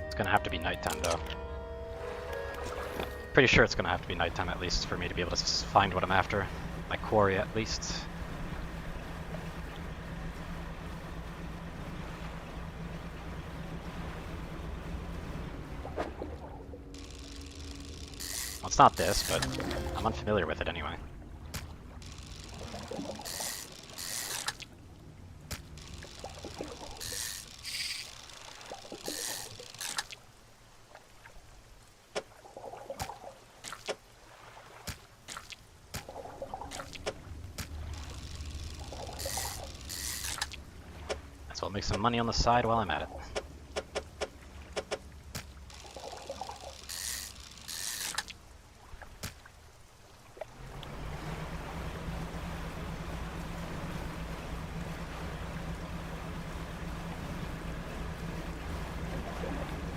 It's gonna have to be nighttime though. Pretty sure it's gonna have to be nighttime at least for me to be able to find what I'm after. My quarry at least. Well, it's not this, but I'm unfamiliar with it anyway. So I'll make some money on the side while I'm at it.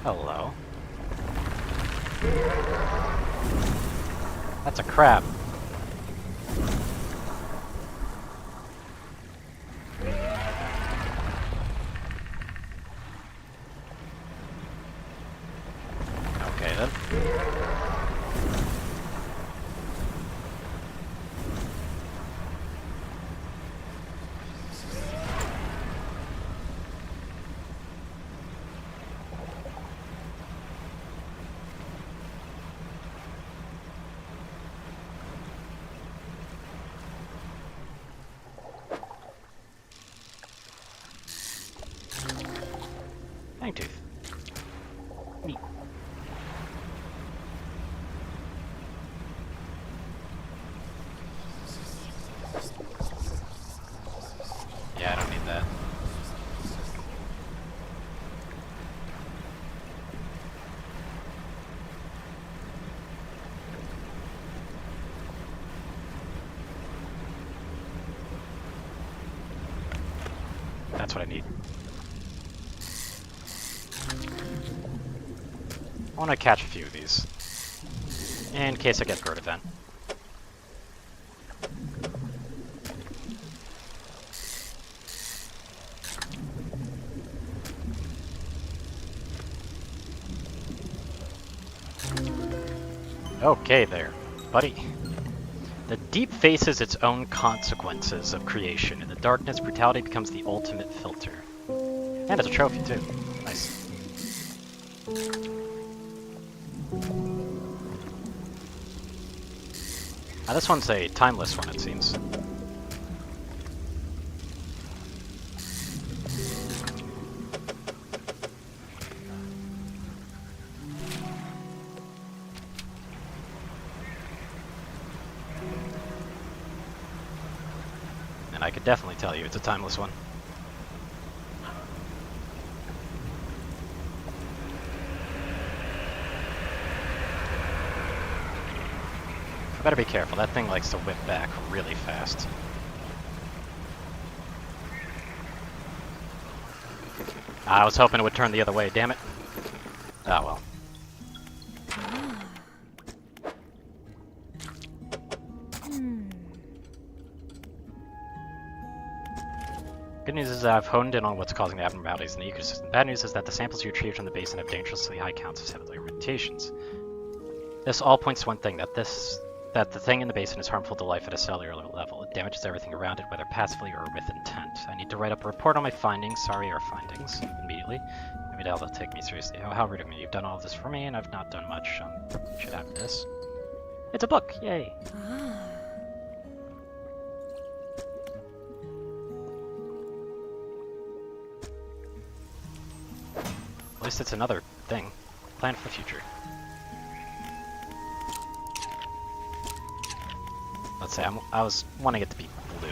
Hello. That's a crab. Okay then. Hangtooth. Neat. Yeah, I don't need that. That's what I need. I want to catch a few of these, in case I get bird event. Okay there, buddy. The deep faces its own consequences of creation. In the darkness, brutality becomes the ultimate filter. And it's a trophy, too. Nice. This one's a timeless one, it seems. And I could definitely tell you it's a timeless one. I better be careful, that thing likes to whip back really fast. I was hoping it would turn the other way, damn it. Ah well. Good news is that I've honed in on what's causing the abnormalities in the ecosystem. Bad news is that the samples you retrieved from the basin have dangerously high counts of cellular mutations. This all points to one thing, that the thing in the basin is harmful to life at a cellular level. It damages everything around it, whether passively or with intent. I need to write up a report on my findings, sorry, our findings, immediately. Maybe that'll take me seriously. How rude of me. You've done all of this for me, and I've not done much. You should have this. It's a book! Yay! At least it's another thing. Plan for the future. Let's say I was wanting it to be blue.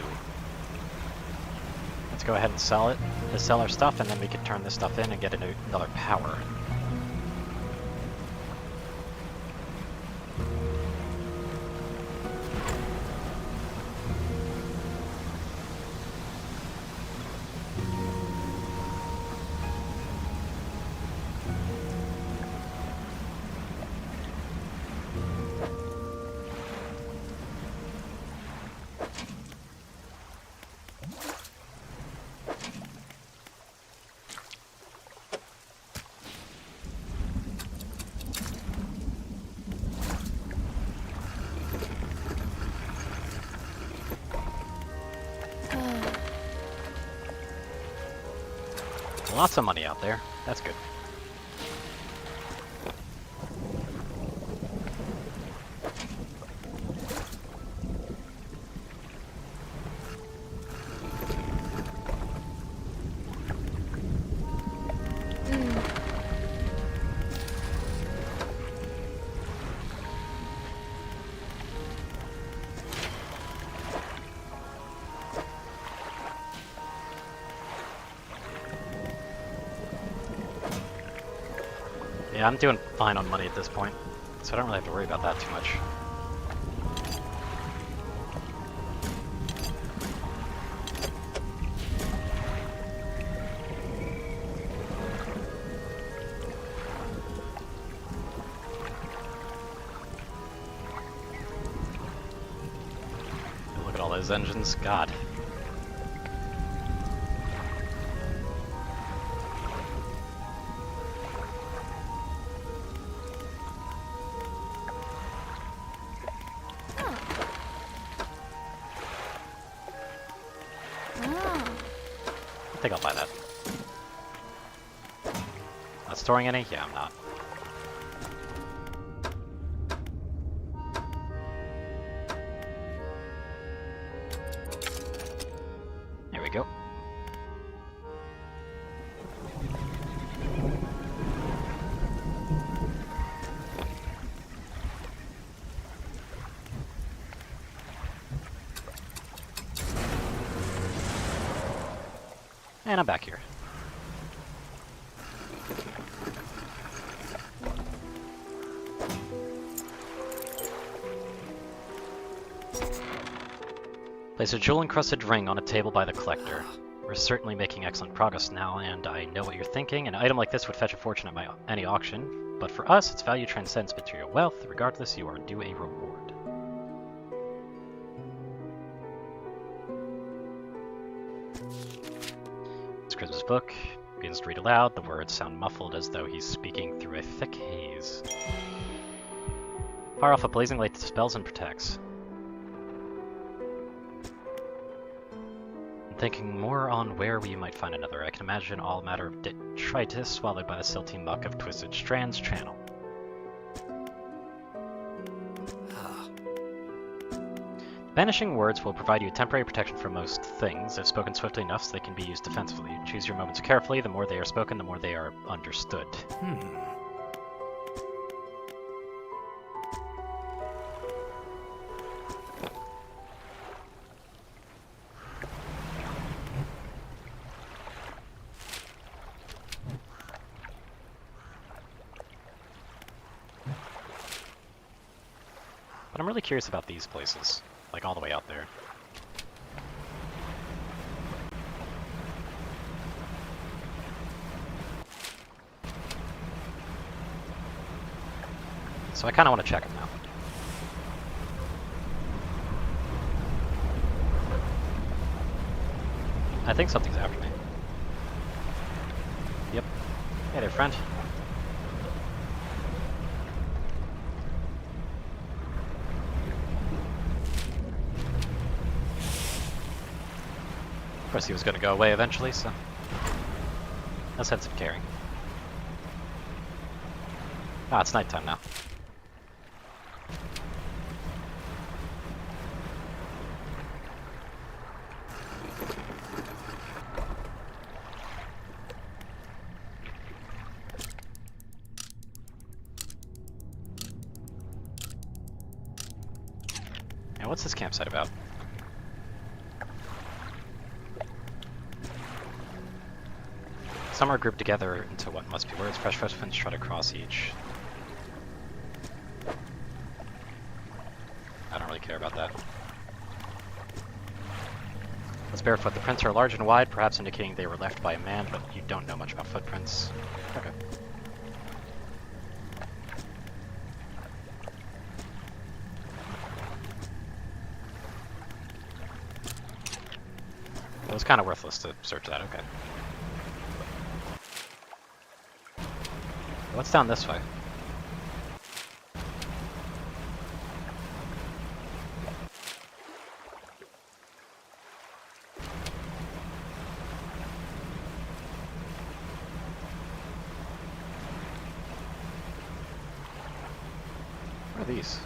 Let's go ahead and sell it. Let's sell our stuff, and then we can turn this stuff in and get another power. Lots of money out there. That's good. Yeah, I'm doing fine on money at this point, so I don't really have to worry about that too much. Look at all those engines, God. I think I'll buy that. Not storing any? Yeah, I'm not. There we go. And I'm back here. Place a jewel-encrusted ring on a table by the collector. We're certainly making excellent progress now, and I know what you're thinking. An item like this would fetch a fortune at any auction, but for us, its value transcends material wealth. Regardless, you are due a reward. Christmas book begins to read aloud. The words sound muffled as though he's speaking through a thick haze. Fire off a blazing light that dispels and protects. I'm thinking more on where we might find another. I can imagine all matter of detritus swallowed by the silty muck of Twisted Strands channel. Vanishing words will provide you temporary protection from most things, if spoken swiftly enough so they can be used defensively. Choose your moments carefully. The more they are spoken, the more they are understood. But I'm really curious about these places, like all the way out there. So I kind of want to check them now. I think something's after me. Yep. Hey there, friend. Of course he was going to go away eventually, so no sense of caring. Ah, it's nighttime now. And what's this campsite about? Some are grouped together into what must be words. Fresh footprints trot across each. I don't really care about that. Let's barefoot. The prints are large and wide, perhaps indicating they were left by a man, but you don't know much about footprints. Okay. It was kind of worthless to search that, okay. What's down this way? What are these?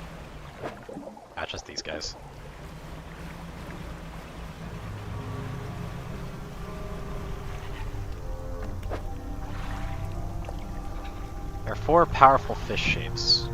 Ah, just these guys. There are 4 powerful fish shapes.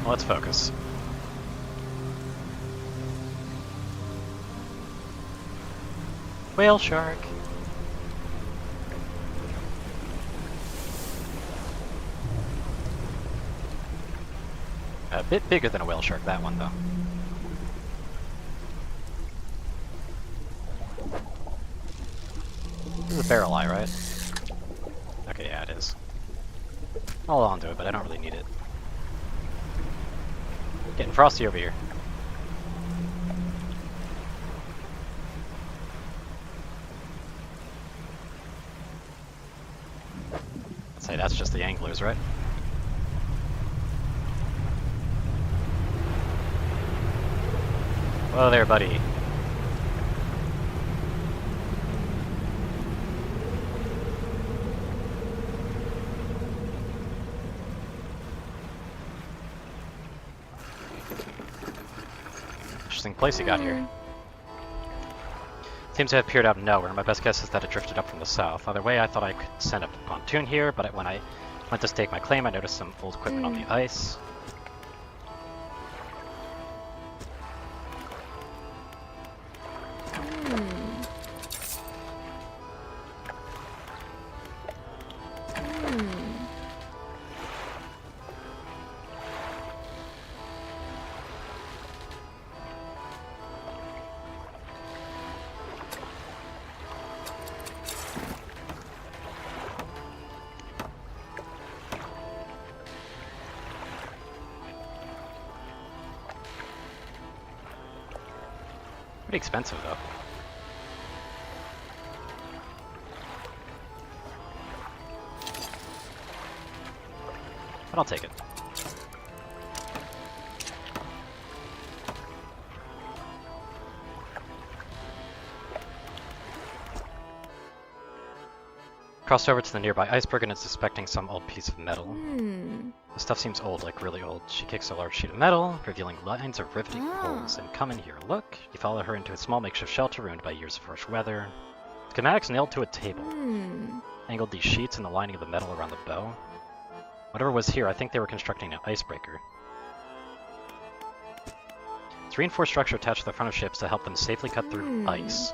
Let's focus. Whale shark. A bit bigger than a whale shark, that one though. This is a barrel eye, right? Okay, yeah, it is. I'll hold on to it, but I don't really need it. Getting frosty over here. I'd say that's just the anglers, right? Whoa there, buddy. Interesting place you got here. Seems to have appeared out of nowhere. My best guess is that it drifted up from the south. Either way, I thought I could send a pontoon here, but when I went to stake my claim, I noticed some old equipment on the ice. Pretty expensive, though. But I'll take it. Crossed over to the nearby iceberg and is suspecting some old piece of metal. The stuff seems old, like really old. She kicks a large sheet of metal, revealing lines of riveting holes. And come in here, look. You follow her into a small makeshift shelter ruined by years of harsh weather. Schematics nailed to a table. Angled these sheets and the lining of the metal around the bow. Whatever was here, I think they were constructing an icebreaker. It's reinforced structure attached to the front of ships to help them safely cut through ice.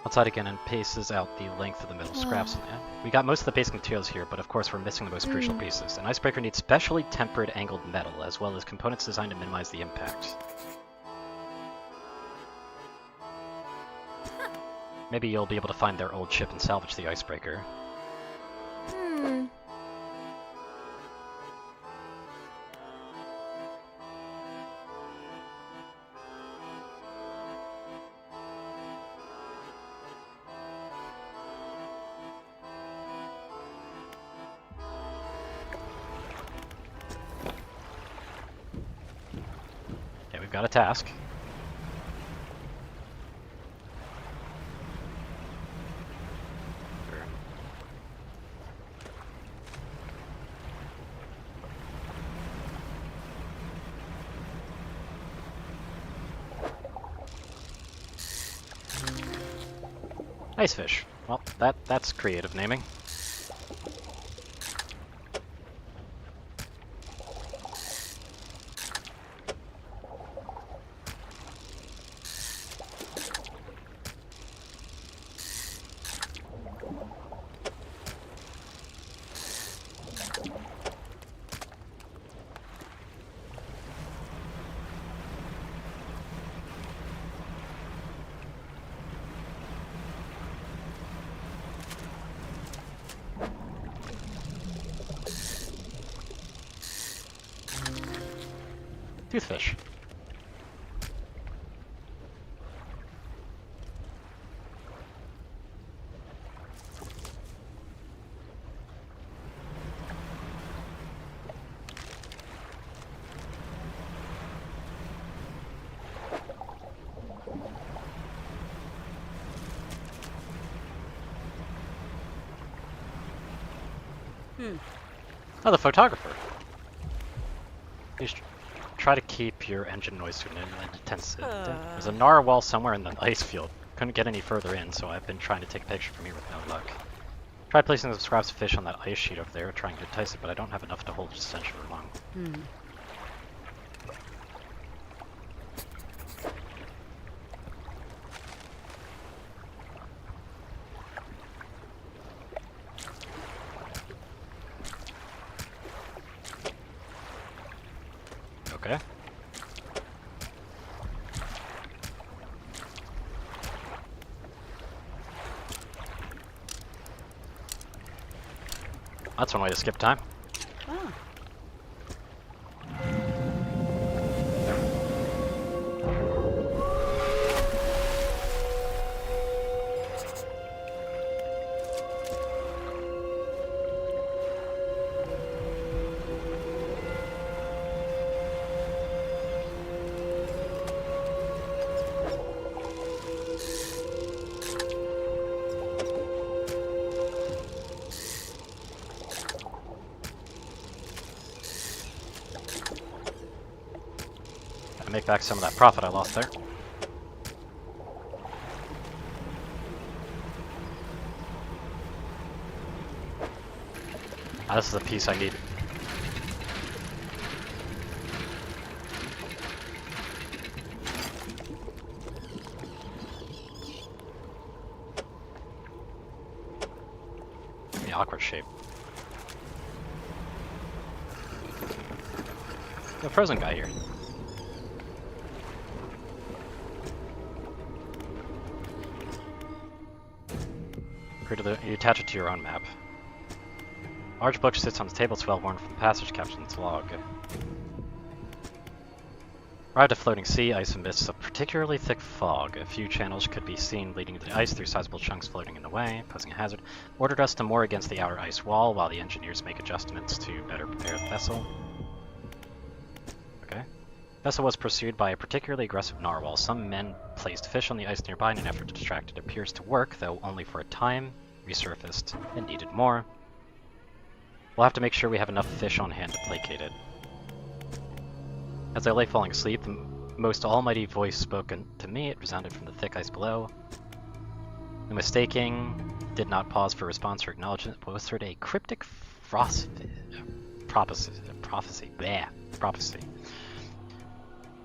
Outside again and paces out the length of the metal scraps. We got most of the basic materials here, but of course we're missing the most crucial pieces. An icebreaker needs specially tempered angled metal, as well as components designed to minimize the impact. Maybe you'll be able to find their old ship and salvage the icebreaker. Got a task. Ice fish. Well, that's creative naming. Toothfish. Oh, the photographer. Try to keep your engine noise to an intense. There's a narwhal somewhere in the ice field. Couldn't get any further in, so I've been trying to take a picture from here with no luck. Tried placing the scraps of fish on that ice sheet over there, trying to entice it, but I don't have enough to hold its attention for long. Okay. That's one way to skip time. Oh. Make back some of that profit I lost there. Ah, this is the piece I need. The awkward shape. The frozen guy here. You attach it to your own map. Large book sits on the table, it's well worn from the passage captain's log. Arrived at floating sea, ice amidst a particularly thick fog. A few channels could be seen leading to the ice through sizable chunks floating in the way, posing a hazard. Ordered us to moor against the outer ice wall while the engineers make adjustments to better prepare the vessel. Okay. Vessel was pursued by a particularly aggressive narwhal. Some men placed fish on the ice nearby in an effort to distract it. It appears to work, though only for a time. Resurfaced and needed more. We'll have to make sure we have enough fish on hand to placate it. As I lay falling asleep, the most almighty voice spoken to me. It resounded from the thick ice below. No mistaking, did not pause for response or acknowledgement, but whispered a cryptic prophecy.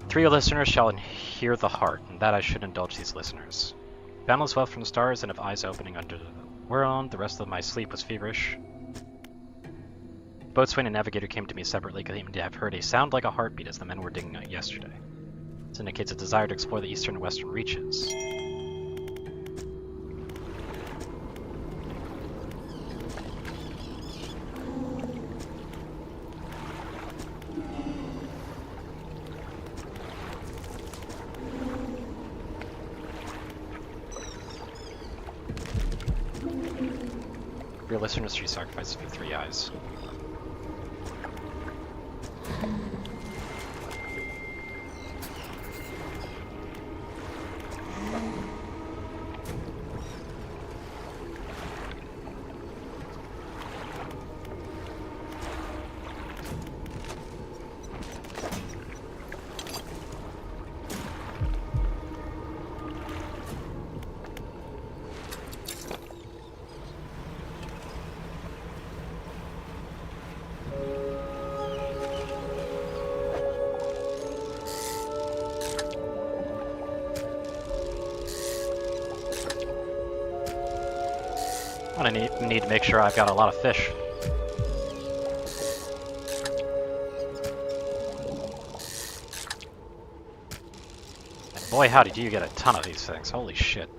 3 listeners shall hear the heart, and that I should indulge these listeners. Boundless wealth from the stars and of eyes opening under the world. The rest of my sleep was feverish. Boatswain and navigator came to me separately, claiming to have heard a sound like a heartbeat as the men were digging out yesterday. This indicates a desire to explore the eastern and western reaches. Real listeners, she sacrifices for 3 eyes. I need to make sure I've got a lot of fish. And boy howdy do you get a ton of these things, holy shit.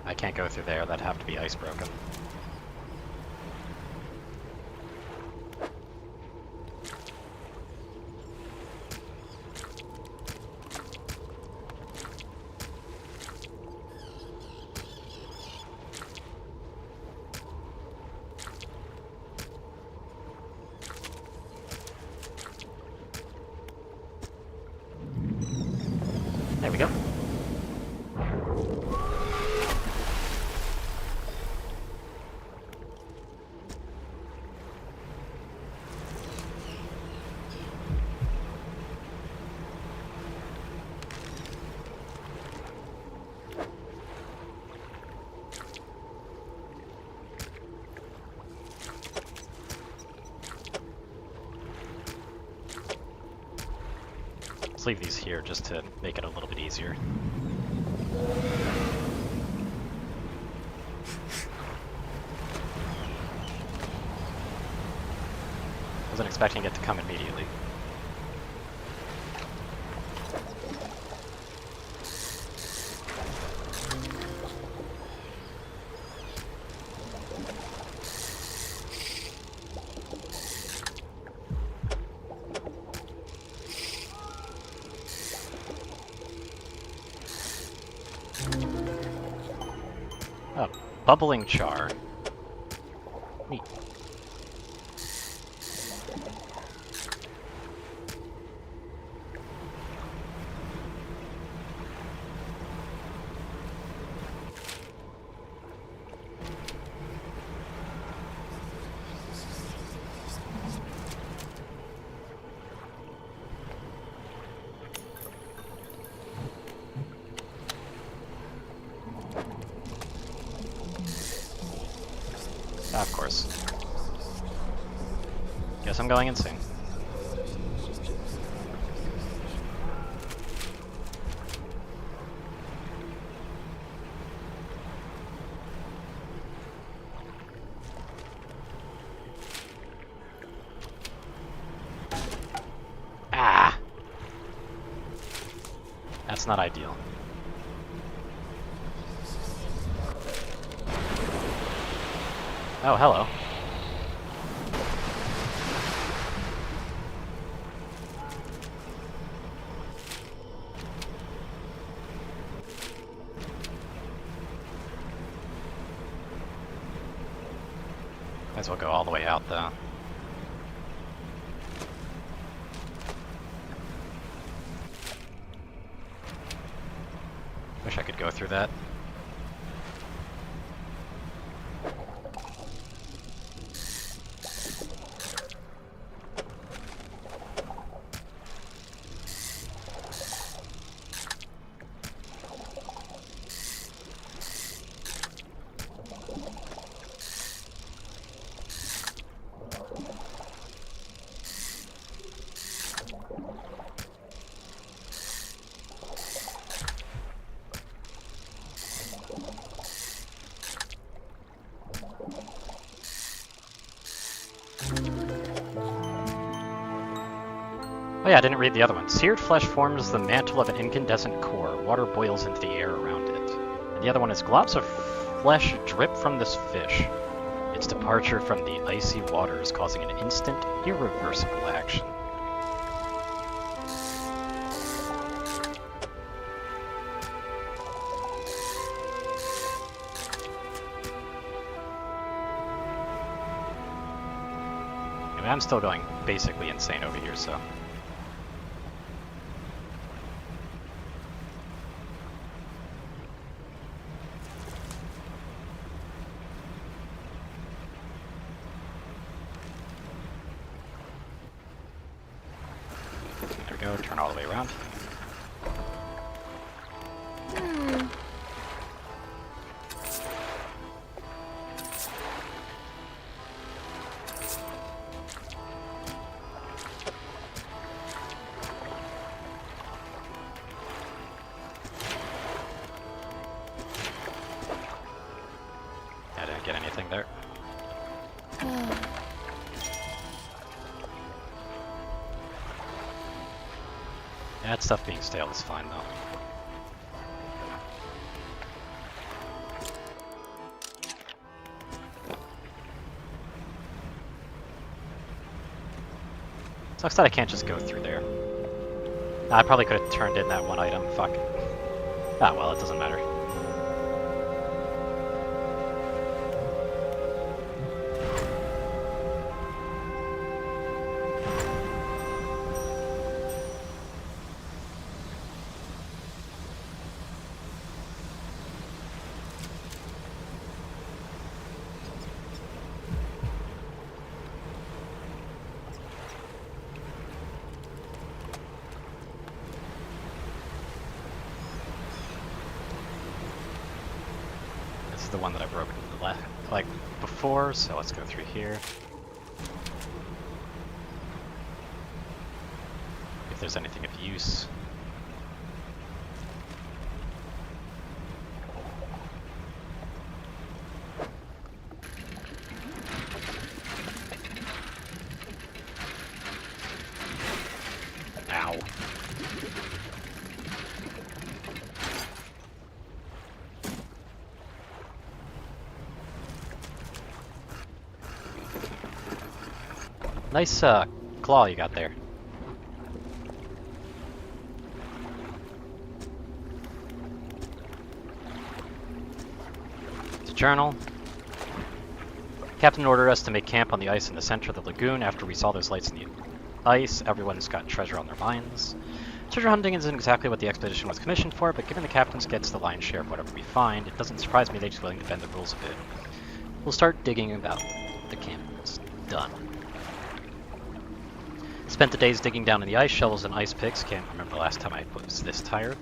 I can't go through there, that'd have to be ice broken. There we go. Let's leave these here just to make it a little bit easier. Wasn't expecting it to come immediately. Oh, bubbling char. Neat. Of course. Guess I'm going insane. Ah! That's not ideal. Oh, hello. Might as well go all the way out, though. Wish I could go through that. Oh yeah, I didn't read the other one. Seared flesh forms the mantle of an incandescent core. Water boils into the air around it. And the other one is globs of flesh drip from this fish. Its departure from the icy waters causing an instant, irreversible action. I mean, I'm still going basically insane over here, so... There we go, turn all the way around. I didn't get anything there. That stuff being stale is fine, though. Sucks that I can't just go through there. I probably could have turned in that one item. Fuck. Ah, well, it doesn't matter. This is the one that I broke like before, so let's go through here. If there's anything of use. Ow. Nice claw you got there. It's a journal. Captain ordered us to make camp on the ice in the center of the lagoon. After we saw those lights in the ice, everyone's got treasure on their minds. Treasure hunting isn't exactly what the expedition was commissioned for, but given the captains gets the lion's share of whatever we find, it doesn't surprise me they're just willing to bend the rules a bit. We'll start digging about the camp. It's done. Spent the days digging down in the ice, shovels and ice picks. Can't remember the last time I was this tired.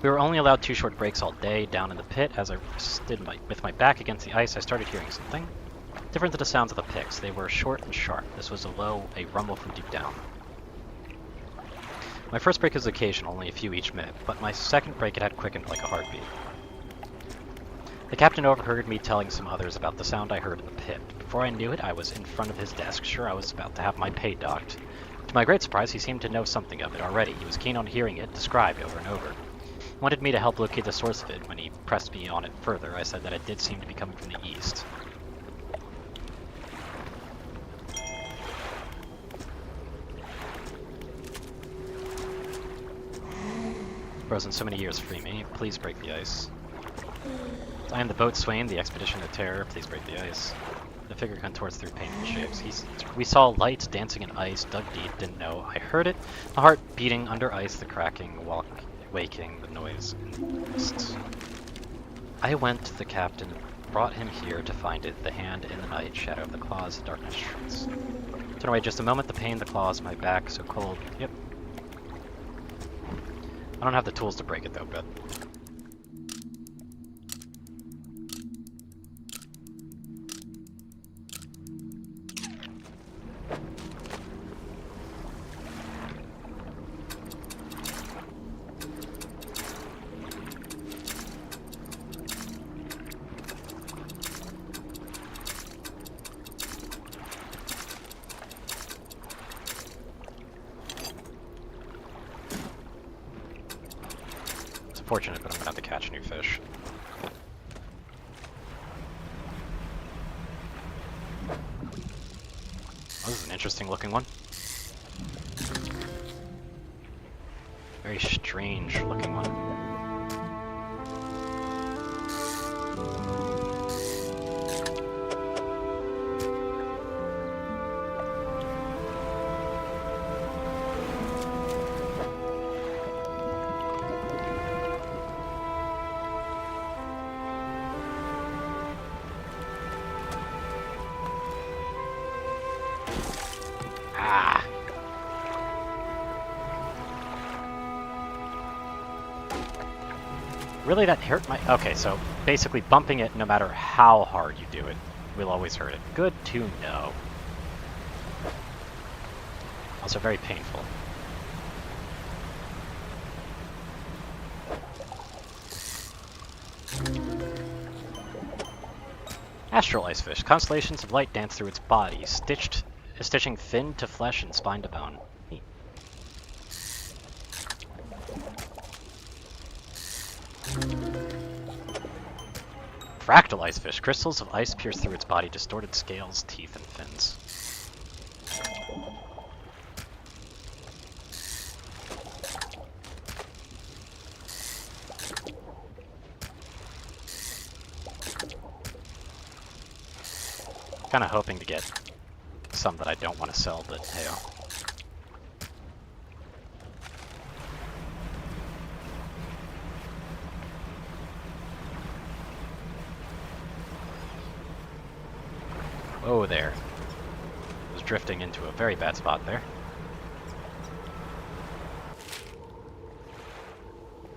We were only allowed 2 short breaks all day down in the pit. As I stood with my back against the ice, I started hearing something. Different than the sounds of the picks. They were short and sharp. This was a rumble from deep down. My first break was occasional, only a few each minute, but my second break it had quickened like a heartbeat. The captain overheard me telling some others about the sound I heard in the pit. Before I knew it, I was in front of his desk, sure I was about to have my pay docked. To my great surprise, he seemed to know something of it already. He was keen on hearing it described over and over. He wanted me to help locate the source of it. When he pressed me on it further, I said that it did seem to be coming from the east. Frozen so many years, free me. Please break the ice. I am the boatswain, the expedition of terror. Please break the ice. The figure contorts through painful shapes. We saw lights dancing in ice, dug deep, didn't know. I heard it. The heart beating under ice, the cracking, waking, the noise in the mist. I went to the captain, brought him here to find it. The hand in the night, shadow of the claws, the darkness shrinks. Turn away just a moment, the pain, the claws, my back, so cold. Yep. I don't have the tools to break it though, but... Fortunate, but I'm gonna have to catch new fish. Oh, this is an interesting looking one. Very strange looking one. Ah! Really, that hurt my... Okay, so basically bumping it, no matter how hard you do it, will always hurt it. Good to know. Also very painful. Astral icefish. Constellations of light dance through its body, stitching fin to flesh and spine to bone. Neat. Fractal icefish. Crystals of ice pierce through its body, distorted scales, teeth, and fins. Kind of hoping to get some that I don't want to sell, but hey-oh. Whoa there. I was drifting into a very bad spot there.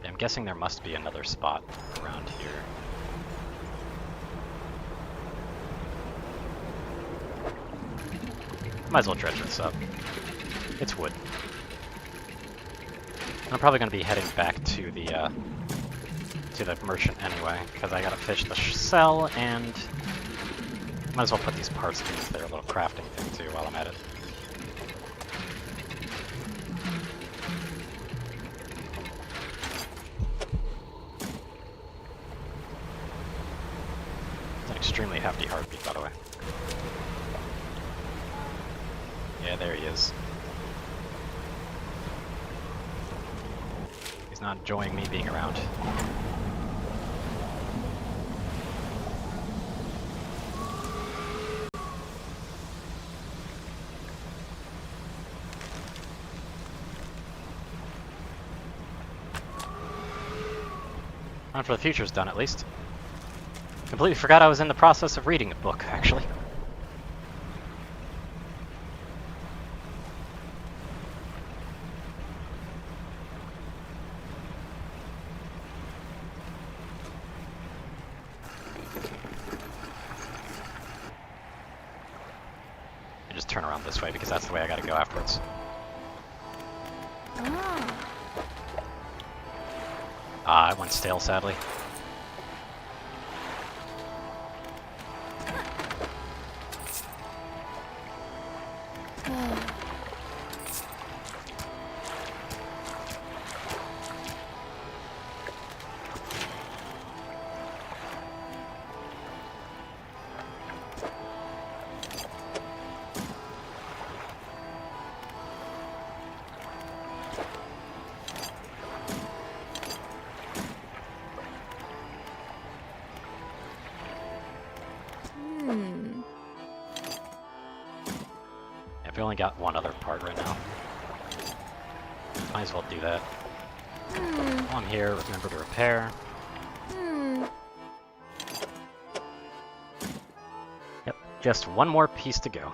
I'm guessing there must be another spot around here. Might as well dredge this up. It's wood. I'm probably going to be heading back to the merchant anyway, because I gotta fish the cell, and might as well put these parts into their little crafting thing too while I'm at it. It's an extremely hefty heartbeat, by the way. Yeah, there he is. He's not enjoying me being around. Time for the future's done, at least. Completely forgot I was in the process of reading a book, actually. Just turn around this way because that's the way I gotta go afterwards. It went stale, sadly. I've only got one other part right now. Might as well do that. While I'm here, remember to repair. Yep, just one more piece to go.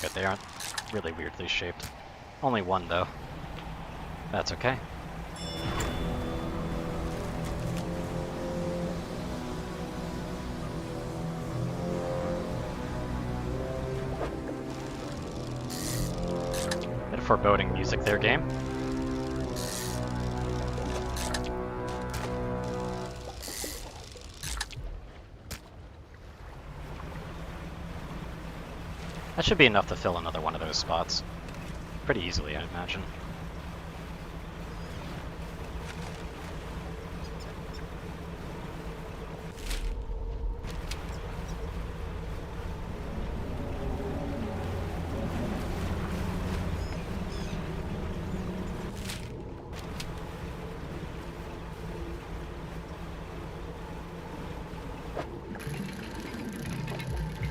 Good, they aren't really weirdly shaped. Only one, though. That's okay. Bit of foreboding music there, game. That should be enough to fill another one of those spots. Pretty easily, I imagine.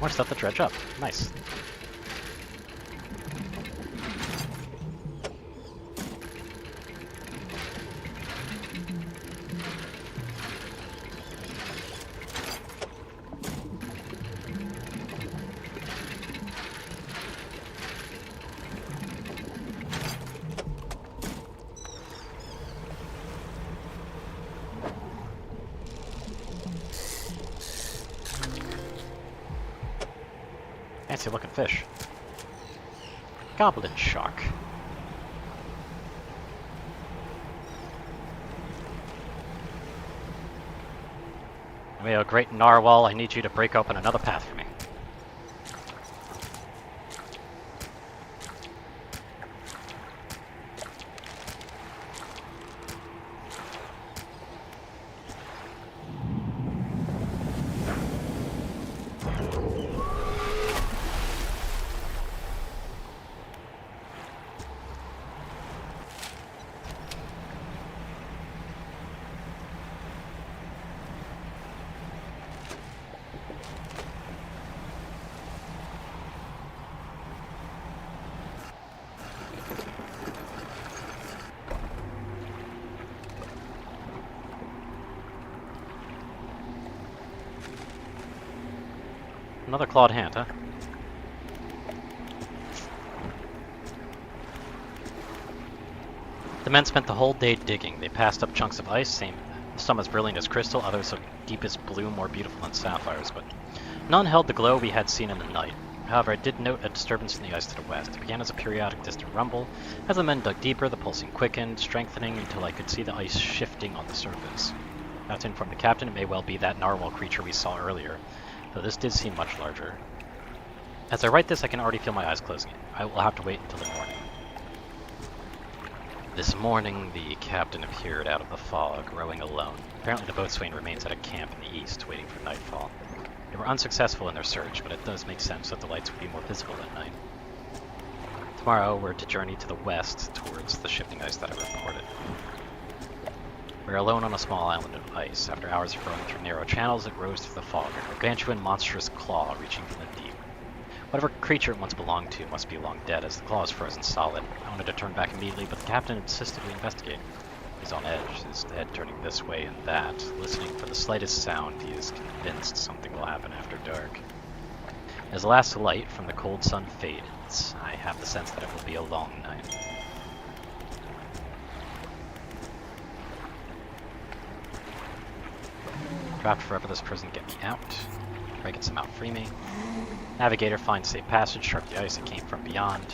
More stuff to dredge up. Nice. Fancy looking fish. Goblin shark. We have a great narwhal. I need you to break open another path for me. Another clawed hand, huh? The men spent the whole day digging. They passed up chunks of ice, some as brilliant as crystal, others so deep as blue, more beautiful than sapphires, but none held the glow we had seen in the night. However, I did note a disturbance in the ice to the west. It began as a periodic distant rumble. As the men dug deeper, the pulsing quickened, strengthening until I could see the ice shifting on the surface. I have to inform the captain, it may well be that narwhal creature we saw earlier, though this did seem much larger. As I write this, I can already feel my eyes closing. I will have to wait until the morning. This morning, the captain appeared out of the fog, rowing alone. Apparently the boatswain remains at a camp in the east, waiting for nightfall. They were unsuccessful in their search, but it does make sense that the lights would be more visible at night. Tomorrow, we're to journey to the west, towards the shifting ice that I reported. We are alone on a small island of ice. After hours of rowing through narrow channels, it rose through the fog, a gargantuan, monstrous claw reaching from the deep. Whatever creature it once belonged to must be long dead, as the claw is frozen solid. I wanted to turn back immediately, but the captain insisted we investigate. He's on edge, his head turning this way and that. Listening for the slightest sound, he is convinced something will happen after dark. As the last light from the cold sun fades, I have the sense that it will be a long night. Trapped forever, this prison, get me out. Break it somehow, free me. Navigator, find safe passage, sharp the ice, it came from beyond.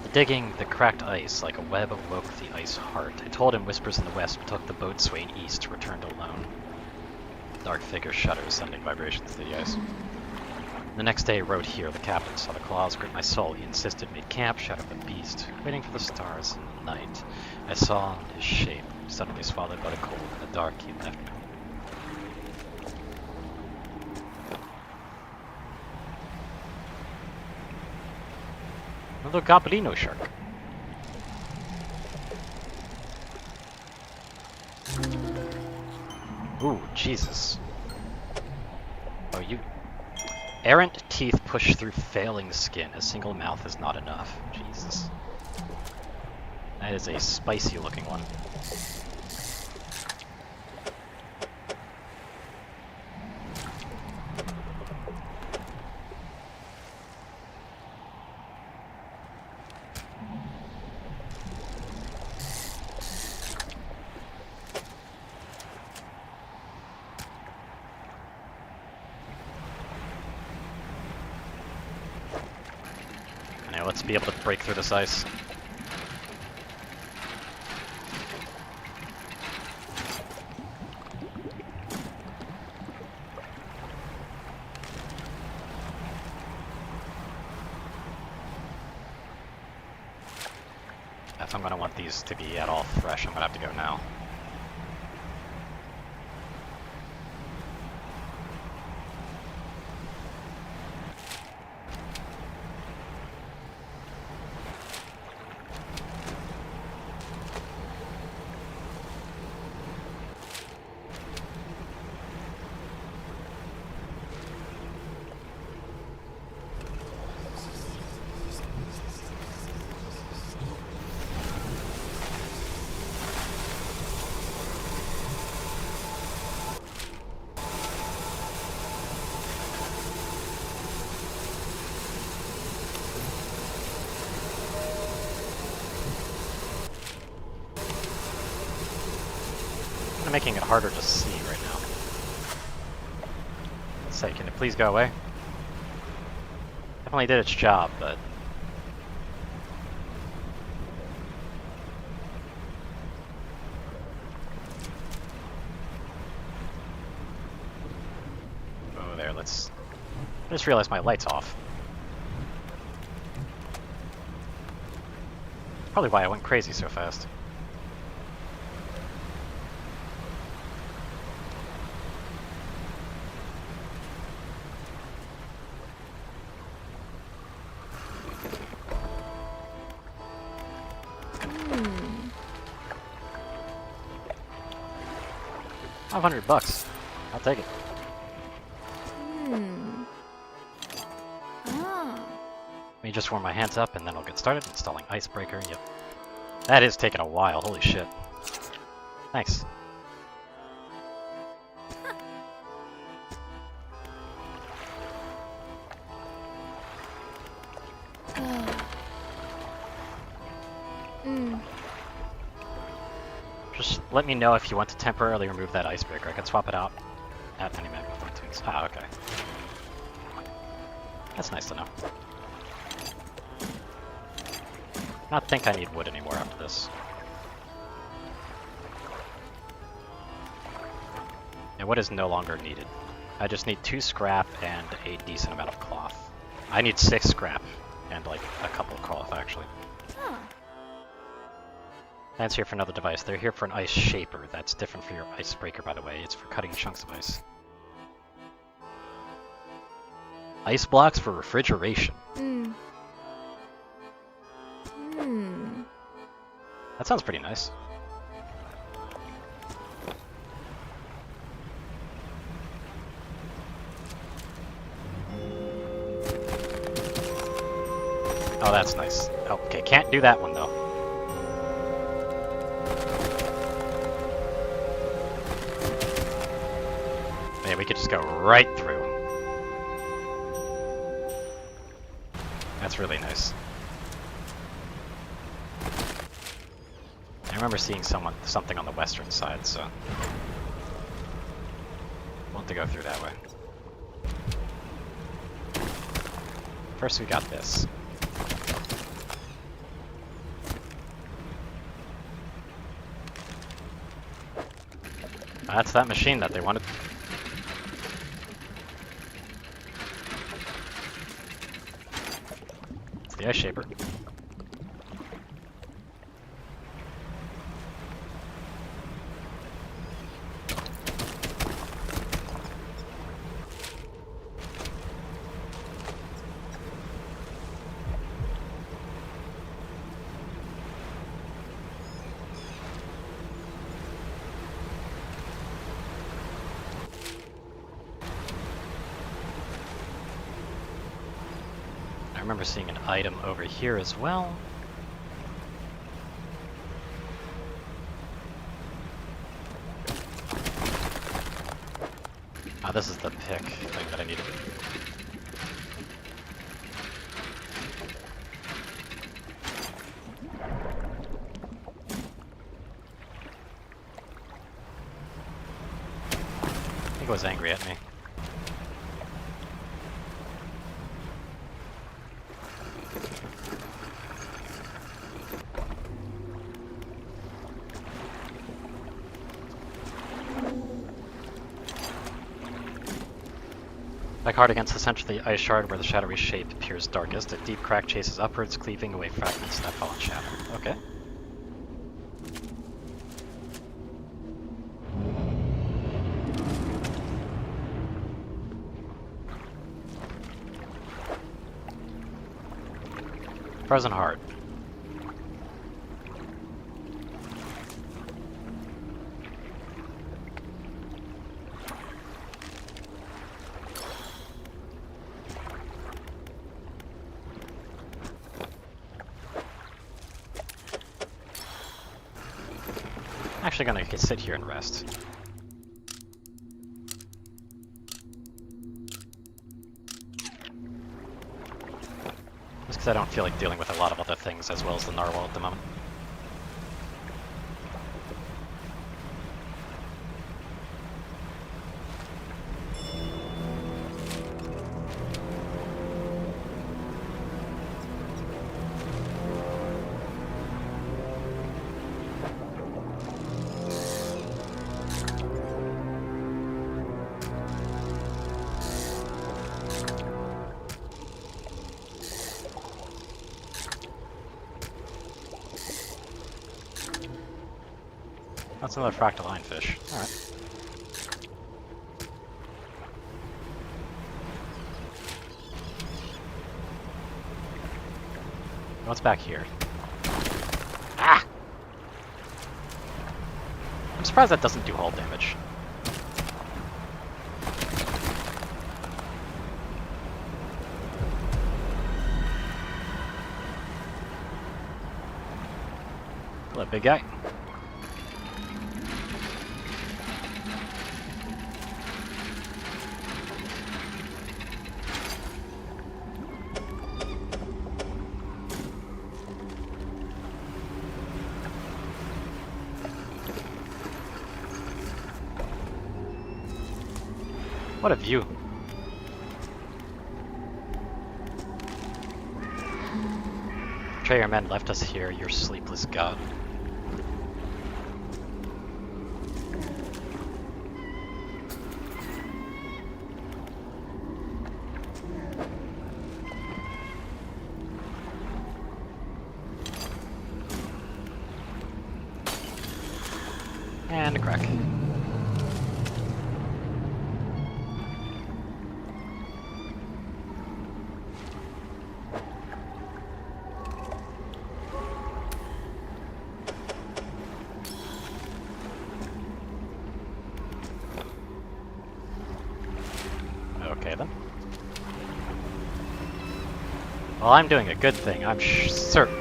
The digging, the cracked ice, like a web awoke the ice heart. I told him whispers in the west, but took the boatswain east, returned alone. Dark figure shudders, sending vibrations to the ice. The next day, rowed here. The captain saw the claws grip my soul. He insisted made camp, shadowed the beast, waiting for the stars in the night. I saw his shape, suddenly swallowed by the cold and the dark he left me. Another goblino shark. Ooh, Jesus. Oh, you... Errant teeth push through failing skin. A single mouth is not enough. Jesus. That is a spicy looking one. Now let's be able to break through this ice. If I'm going to want these to be at all fresh, I'm going to have to go now. Making it harder to see right now. Say, can it please go away? Definitely did its job, but... Oh, there, let's... I just realized my light's off. Probably why I went crazy so fast. $500. I'll take it. Let me just warm my hands up and then I'll get started installing icebreaker. Yep. That is taking a while. Holy shit. Thanks. Just let me know if you want to temporarily remove that icebreaker. I can swap it out at any moment between. Ah, okay. That's nice to know. Not think I need wood anymore after this. And wood is no longer needed. I just need 2 scrap and a decent amount of cloth. I need 6 scrap and like a couple of cloth actually. That's here for another device. They're here for an ice shaper. That's different for your icebreaker, by the way. It's for cutting chunks of ice. Ice blocks for refrigeration. That sounds pretty nice. Oh, that's nice. Oh, okay, can't do that one though. Yeah, we could just go right through. That's really nice. I remember seeing something on the western side, so want to go through that way. First we got this. That's that machine that they wanted. It's the ice shaper. remember seeing an item over here as well. Ah, this is the pick thing that I needed. I think it was angry at me. Like hard against the center of the ice shard where the shadowy shape appears darkest, a deep crack chases upwards, cleaving away fragments that fall in shadow. Okay. Frozen heart. Actually gonna sit here and rest. Just because I don't feel like dealing with a lot of other things as well as the narwhal at the moment. That's another fractal lionfish. Alright. What's back here? Ah! I'm surprised that doesn't do hull damage. Hello, big guy. What a view. Betray your men left us here, your sleepless god. And a crack. Okay then. Well, I'm doing a good thing, I'm certain.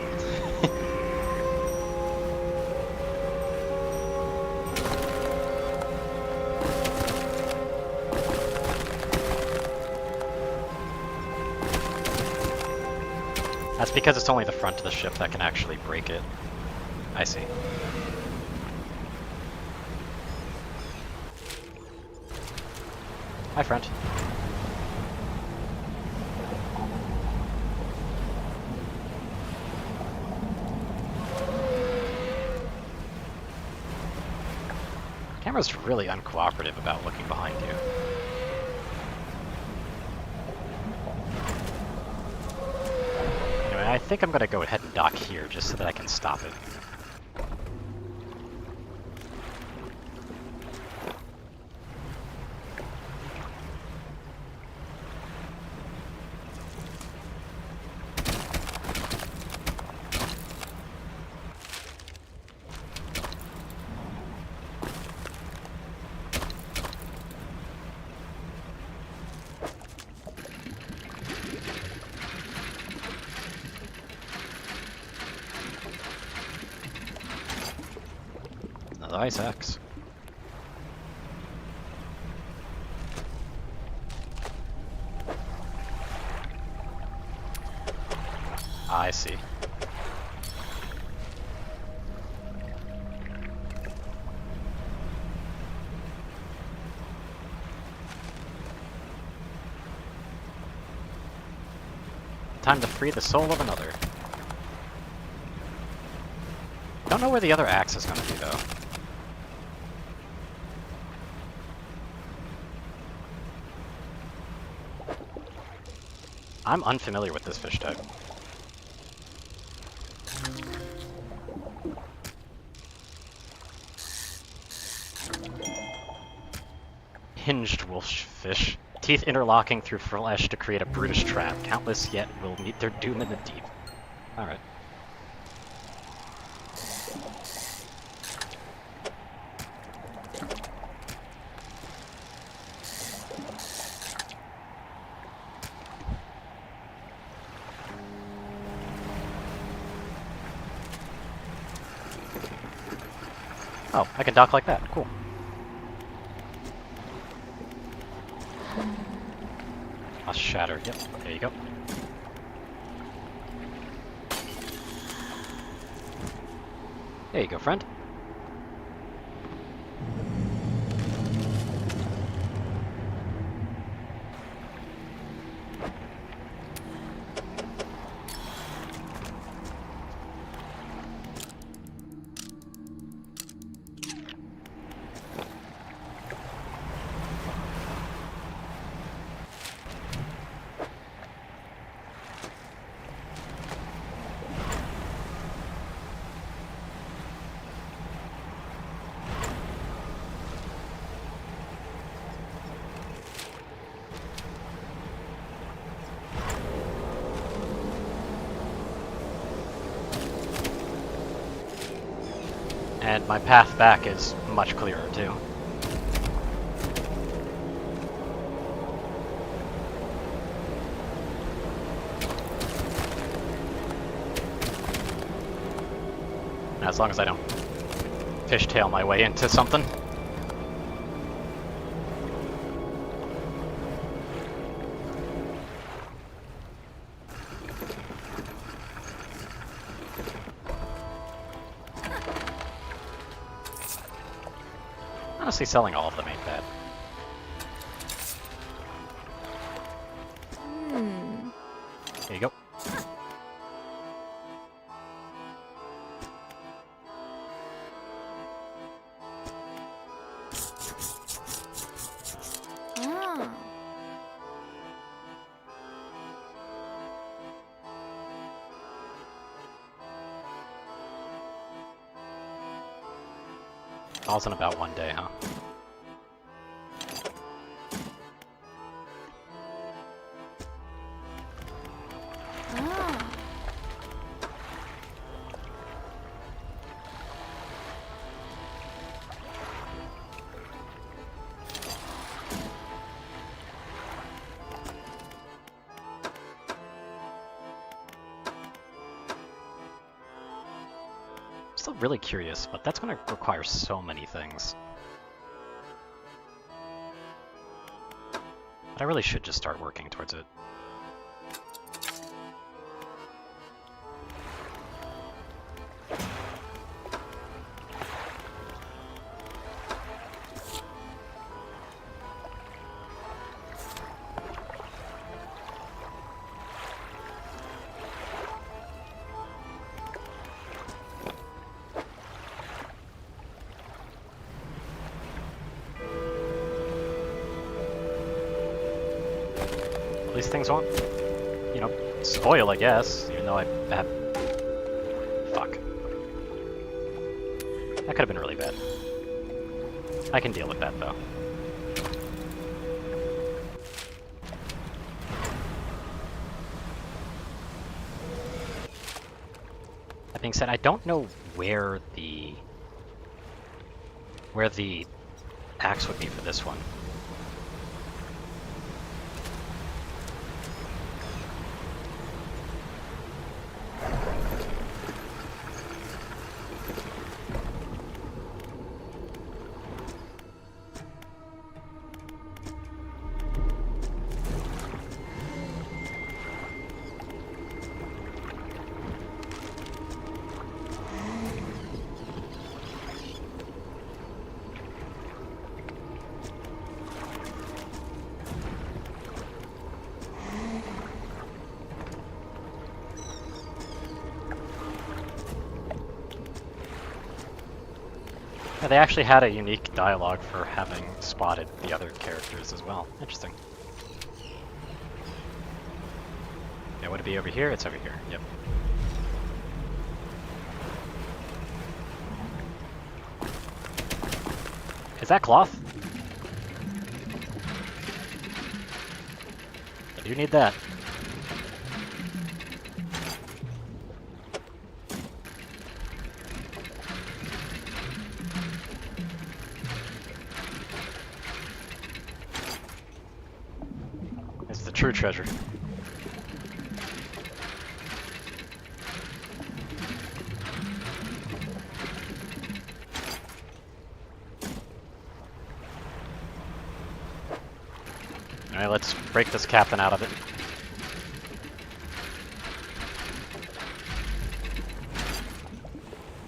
That's because it's only the front of the ship that can actually break it. I see. Hi, friend. Camera's really uncooperative about looking behind you. Anyway, I think I'm gonna go ahead and dock here just so that I can stop it. the ice axe. I see. Time to free the soul of another. Don't know where the other axe is gonna be, though. I'm unfamiliar with this fish type. Hinged wolffish. Teeth interlocking through flesh to create a brutish trap. Countless yet will meet their doom in the deep. Alright. Oh, I can dock like that. Cool. I'll shatter. Yep, there you go. There you go, friend. And my path back is much clearer, too. As long as I don't fishtail my way into something. Honestly, selling all of them ain't bad. There you go. Ah. All's in about one day, huh? Ah. Still really curious, but that's going to require so many things. But I really should just start working towards it. These things won't, you know, spoil, I guess, even though I have... Fuck. That could have been really bad. I can deal with that, though. That being said, I don't know where the axe would be for this one. Yeah, they actually had a unique dialogue for having spotted the other characters as well. Interesting. Yeah, would it be over here? It's over here. Yep. Is that cloth? I do need that. This is the true treasure. Alright, let's break this captain out of it.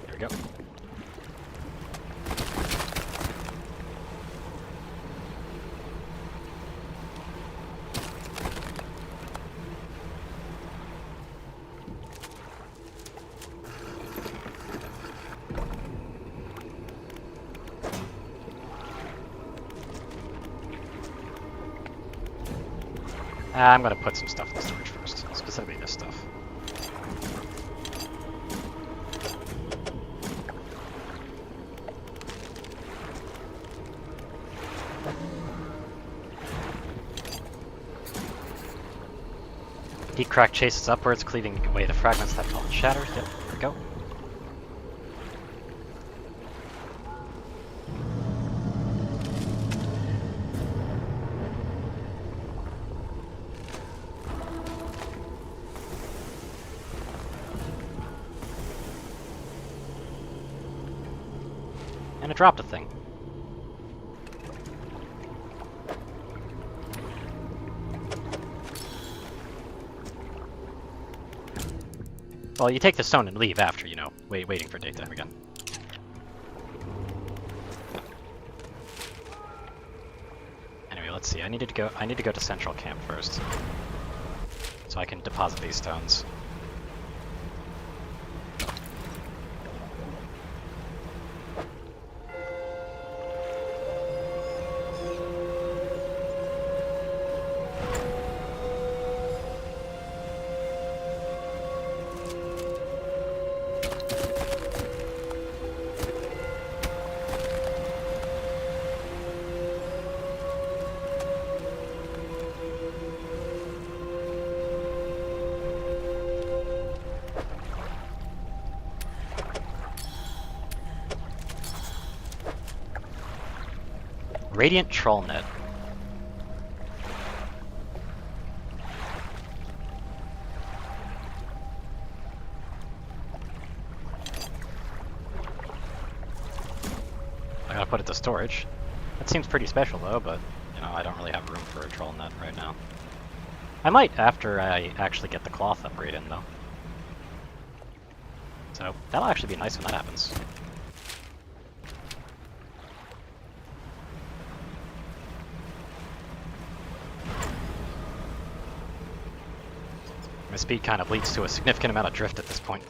There we go. I'm gonna put some stuff in the storage first, specifically this stuff. Deep crack chases upwards, cleaving away the fragments that fall and shatter. Yep, there we go. And it dropped a thing. Well, you take the stone and leave after, you know, waiting for daytime again. Anyway, let's see. I need to go to central camp first, so I can deposit these stones. Radiant Troll Net. I gotta put it to storage. That seems pretty special though, but you know, I don't really have room for a troll net right now. I might after I actually get the cloth upgrade in though. So that'll actually be nice when that happens. My speed kind of leads to a significant amount of drift at this point.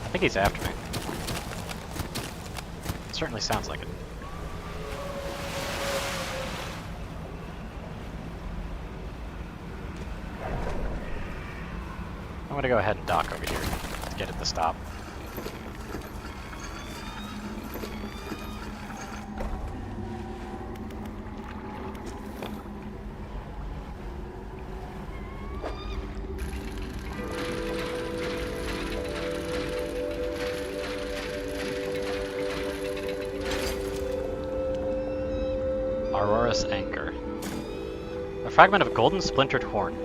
I think he's after me. It certainly sounds like it. I'm gonna go ahead and dock over here to get it to stop. Aurora's Anchor. A fragment of golden splintered horn.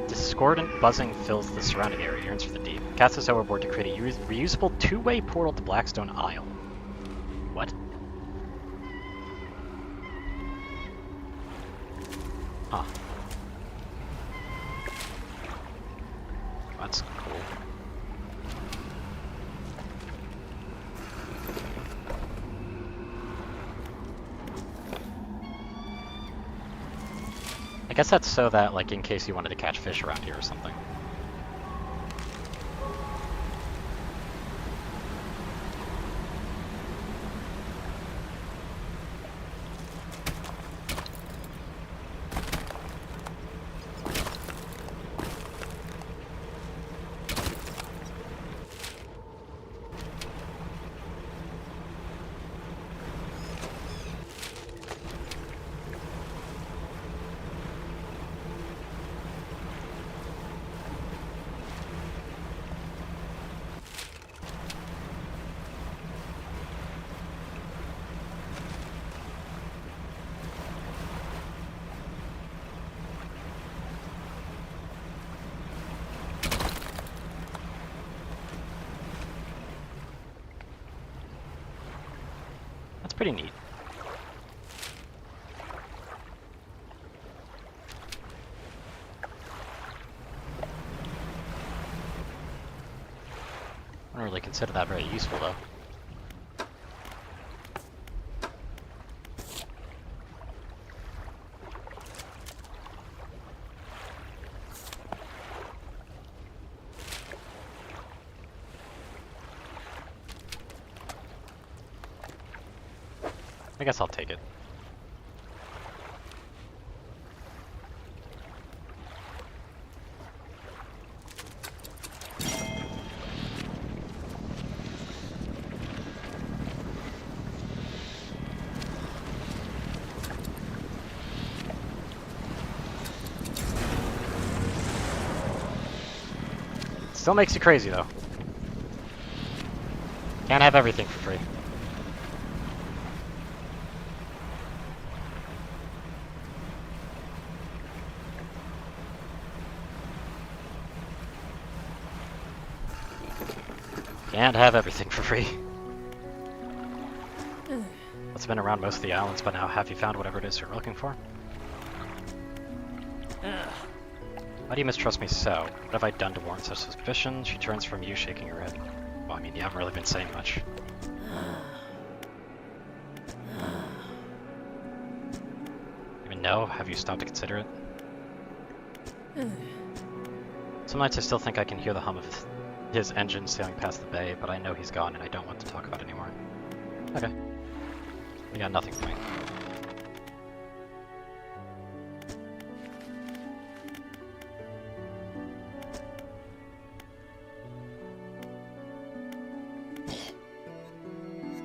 Discordant buzzing fills the surrounding area, yearns for the deep. Cast this overboard to create a reusable two-way portal to Blackstone Isle. What? Huh. That's cool. guess that's so that, like, in case you wanted to catch fish around here or something. That's pretty neat. I don't really consider that very useful, though. I guess I'll take it. Still makes you crazy, though. Can't have everything for free. Can't have everything for free. Let's been around most of the islands by now. Have you found whatever it is you're looking for? Why do you mistrust me so? What have I done to warrant such suspicion? She turns from you, shaking her head. Well, I mean, you haven't really been saying much. Even know? Have you stopped to consider it? Some nights I still think I can hear the hum of his engine sailing past the bay, but I know he's gone and I don't want to talk about it anymore. Okay. You got nothing for me.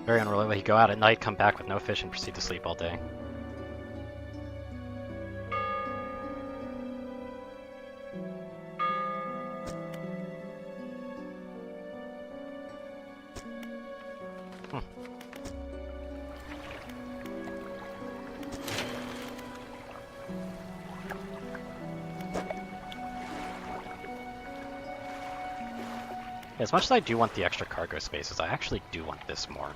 Very unrelated. He'd go out at night, come back with no fish, and proceed to sleep all day. As much as I do want the extra cargo spaces, I actually do want this more.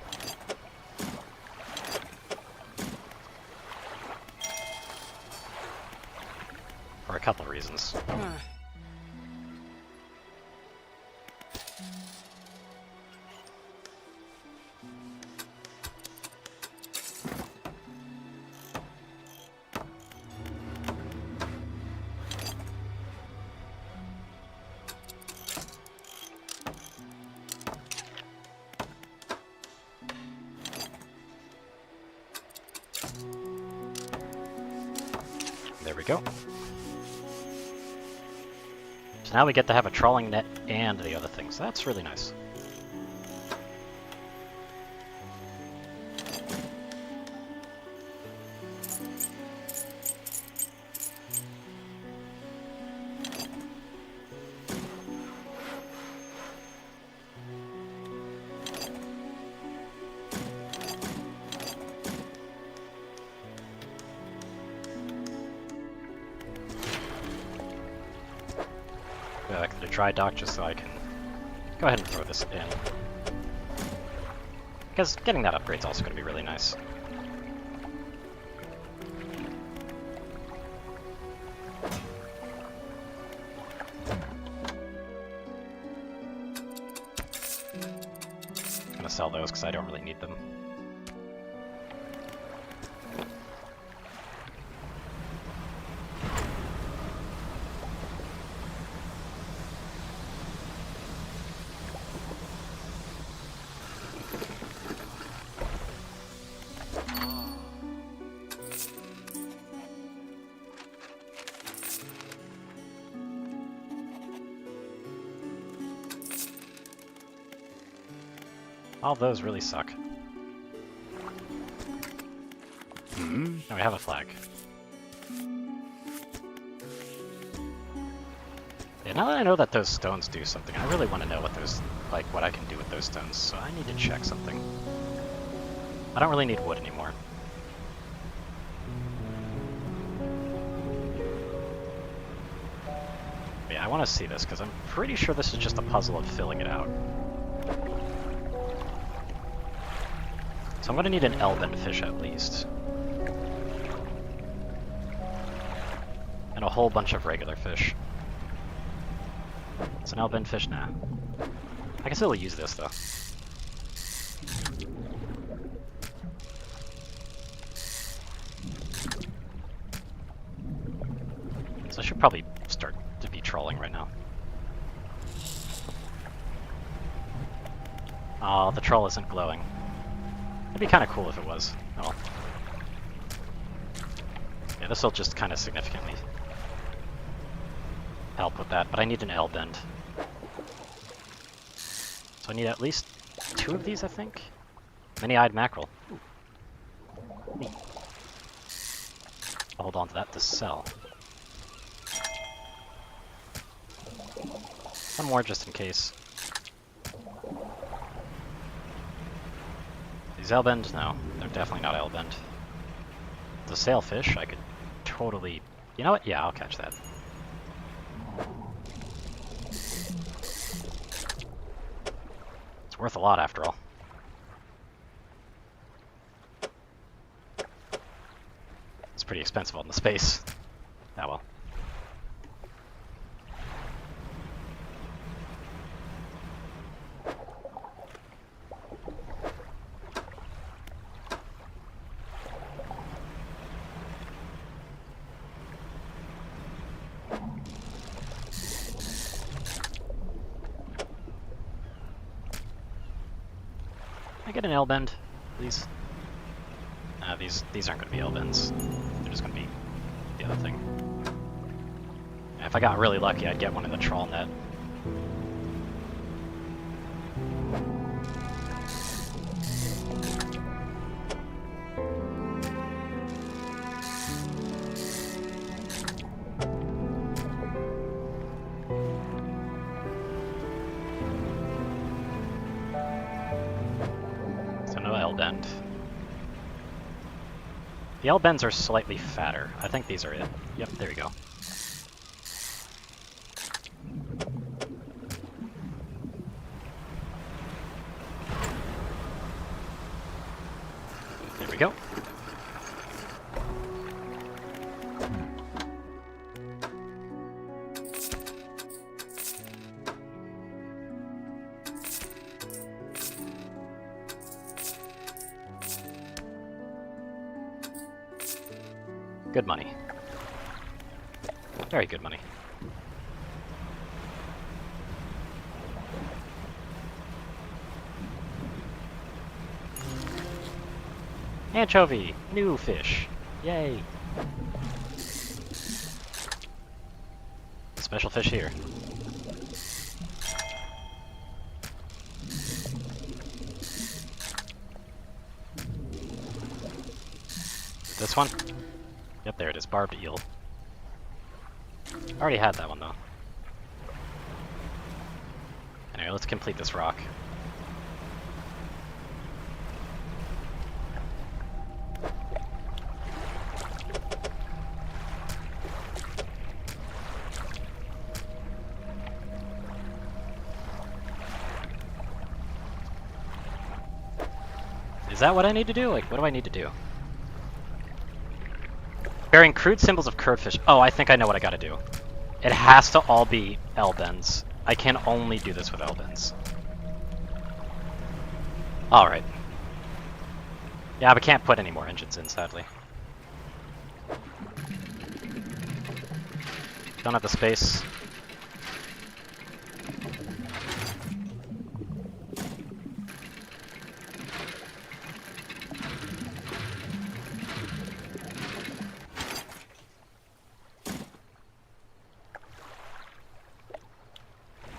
For a couple of reasons. There we go. So now we get to have a trawling net and the other things. So that's really nice. Go back to the dry dock just so I can go ahead and throw this in. Because getting that upgrade's also going to be really nice. I'm going to sell those because I don't really need them. All those really suck. Now we have a flag. Yeah, now that I know that those stones do something, I really want to know what those, like, what I can do with those stones, so I need to check something. I don't really need wood anymore. But yeah, I want to see this, because I'm pretty sure this is just a puzzle of filling it out. So I'm going to need an elven fish at least. And a whole bunch of regular fish. It's an elven fish now. I can still use this though. So I should probably start to be trolling right now. Oh, the troll isn't glowing. It'd be kind of cool if it was. Oh well. Yeah, this will just kind of significantly help with that, but I need an L bend. So I need at least 2 of these, I think? Many-eyed mackerel. Ooh. Neat. I'll hold on to that to sell. One more just in case. These L-bend? No, they're definitely not L-bend. The sailfish, I could totally... You know what? Yeah, I'll catch that. It's worth a lot after all. It's pretty expensive on the space. Ah well. Can I get an L-bend, please? These aren't going to be L-bends. They're just going to be the other thing. And if I got really lucky, I'd get one in the trawl net. So no L-bend. The L-bends are slightly fatter. I think these are it. Yep, there we go. There we go. Good money. Very good money. Anchovy! New fish! Yay! Special fish here. This one? Yep, there it is. Barbed eel. I already had that one, though. Anyway, let's complete this rock. Is that what I need to do? Like, what do I need to do? Bearing crude symbols of curdfish. Oh, I think I know what I gotta do. It has to all be L-bends. I can only do this with L-bends. Alright. Yeah, but can't put any more engines in, sadly. Don't have the space.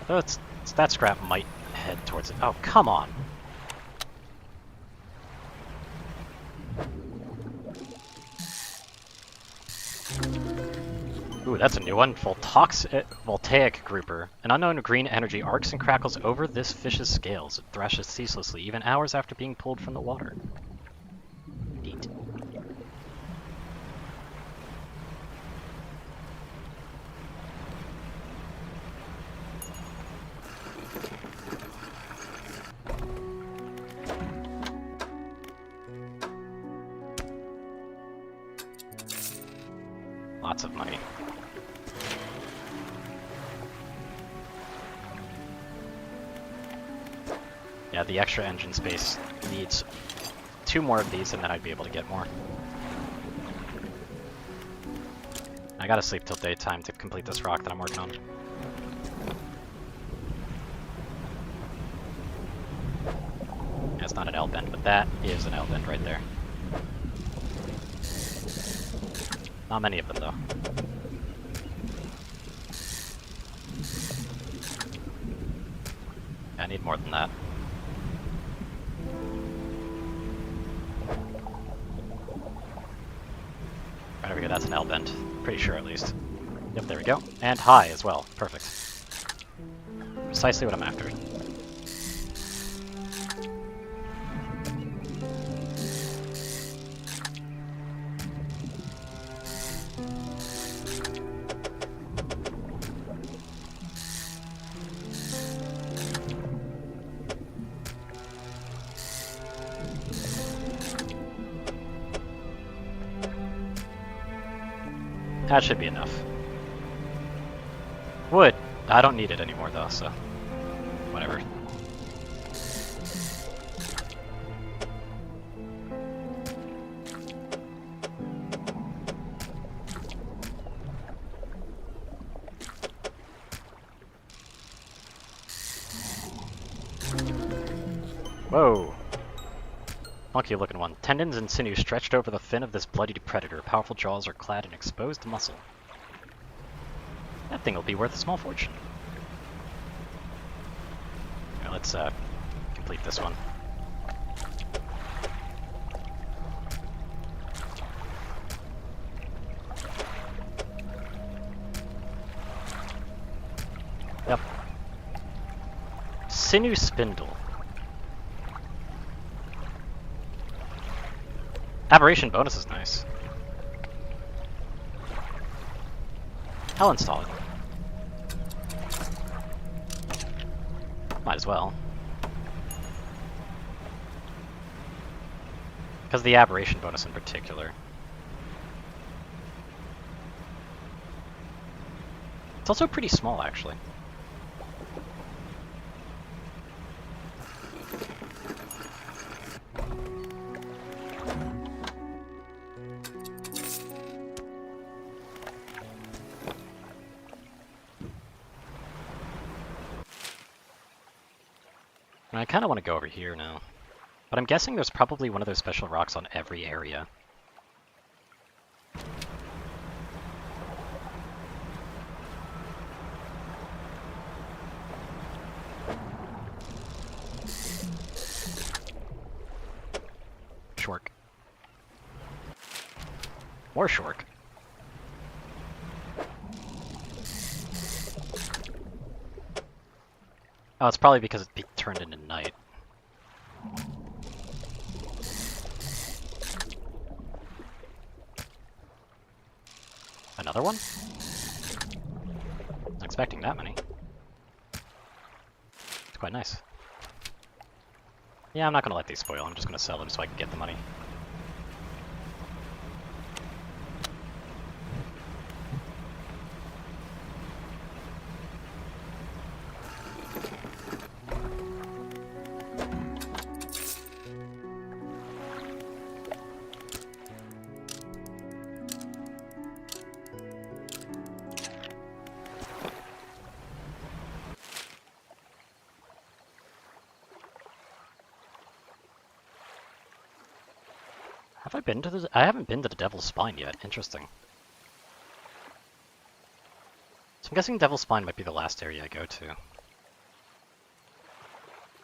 Though that scrap might head towards it. Oh, come on. that's a new one. Voltaic grouper. An unknown green energy arcs and crackles over this fish's scales. It thrashes ceaselessly, even hours after being pulled from the water. Neat. Lots of money. Yeah, the extra engine space needs 2 more of these and then I'd be able to get more. I gotta sleep till daytime to complete this rock that I'm working on. That's not an L-bend, but that is an L-bend right there. Not many of them, though. I need more than that. Right over here, that's an L-bend. Pretty sure, at least. Yep, there we go. And high as well. Perfect. Precisely what I'm after. That should be enough. Wood. I don't need it anymore though, so whatever. Whoa. Funky looking one. Tendons and sinews stretched over the fin of this bloodied predator. Powerful jaws are clad in exposed muscle. That thing will be worth a small fortune. Now let's complete this one. Yep. Sinew spindle. Aberration bonus is nice. I'll install it. Might as well. Because of the aberration bonus in particular. It's also pretty small, actually. I kind of want to go over here now. But I'm guessing there's probably one of those special rocks on every area. Shork. More shork. Oh, it's probably because it turned into night. Another one? Not expecting that many. It's quite nice. Yeah, I'm not gonna let these spoil. I'm just gonna sell them so I can get the money. Have I been to the... I haven't been to the Devil's Spine yet. Interesting. So I'm guessing Devil's Spine might be the last area I go to.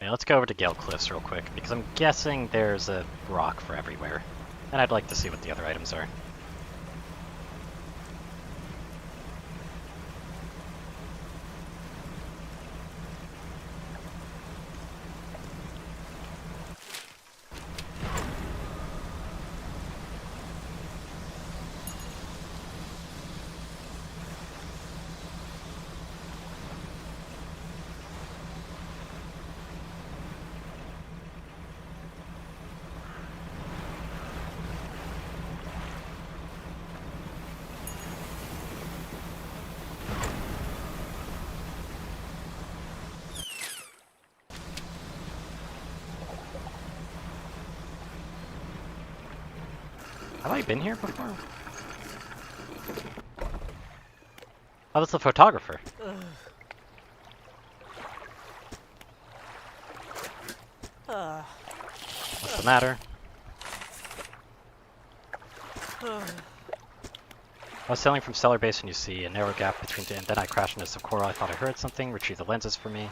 Yeah, let's go over to Gale Cliffs real quick, because I'm guessing there's a rock for everywhere. And I'd like to see what the other items are. Have I been here before? Oh, that's the photographer. What's the matter? I was sailing from Stellar Base when you see a narrow gap between and then I crashed into some coral. I thought I heard something. Retrieve the lenses for me.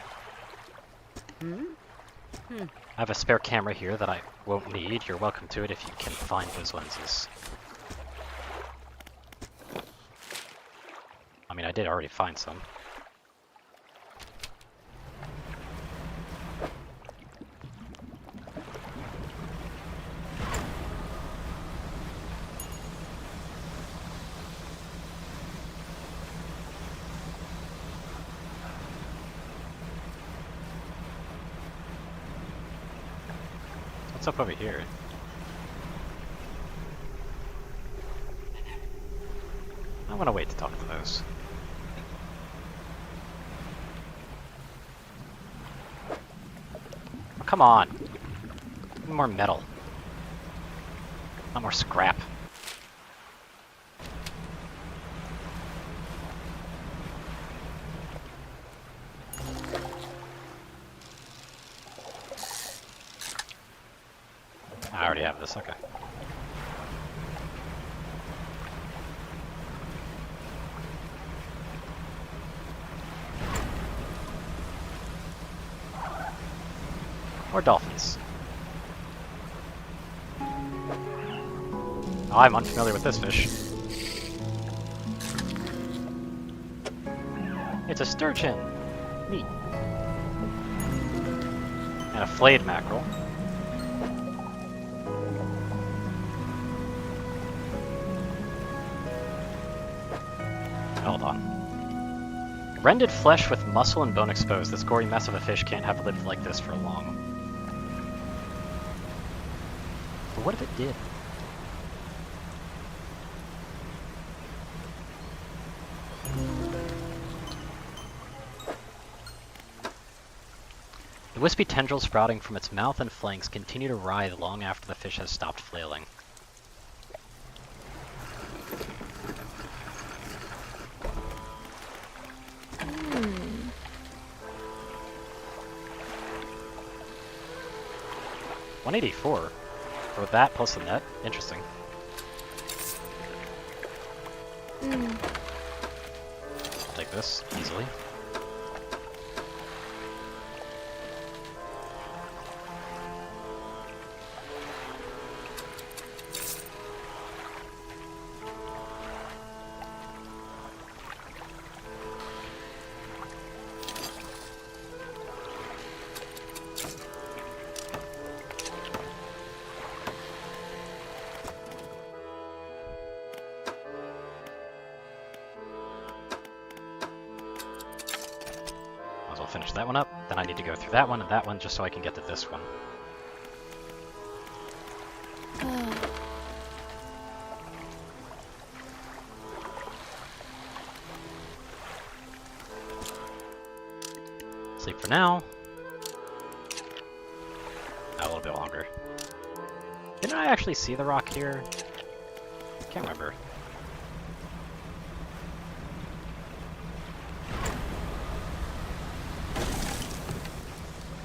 I have a spare camera here that I won't need. You're welcome to it if you can find those lenses. I mean, I did already find some. What's up over here? I'm gonna wait to talk to those. Oh, come on! Give me more metal. Not more scrap. I already have this, okay. Or dolphins. Oh, I'm unfamiliar with this fish. It's a sturgeon! Neat. And a flayed mackerel. Hold on. Rended flesh with muscle and bone exposed. This gory mess of a fish can't have lived like this for long. But what if it did? The wispy tendrils sprouting from its mouth and flanks continue to writhe long after the fish has stopped flailing. Hmm. 184 for that plus the net. Interesting. I'll take this easily. I'll finish that one up, then I need to go through that one and that one just so I can get to this one. Sleep for now. A little bit longer. Didn't I actually see the rock here? Can't remember.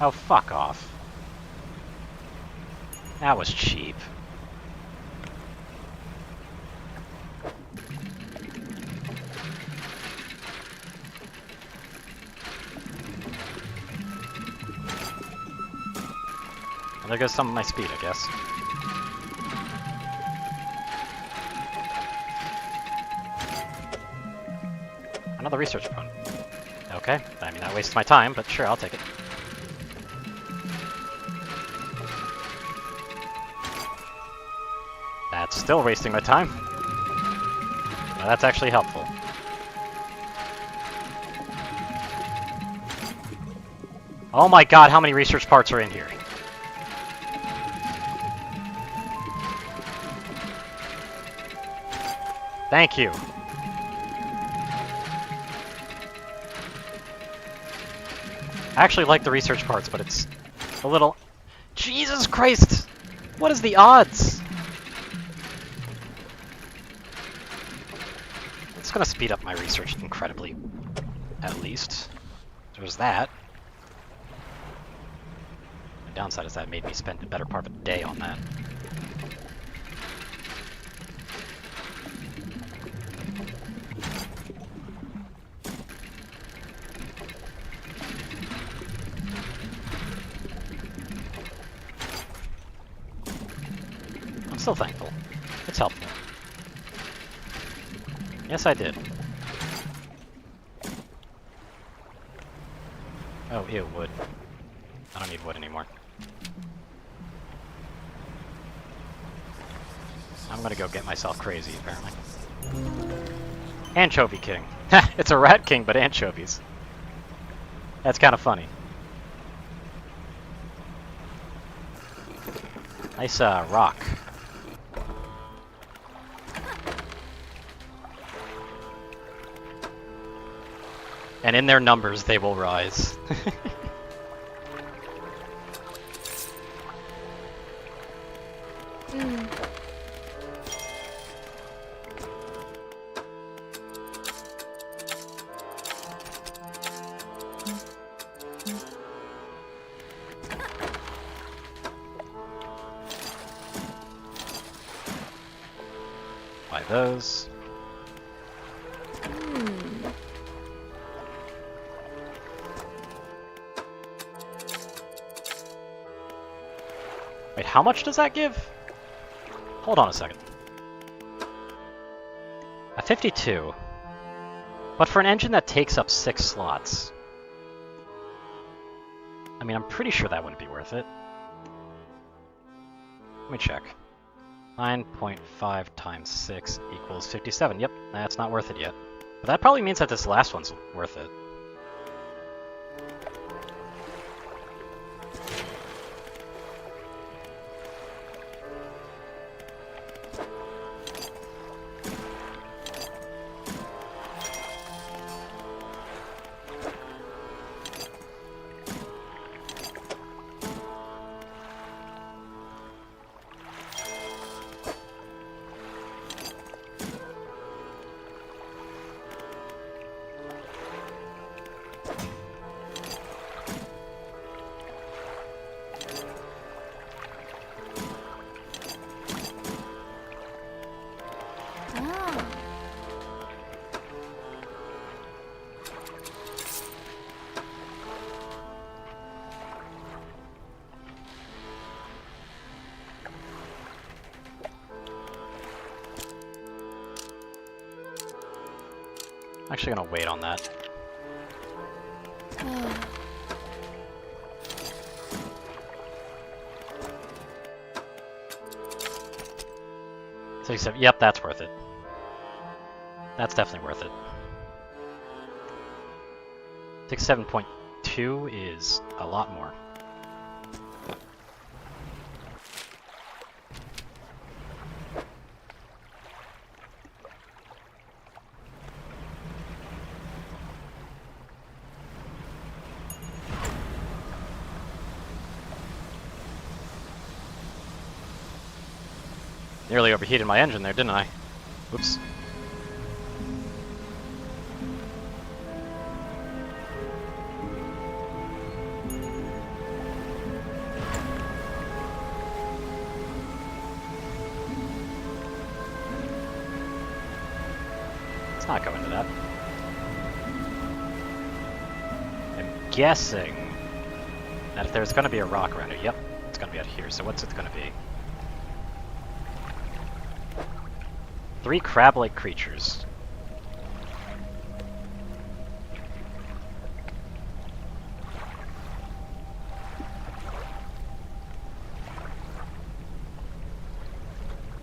Oh, fuck off. That was cheap. Well, there goes some of my speed, I guess. Another research phone. Okay, I mean that wastes my time, but sure, I'll take it. That's still wasting my time. Now that's actually helpful. Oh my god, how many research parts are in here? Thank you. I actually like the research parts, but it's a little... Jesus Christ! What is the odds? It's gonna speed up my research incredibly, at least. There's that. The downside is that made me spend a better part of a day on that. I'm still thankful. It's helpful. Yes, I did. Oh, ew, wood. I don't need wood anymore. I'm gonna go get myself crazy, apparently. Anchovy King. It's a Rat King, but anchovies. That's kind of funny. Nice rock. And in their numbers, they will rise. Buy those. Wait, how much does that give? Hold on a second. A 52. But for an engine that takes up 6 slots. I mean, I'm pretty sure that wouldn't be worth it. Let me check. 9.5 times 6 equals 57. Yep, that's not worth it yet. But that probably means that this last one's worth it. I'm actually gonna wait on that. So you said, yep, that's worth it. That's definitely worth it. 67.2 is a lot more. Nearly overheated my engine there, didn't I? Whoops. Let's not go into that. I'm guessing that if there's going to be a rock around here, yep, it's going to be out here. So what's it going to be? 3 crab-like creatures.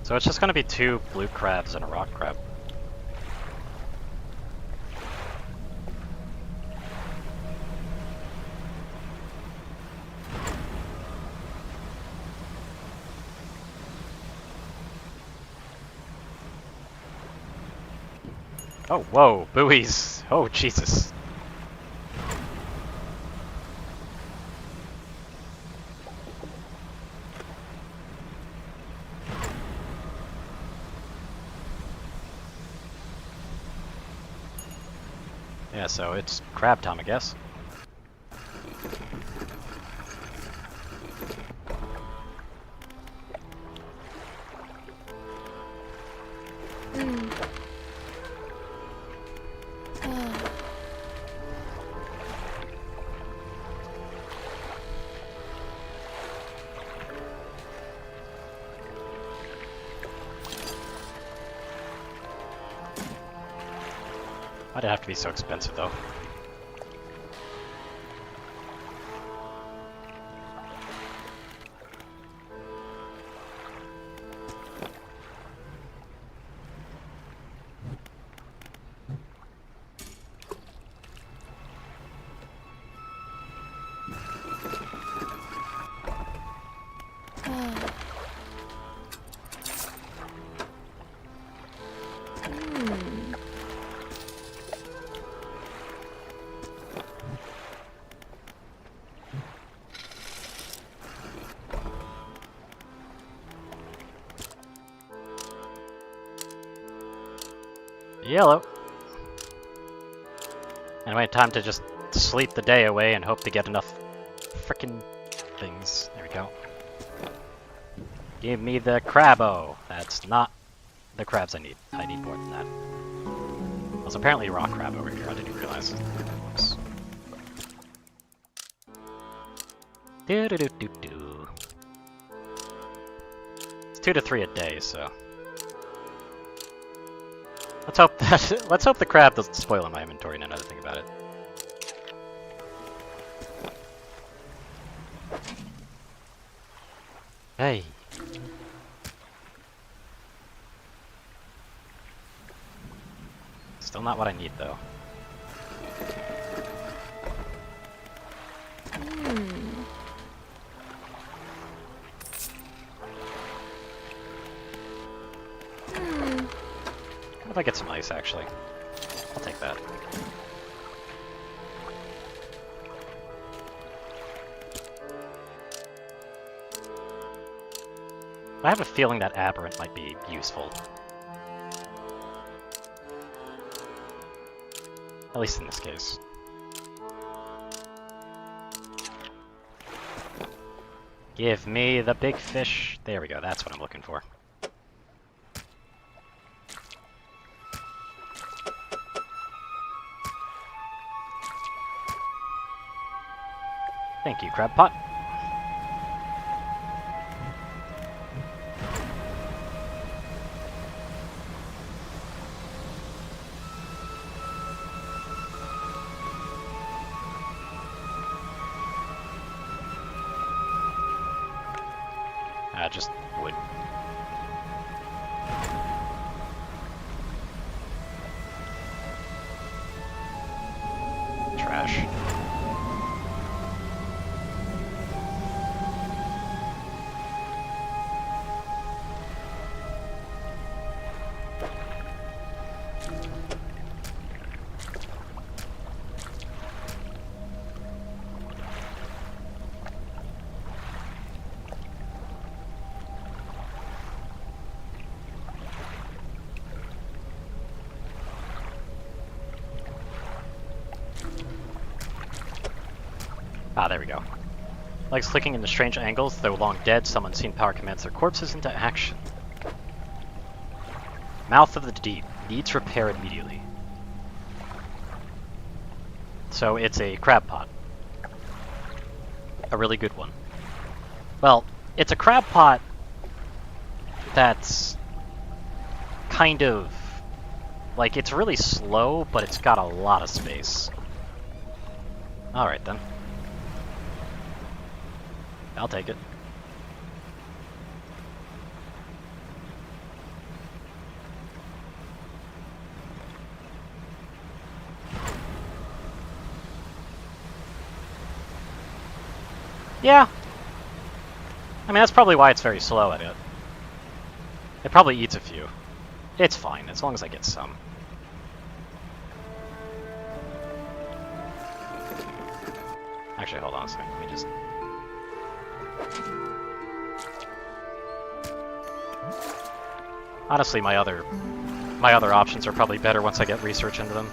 So it's just going to be 2 blue crabs and a rock crab. Oh, whoa, buoys. Oh, Jesus. Yeah, so it's crab time, I guess. Mm. Ah. Why'd it have to be so expensive, though? Ah. Mm. Yellow. Anyway, time to just sleep the day away and hope to get enough frickin' things. There we go. Give me the crabbo. That's not the crabs I need. I need more than that. There's apparently rock crab over here. I didn't even realize. Oops. Do-do-do-do-do. It's 2 to 3 a day, so let's hope that let's hope the crab doesn't spoil my inventory. And another thing about it. Hey. Still not what I need, though. Mm. Mm. What if I get some ice, actually? I'll take that. I have a feeling that aberrant might be useful. At least in this case. Give me the big fish. There we go, that's what I'm looking for. Thank you, crab pot. Just wood. Trash. Ah, there we go. Likes clicking into strange angles, though long dead, some unseen power commands their corpses into action. Mouth of the deep. Needs repair immediately. So it's a crab pot. A really good one. Well, it's a crab pot that's kind of... like, it's really slow, but it's got a lot of space. Alright then. I'll take it. Yeah. I mean, that's probably why it's very slow at it. It probably eats a few. It's fine, as long as I get some. Actually, hold on a second. Let me just... Honestly, my other options are probably better once I get research into them.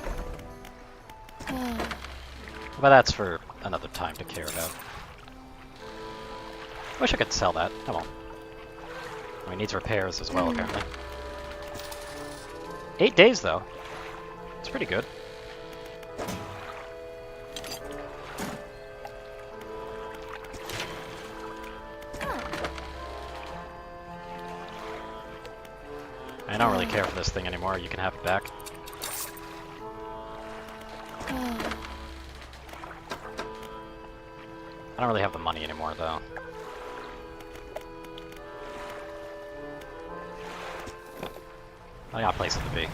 But that's for another time to care about. Wish I could sell that. I won't. I mean, it needs repairs as well, apparently. 8 days, though. It's pretty good. I don't really care for this thing anymore. You can have it back. I don't really have the money anymore, though. I got places to be.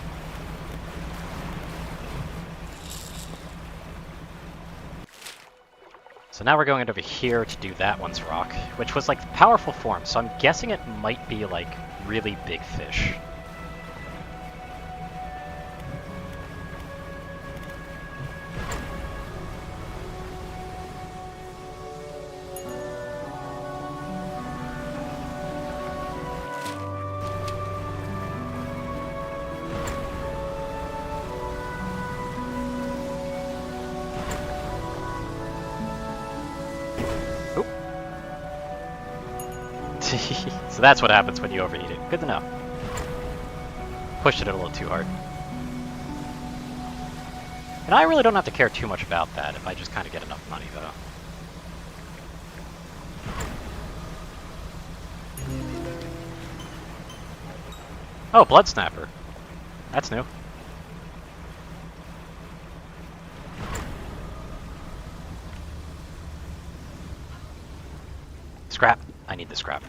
So now we're going over here to do that one's rock, which was like powerful form, so I'm guessing it might be like really big fish. So that's what happens when you overeat it. Good to know. Pushed it a little too hard. And I really don't have to care too much about that if I just kind of get enough money, though. Oh, Blood Snapper. That's new. Scrap. I need the scrap.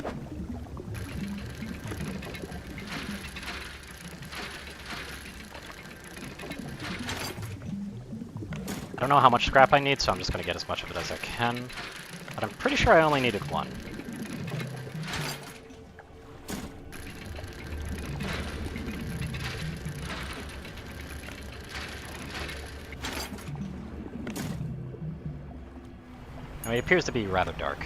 I don't know how much scrap I need, so I'm just going to get as much of it as I can. But I'm pretty sure I only needed one. I mean, it appears to be rather dark.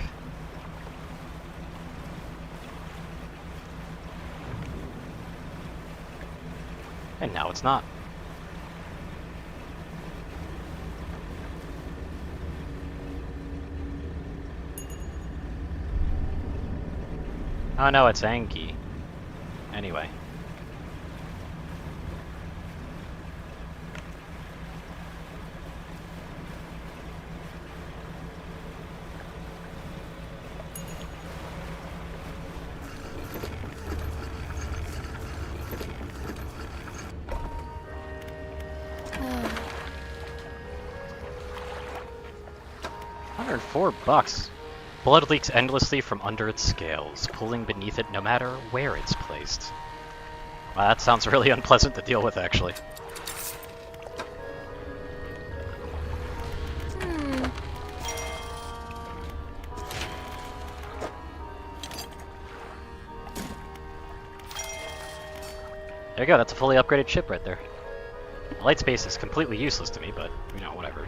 And now it's not. Oh no, it's Anki. Anyway. $104. Blood leaks endlessly from under its scales, pulling beneath it no matter where it's placed. Wow, that sounds really unpleasant to deal with, actually. There you go, that's a fully upgraded ship right there. The light space is completely useless to me, but, you know, whatever.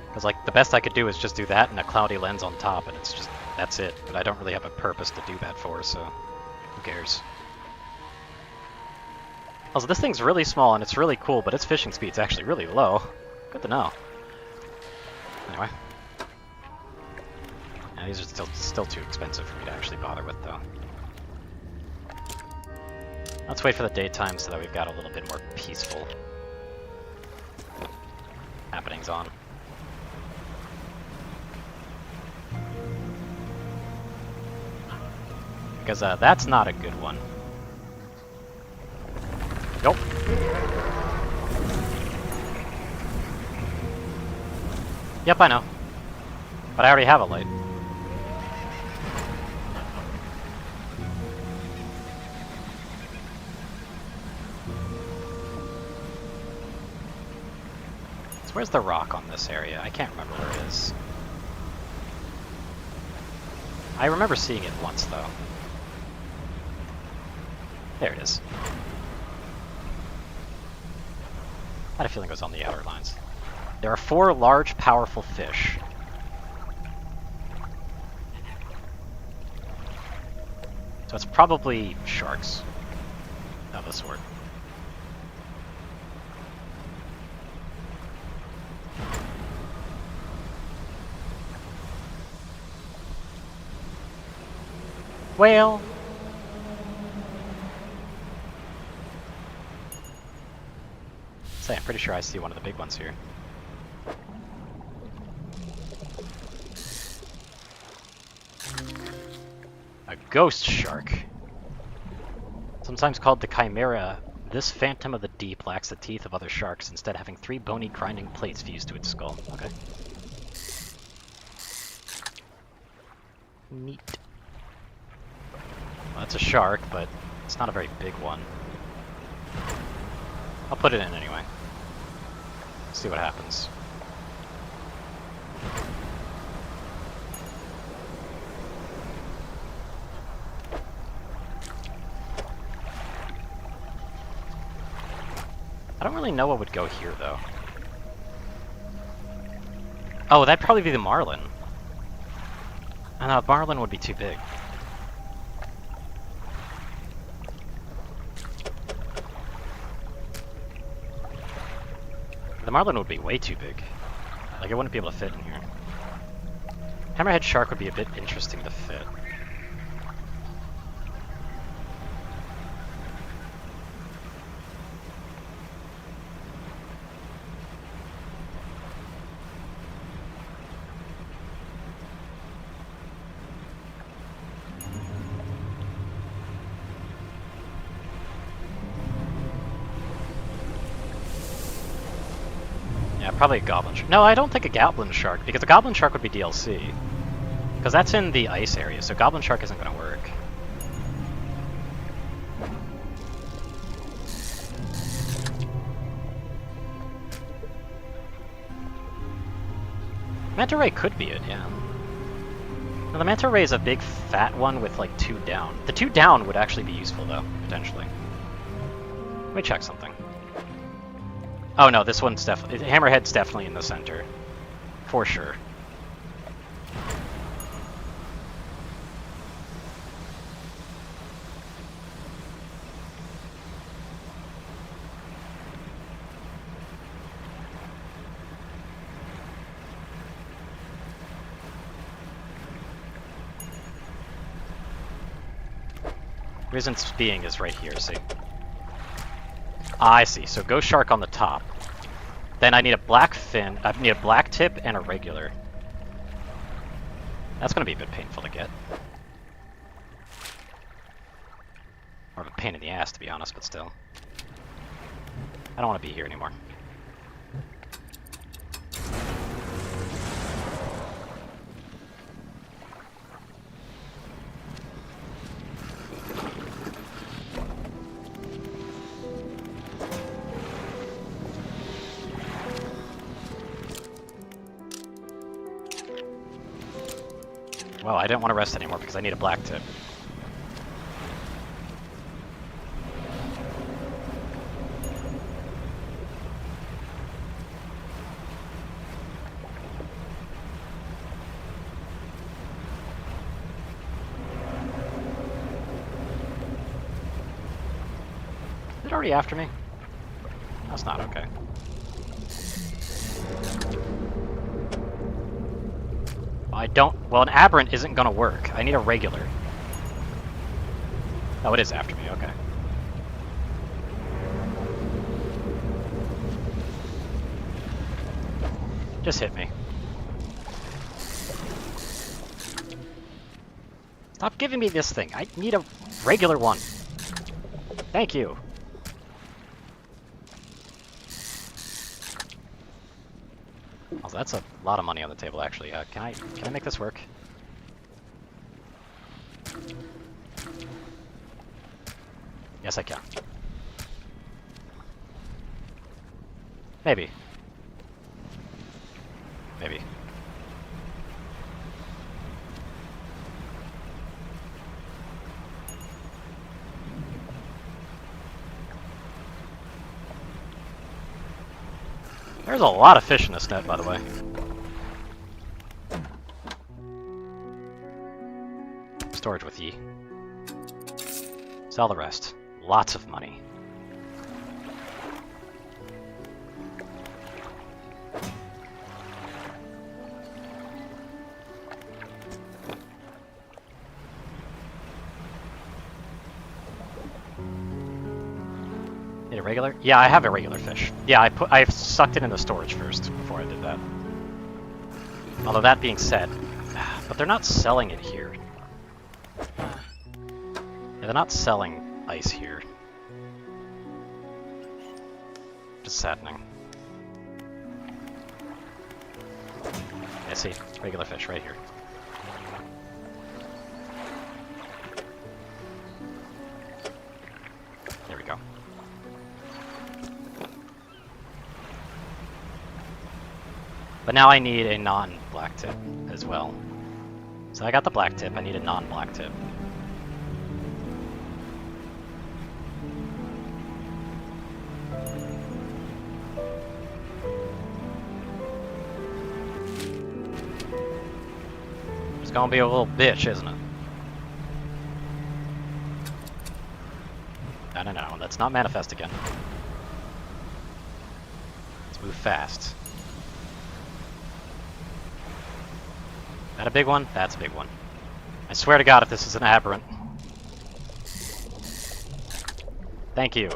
Because, like, the best I could do is just do that and a cloudy lens on top, and it's just, that's it. But I don't really have a purpose to do that for, so who cares? Also, this thing's really small and it's really cool, but its fishing speed's actually really low. Good to know. Anyway. Yeah, these are still too expensive for me to actually bother with, though. Let's wait for the daytime so that we've got a little bit more peaceful happenings on. Because that's not a good one. Nope. Yep, I know. But I already have a light. So where's the rock on this area? I can't remember where it is. I remember seeing it once, though. There it is. I had a feeling it was on the outer lines. There are 4 large, powerful fish. So it's probably sharks of a sort. Whale! Say, I'm pretty sure I see one of the big ones here. A ghost shark. Sometimes called the Chimera, this phantom of the deep lacks the teeth of other sharks, instead having 3 bony grinding plates fused to its skull. Okay. Neat. Well, that's a shark, but it's not a very big one. I'll put it in anyway. See what happens. I don't really know what would go here, though. Oh, that'd probably be the marlin. I know, marlin would be too big. The marlin would be way too big. Like, it wouldn't be able to fit in here. Hammerhead shark would be a bit interesting to fit. Yeah, probably a goblin shark. No, I don't think a goblin shark, because a goblin shark would be DLC. Because that's in the ice area, so goblin shark isn't going to work. Manta ray could be it, yeah. Now, the manta ray is a big fat one with like 2 down. The 2 down would actually be useful though, potentially. Let me check something. Oh no, this one's definitely... Hammerhead's definitely in the center. For sure. Reasons being is right here, see? Ah, I see. So ghost shark on the top. Then I need a black fin. I need a black tip and a regular. That's gonna be a bit painful to get. More of a pain in the ass, to be honest, but still. I don't want to be here anymore. Well, I didn't want to rest anymore because I need a black tip. Is it already after me? That's not okay. I don't... Well, an aberrant isn't gonna work. I need a regular. Oh, it is after me, okay. Just hit me. Stop giving me this thing. I need a regular one. Thank you. Also, that's a lot of money on the table, actually. Can I make this work? Yes, I can. Maybe. Maybe. There's a lot of fish in this net, by the way. Storage with ye. Sell the rest. Lots of money. Need a regular? Yeah, I have a regular fish. Yeah, I sucked it into storage first before I did that. Although that being said, but they're not selling it here. Yeah, they're not selling ice here. Just saddening. I see, regular fish right here. There we go. But now I need a non-black tip as well. So I got the black tip, I need a non-black tip. It's gonna be a little bitch, isn't it? No, let's not manifest again. Let's move fast. That a big one? That's a big one. I swear to God if this is an aberrant. Thank you.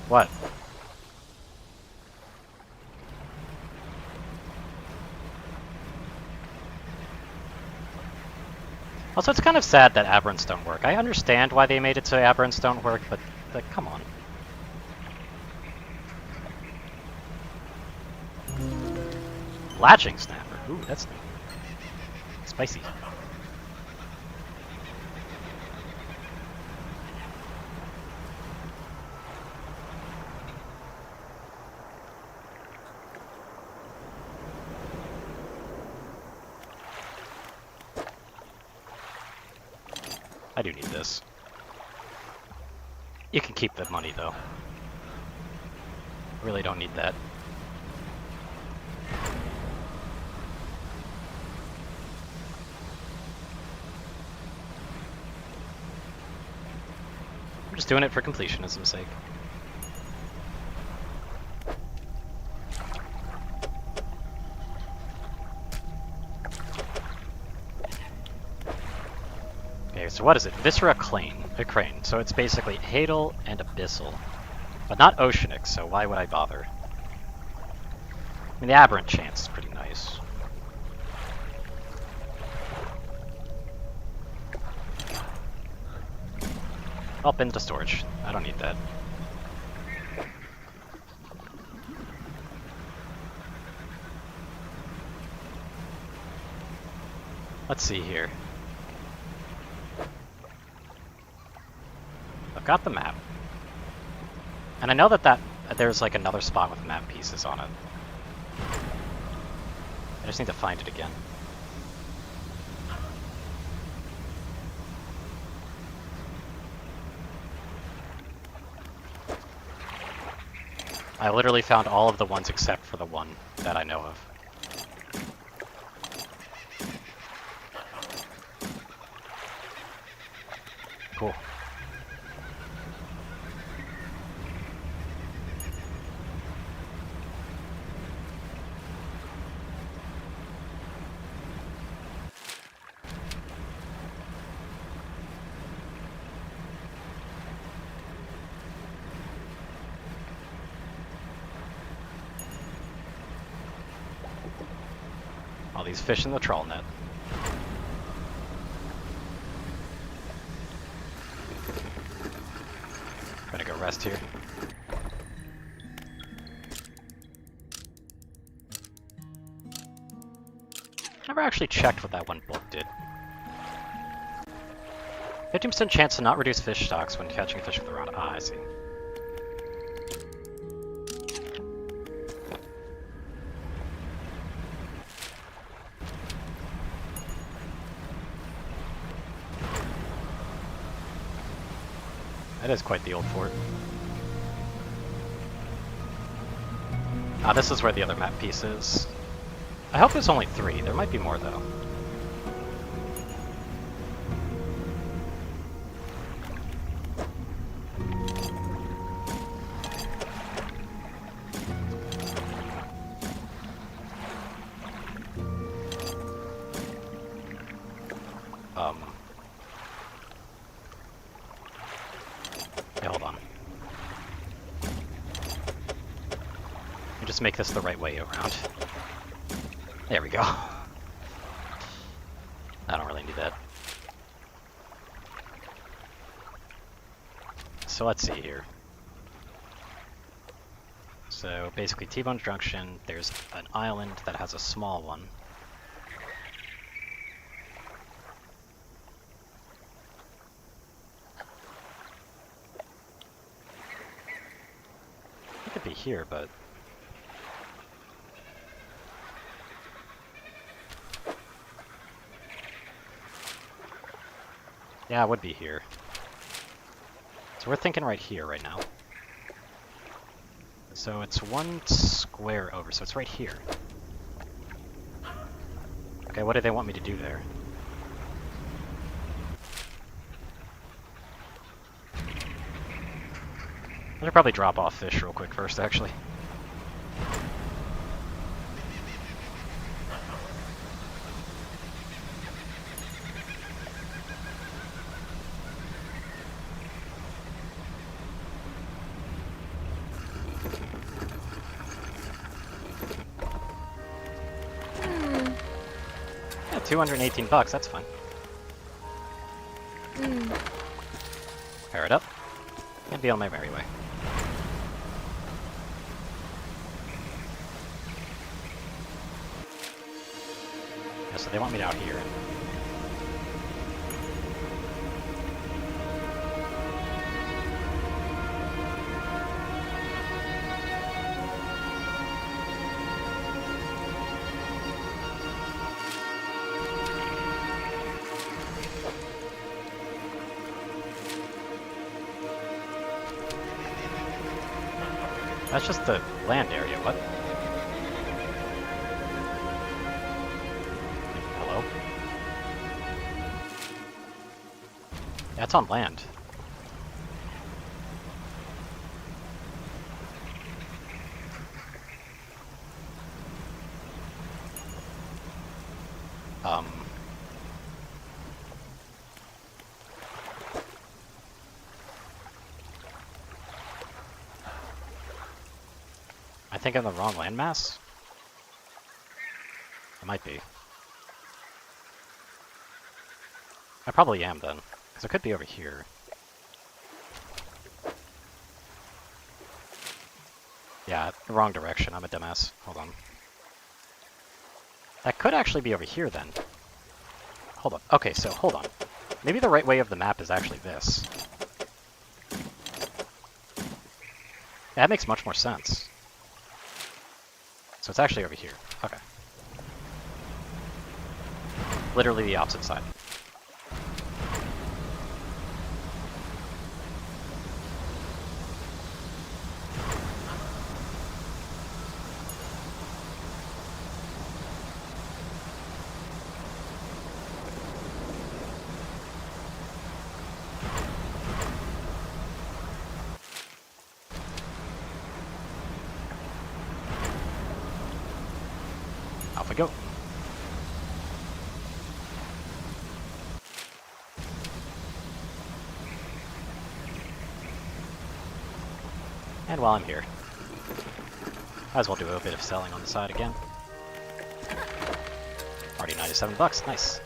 What? Also, it's kind of sad that aberrants don't work. I understand why they made it so aberrants don't work, but, like, come on. Latching snapper. Ooh, that's spicy. I do need this. You can keep the money, though. Really don't need that. I'm just doing it for completionism's sake. So what is it? Viscera crane. So it's basically Hadal and Abyssal. But not Oceanic, so why would I bother? I mean, the Aberrant chance is pretty nice. Up into storage. I don't need that. Let's see here. I've got the map. And I know that there's like another spot with map pieces on it. I just need to find it again. I literally found all of the ones except for the one that I know of. Cool. All these fish in the trawl net. Gonna go rest here. Never actually checked what that one book did. 15% chance to not reduce fish stocks when catching fish with a rod. Ah, I see. That is quite the old fort. Ah, this is where the other map piece is. I hope there's only 3. There might be more, though. Yeah, hold on. Let me just make this the right way around. There we go. I don't really need that. So let's see here. So basically T-Bone Junction, there's an island that has a small one. It could be here, but... yeah, it would be here. So we're thinking right here, right now. So it's 1 square over, so it's right here. Okay, what do they want me to do there? I should probably drop off fish real quick first, actually. Yeah, 218 bucks, that's fine. Pair it up, and be on my merry way. Yeah, so they want me out here. That's just the land area, what? Hello? Yeah, it's on land. I think I'm the wrong landmass? I might be. I probably am then, because it could be over here. Yeah, the wrong direction, I'm a dumbass. Hold on. That could actually be over here then. Hold on. Okay, so hold on. Maybe the right way of the map is actually this. Yeah, that makes much more sense. So it's actually over here. Okay. Literally the opposite side. Off we go. And while I'm here, might as well do a bit of selling on the side again. Already 97 bucks, nice.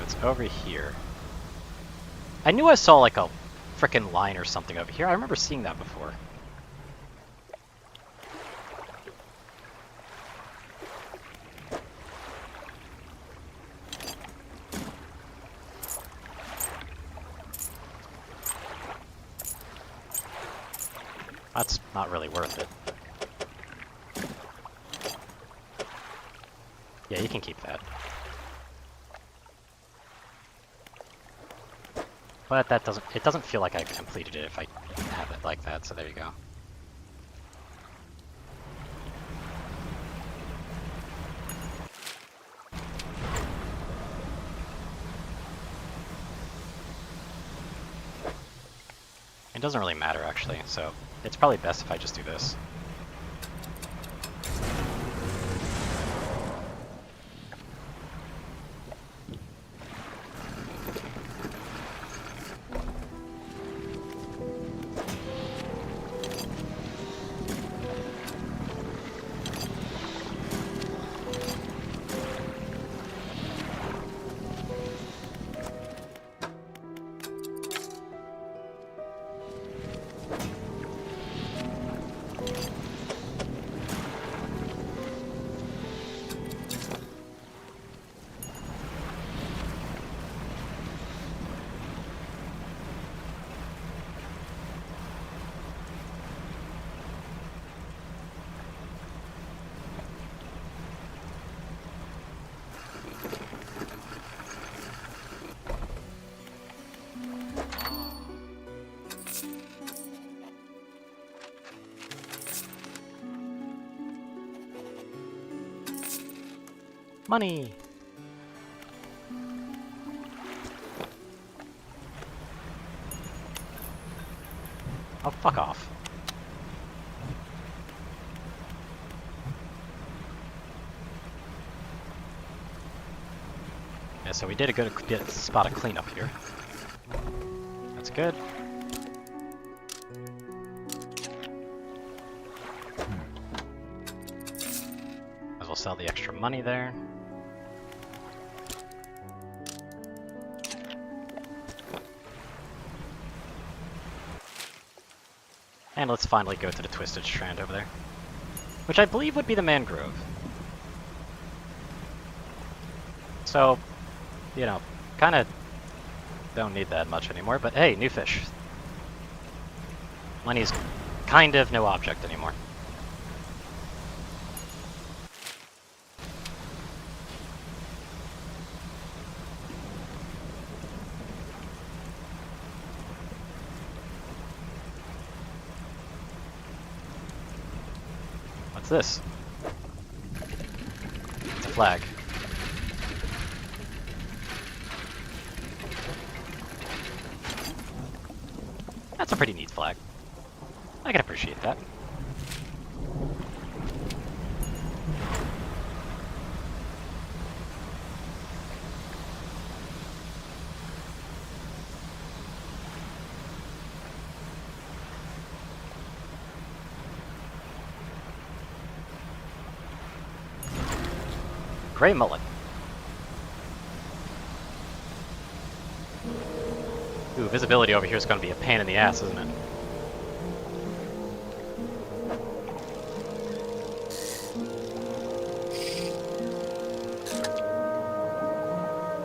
It's over here. I knew I saw like a frickin' line or something over here. I remember seeing that before. That's not really worth it. Yeah, you can keep that. But that it doesn't feel like I completed it if I have it like that, so there you go. It doesn't really matter actually, so it's probably best if I just do this. Money! Oh, fuck off. Yeah, so we did a good spot of cleanup here. That's good. Might as well sell the extra money there. And let's finally go to the Twisted Strand over there. Which I believe would be the mangrove. So, you know, kinda don't need that much anymore, but hey, new fish. Money's kind of no object anymore. What's this? It's a flag. That's a pretty neat flag. I can appreciate that. Gray mullet. Ooh, visibility over here is going to be a pain in the ass, isn't it?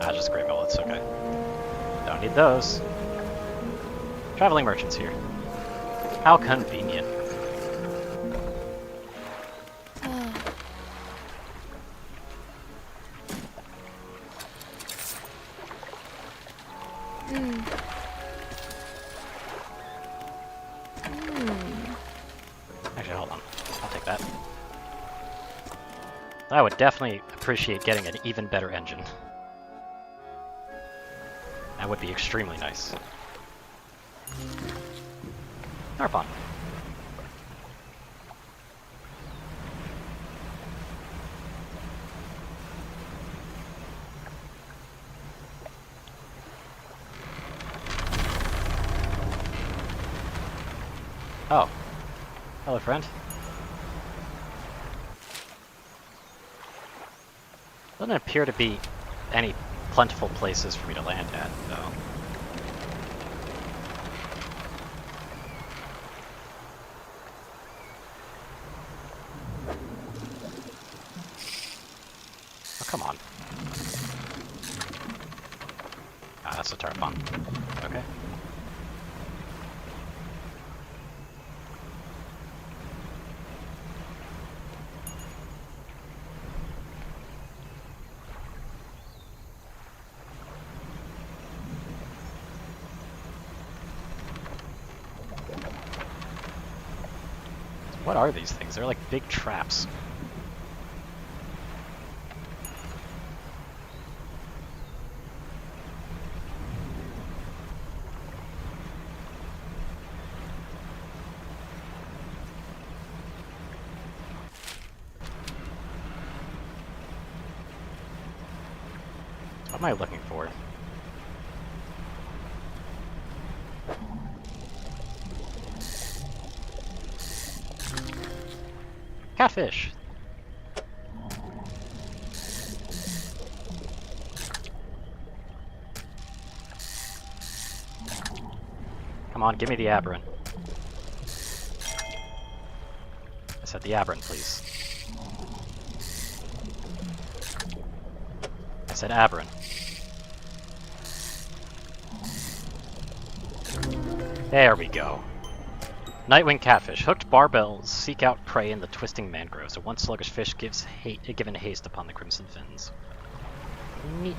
Ah, just gray mullets, okay. Don't need those. Traveling merchants here. How convenient. Actually, hold on. I'll take that. I would definitely appreciate getting an even better engine. That would be extremely nice. Narpon. Oh. Hello, friend. Doesn't appear to be any plentiful places for me to land at, though. Oh, come on. Ah, that's a Tarpon. Okay. What are these things? They're like big traps. What am I looking for? Catfish! Come on, give me the aberrant. I said the aberrant, please. I said aberrant. There we go. Nightwing catfish. Hooked barbels seek out prey in the twisting mangroves. A once sluggish fish given haste upon the crimson fins. Neat.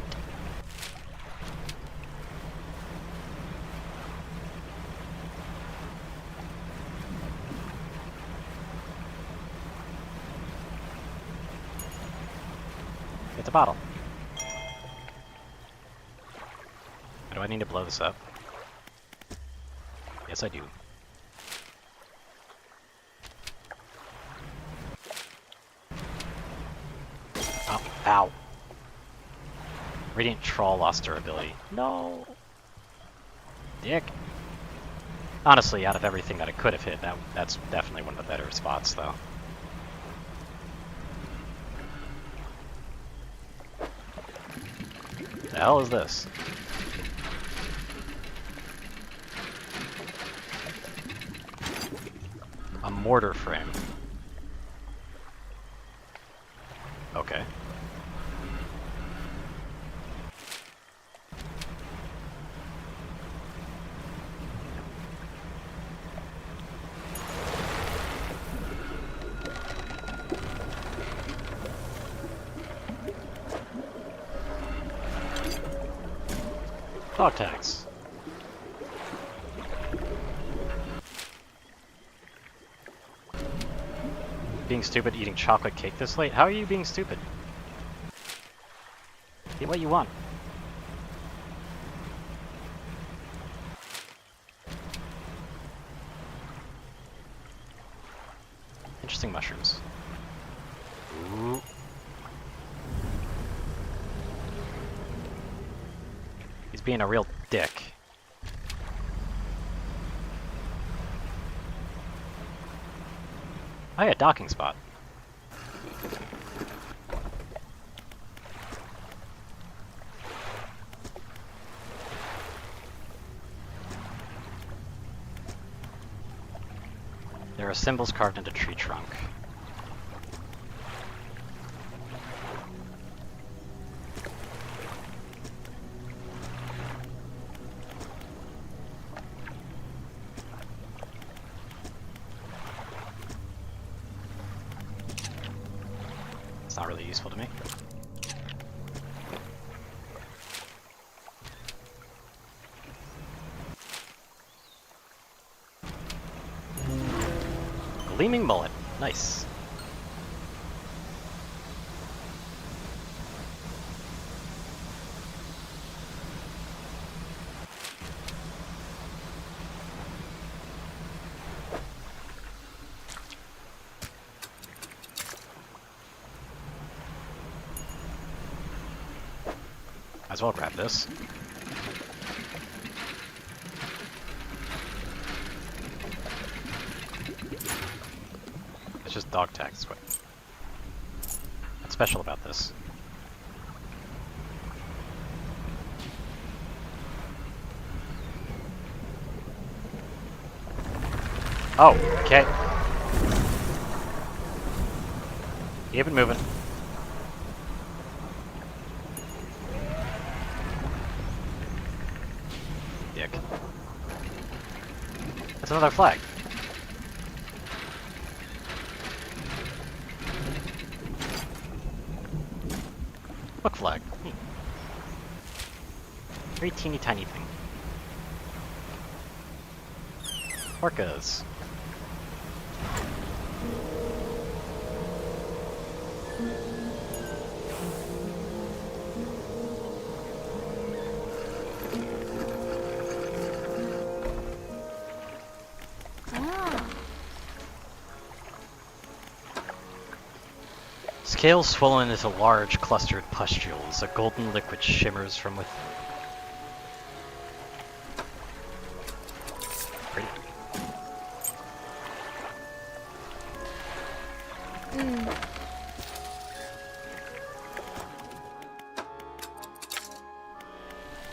It's a bottle. Do I need to blow this up? Yes, I do. Oh, ow. Radiant Trawl lost durability. No! Dick. Honestly, out of everything that it could have hit, that's definitely one of the better spots, though. The hell is this? A mortar frame. Okay. Dog tags. Being stupid eating chocolate cake this late? How are you being stupid? Get what you want. Interesting mushrooms. Ooh. He's being a real dick. Oh yeah, docking spot. There are symbols carved into tree trunk. It's not really useful to me. Gleaming mullet. Nice. Might as well grab this. It's just dog tags. What's special about this? Oh, okay. Keep it moving. Dick. That's another flag. Book flag. Neat. Very teeny tiny thing. Orcas. Ah. Scales swollen into large, clustered pustules. A golden liquid shimmers from within. Pretty.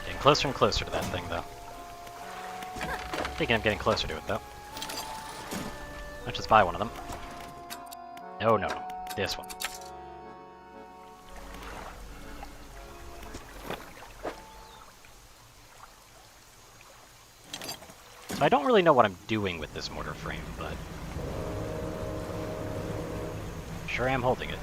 Getting closer and closer to that thing, though. Thinking I'm getting closer to it, though. Let's just buy one of them. No, no, no. This one. So I don't really know what I'm doing with this mortar frame, but sure am holding it.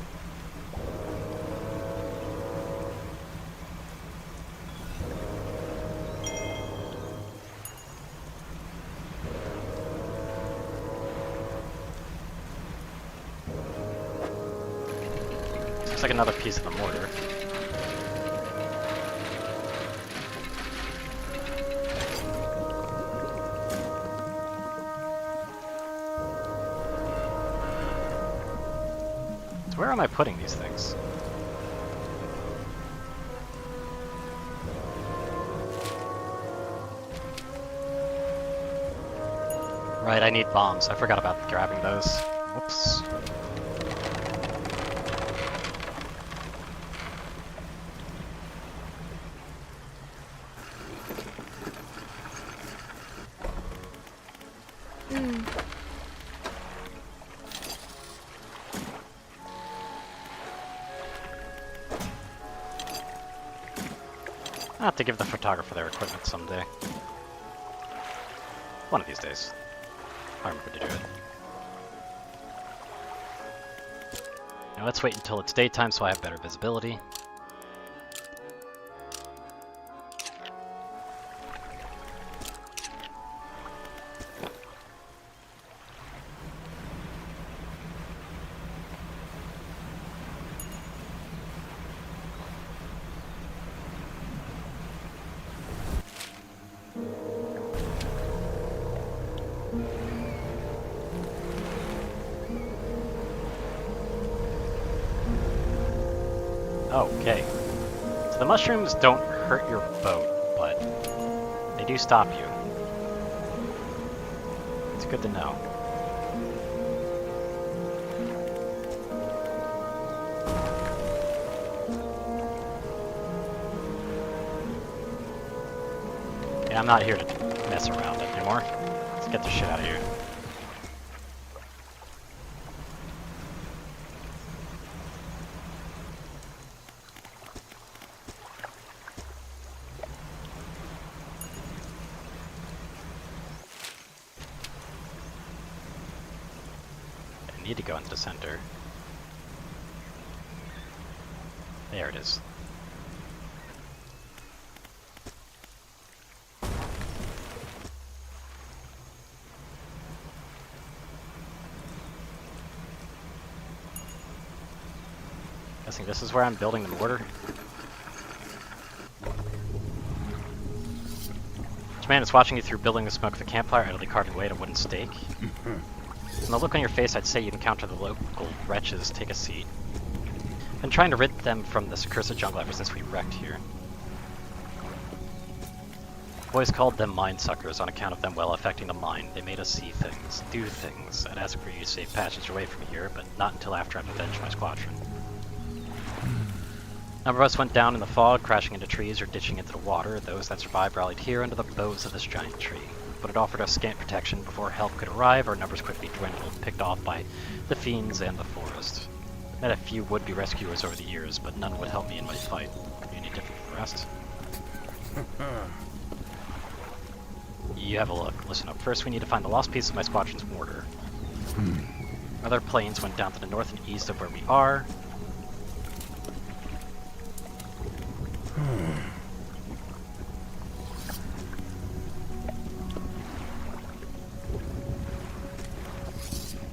Looks like another piece of the mortar. So where am I putting these things? Right, I need bombs. I forgot about grabbing those. Whoops. I'll have to give the photographer their equipment someday. One of these days. I remember to do it. Now let's wait until it's daytime so I have better visibility. Okay. So the mushrooms don't hurt your boat, but they do stop you. It's good to know. Yeah, I'm not here to mess around anymore. Let's get the shit out of here. I need to go into the center. There it is. Guessing this is where I'm building the mortar. This man is watching you through building the smoke of the campfire, idly carving away at a wooden stake. From the look on your face, I'd say you'd encounter the local wretches. Take a seat. Been trying to rid them from this accursed jungle ever since we wrecked here. Boys called them mind suckers on account of them well affecting the mind. They made us see things, do things. I'd ask for you to save passage away from here, but not until after I've avenged my squadron. A number of us went down in the fog, crashing into trees or ditching into the water. Those that survived rallied here under the boughs of this giant tree. But it offered us scant protection. Before help could arrive, our numbers quickly dwindled, picked off by the fiends and the forest. Met a few would-be rescuers over the years, but none would help me in my fight. Any different from the rest? You have a look. Listen up. First, we need to find the lost piece of my squadron's mortar. Other planes went down to the north and east of where we are.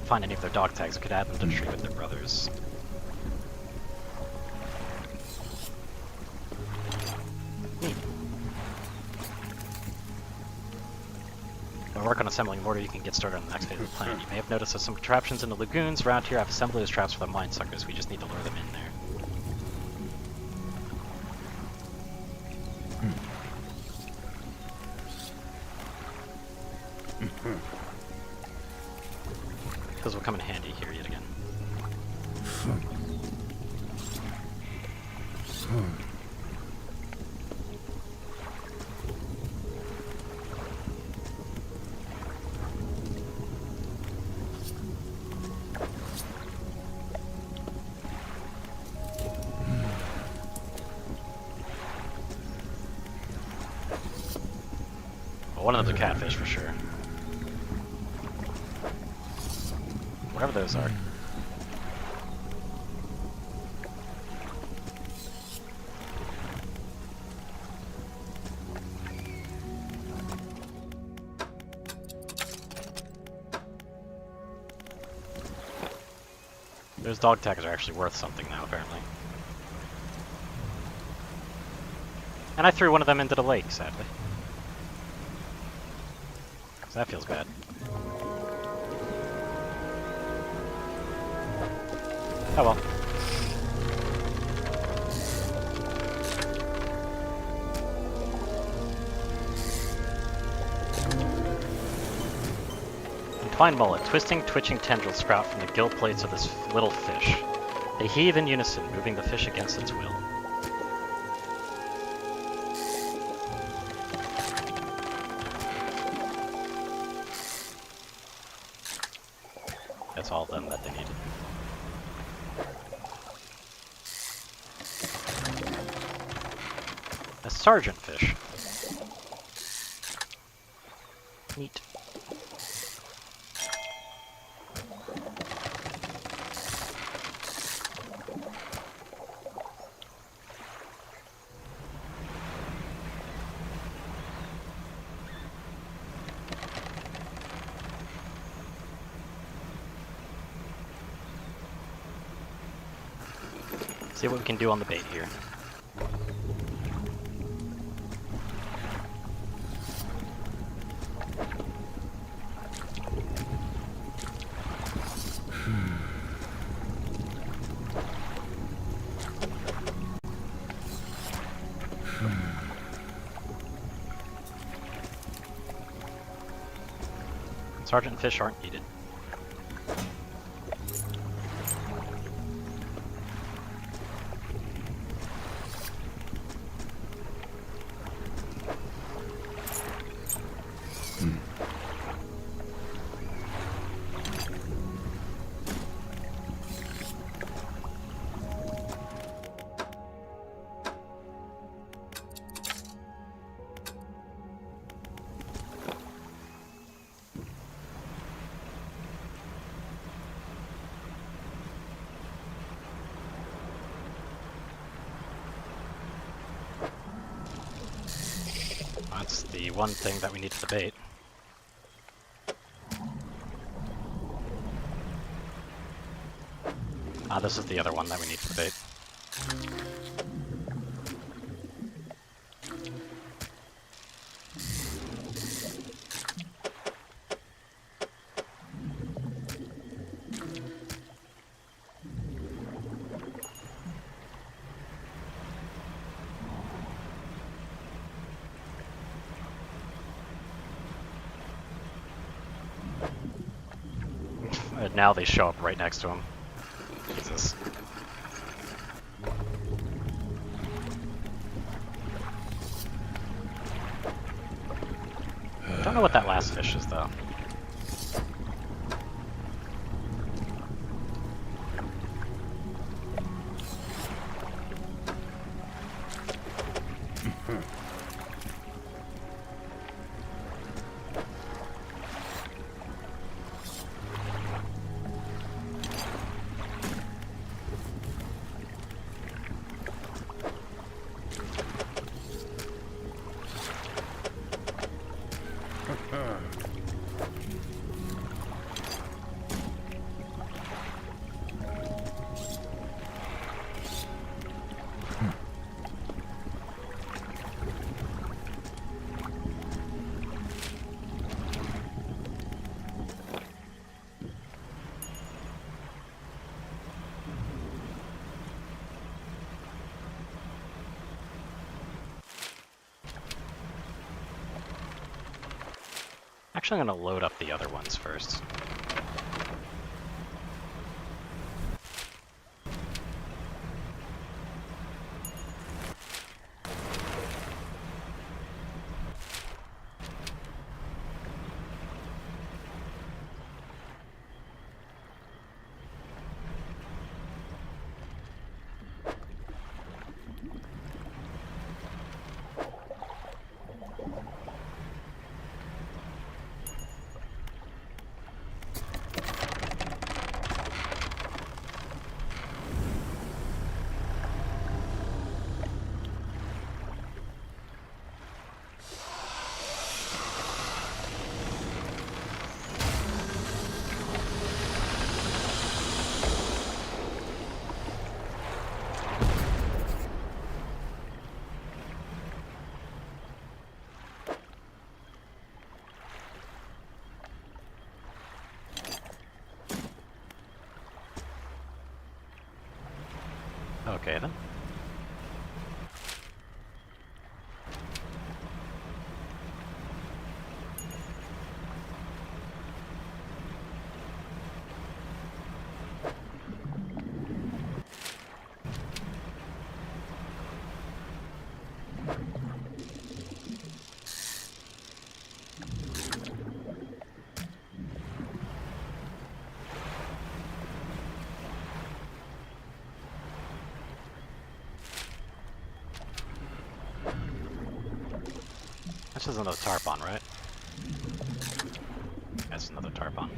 Find any of their dog tags, I could add them to the tree with their brothers. work on assembling mortar, you can get started on the next phase of the plan. You may have noticed that some contraptions in the lagoons around here have assemblers traps for the mine suckers. We just need to lure them in there. Those will come in handy here yet again. Well, one of them's a catfish for sure. Whatever those are. Those dog tags are actually worth something now, apparently. And I threw one of them into the lake, sadly. So that feels bad. Oh well. Entwined mullet. Twisting, twitching tendrils sprout from the gill plates of this little fish. They heave in unison, moving the fish against its will. That's all of them that they needed. A sergeant fish. Neat. See what we can do on the bait here. Sergeant fish aren't needed. That's the one thing that we need for the bait. Ah, this is the other one that we need for the bait. And now they show up right next to him. Jesus. Don't know what that last fish is, though. Actually, I'm gonna load up the other ones first. Okay then. This is another tarpon, right? That's another tarpon.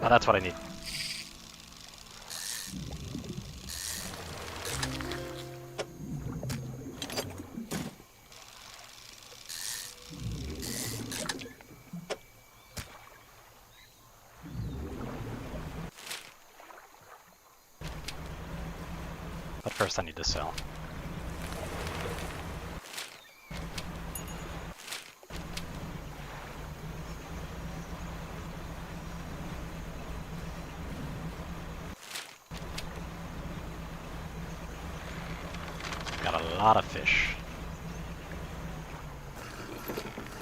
Oh, that's what I need. But first I need to sell. Got a lot of fish.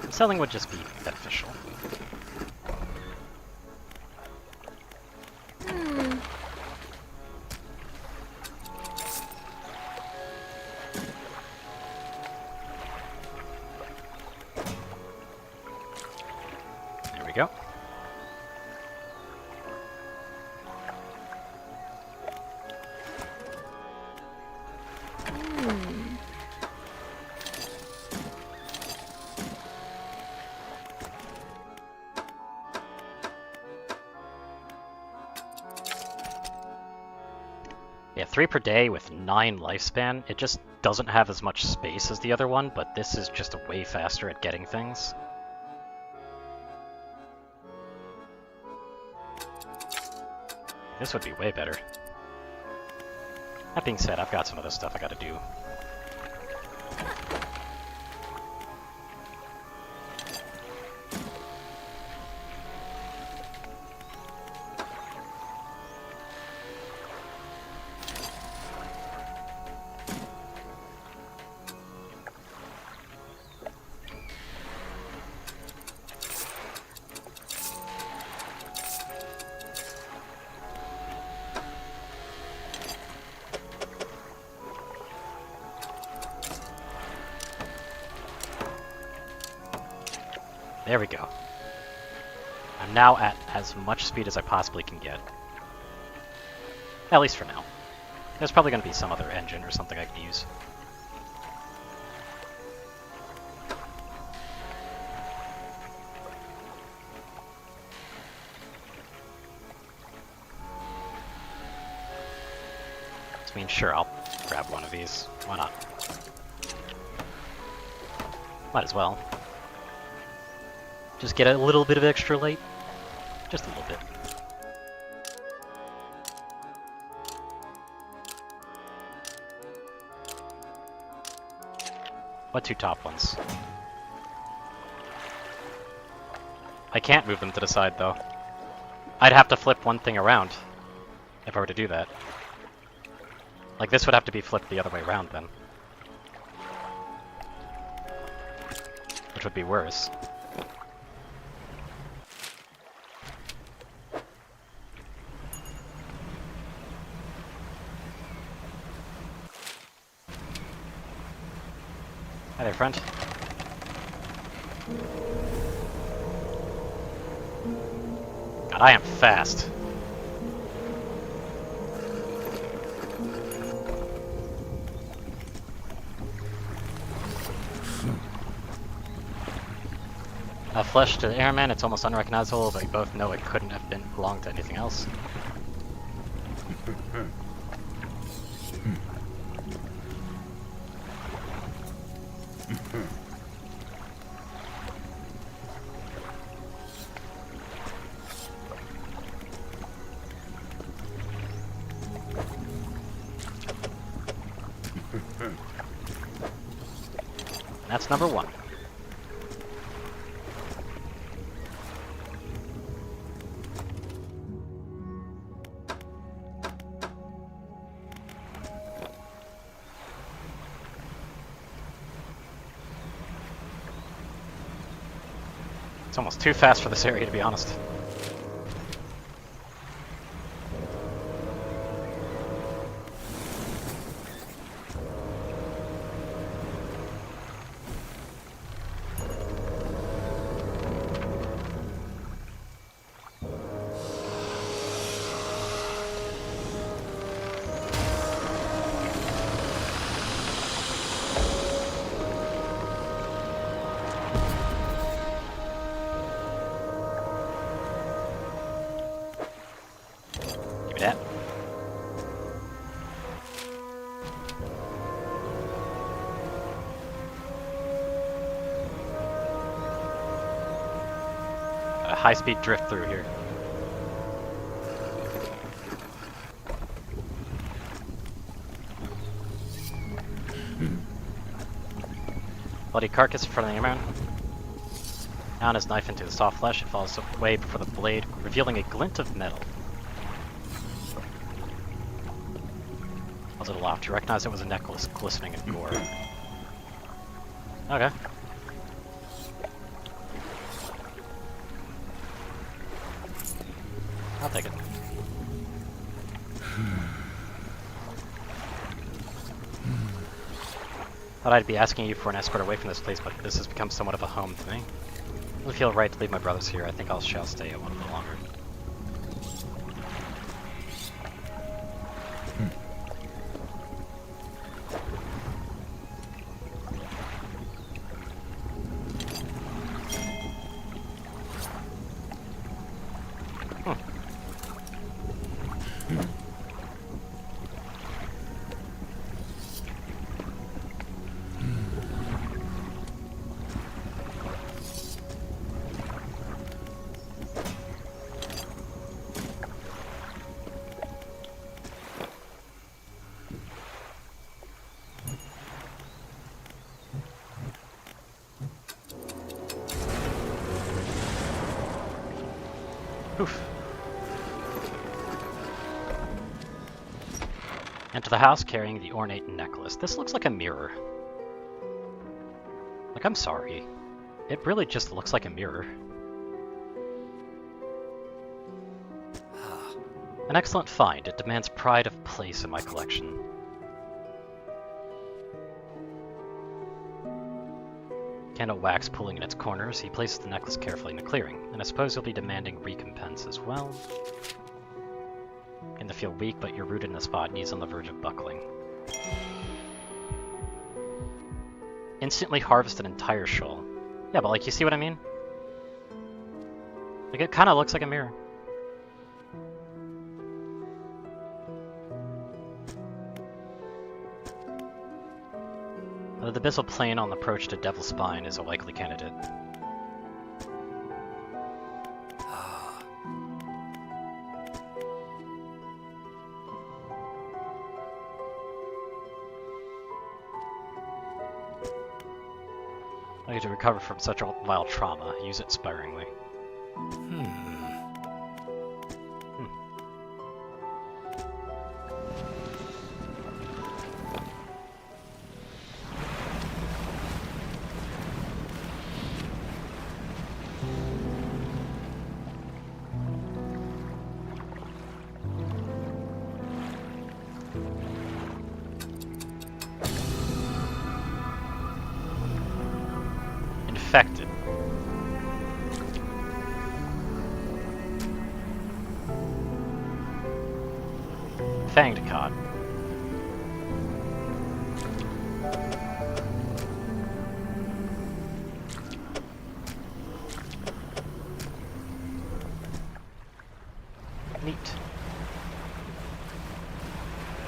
Selling would just be beneficial. There we go. Yeah, 3 per day with 9 lifespan. It just doesn't have as much space as the other one, but this is just way faster at getting things. This would be way better. That being said, I've got some other stuff I gotta do. There we go. I'm now at as much speed as I possibly can get. At least for now. There's probably going to be some other engine or something I could use. I mean, sure, I'll grab one of these. Why not? Might as well. Just get a little bit of extra light. Just a little bit. What two top ones? I can't move them to the side, though. I'd have to flip one thing around if I were to do that. Like, this would have to be flipped the other way around, then. Which would be worse. Hi there, friend. God, I am fast. Flesh to the airman, it's almost unrecognizable, but we both know it couldn't have belonged to anything else. That's number one. It's almost too fast for this area, to be honest. That. A high-speed drift through here. Bloody carcass in front of the airman. Down his knife into the soft flesh, it falls away before the blade, revealing a glint of metal. Was it aloft? You recognize it was a necklace glistening in gore. Okay. I'll take it. Thought I'd be asking you for an escort away from this place, but this has become somewhat of a home to me. It doesn't feel right to leave my brothers here. I think I shall stay a little bit longer. Oof. Enter the house carrying the ornate necklace. This looks like a mirror. Like, I'm sorry. It really just looks like a mirror. An excellent find. It demands pride of place in my collection. Candle wax pooling in its corners, he places the necklace carefully in the clearing, and I suppose he'll be demanding recompense as well. In the feel weak, but you're rooted in a spot, knees on the verge of buckling. Instantly harvest an entire shoal. Yeah, but like, you see what I mean? Like, it kind of looks like a mirror. The Abyssal Plane on the approach to Devil's Spine is a likely candidate. I need to recover from such a wild trauma. Use it sparingly. Infected. Fanged cod. Neat.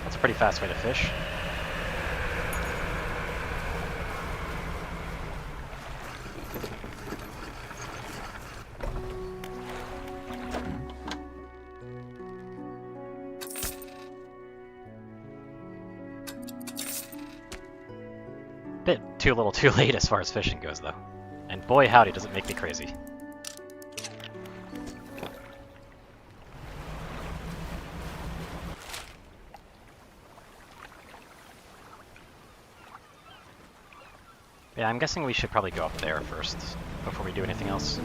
That's a pretty fast way to fish. Bit too little too late as far as fishing goes, though. And boy howdy does it make me crazy. Yeah, I'm guessing we should probably go up there first, before we do anything else.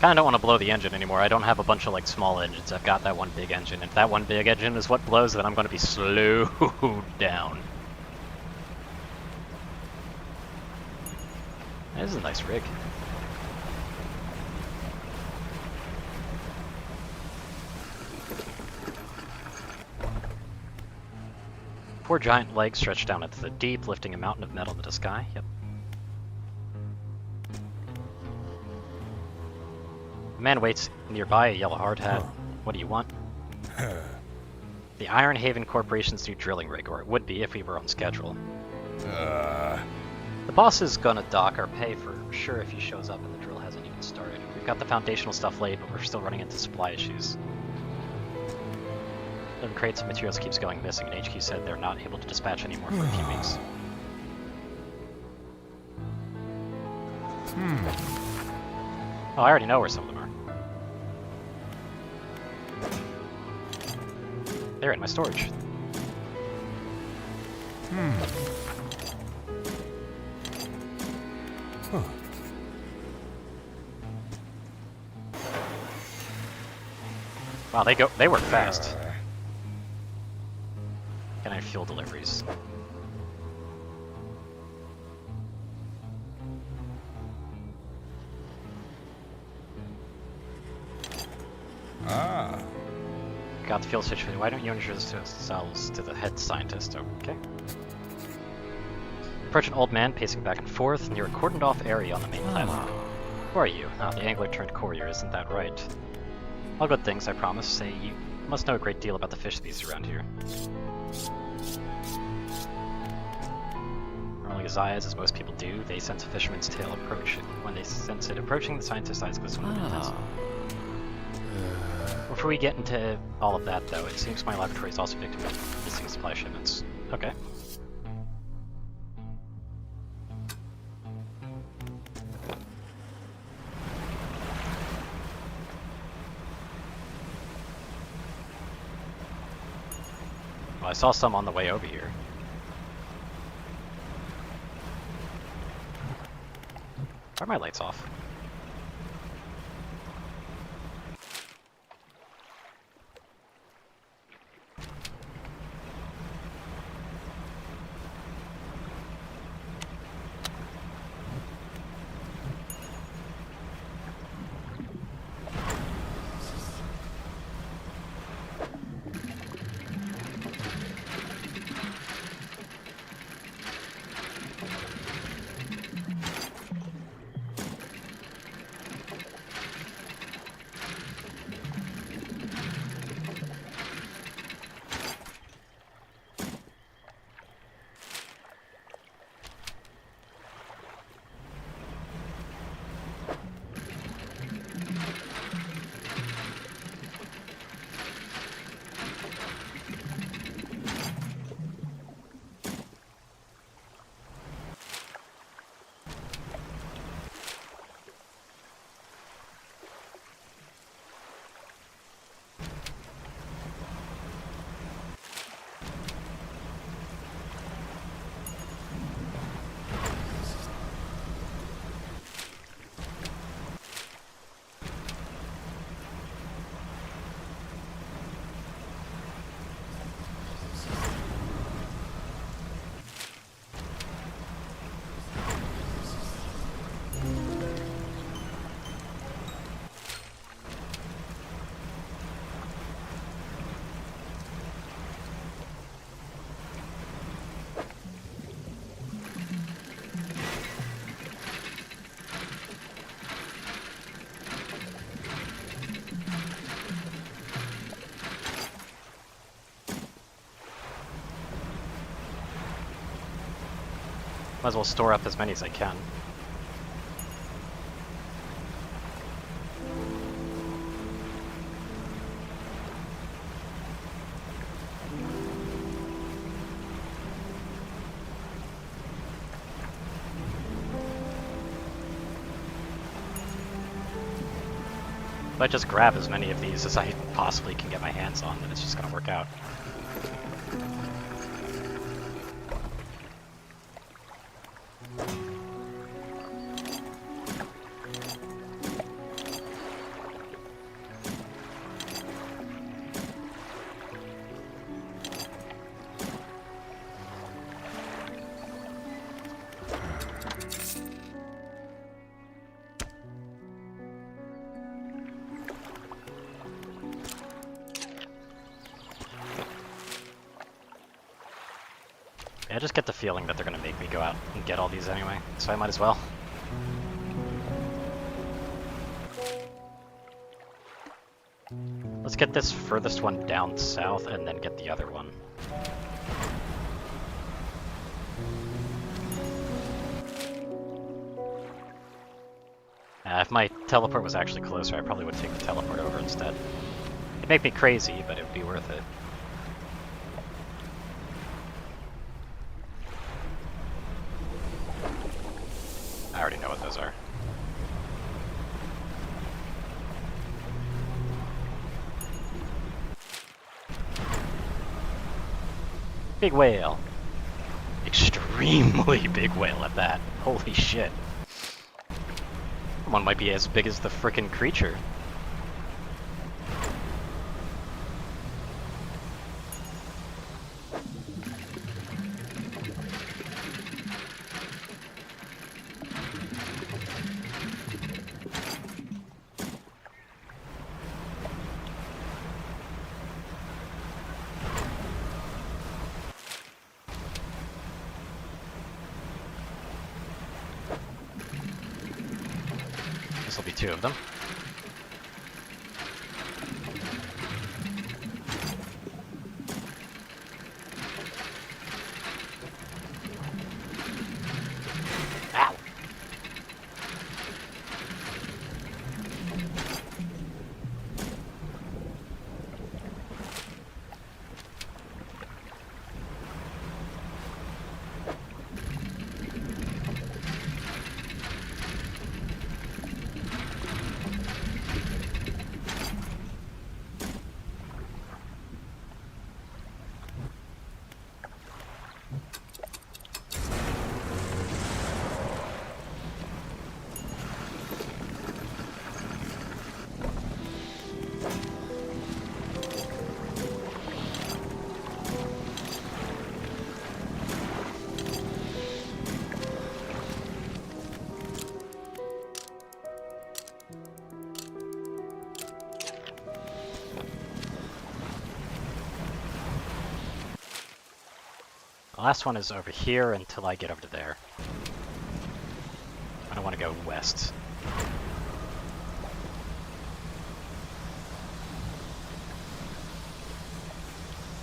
Kinda don't want to blow the engine anymore. I don't have a bunch of like small engines. I've got that one big engine. If that one big engine is what blows, then I'm going to be slowed down. This is a nice rig. Four giant legs stretched down into the deep, lifting a mountain of metal into the sky. Yep. A man waits nearby, a yellow hard hat. What do you want? The Iron Haven Corporation's new drilling rig, or it would be if we were on schedule. The boss is gonna dock our pay for sure if he shows up and the drill hasn't even started. We've got the foundational stuff laid, but we're still running into supply issues. 11 crates of materials keeps going missing, and HQ said they're not able to dispatch anymore for a few weeks. Oh, I already know where some of them are. They're in my storage. Wow, they work fast. Can I fuel deliveries? Got the fuel situation. Why don't you introduce yourselves to the head scientist? Okay. Approach an old man pacing back and forth near a cordoned off area on the main planet. Who are you? Ah, the angler turned courier, isn't that right? All good things, I promise. Say, you must know a great deal about the fish species around here. Rolling his eyes, as most people do, they sense a fisherman's tail approach. When they sense it approaching, the scientist's eyes glisten with intensity. Before we get into all of that, though, it seems my laboratory is also victim of missing supply shipments. Okay. Well, I saw some on the way over here. Why are my lights off? Might as well store up as many as I can. If I just grab as many of these as I possibly can get my hands on, then it's just gonna work out. I just get the feeling that they're gonna make me go out and get all these anyway, so I might as well. Let's get this furthest one down south and then get the other one. If my teleport was actually closer, I probably would take the teleport over instead. It'd make me crazy, but it would be worth it. I already know what those are. Big whale. Extremely big whale at that. Holy shit. One might be as big as the frickin' creature. This will be two of them. Ow! The last one is over here until I get over to there. I don't want to go west.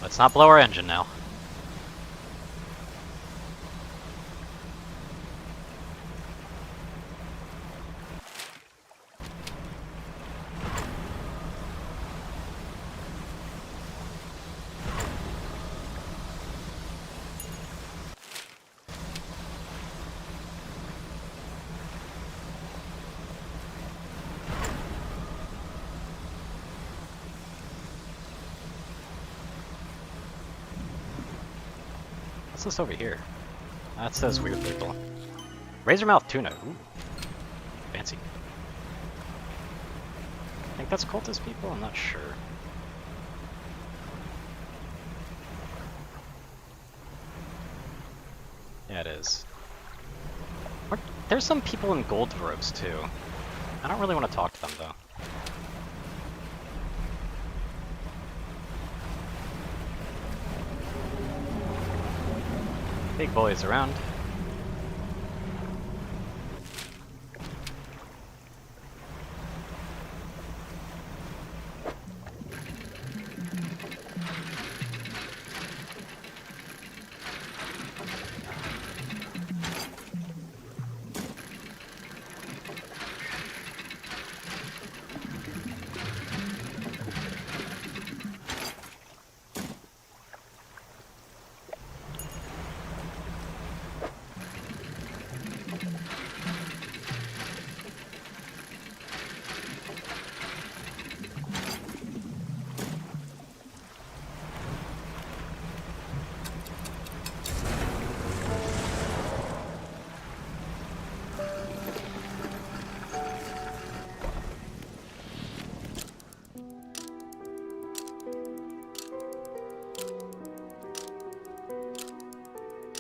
Let's not blow our engine now. What's this over here? That says weird people. Razormouth tuna. Ooh. Fancy. I think that's cultist people? I'm not sure. Yeah, it is. There's some people in gold robes too. I don't really want to talk to them though. Big boys around.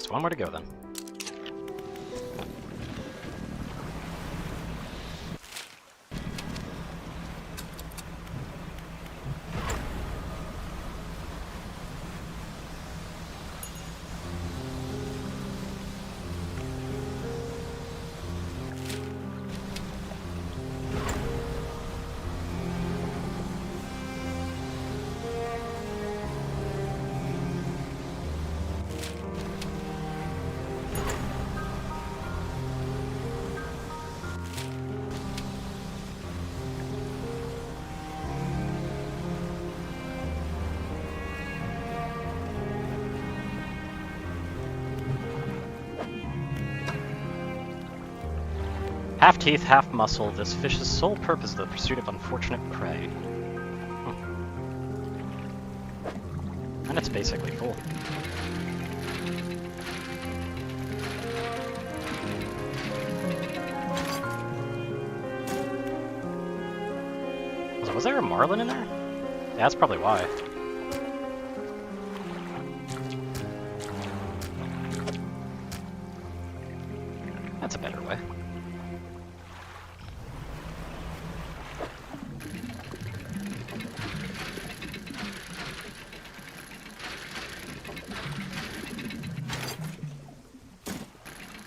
One more to go then. Half teeth, half muscle, this fish's sole purpose is the pursuit of unfortunate prey. And it's basically full. Was there a marlin in there? Yeah, that's probably why. That's a better way.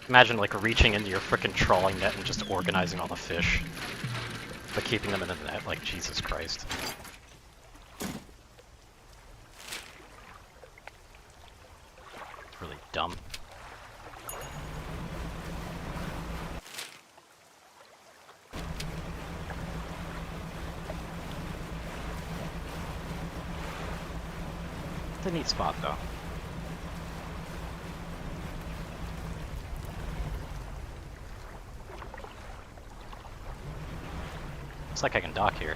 Imagine like reaching into your frickin' trawling net and just organizing all the fish, but keeping them in the net, like Jesus Christ. It's really dumb. It's a neat spot though. Looks like I can dock here.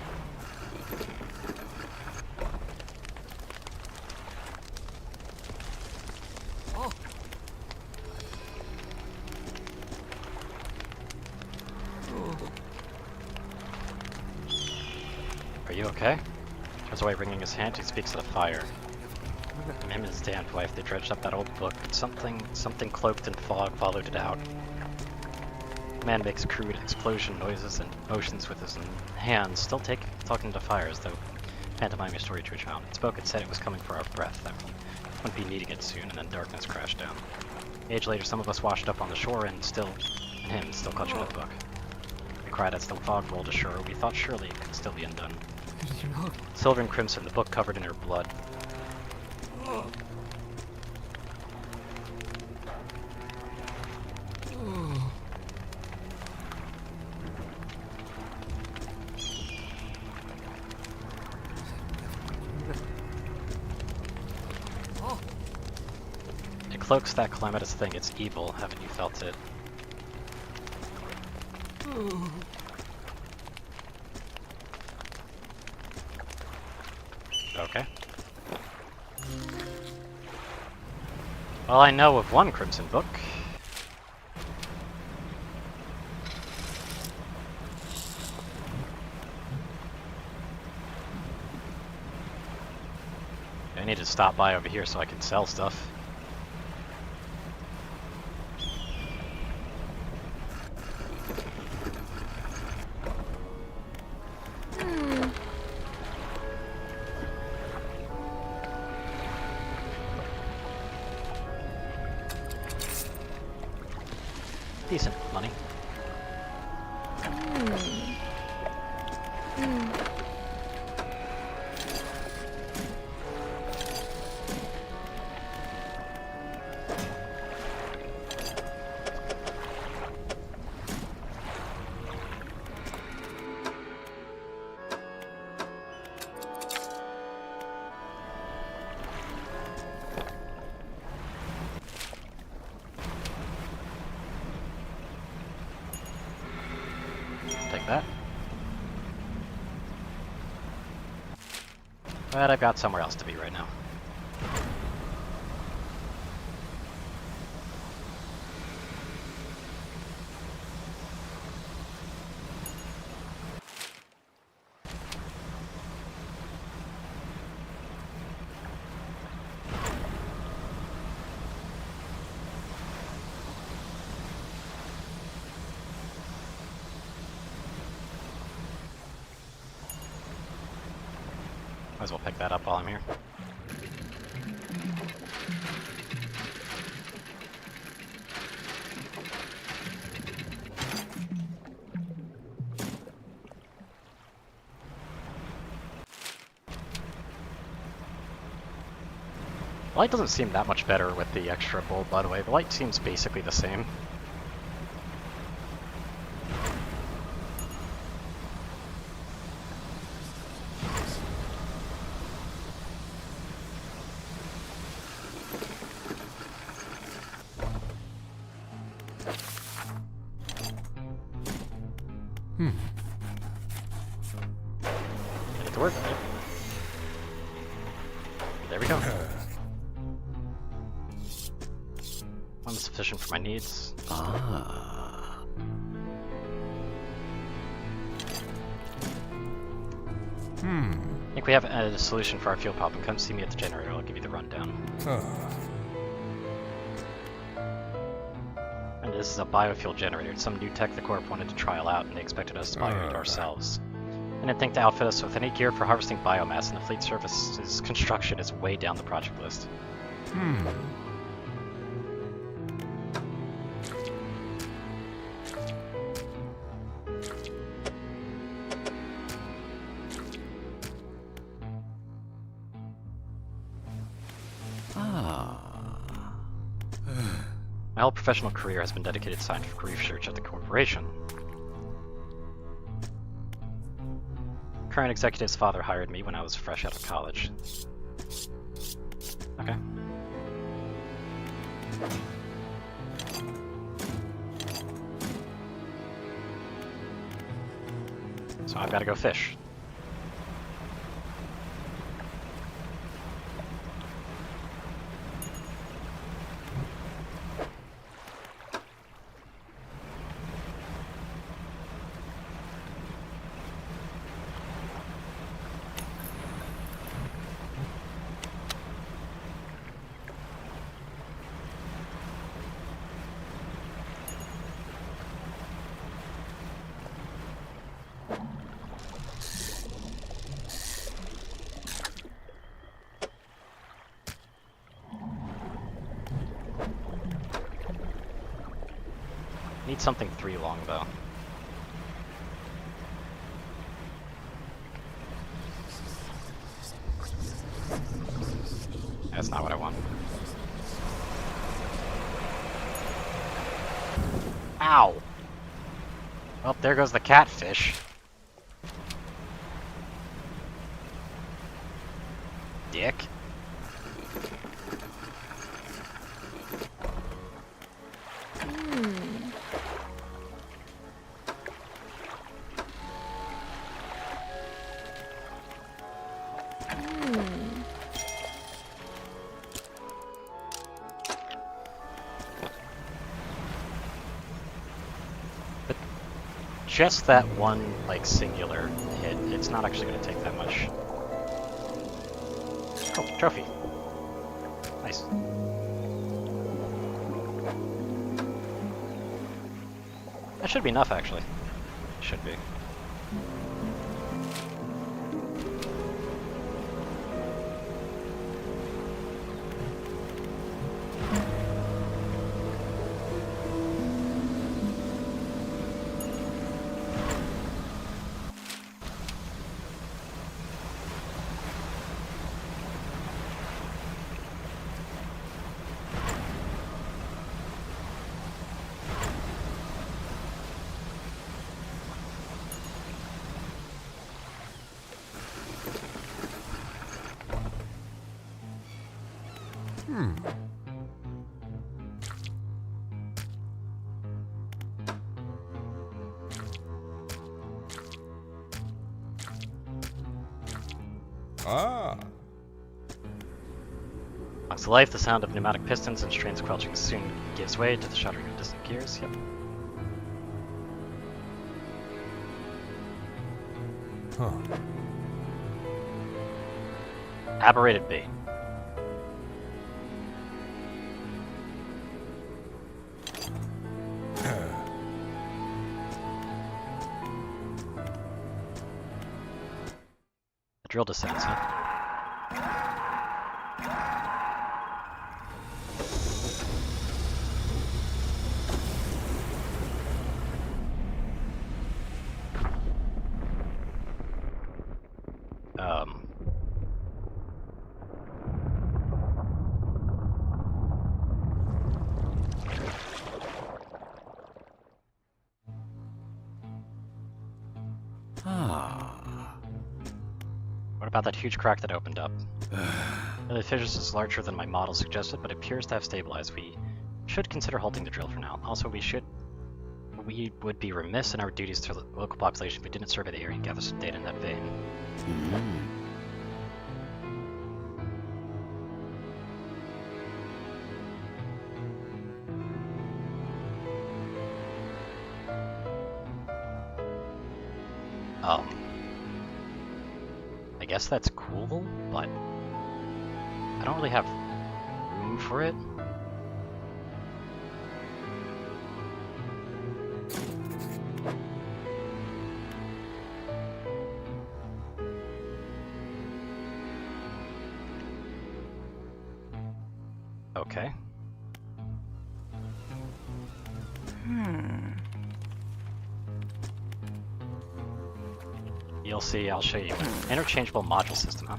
Oh. Are you okay? Turns away, wringing his hand, he speaks of the fire. Him and his damned wife, they dredged up that old book, but something cloaked in fog followed it out. Man makes crude explosion noises and motions with his hands, still talking to fire as though pantomiming a story to a child. It spoke and said it was coming for our breath, that wouldn't be needing it soon, and then darkness crashed down. Age later, some of us washed up on the shore and him still clutching the book. We cried as the fog rolled ashore. We thought surely it could still be undone. Silver and crimson, the book covered in her blood. It cloaks that calamitous thing. It's evil. Haven't you felt it? Okay. Well, I know of one crimson book. I need to stop by over here so I can sell stuff. Decent money. Take that. But I've got somewhere else to be right now. Might as well pick that up while I'm here. The light doesn't seem that much better with the extra bulb, by the way. The light seems basically the same. Get it to work. Yep. There we go. One sufficient for my needs. Ah. I think we have a solution for our fuel problem. Come see me at the generator. I'll give you the rundown. And this is a biofuel generator. It's some new tech the Corp wanted to trial out, and they expected us to bio it ourselves. I didn't think to outfit us with any gear for harvesting biomass, and the fleet service's construction is way down the project list. My whole professional career has been dedicated to scientific research at the corporation. Current executive's father hired me when I was fresh out of college. Okay. So I've got to go fish. Need something 3 long, though. That's not what I want. Ow! Well, there goes the catfish. Dick. Just that one, like, singular hit, it's not actually going to take that much. Oh, trophy. Nice. That should be enough, actually. Should be. Ah. Locks to life, the sound of pneumatic pistons and strains squelching soon gives way to the shuddering of distant gears. Yep. Huh. Aberrated bait. The drill descends, huh? What about that huge crack that opened up? The fissure is larger than my model suggested, but appears to have stabilized. We should consider halting the drill for now. Also, we would be remiss in our duties to the local population if we didn't survey the area and gather some data in that vein. I guess that's cool, but I don't really have room for it. Okay. You'll see, I'll show you. Interchangeable module system, huh?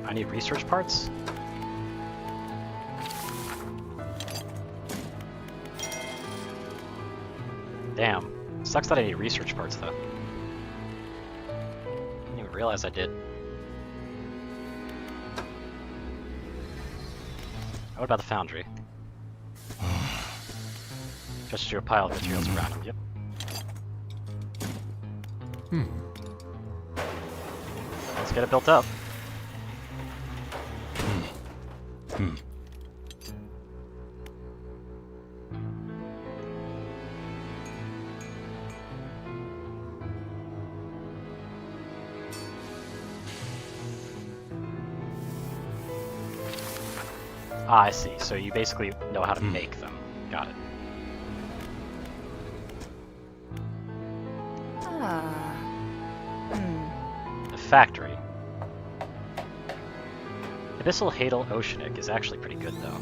I need research parts? Damn. Sucks that I need research parts, though. Didn't even realize I did. What about the foundry? Just your pile of materials around him, yep. Let's get it built up. Ah, I see. So you basically know how to make them. Got it. Ah. The factory. Abyssal Hadal Oceanic is actually pretty good, though.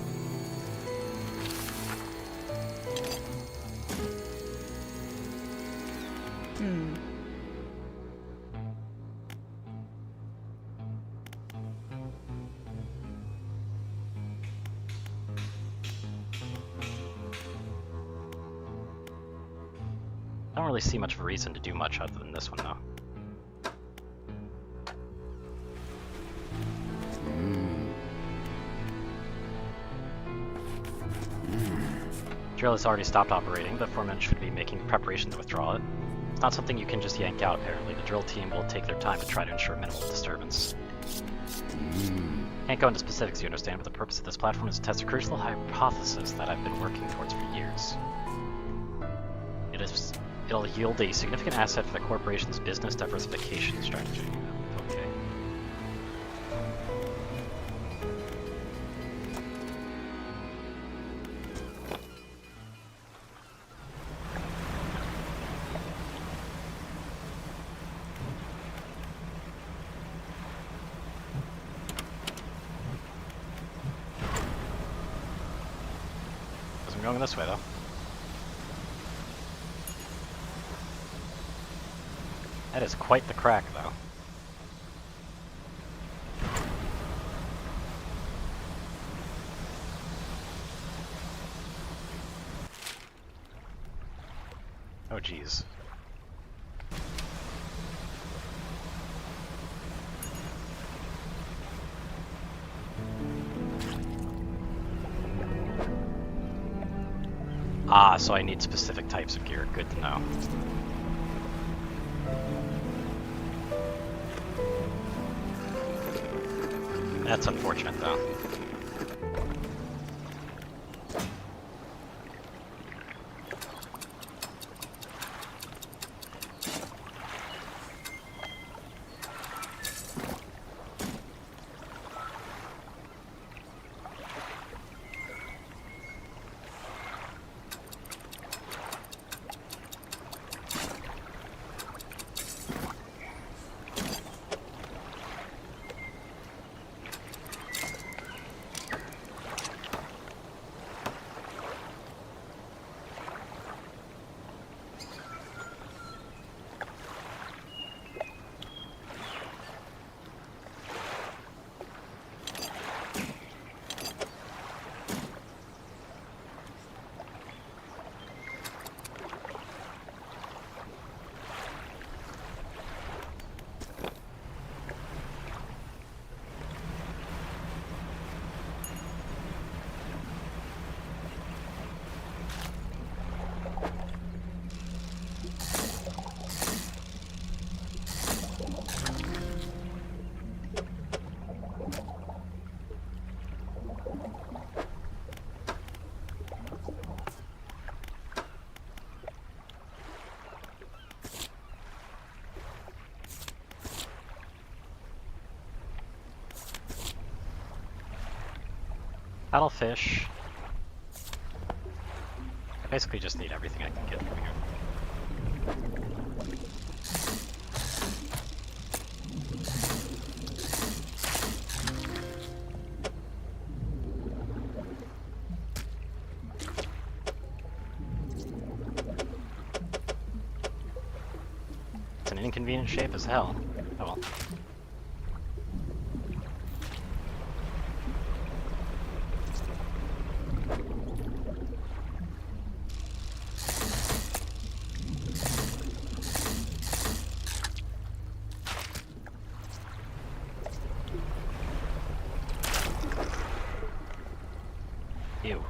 I don't really see much of a reason to do much other than this one, though. Drill has already stopped operating, but foremen should be making preparation to withdraw it. It's not something you can just yank out, apparently. The drill team will take their time to try to ensure minimal disturbance. Can't go into specifics, you understand, but the purpose of this platform is to test a crucial hypothesis that I've been working towards for years. It'll yield a significant asset for the corporation's business diversification strategy. Okay. Wasn't going this way, though. That is quite the crack, though. Oh, jeez. Ah, so I need specific types of gear. Good to know. That's unfortunate, though. Paddlefish. I basically just need everything I can get from here. It's an inconvenient shape as hell. Oh well. Ew.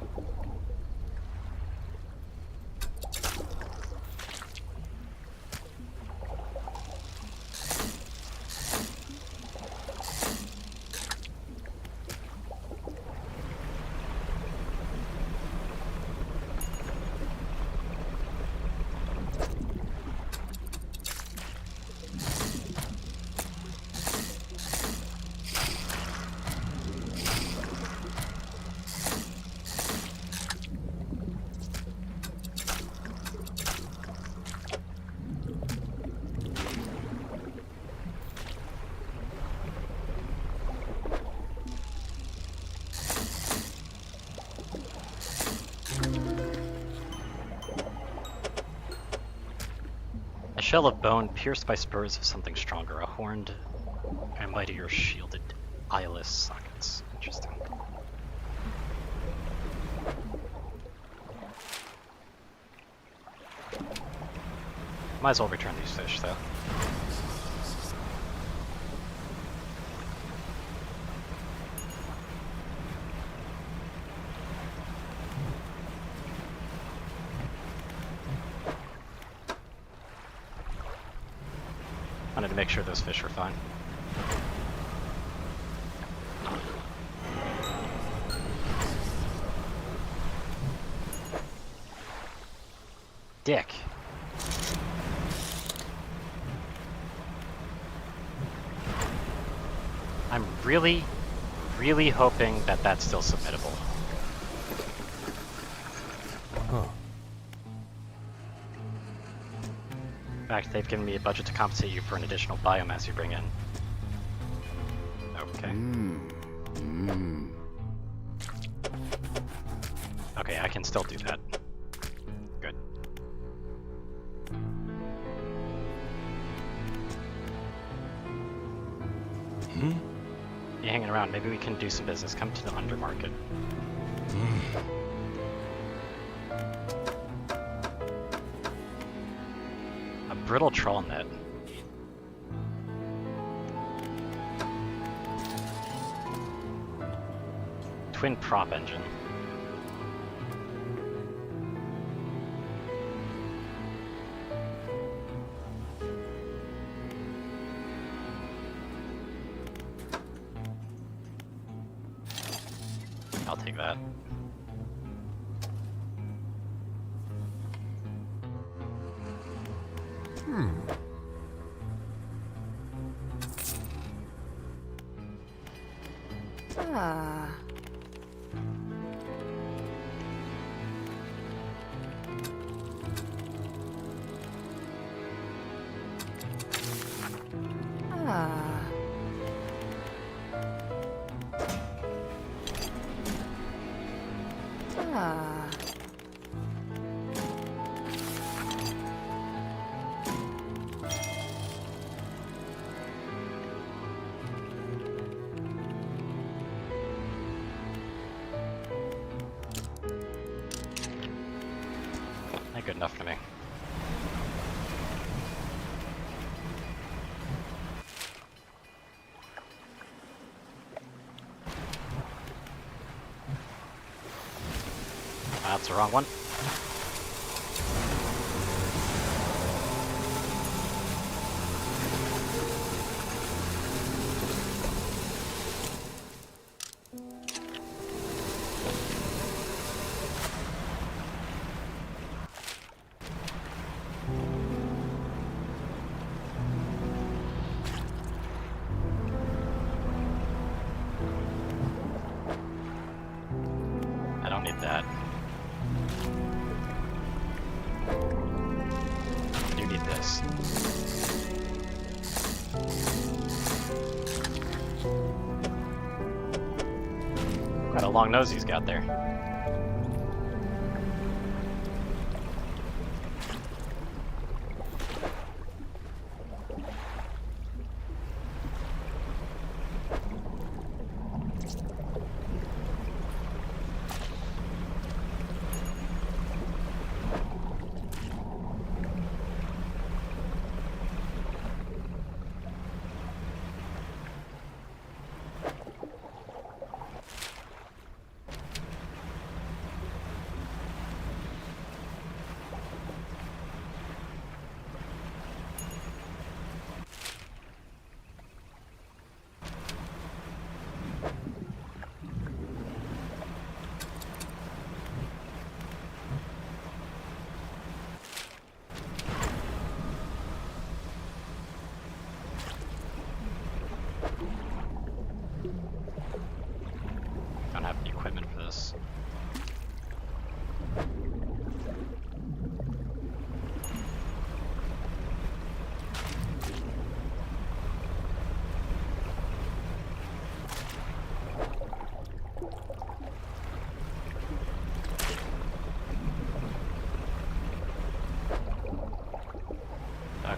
shell of bone pierced by spurs of something stronger. A horned and mightier shielded eyeless sockets. Interesting. Might as well return these fish, though. Wanted to make sure those fish were fine. Dick. I'm really, really hoping that that's still submittable. Huh. In fact, they've given me a budget to compensate you for an additional biomass you bring in. Okay. Okay, I can still do that. Good. You hanging around, maybe we can do some business. Come to the undermarket. A brittle trawl net. Twin prop engine. I'll take that. Ah. Ah. Ah. Not good enough for me. That's the wrong one. I don't need that. I do need this. Quite a long nose he's got there.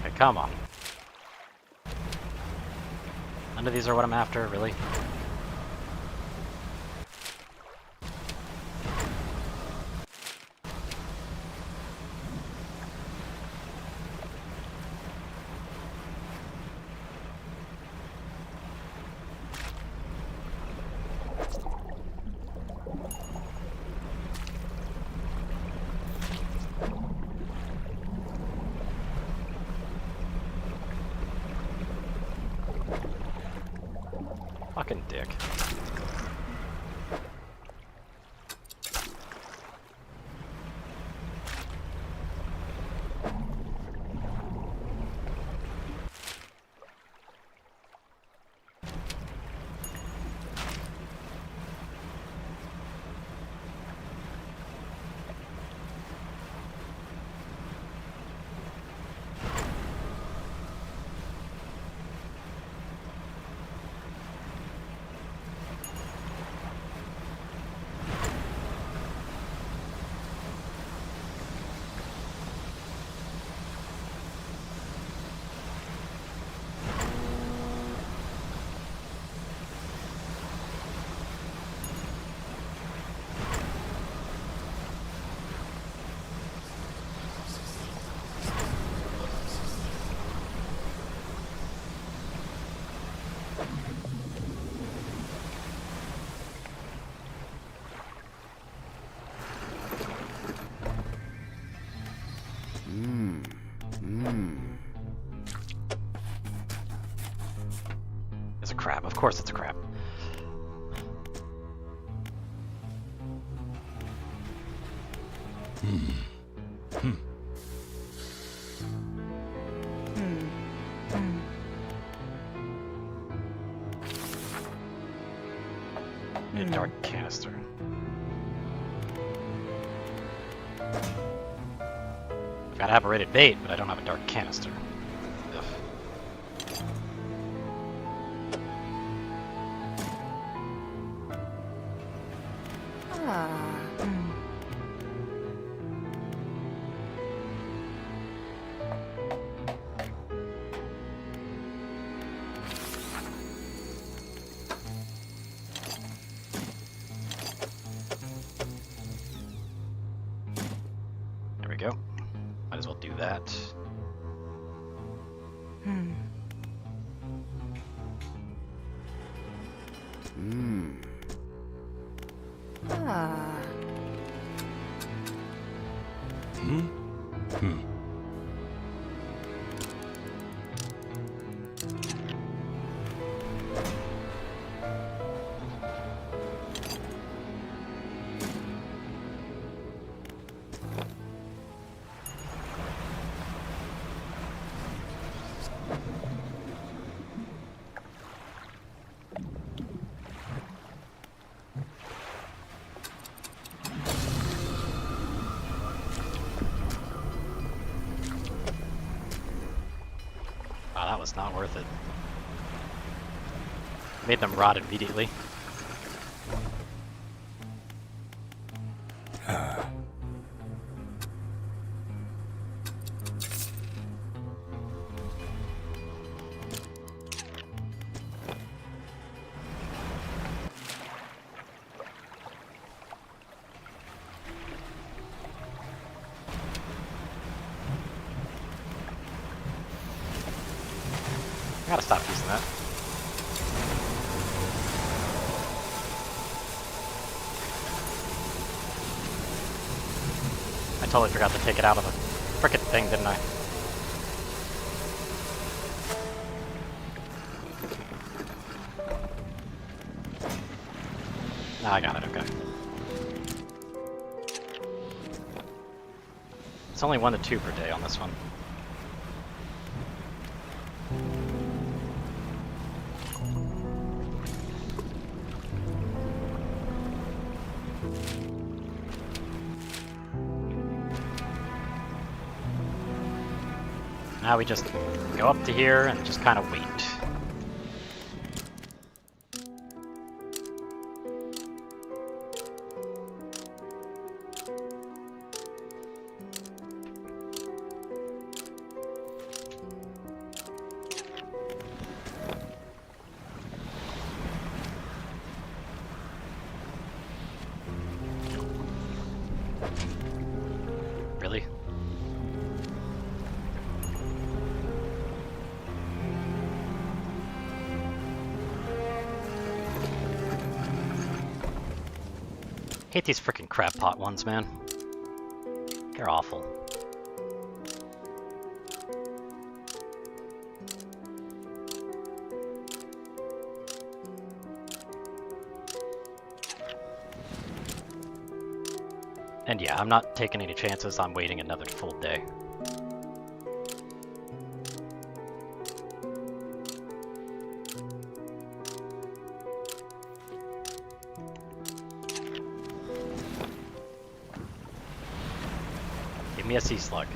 Okay, come on. None of these are what I'm after, really? Fucking dick. It's a crab. Of course it's a crab. A dark canister. I've got apparated bait, but I don't have a dark canister. Ugh. Ah. There we go. Might as well do that. Ah. Wow, that was not worth it. Made them rot immediately. I gotta stop using that. I totally forgot to take it out of the frickin' thing, didn't I? Ah, I got it, okay. It's only 1 to 2 per day on this one. Now we just go up to here and just kind of wait. Hate these freaking crab pot ones, man. They're awful. And yeah, I'm not taking any chances on waiting another full day. Give me a sea slug.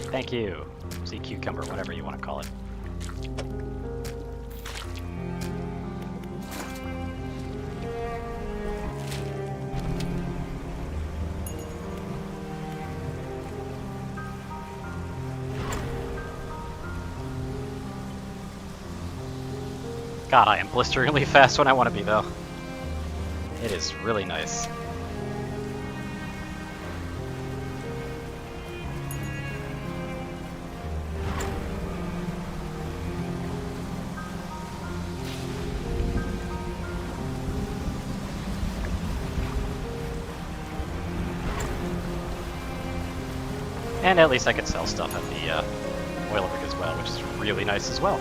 Thank you. Sea cucumber, whatever you want to call it. God, I am blisteringly fast when I want to be, though. It is really nice. And at least I could sell stuff at the oil rig as well, which is really nice as well.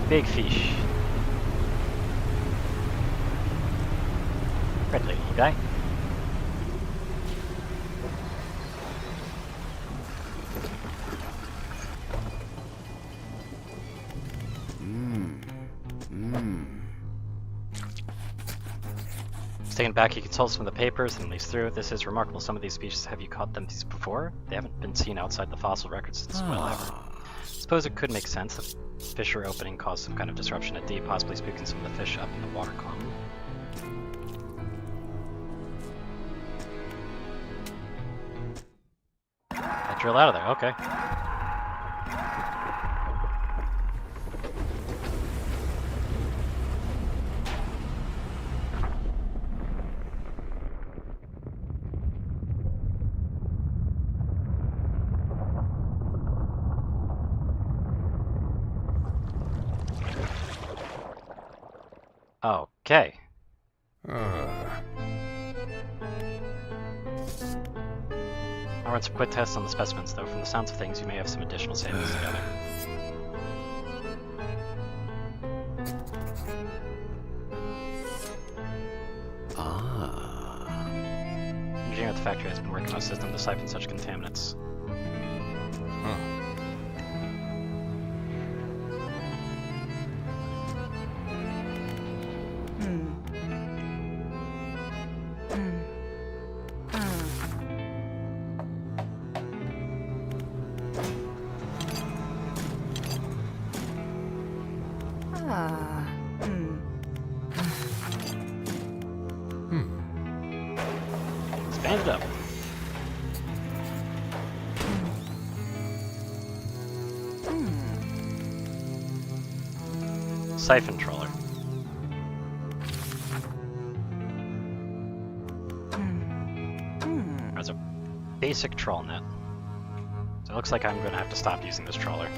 Big fish. Friendly little guy. Taken back, he consults from the papers and leaves through. This is remarkable. Some of these species, have you caught them before? They haven't been seen outside the fossil records since well ever. Suppose it could make sense. The fissure opening caused some kind of disruption at deep, possibly spooking some of the fish up in the water column. I drill out of there, okay. Okay. I'll run some quick tests on the specimens, though. From the sounds of things, you may have some additional samples together. Engineer at the factory has been working on a system to siphon such contaminants. Expand it up. Siphon trawler. There's a basic trawl net. So it looks like I'm going to have to stop using this trawler.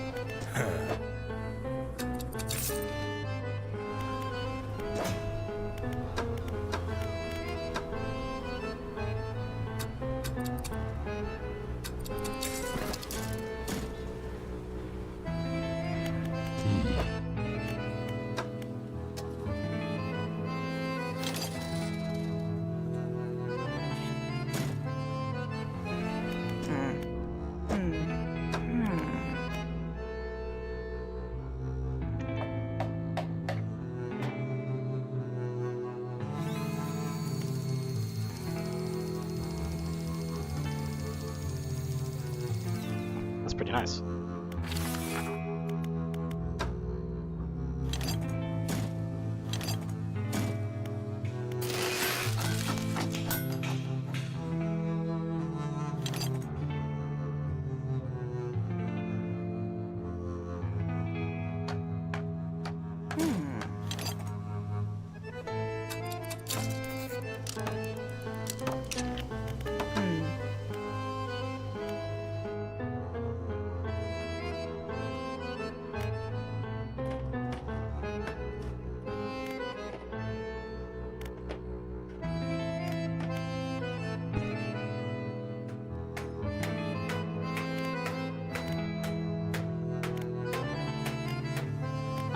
That's pretty nice.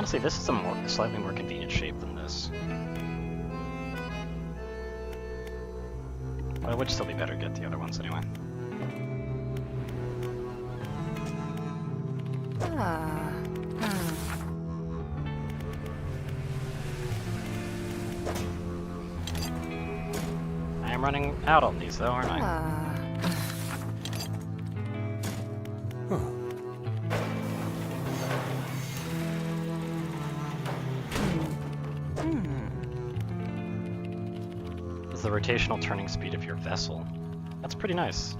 Honestly, this is a slightly more convenient shape than this. But it would still be better to get the other ones anyway. Ah. I am running out on these though, aren't I? Huh. This is the rotational turning speed of your vessel. That's pretty nice.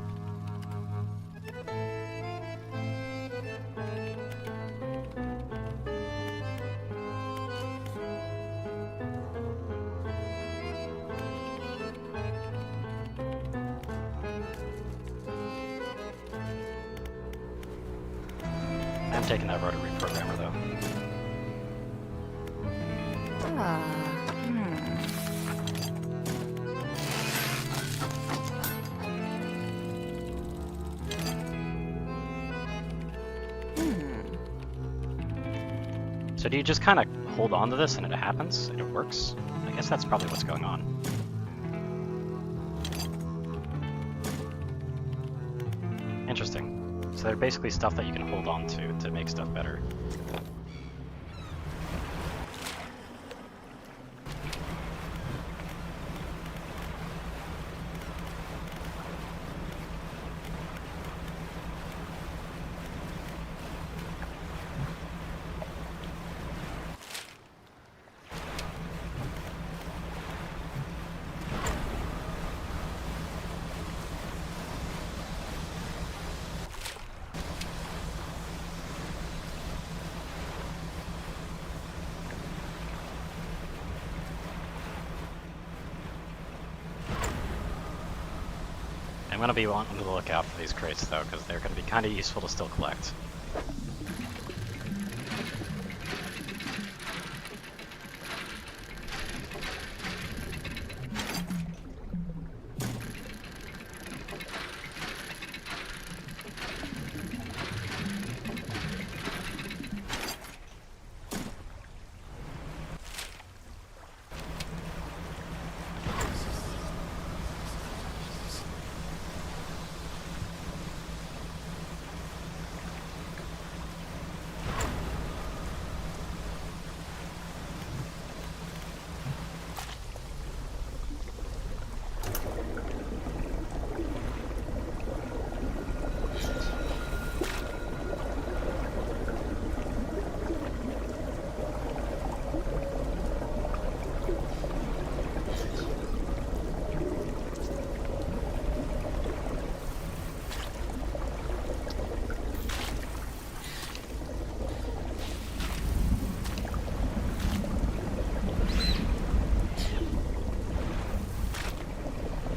I'm taking that rotary programmer though. So do you just kind of hold on to this and it happens and it works? I guess that's probably what's going on. Interesting. So they're basically stuff that you can hold on to make stuff better. I'm going to be on the lookout for these crates though, because they're going to be kind of useful to still collect.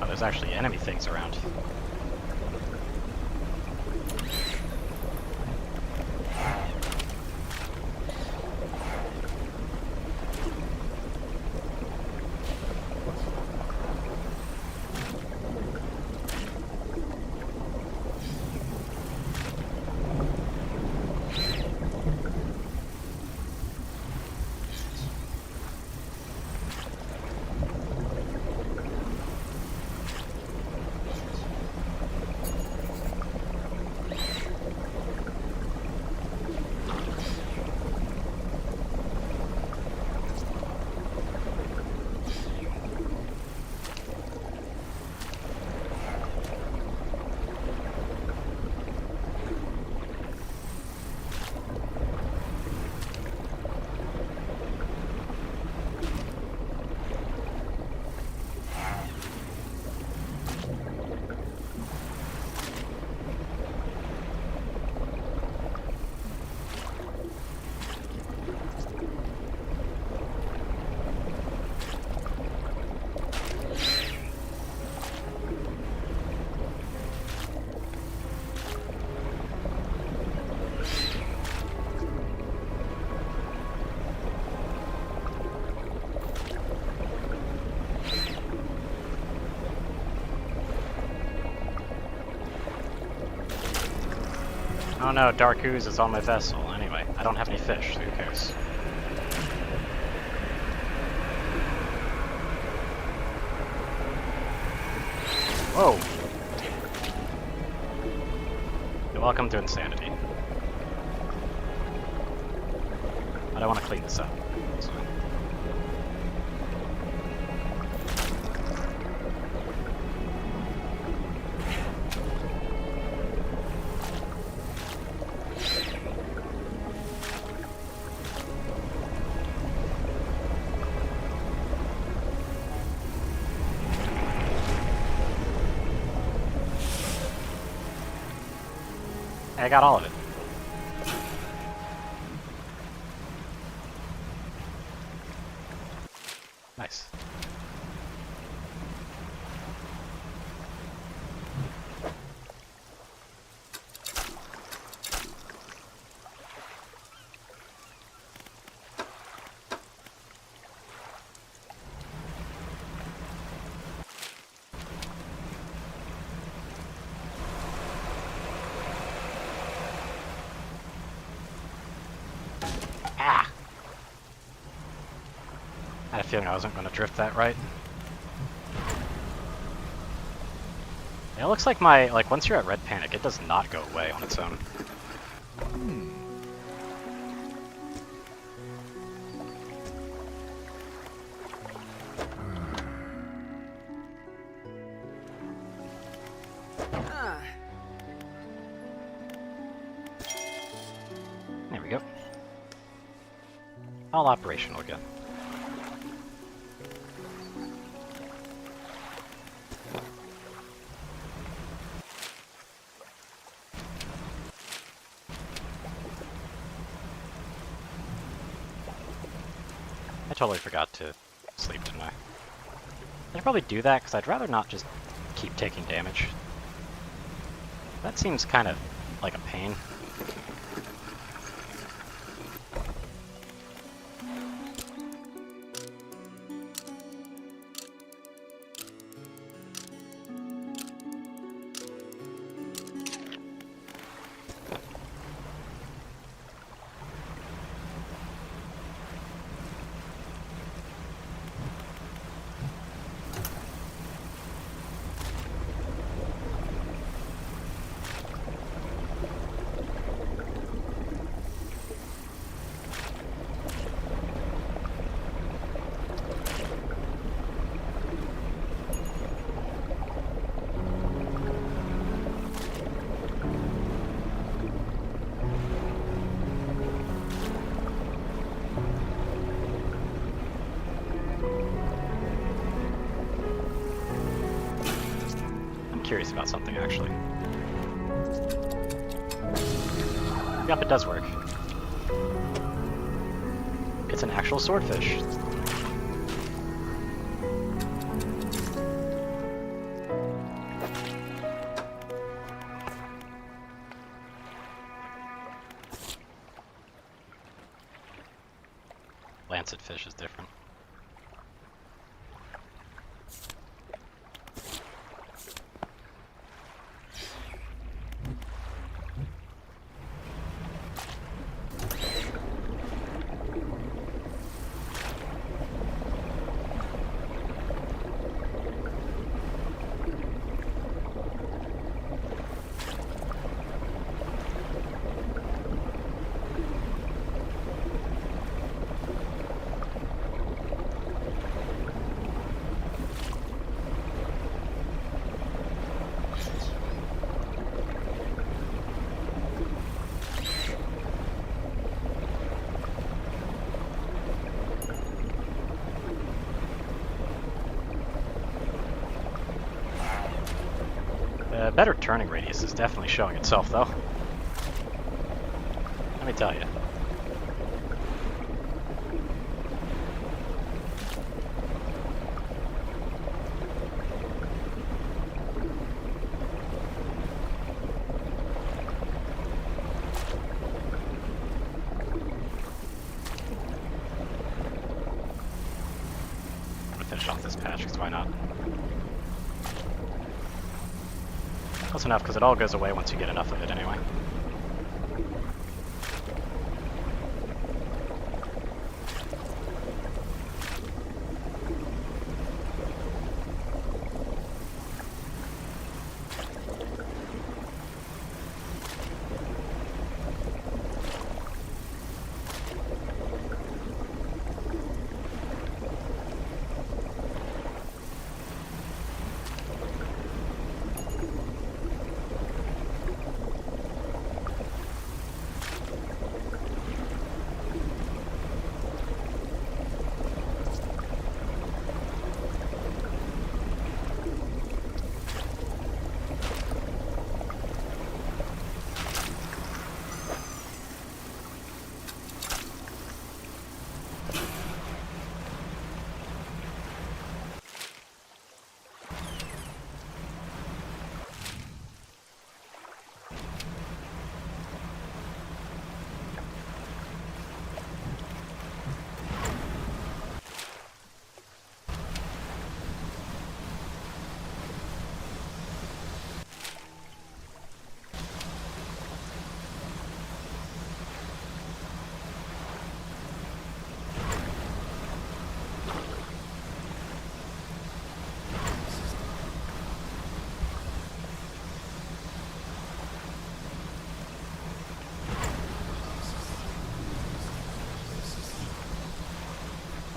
There's actually enemy things around. Oh no, Dark Ooze is on my vessel. Anyway, I don't have any fish, so who cares? Whoa! You're welcome to insanity. I don't want to clean this up. So. I got all of it. Nice. Ah! I had a feeling I wasn't going to drift that right. It looks like once you're at Red Panic, it does not go away on its own. There we go. All operational again. I totally forgot to sleep, didn't I? I should probably do that, because I'd rather not just keep taking damage. That seems kind of like a pain. Curious about something, actually. Yep, it does work. It's an actual swordfish. Lancet fish is different. Better turning radius is definitely showing itself, though. Let me tell you. I'm gonna finish off this patch, because why not? Close enough, because it all goes away once you get enough of it anyway.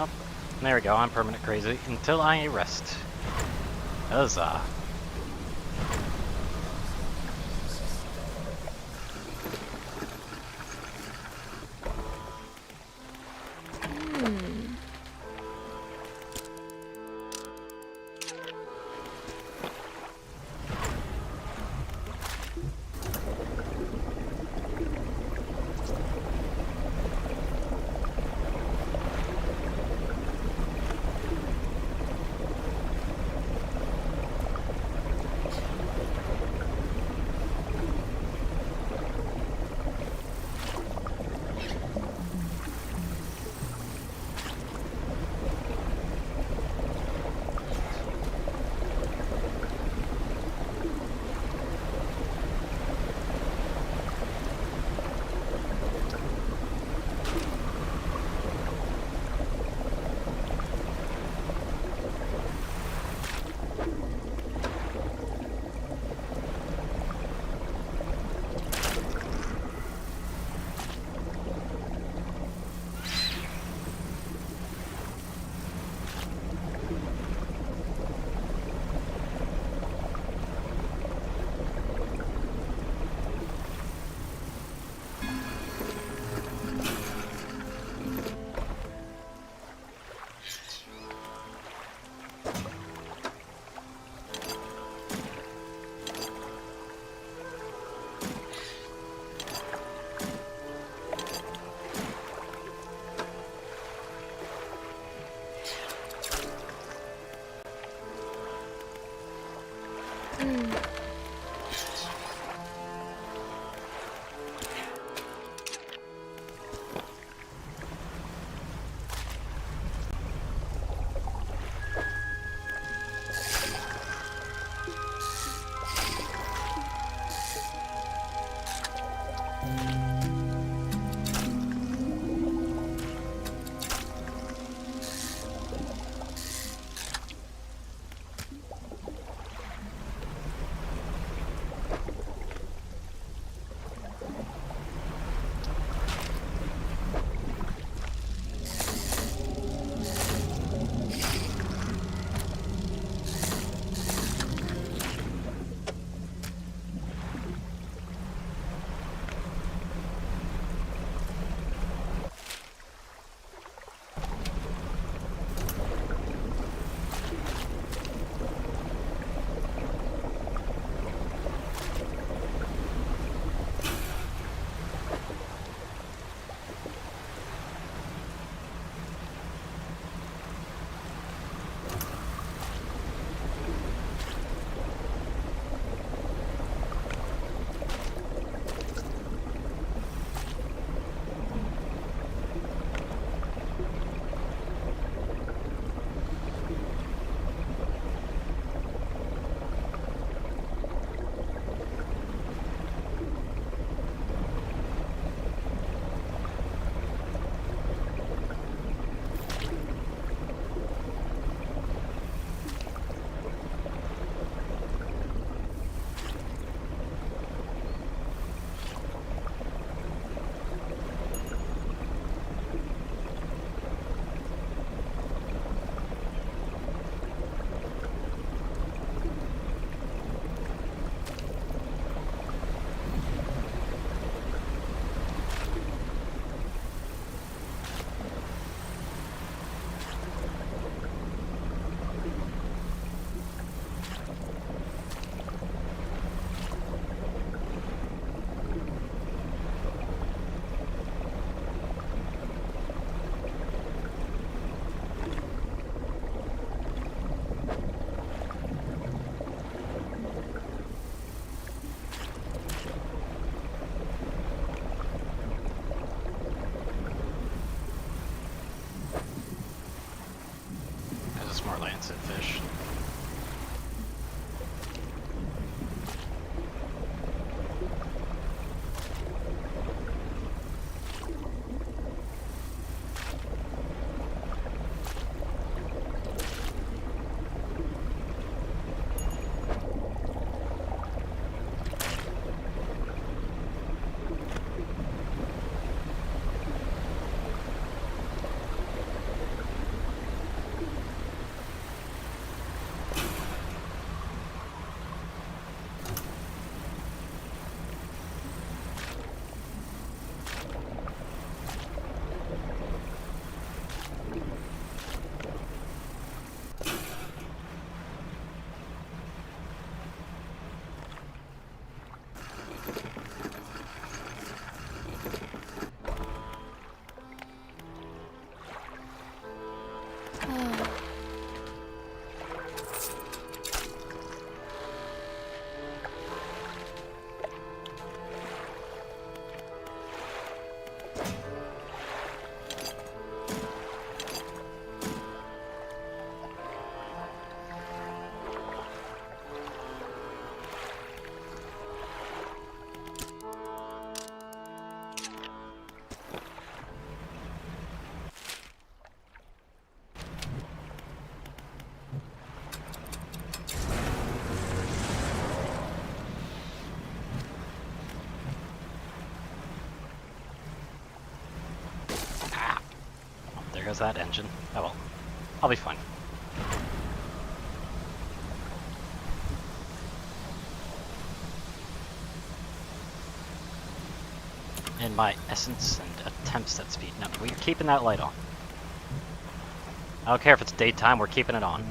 Oh, there we go, I'm permanent crazy until I rest. Huzzah. goes that engine. Oh well. I'll be fine. In my essence and attempts at speed. No, we're keeping that light on. I don't care if it's daytime, we're keeping it on.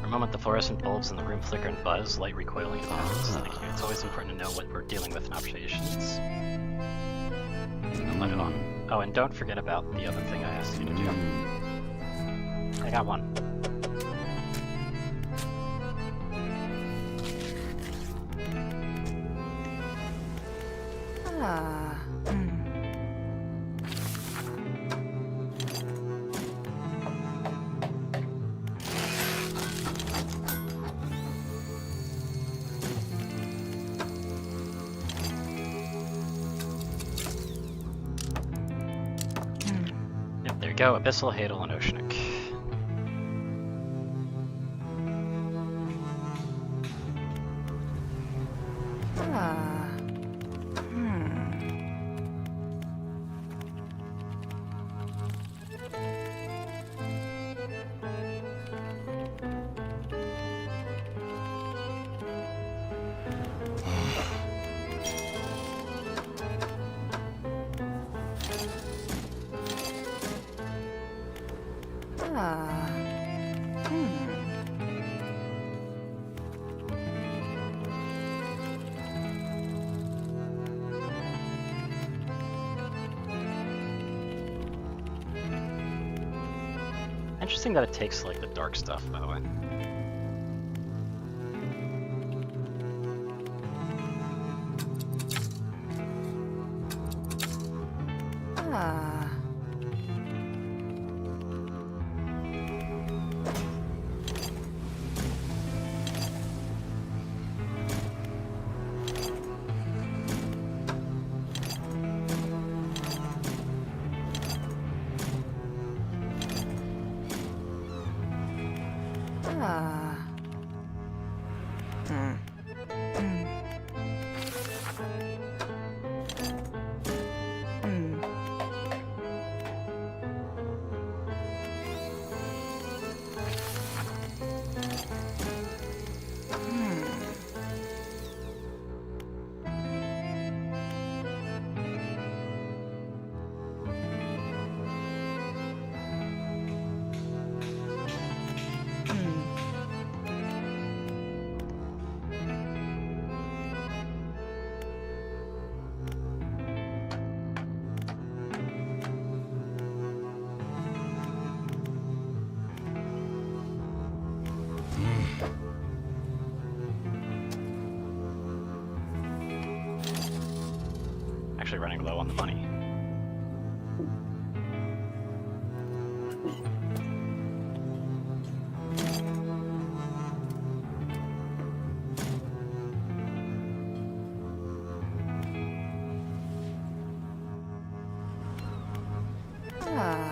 For a moment, the fluorescent bulbs in the room flicker and buzz, light recoiling past. It's always important to know what we're dealing with in operations. And let it on. Oh, and don't forget about the other thing I asked you to do. I got one. Ah. Yep, there you go. Abyssal, Hadal, and Oceanic. Ah. Ah. Interesting that it takes like the dark stuff, by the way. Ah. Ah. Actually running low on the money. Ah.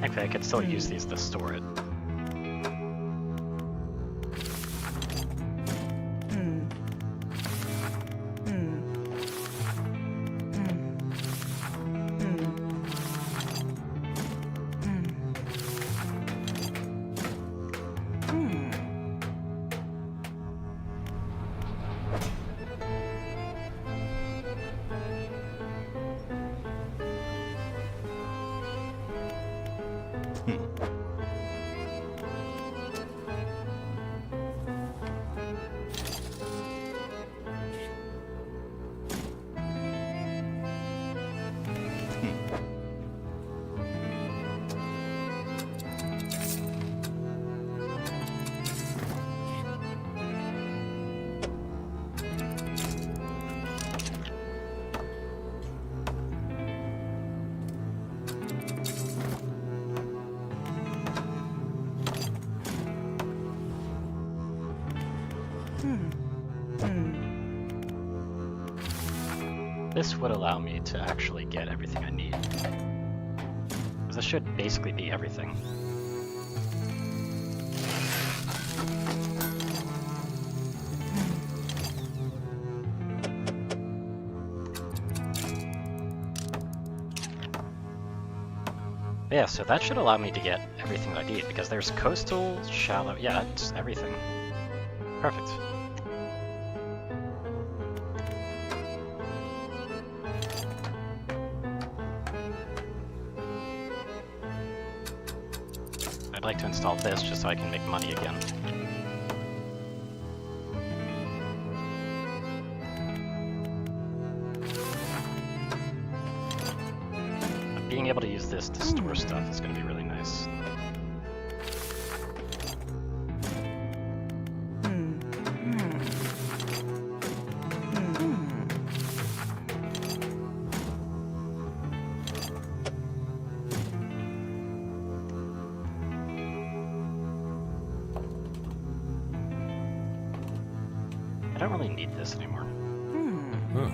Actually, I could still use these to store it. This would allow me to actually get everything I need. This should basically be everything. Yeah, so that should allow me to get everything that I need, because there's coastal, shallow, yeah, it's everything. Perfect. I'd like to install this just so I can make money again. Being able to use this to store stuff is going to be really nice. I don't really need this anymore. Huh.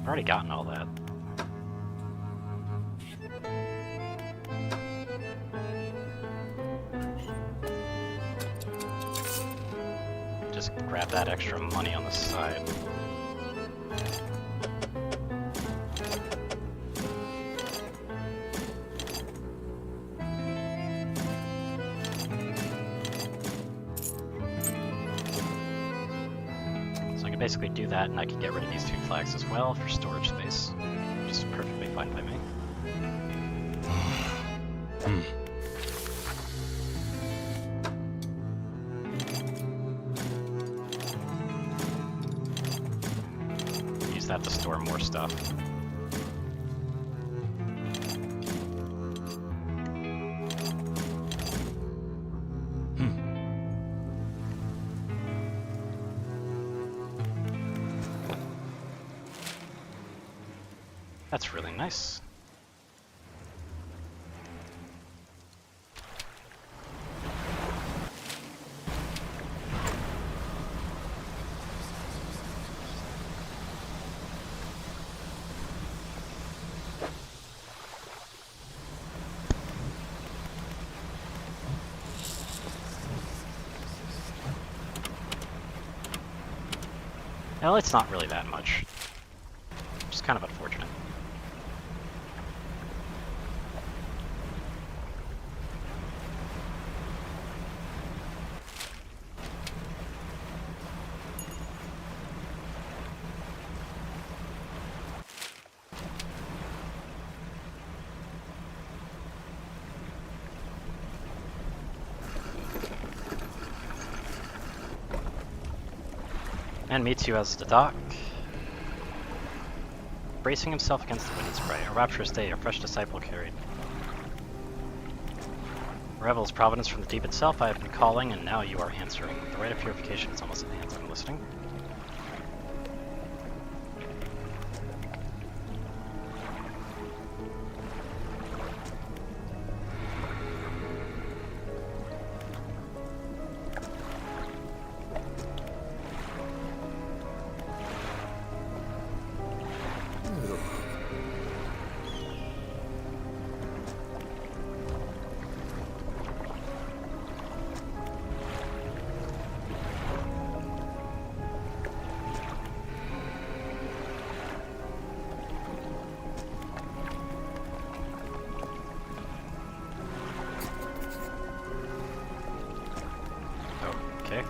I've already gotten all that. Just grab that extra money on the side. Basically do that, and I can get rid of these 2 flags as well for storage space, which is perfectly fine by me. Use that to store more stuff. That's really nice. Well, it's not really that much. Just kind of unfortunate. And meets you as the dock. Bracing himself against the wind spray, a rapturous day, a fresh disciple carried. Revel's providence from the deep itself, I have been calling, and now you are answering. The rite of purification is almost at hand. I'm listening. Okay.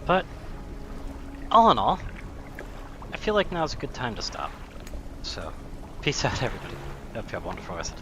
But, all in all, I feel like now's a good time to stop. So, peace out everybody. Hope you have a wonderful rest of the day.